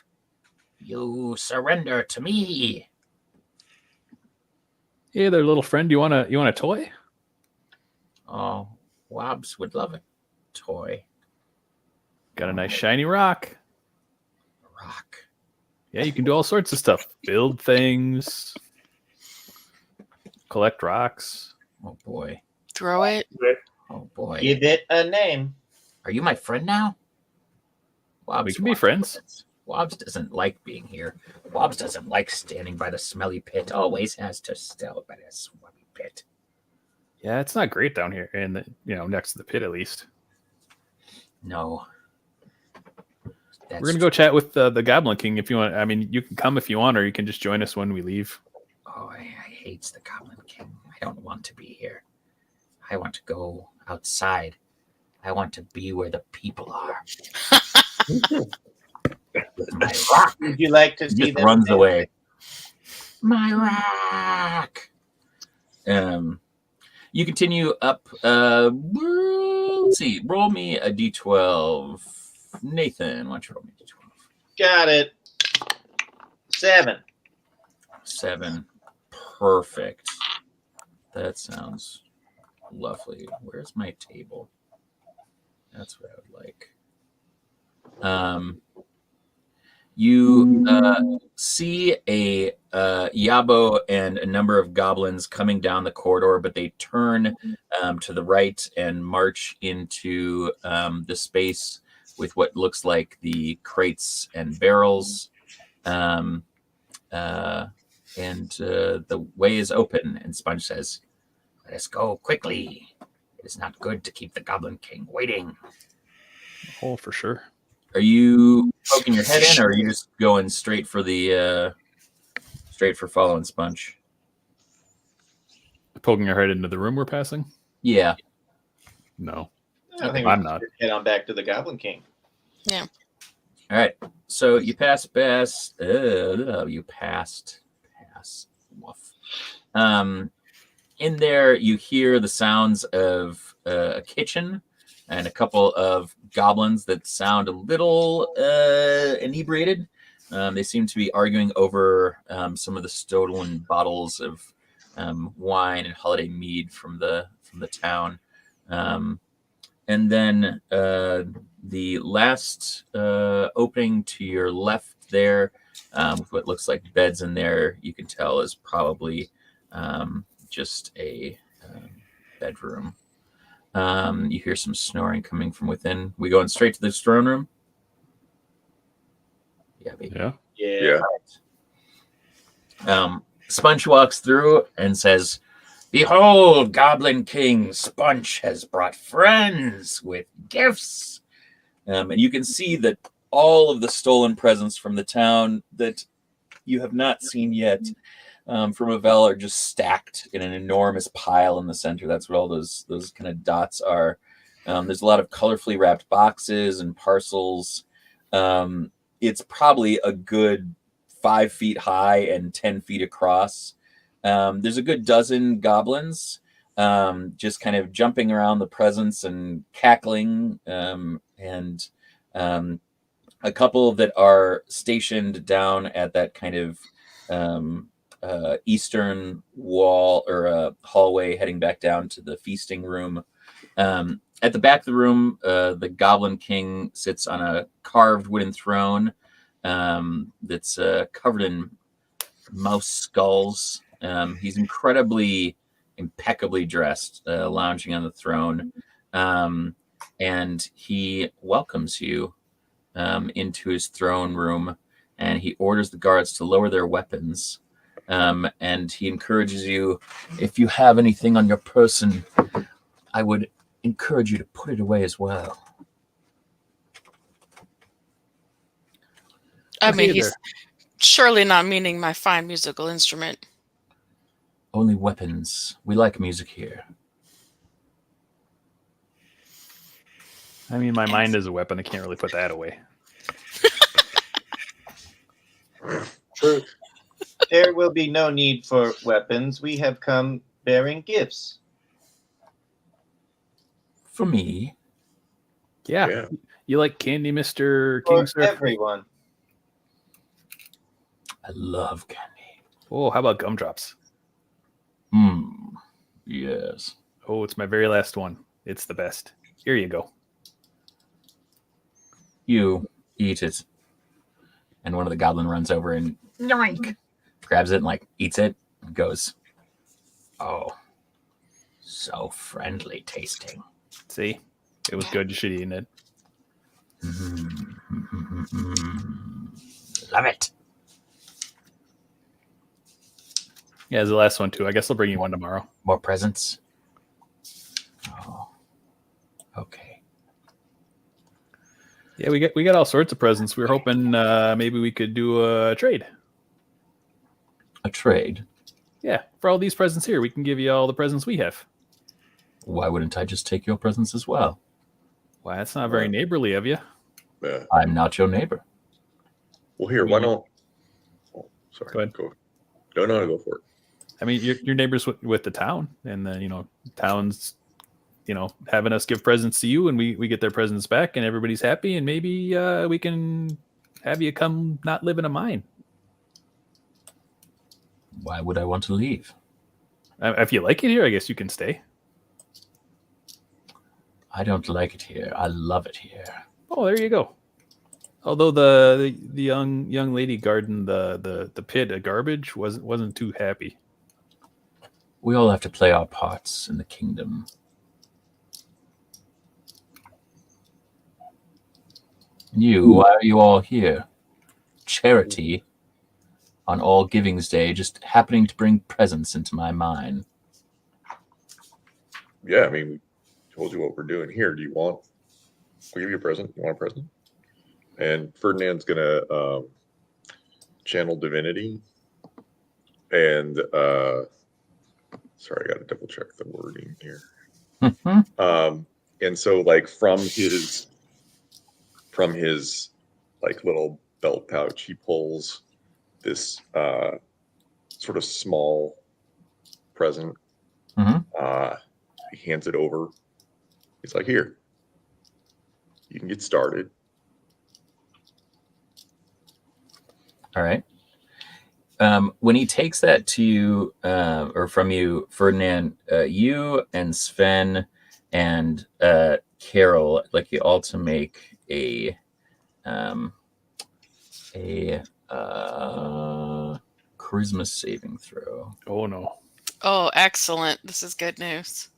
[SPEAKER 3] You surrender to me."
[SPEAKER 4] Hey there, little friend. You want a toy?
[SPEAKER 3] Oh, Wobbs would love a toy.
[SPEAKER 4] Got a nice shiny rock.
[SPEAKER 3] Rock.
[SPEAKER 4] Yeah, you can do all sorts of stuff. Build things, collect rocks.
[SPEAKER 3] Oh boy.
[SPEAKER 1] Throw it.
[SPEAKER 3] Oh boy.
[SPEAKER 5] Give it a name.
[SPEAKER 3] Are you my friend now? Wobbs
[SPEAKER 4] We can be
[SPEAKER 3] wants
[SPEAKER 4] friends.
[SPEAKER 3] friends. Wobbs doesn't like being here. Wobbs doesn't like standing by the smelly pit. Always has to stay by the smelly pit.
[SPEAKER 4] Yeah, it's not great down here, and next to the pit at least.
[SPEAKER 3] No.
[SPEAKER 4] We're gonna go chat with the Goblin King if you want. I mean, you can come if you want, or you can just join us when we leave.
[SPEAKER 3] Oh, I hate the Goblin King. I don't want to be here. I want to go outside. I want to be where the people are. With my rock.
[SPEAKER 5] Would you like to
[SPEAKER 3] He
[SPEAKER 5] see
[SPEAKER 3] just
[SPEAKER 5] them?
[SPEAKER 3] runs away. My rock. You continue up. Let's see. Roll me a d12. Nathan, why don't you roll me a d12?
[SPEAKER 5] Got it. 7.
[SPEAKER 3] 7. Perfect. That sounds lovely. Where's my table? That's what I would like. You see a Yabo and a number of goblins coming down the corridor, but they turn to the right and march into the space with what looks like the crates and barrels. And the way is open, and Sponge says, "Let us go quickly. It is not good to keep the Goblin King waiting."
[SPEAKER 4] Oh, for sure.
[SPEAKER 3] Are you poking your head in, or are you just going straight for following Sponge?
[SPEAKER 4] Poking our head into the room we're passing?
[SPEAKER 3] Yeah.
[SPEAKER 4] No.
[SPEAKER 5] I think
[SPEAKER 4] I'm
[SPEAKER 5] we
[SPEAKER 4] not.
[SPEAKER 5] should head on back to the Goblin King.
[SPEAKER 1] Yeah.
[SPEAKER 3] All right. So you pass. You passed. Pass. Woof. In there, you hear the sounds of a kitchen and a couple of goblins that sound a little inebriated. They seem to be arguing over some of the stolen bottles of wine and holiday mead from the town. And then the last opening to your left there, with what looks like beds in there, you can tell is probably just a bedroom. You hear some snoring coming from within. We going straight to the throne room? Yeah, baby.
[SPEAKER 6] Yeah.
[SPEAKER 3] Sponge walks through and says, "Behold, Goblin King Sponge has brought friends with gifts." And you can see that all of the stolen presents from the town that you have not seen yet from Revelle are just stacked in an enormous pile in the center. That's what all those kind of dots are. There's a lot of colorfully wrapped boxes and parcels. It's probably a good 5 feet high and 10 feet across. There's a good dozen goblins just kind of jumping around the presents and cackling, and a couple that are stationed down at that kind of eastern wall or hallway heading back down to the feasting room. At the back of the room, the Goblin King sits on a carved wooden throne that's covered in mouse skulls. He's incredibly impeccably dressed, lounging on the throne, and he welcomes you into his throne room, and he orders the guards to lower their weapons, and he encourages you, if you have anything on your person, I would encourage you to put it away as well.
[SPEAKER 1] I mean,
[SPEAKER 4] Hey
[SPEAKER 1] he's
[SPEAKER 4] there.
[SPEAKER 1] surely not meaning my fine musical instrument.
[SPEAKER 3] Only weapons. We like music here.
[SPEAKER 4] I mean, my mind is a weapon. I can't really put that away.
[SPEAKER 2] True.
[SPEAKER 5] There will be no need for weapons. We have come bearing gifts.
[SPEAKER 3] For me.
[SPEAKER 4] Yeah.
[SPEAKER 6] Yeah.
[SPEAKER 4] You like candy, Mr.
[SPEAKER 5] For
[SPEAKER 4] King, sir?
[SPEAKER 5] everyone.
[SPEAKER 3] I love candy.
[SPEAKER 4] Oh, how about gumdrops?
[SPEAKER 3] Yes.
[SPEAKER 4] Oh, it's my very last one. It's the best. Here you go.
[SPEAKER 7] You eat it. And one of the goblin runs over and yoink, grabs it and like eats it and goes, "Oh, so friendly tasting.
[SPEAKER 4] See, it was good. You should have eaten it.
[SPEAKER 7] Love it."
[SPEAKER 4] Yeah, it's the last one too. I guess I'll bring you one tomorrow.
[SPEAKER 7] More presents? Oh, okay.
[SPEAKER 4] Yeah, we got all sorts of presents. We were hoping maybe we could do a trade.
[SPEAKER 7] A trade?
[SPEAKER 4] Yeah, for all these presents here, we can give you all the presents we have.
[SPEAKER 7] Why wouldn't I just take your presents as well?
[SPEAKER 4] Why, that's not very neighborly of you.
[SPEAKER 6] Yeah.
[SPEAKER 7] I'm not your neighbor.
[SPEAKER 6] Well, here, why don't? Oh, sorry.
[SPEAKER 4] Go ahead.
[SPEAKER 6] No, go for it.
[SPEAKER 4] I mean, your neighbors with the town, and the town's having us give presents to you, and we get their presents back, and everybody's happy, and maybe we can have you come not live in a mine.
[SPEAKER 7] Why would I want to leave?
[SPEAKER 4] If you like it here, I guess you can stay.
[SPEAKER 7] I don't like it here. I love it here.
[SPEAKER 4] Oh, there you go. Although the young lady guarding the pit of garbage wasn't too happy.
[SPEAKER 7] We all have to play our parts in the kingdom. Why are you all here? Charity on All Givings Day, just happening to bring presents into my mind.
[SPEAKER 6] Yeah, I mean, we told you what we're doing here. We'll give you a present. You want a present? And Ferdinand's gonna channel divinity, and sorry, I got to double check the wording here. And so, like from his like little belt pouch, he pulls this sort of small present. He hands it over. He's like, "Here, you can get started."
[SPEAKER 7] All right. When he takes that to you, or from you, Ferdinand, you and Sven and Carol, I'd like you all to make a charisma saving throw.
[SPEAKER 4] Oh no.
[SPEAKER 1] Oh, excellent. This is good news.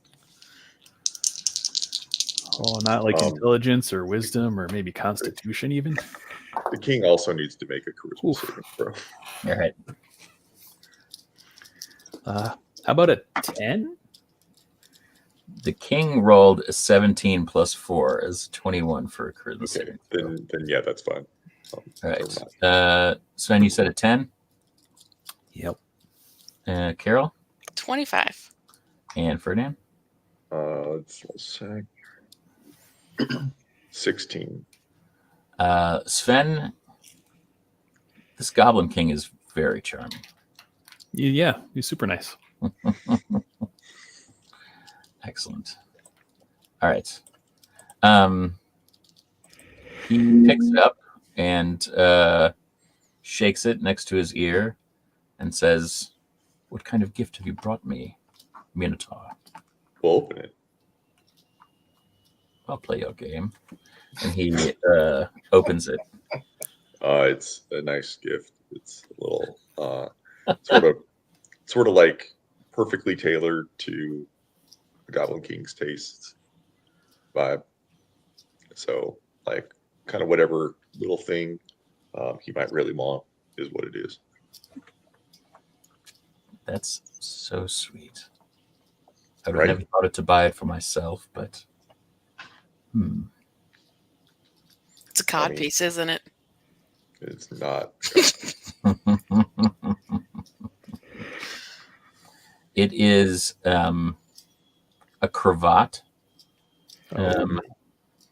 [SPEAKER 4] Oh, not like intelligence or wisdom or maybe constitution even.
[SPEAKER 6] The king also needs to make a charisma saving throw.
[SPEAKER 7] All right.
[SPEAKER 4] How about a 10?
[SPEAKER 7] The king rolled a 17 plus 4 as 21 for a charisma
[SPEAKER 6] Okay,
[SPEAKER 7] saving.
[SPEAKER 6] then yeah, that's fine.
[SPEAKER 7] All right. Sven, you said a 10?
[SPEAKER 4] Yep.
[SPEAKER 7] Carol?
[SPEAKER 1] 25.
[SPEAKER 7] And Ferdinand?
[SPEAKER 6] Let's say 16.
[SPEAKER 7] Sven, this Goblin King is very charming.
[SPEAKER 4] Yeah, he's super nice.
[SPEAKER 7] Excellent. All right. He picks it up and shakes it next to his ear and says, "What kind of gift have you brought me, Minotaur?"
[SPEAKER 6] We'll open it.
[SPEAKER 7] I'll play your game. And he opens it.
[SPEAKER 6] It's a nice gift. It's a little sort of like perfectly tailored to the Goblin King's tastes vibe. So like kind of whatever little thing he might really want is what it is.
[SPEAKER 7] That's so sweet. I would have never thought to buy it for myself, but
[SPEAKER 1] It's a cod piece, isn't it?
[SPEAKER 6] It's not.
[SPEAKER 7] It is a cravat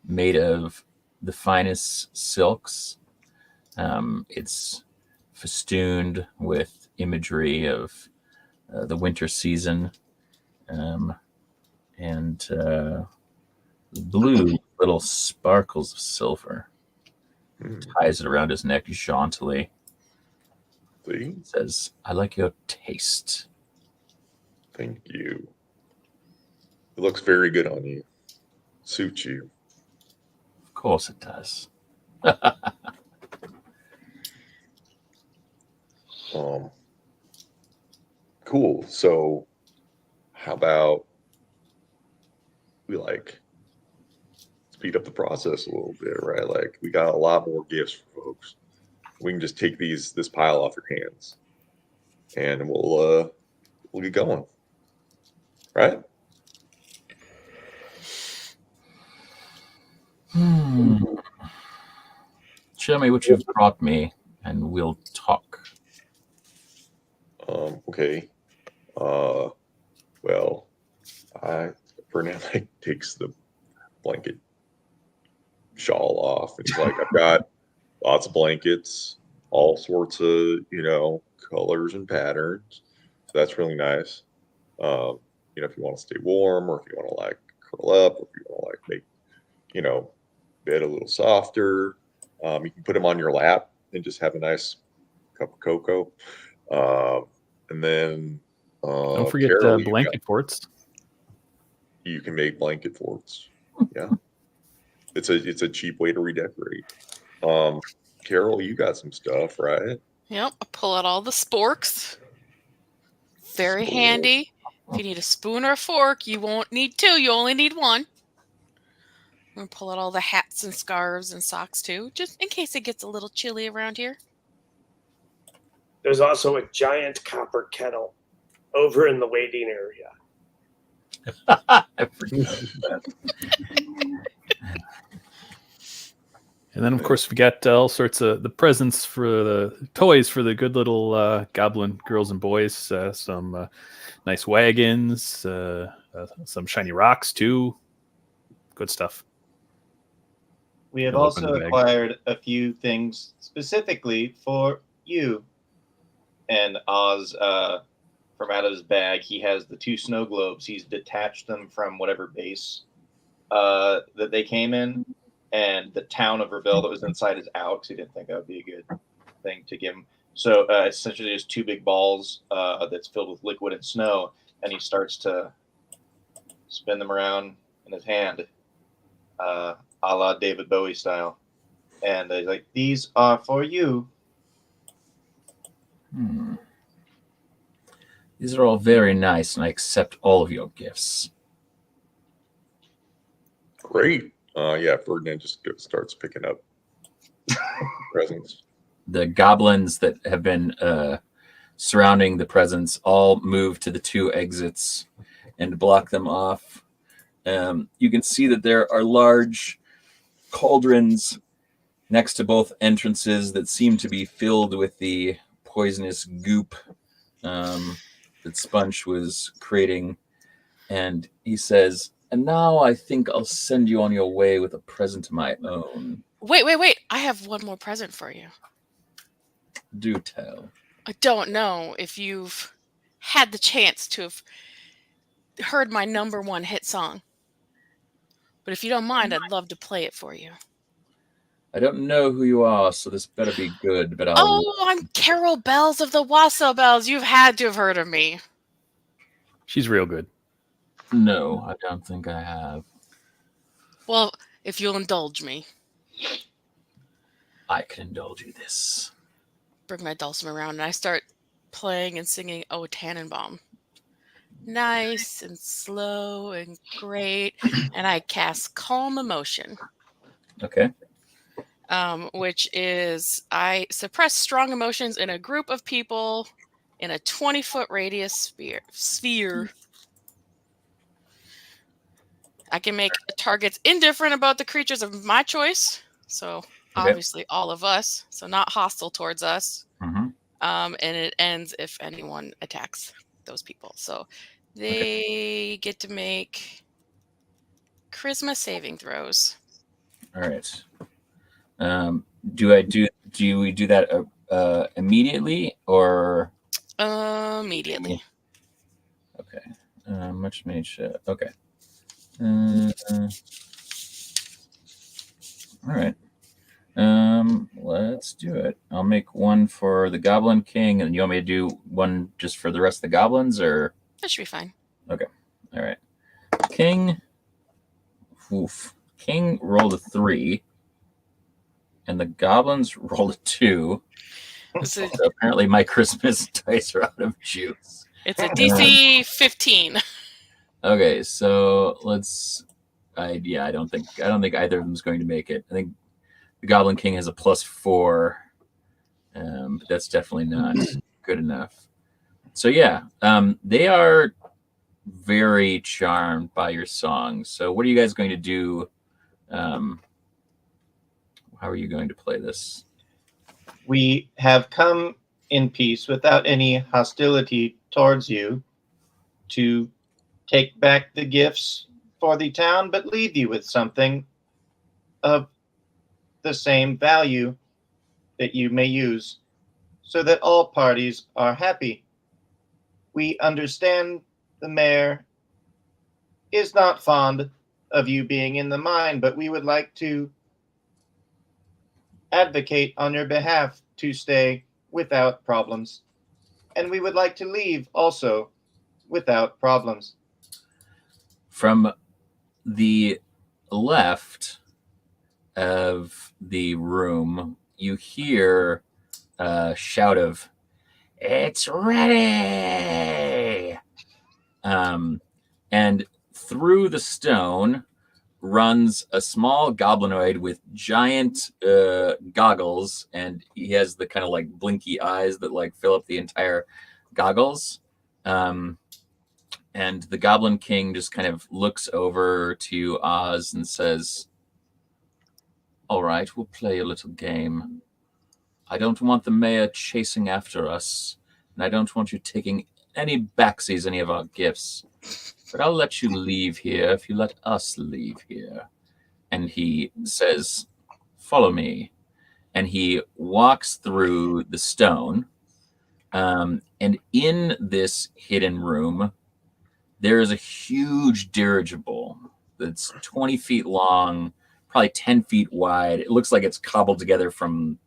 [SPEAKER 7] made of the finest silks. It's festooned with imagery of the winter season and blue little sparkles of silver. Ties it around his neck jauntily.
[SPEAKER 6] See?
[SPEAKER 7] Says, "I like your taste."
[SPEAKER 6] Thank you. It looks very good on you. Suits you.
[SPEAKER 7] Of course it does.
[SPEAKER 6] Cool. So, how about we like speed up the process a little bit, right? Like we got a lot more gifts for folks. We can just take this pile off your hands, and we'll get going, right?
[SPEAKER 3] Show me what you've brought me, and we'll talk.
[SPEAKER 6] Okay. Well, Ferdinand like takes the blanket shawl off, and he's like, I've got lots of blankets, all sorts of colors and patterns. So that's really nice. If you want to stay warm, or if you want to like curl up, or if you want to like make bed a little softer, you can put them on your lap and just have a nice cup of cocoa. And then
[SPEAKER 4] Don't forget
[SPEAKER 6] Carol,
[SPEAKER 4] blanket forts.
[SPEAKER 6] you can make blanket forts. Yeah, it's a cheap way to redecorate. Carol, you got some stuff, right?
[SPEAKER 1] Yep, I pull out all the sporks. Very handy. If you need a spoon or a fork, you won't need two. You only need one. I'm going to pull out all the hats and scarves and socks too, just in case it gets a little chilly around here.
[SPEAKER 2] There's also a giant copper kettle over in the waiting area.
[SPEAKER 3] I forgot that.
[SPEAKER 4] And then, of course, we got all sorts of the presents for the toys for the good little goblin girls and boys. Some nice wagons, some shiny rocks, too. Good stuff.
[SPEAKER 5] We have
[SPEAKER 4] I'll open
[SPEAKER 5] also
[SPEAKER 4] the bag.
[SPEAKER 5] acquired a few things specifically for you. And Oz, from out of his bag, he has the 2 snow globes. He's detached them from whatever base that they came in. And the town of Revelle that was inside is out, because he didn't think that would be a good thing to give him. So essentially there's 2 big balls that's filled with liquid and snow, and he starts to spin them around in his hand, a la David Bowie style. And he's like, these are for you.
[SPEAKER 3] These are all very nice, and I accept all of your gifts.
[SPEAKER 6] Great. Yeah, Ferdinand just starts picking up presents.
[SPEAKER 3] The goblins that have been surrounding the presents all move to the 2 exits and block them off. You can see that there are large cauldrons next to both entrances that seem to be filled with the poisonous goop that Sponge was creating. And he says, and now I think I'll send you on your way with a present of my own.
[SPEAKER 1] Wait. I have one more present for you.
[SPEAKER 3] Do tell.
[SPEAKER 1] I don't know if you've had the chance to have heard my #1 hit song. But if you don't mind, I'd love to play it for you.
[SPEAKER 3] I don't know who you are, so this better be good, but I'll...
[SPEAKER 1] Oh, I'm Carol Bells of the Wassail Bells. You've had to have heard of me.
[SPEAKER 4] She's real good.
[SPEAKER 3] No, I don't think I have.
[SPEAKER 1] Well, if you'll indulge me.
[SPEAKER 3] I can indulge you this.
[SPEAKER 1] Bring my dulcimer around, and I start playing and singing O Tannenbaum. Nice and slow and great. And I cast Calm Emotion.
[SPEAKER 3] Okay.
[SPEAKER 1] Which is I suppress strong emotions in a group of people in a 20-foot radius sphere. I can make targets indifferent about the creatures of my choice. So obviously all of us. So not hostile towards us.
[SPEAKER 3] Mm-hmm.
[SPEAKER 1] And it ends if anyone attacks those people. So they get to make charisma saving throws.
[SPEAKER 3] All right. Do we do that immediately or?
[SPEAKER 1] Immediately.
[SPEAKER 3] Okay. Much mage. Okay. All right. Let's do it. I'll make one for the Goblin King, and you want me to do one just for the rest of the goblins, or?
[SPEAKER 1] That should be fine.
[SPEAKER 3] Okay. All right. King. Oof. King rolled a 3.
[SPEAKER 7] and the goblins rolled a 2.
[SPEAKER 1] It's a,
[SPEAKER 7] So apparently my Christmas dice are out of juice.
[SPEAKER 1] it's a DC 15.
[SPEAKER 7] Okay, so let's. I don't think either of them is going to make it. I think the Goblin King has a +4, but that's definitely not good enough. So yeah, they are very charmed by your song. So what are you guys going to do? How are you going to play this?
[SPEAKER 5] We have come in peace without any hostility towards you to take back the gifts for the town, but leave you with something of the same value that you may use so that all parties are happy. We understand the mayor is not fond of you being in the mine, but we would like to advocate on your behalf to stay without problems. And we would like to leave also without problems.
[SPEAKER 7] From the left of the room, you hear a shout of, "It's ready!" And through the stone runs a small goblinoid with giant goggles, and he has the kind of like blinky eyes that like fill up the entire goggles. And the Goblin King just kind of looks over to Oz and says, "All right, we'll play a little game. I don't want the mayor chasing after us, and I don't want you taking any backsies any of our gifts. But I'll let you leave here if you let us leave here." And he says, "Follow me." And he walks through the stone. And in this hidden room, there is a huge dirigible that's 20 feet long, probably 10 feet wide. It looks like it's cobbled together from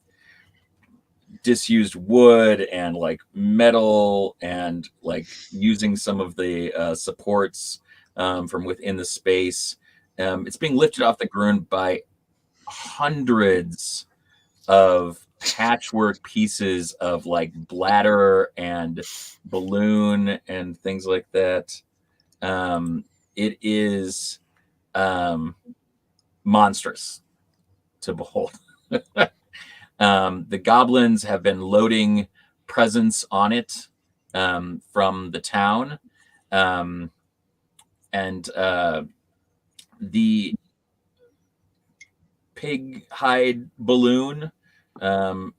[SPEAKER 7] disused wood and like metal and like using some of the supports from within the space. It's being lifted off the ground by hundreds of patchwork pieces of like bladder and balloon and things like that. It is monstrous to behold. The goblins have been loading presents on it from the town. And the pig hide balloon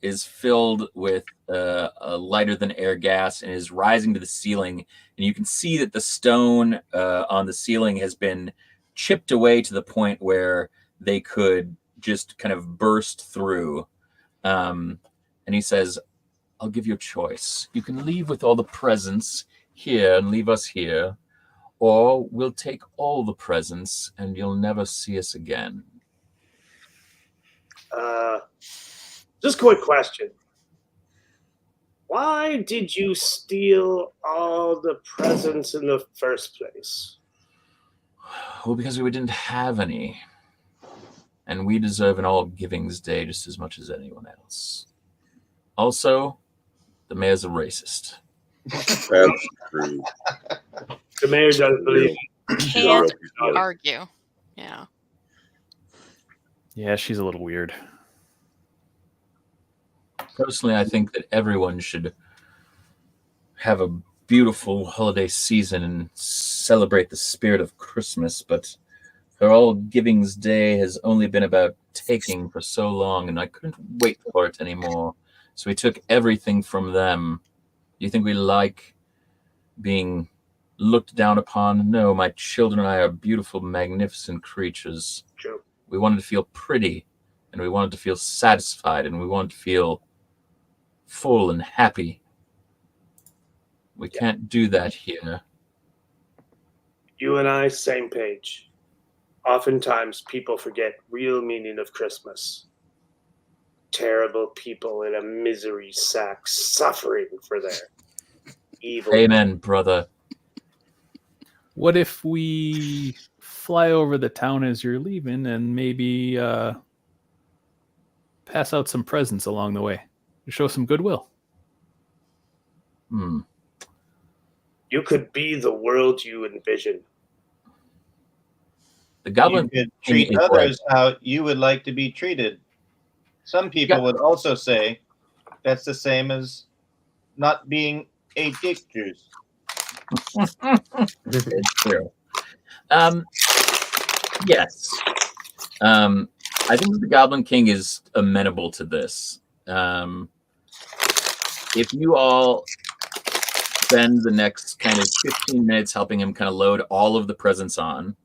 [SPEAKER 7] is filled with a lighter than air gas and is rising to the ceiling. And you can see that the stone on the ceiling has been chipped away to the point where they could just kind of burst through. And he says, "I'll give you a choice. You can leave with all the presents here and leave us here, or we'll take all the presents and you'll never see us again."
[SPEAKER 2] Just a quick question. Why did you steal all the presents in the first place?
[SPEAKER 7] Well, because we didn't have any. And we deserve an all givings day just as much as anyone else. Also, the mayor's a racist.
[SPEAKER 6] That's true.
[SPEAKER 2] The mayor doesn't believe
[SPEAKER 1] Can't argue. Yeah.
[SPEAKER 4] Yeah, she's a little weird.
[SPEAKER 7] Personally, I think that everyone should have a beautiful holiday season and celebrate the spirit of Christmas, but her All Givings Day has only been about taking for so long, and I couldn't wait for it anymore. So we took everything from them. Do you think we like being looked down upon? No, my children and I are beautiful, magnificent creatures.
[SPEAKER 2] True.
[SPEAKER 7] We wanted to feel pretty, and we wanted to feel satisfied, and we wanted to feel full and happy. We can't do that here.
[SPEAKER 2] You and I, same page. Oftentimes, people forget real meaning of Christmas. Terrible people in a misery sack suffering for their evil.
[SPEAKER 7] Amen, brother.
[SPEAKER 4] What if we fly over the town as you're leaving and maybe pass out some presents along the way to show some goodwill.
[SPEAKER 3] Hmm.
[SPEAKER 2] You could be the world you envision.
[SPEAKER 3] The
[SPEAKER 5] You
[SPEAKER 3] Goblin
[SPEAKER 5] could
[SPEAKER 3] King
[SPEAKER 5] treat
[SPEAKER 3] is
[SPEAKER 5] others how you would like to be treated. Some people would also say that's the same as not being a dick juice.
[SPEAKER 3] It's true. Yes. I think that the Goblin King is amenable to this. If you all spend the next kind of 15 minutes helping him kind of load all of the presents on,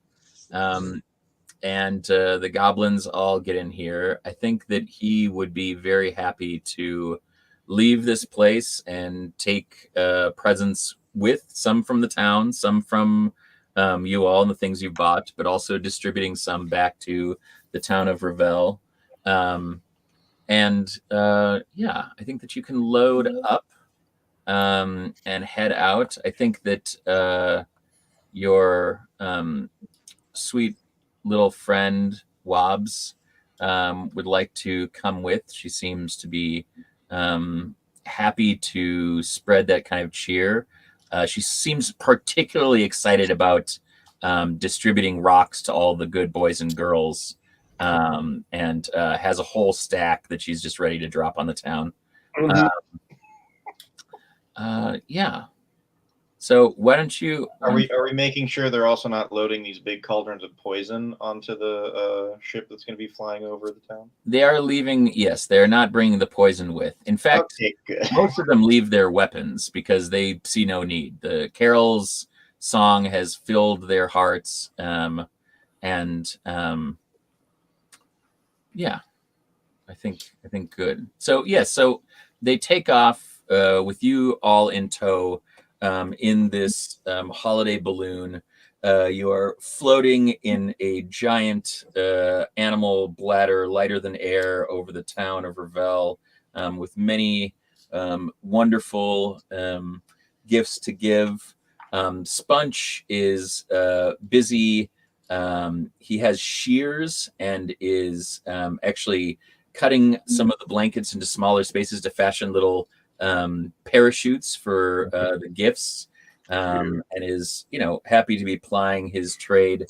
[SPEAKER 3] and the goblins all get in here, I think that he would be very happy to leave this place and take presents with, some from the town, some from you all and the things you bought, but also distributing some back to the town of Revelle. Yeah, I think that you can load up and head out. I think that your sweet little friend Wobbs would like to come with. She seems to be happy to spread that kind of cheer. She seems particularly excited about distributing rocks to all the good boys and girls, and has a whole stack that she's just ready to drop on the town. Yeah. So why don't you?
[SPEAKER 5] Are we making sure they're also not loading these big cauldrons of poison onto the ship that's going to be flying over the town?
[SPEAKER 3] They are leaving. Yes, they are not bringing the poison with. In fact,
[SPEAKER 5] Okay, good.
[SPEAKER 3] most of them leave their weapons because they see no need. The carol's song has filled their hearts, yeah, I think good. So yes, so they take off with you all in tow. In this holiday balloon, you are floating in a giant animal bladder, lighter than air, over the town of Revelle, with many wonderful gifts to give. Spunch is busy. He has shears and is actually cutting some of the blankets into smaller spaces to fashion little parachutes for the gifts, and is happy to be plying his trade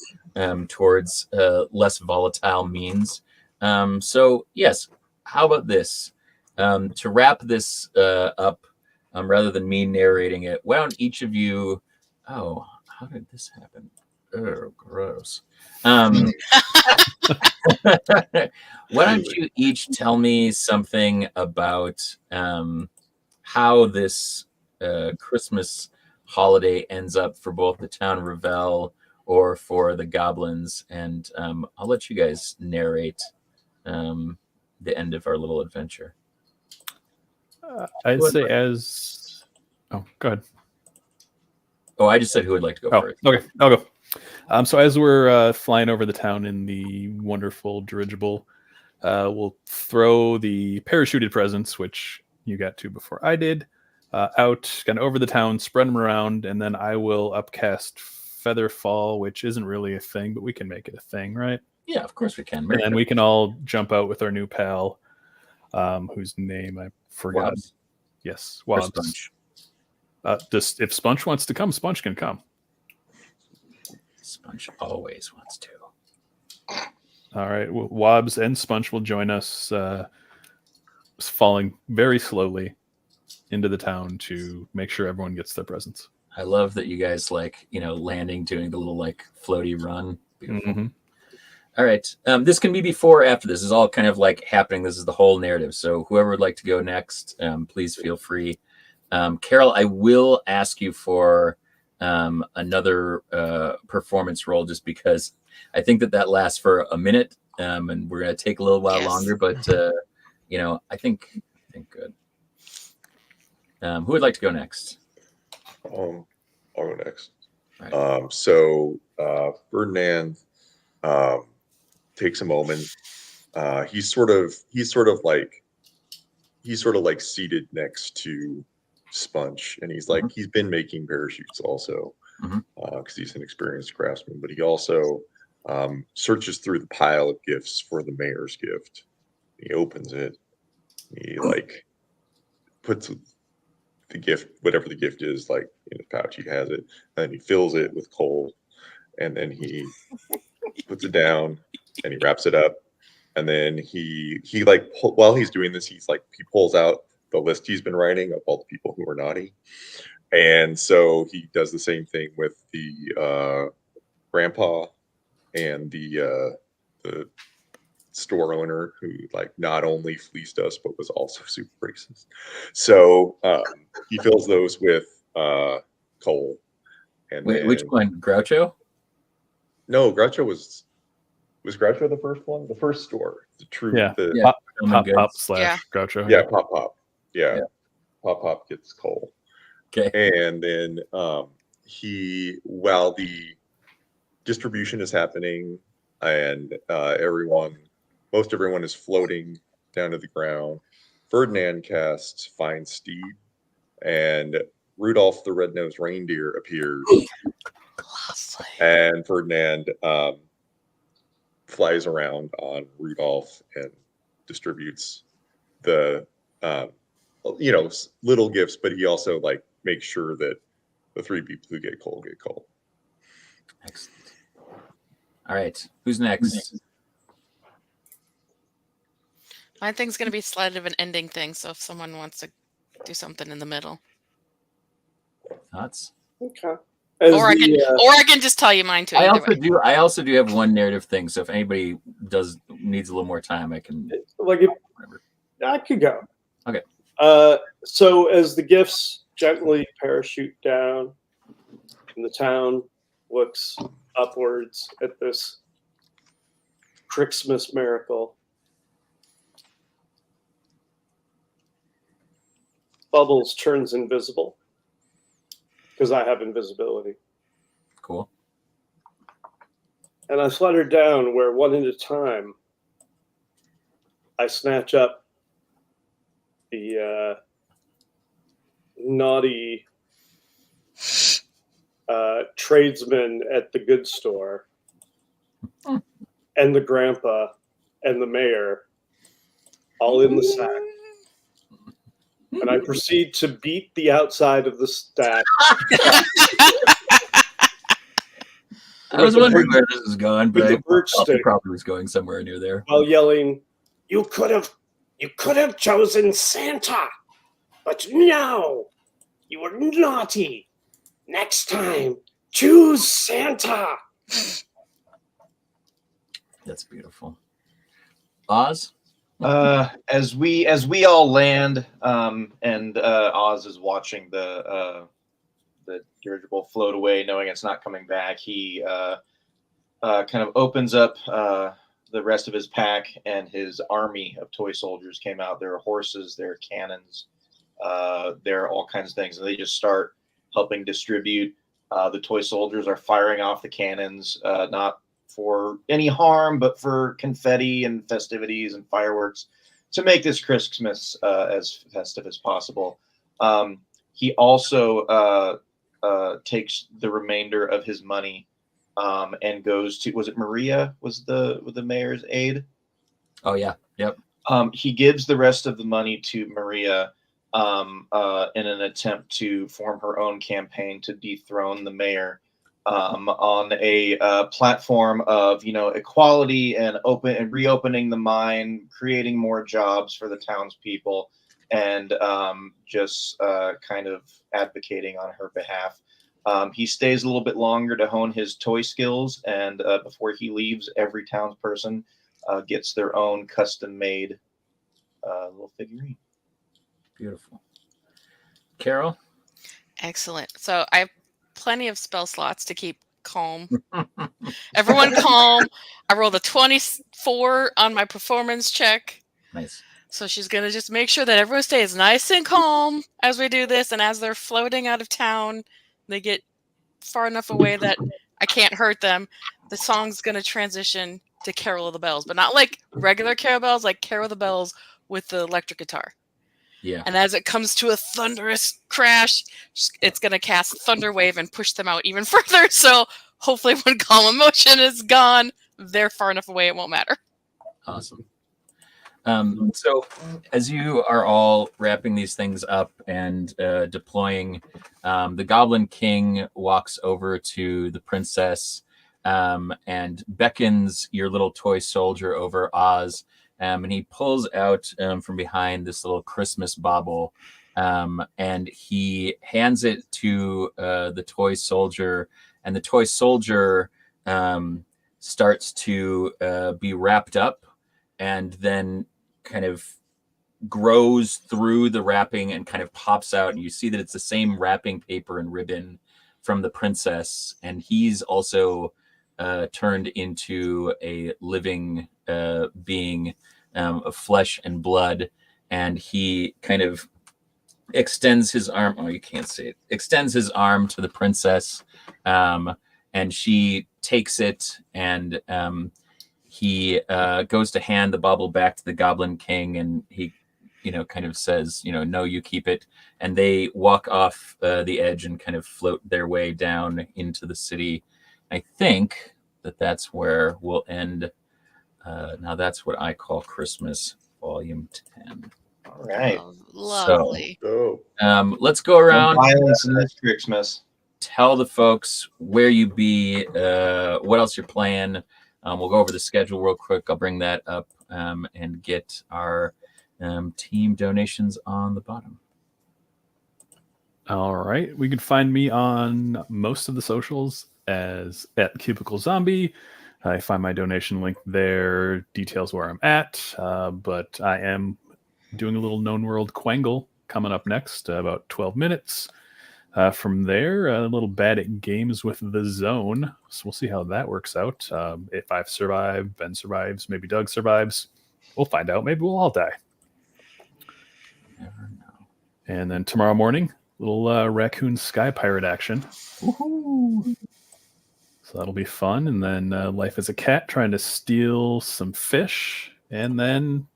[SPEAKER 3] towards less volatile means. So yes, how about this? To wrap this up, rather than me narrating it, why don't each of you? Oh, how did this happen? Oh, gross. Why don't you each tell me something about how this Christmas holiday ends up for both the town of Revelle or for the goblins, and I'll let you guys narrate the end of our little adventure.
[SPEAKER 4] I'd say as... Oh, go ahead.
[SPEAKER 3] Oh, I just said who would like to go first.
[SPEAKER 4] Okay, I'll go. So as we're flying over the town in the wonderful dirigible, we'll throw the parachuted presents, which you got to before I did, out kind of over the town, spread them around, and then I will upcast Featherfall, which isn't really a thing, but we can make it a thing, right?
[SPEAKER 3] Yeah, of course we can.
[SPEAKER 4] And then we can all jump out with our new pal, whose name I forgot.
[SPEAKER 3] Wobbs.
[SPEAKER 4] Yes,
[SPEAKER 3] Or
[SPEAKER 4] Wobbs.
[SPEAKER 3] Spunch.
[SPEAKER 4] If Spunch wants to come, Spunch can come.
[SPEAKER 3] Spunch always wants to.
[SPEAKER 4] All right, Wobbs and Spunch will join us, falling very slowly into the town to make sure everyone gets their presents.
[SPEAKER 3] I love that you guys landing, doing the little floaty run. Beautiful.
[SPEAKER 4] Mm-hmm.
[SPEAKER 3] All right. This can be before or after. This is all kind of happening. This is the whole narrative. So whoever would like to go next, please feel free. Carol, I will ask you for another performance roll, just because I think that lasts for a minute, and we're going to take a little while longer. But I think good. Who would like to go next?
[SPEAKER 6] I'll go next.
[SPEAKER 3] Right.
[SPEAKER 6] So Ferdinand takes a moment. He's sort of seated next to Sponge, and he's he's been making parachutes also, because he's an experienced craftsman. But he also searches through the pile of gifts for the mayor's gift. He opens it. He like puts the gift, whatever the gift is, like in his pouch. He has it, and he fills it with coal, and then he puts it down, and he wraps it up, and then he like while he's doing this, he pulls out the list he's been writing of all the people who are naughty, and so he does the same thing with the grandpa and the store owner who like not only fleeced us but was also super racist. So he fills those with coal. And
[SPEAKER 3] Wait, which one? Groucho?
[SPEAKER 6] No, Groucho was Groucho the first one? The first store. The true
[SPEAKER 4] Yeah.
[SPEAKER 6] the,
[SPEAKER 3] Yeah.
[SPEAKER 4] Pop /
[SPEAKER 1] Yeah.
[SPEAKER 4] Groucho.
[SPEAKER 6] yeah, Pop. Yeah.
[SPEAKER 3] Yeah.
[SPEAKER 6] Pop gets coal.
[SPEAKER 3] Okay.
[SPEAKER 6] And then while the distribution is happening and most everyone is floating down to the ground, Ferdinand casts Find Steed, and Rudolph the Red-Nosed Reindeer appears, and Ferdinand flies around on Rudolph and distributes the little gifts, but he also like makes sure that the 3 people who get coal get coal.
[SPEAKER 3] Excellent. All right. Who's next?
[SPEAKER 1] My thing's going to be slightly of an ending thing, so if someone wants to do something in the middle.
[SPEAKER 3] Thoughts?
[SPEAKER 2] Okay.
[SPEAKER 1] Or I can just tell you mine too.
[SPEAKER 3] I
[SPEAKER 1] either way.
[SPEAKER 3] also do have one narrative thing. So if anybody needs a little more time, I can.
[SPEAKER 2] Whatever. I could go.
[SPEAKER 3] Okay.
[SPEAKER 2] So as the gifts gently parachute down, and the town looks upwards at this Krixmas miracle, Bubbles turns invisible because I have invisibility.
[SPEAKER 3] Cool.
[SPEAKER 2] And I flutter down where one at a time I snatch up the naughty tradesman at the goods store and the grandpa and the mayor all in the sack. And I proceed to beat the outside of the stack.
[SPEAKER 3] I was wondering where this is going, but
[SPEAKER 2] With the birch
[SPEAKER 3] I
[SPEAKER 2] stick.
[SPEAKER 3] probably was going somewhere near there.
[SPEAKER 2] While yelling, You could have chosen Santa, but no, you were naughty. Next time, choose Santa.
[SPEAKER 3] That's beautiful. Oz?
[SPEAKER 5] As we all land, and Oz is watching the dirigible float away, knowing it's not coming back, he kind of opens up the rest of his pack, and his army of toy soldiers came out. There are horses, there are cannons, there are all kinds of things, and they just start helping distribute. The toy soldiers are firing off the cannons, not for any harm, but for confetti and festivities and fireworks to make this Christmas as festive as possible. He also takes the remainder of his money and goes to, was it Maria was the mayor's aide?
[SPEAKER 3] Oh yeah, yep.
[SPEAKER 5] He gives the rest of the money to Maria in an attempt to form her own campaign to dethrone the mayor, on a platform of equality and reopening the mine, creating more jobs for the townspeople, and just kind of advocating on her behalf. He stays a little bit longer to hone his toy skills, and before he leaves, every townsperson gets their own custom-made little figurine.
[SPEAKER 3] Beautiful. Carol?
[SPEAKER 1] Excellent. So I have plenty of spell slots to keep calm. Everyone calm. I rolled a 24 on my performance check.
[SPEAKER 3] Nice.
[SPEAKER 1] So she's going to just make sure that everyone stays nice and calm as we do this. And as they're floating out of town, they get far enough away that I can't hurt them. The song's going to transition to Carol of the Bells, but not like regular Carol Bells, like Carol of the Bells with the electric guitar.
[SPEAKER 3] Yeah.
[SPEAKER 1] And as it comes to a thunderous crash, it's going to cast Thunder Wave and push them out even further. So hopefully when calm emotion is gone, they're far enough away it won't matter.
[SPEAKER 3] Awesome.
[SPEAKER 7] So as you are all wrapping these things up and deploying, the Goblin King walks over to the princess and beckons your little toy soldier over Oz, and he pulls out from behind this little Christmas bauble, and he hands it to the toy soldier, and the toy soldier starts to be wrapped up and then kind of grows through the wrapping and kind of pops out, and you see that it's the same wrapping paper and ribbon from the princess, and he's also turned into a living being of flesh and blood, and he kind of extends his arm. Oh, you can't see it. Extends his arm to the princess, and she takes it, and he goes to hand the bauble back to the Goblin King, and he, kind of says, no, you keep it. And they walk off the edge and kind of float their way down into the city. I think that's where we'll end. Now that's what I call Christmas Volume 10.
[SPEAKER 5] All right.
[SPEAKER 1] Oh, lovely.
[SPEAKER 7] Let's go around.
[SPEAKER 5] Violence in this Krixmas.
[SPEAKER 7] Tell the folks where you be, what else you're playing. We'll go over the schedule real quick. I'll bring that up and get our team donations on the bottom.
[SPEAKER 4] All right. We can find me on most of the socials as at Cubicle Zombie. I find my donation link there, details where I'm at. But I am doing a little known world Quangle coming up next, about 12 minutes. From there, a little bad at games with the zone. So we'll see how that works out. If I've survived, Ben survives, maybe Doug survives. We'll find out. Maybe we'll all die.
[SPEAKER 7] Never know.
[SPEAKER 4] And then tomorrow morning, little raccoon sky pirate action.
[SPEAKER 7] Woo-hoo.
[SPEAKER 4] So that'll be fun. And then Life as a Cat, trying to steal some fish. And then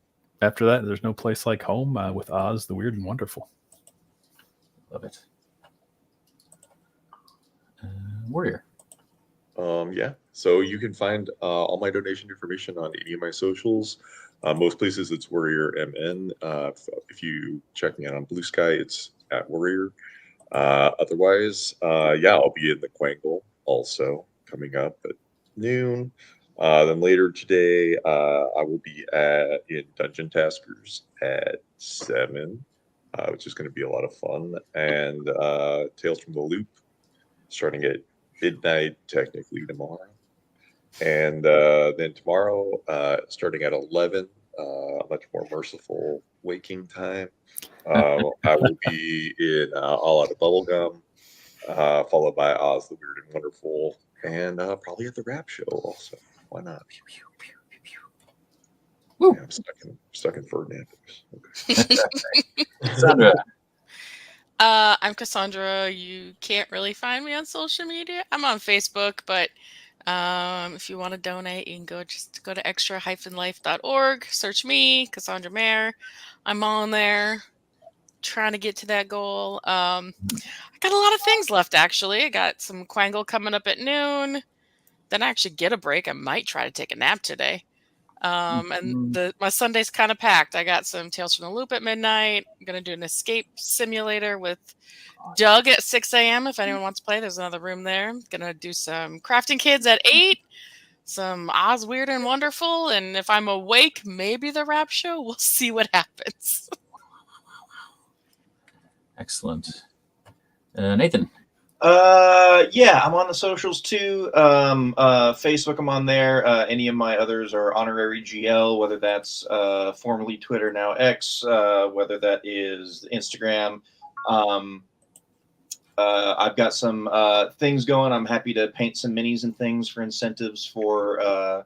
[SPEAKER 4] after that, There's No Place Like Home with Oz, the Weird and Wonderful.
[SPEAKER 7] Love it. Warrior.
[SPEAKER 6] Yeah. So you can find all my donation information on any of my socials. Most places it's Warrior MN. If you check me out on Blue Sky, it's at Warrior. Otherwise, I'll be in the Quangle also coming up at noon. Then later today, I will be in Dungeon Taskers at 7, which is going to be a lot of fun. And Tales from the Loop starting at midnight, technically tomorrow. And then tomorrow, starting at 11, much more merciful waking time. I will be in All Out of Bubblegum, followed by Oz the Weird and Wonderful, and probably at the Rap Show also. Why not?
[SPEAKER 7] Woo.
[SPEAKER 6] Yeah, I'm stuck in Ferdinand.
[SPEAKER 7] Sandra.
[SPEAKER 1] I'm Cassandra. You can't really find me on social media. I'm on Facebook, but if you want to donate, you can go to extra-life.org, search me, Cassandra Mayer. I'm on there trying to get to that goal. I got a lot of things left, actually. I got some Quangle coming up at noon. Then I actually get a break. I might try to take a nap today. And my Sunday's kind of packed. I got some Tales from the Loop at midnight. I'm going to do an escape simulator with Doug at 6 a.m. If anyone wants to play, there's another room there. I'm going to do some Crafting Kids at 8, some Oz Weird and Wonderful, and if I'm awake, maybe the Rap Show. We'll see what happens.
[SPEAKER 7] Excellent. Nathan.
[SPEAKER 5] I'm on the socials too. Facebook, I'm on there. Any of my others are honorary GL, whether that's formerly Twitter, now X, whether that is Instagram. I've got some things going. I'm happy to paint some minis and things for incentives for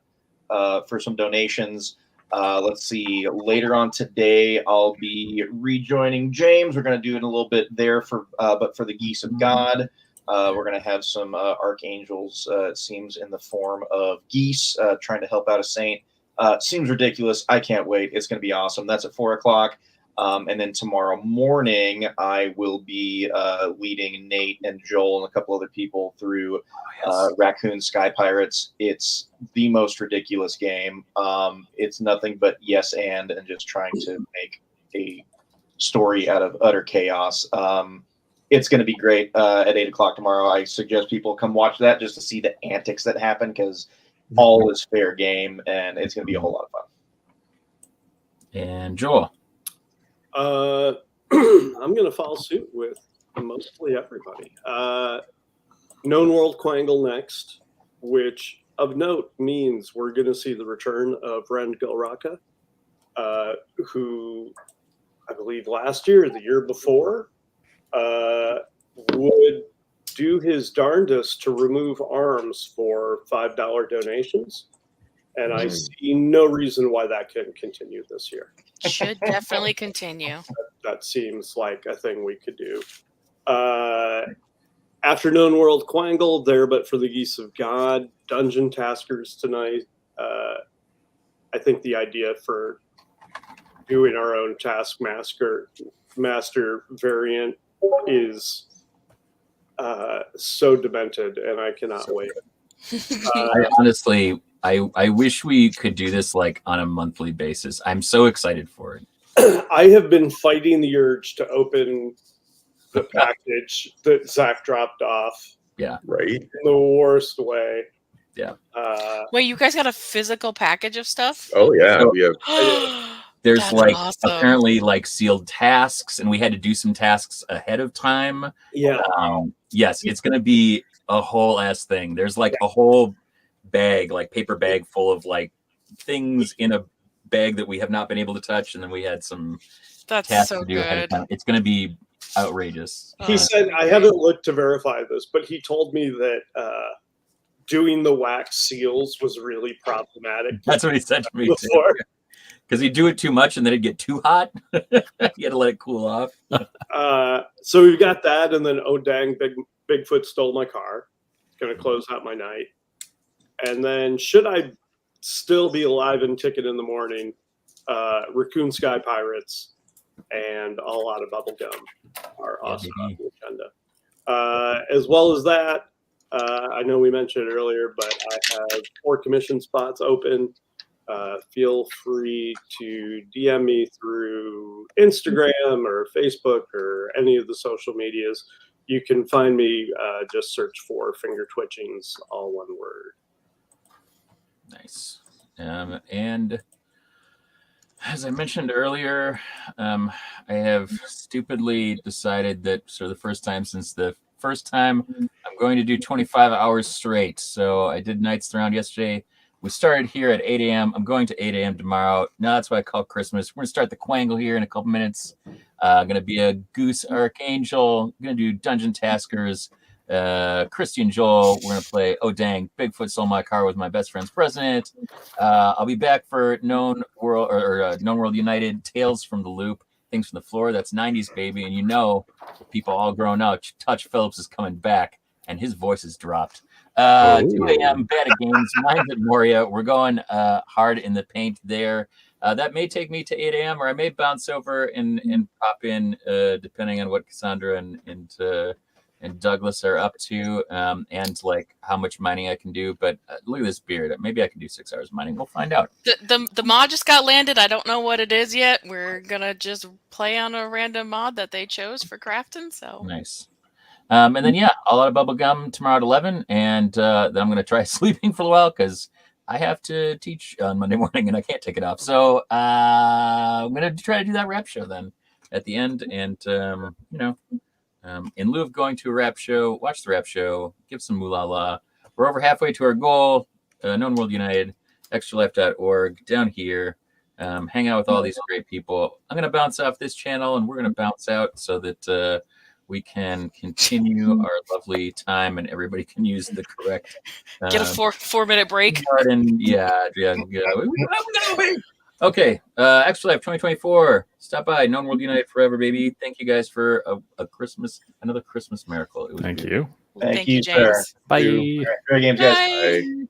[SPEAKER 5] some donations. Let's see. Later on today, I'll be rejoining James. We're going to do it a little bit there but for the Geese of God. We're going to have some archangels, it seems, in the form of geese trying to help out a saint. Seems ridiculous. I can't wait. It's going to be awesome. That's at 4 o'clock. And then tomorrow morning, I will be leading Nate and Joel and a couple other people through Raccoon Sky Pirates. It's the most ridiculous game. It's nothing but yes and just trying to make a story out of utter chaos. It's going to be great at 8 o'clock tomorrow. I suggest people come watch that just to see the antics that happen, because all is fair game, and it's going to be a whole lot of fun.
[SPEAKER 7] And Joel.
[SPEAKER 2] I'm going to follow suit with mostly everybody. Known World Quangle next, which of note means we're going to see the return of Ren Gilraka, who I believe last year or the year before would do his darndest to remove arms for $5 donations. And I see no reason why that couldn't continue this year.
[SPEAKER 1] Should definitely continue.
[SPEAKER 2] That seems like a thing we could do. After Known World Quangle, There But for the Geese of God, Dungeon Taskers tonight. I think the idea for doing our own Taskmaster variant is so demented, and I cannot wait.
[SPEAKER 7] I honestly, I wish we could do this like on a monthly basis. I'm so excited for it.
[SPEAKER 2] I have been fighting the urge to open the package that Zach dropped off.
[SPEAKER 7] Yeah.
[SPEAKER 6] Right.
[SPEAKER 2] In the worst way.
[SPEAKER 7] Yeah.
[SPEAKER 1] Wait, you guys got a physical package of stuff?
[SPEAKER 6] Oh yeah,
[SPEAKER 7] So-
[SPEAKER 6] we have.
[SPEAKER 7] There's
[SPEAKER 1] That's
[SPEAKER 7] like
[SPEAKER 1] awesome.
[SPEAKER 7] apparently like sealed tasks, and we had to do some tasks ahead of time.
[SPEAKER 2] Yeah.
[SPEAKER 7] Yes, it's gonna be a whole ass thing. There's like a whole bag, like paper bag full of like things in a bag that we have not been able to touch, and then we had some
[SPEAKER 1] That's
[SPEAKER 7] tasks
[SPEAKER 1] so
[SPEAKER 7] to do ahead of
[SPEAKER 1] good.
[SPEAKER 7] time. It's gonna be outrageous.
[SPEAKER 2] He said, I haven't looked to verify this, but he told me that doing the wax seals was really problematic.
[SPEAKER 7] That's what he said to me too.
[SPEAKER 2] Before.
[SPEAKER 7] Because he'd do it too much and then it'd get too hot. You had to let it cool off.
[SPEAKER 2] So we've got that, and then oh dang, Bigfoot stole my car. Going to close out my night, and then should I still be alive and kicking in the morning, Raccoon Sky Pirates and All Out of Bubblegum are also on the agenda. As well as that, I know we mentioned it earlier, but I have 4 commission spots open. Feel free to DM me through Instagram or Facebook or any of the social medias. You can find me, just search for Finger Twitchings, all one word.
[SPEAKER 7] Nice. And as I mentioned earlier, I have stupidly decided that for the first time since the first time, I'm going to do 25 hours straight. So I did Nights Around yesterday. We started here at 8 a.m. I'm going to 8 a.m. tomorrow. Now that's what I call Christmas. We're going to start the Quangle here in a couple minutes. Going to be a Goose Archangel. Going to do Dungeon Taskers. Christian Joel. We're going to play Oh Dang, Bigfoot Stole My Car with my best friend's president. I'll be back for Known World Known World United, Tales from the Loop, Things from the Floor. That's 90s, baby. And you know, people all grown up. Touch Phillips is coming back, and his voice is dropped. 2 a.m. Beta Games, Minds at Moria. We're going hard in the paint there. That may take me to 8 a.m. or I may bounce over and pop in, depending on what Cassandra and Douglas are up to, and like how much mining I can do. But look at this beard. Maybe I can do 6 hours mining. We'll find out.
[SPEAKER 1] The mod just got landed. I don't know what it is yet. We're gonna just play on a random mod that they chose for crafting. So
[SPEAKER 7] nice. And then, yeah, All Out of Bubblegum tomorrow at 11. And then I'm going to try sleeping for a while because I have to teach on Monday morning and I can't take it off. So I'm going to try to do that rap show then at the end. And, in lieu of going to a rap show, watch the rap show, give some moolah. We're over halfway to our goal. Known World United, extralife.org, down here. Hang out with all these great people. I'm going to bounce off this channel and we're going to bounce out so that we can continue our lovely time and everybody can use the correct
[SPEAKER 1] get a 4-minute break.
[SPEAKER 7] Yeah. Okay. Extra Life 2024. Stop by. Known World United forever, baby. Thank you guys for another Christmas miracle. It was
[SPEAKER 4] Thank
[SPEAKER 7] good.
[SPEAKER 4] you.
[SPEAKER 5] Thank you,
[SPEAKER 1] James.
[SPEAKER 5] sir.
[SPEAKER 4] Bye.
[SPEAKER 5] Great games, guys.
[SPEAKER 1] Bye.
[SPEAKER 6] Bye.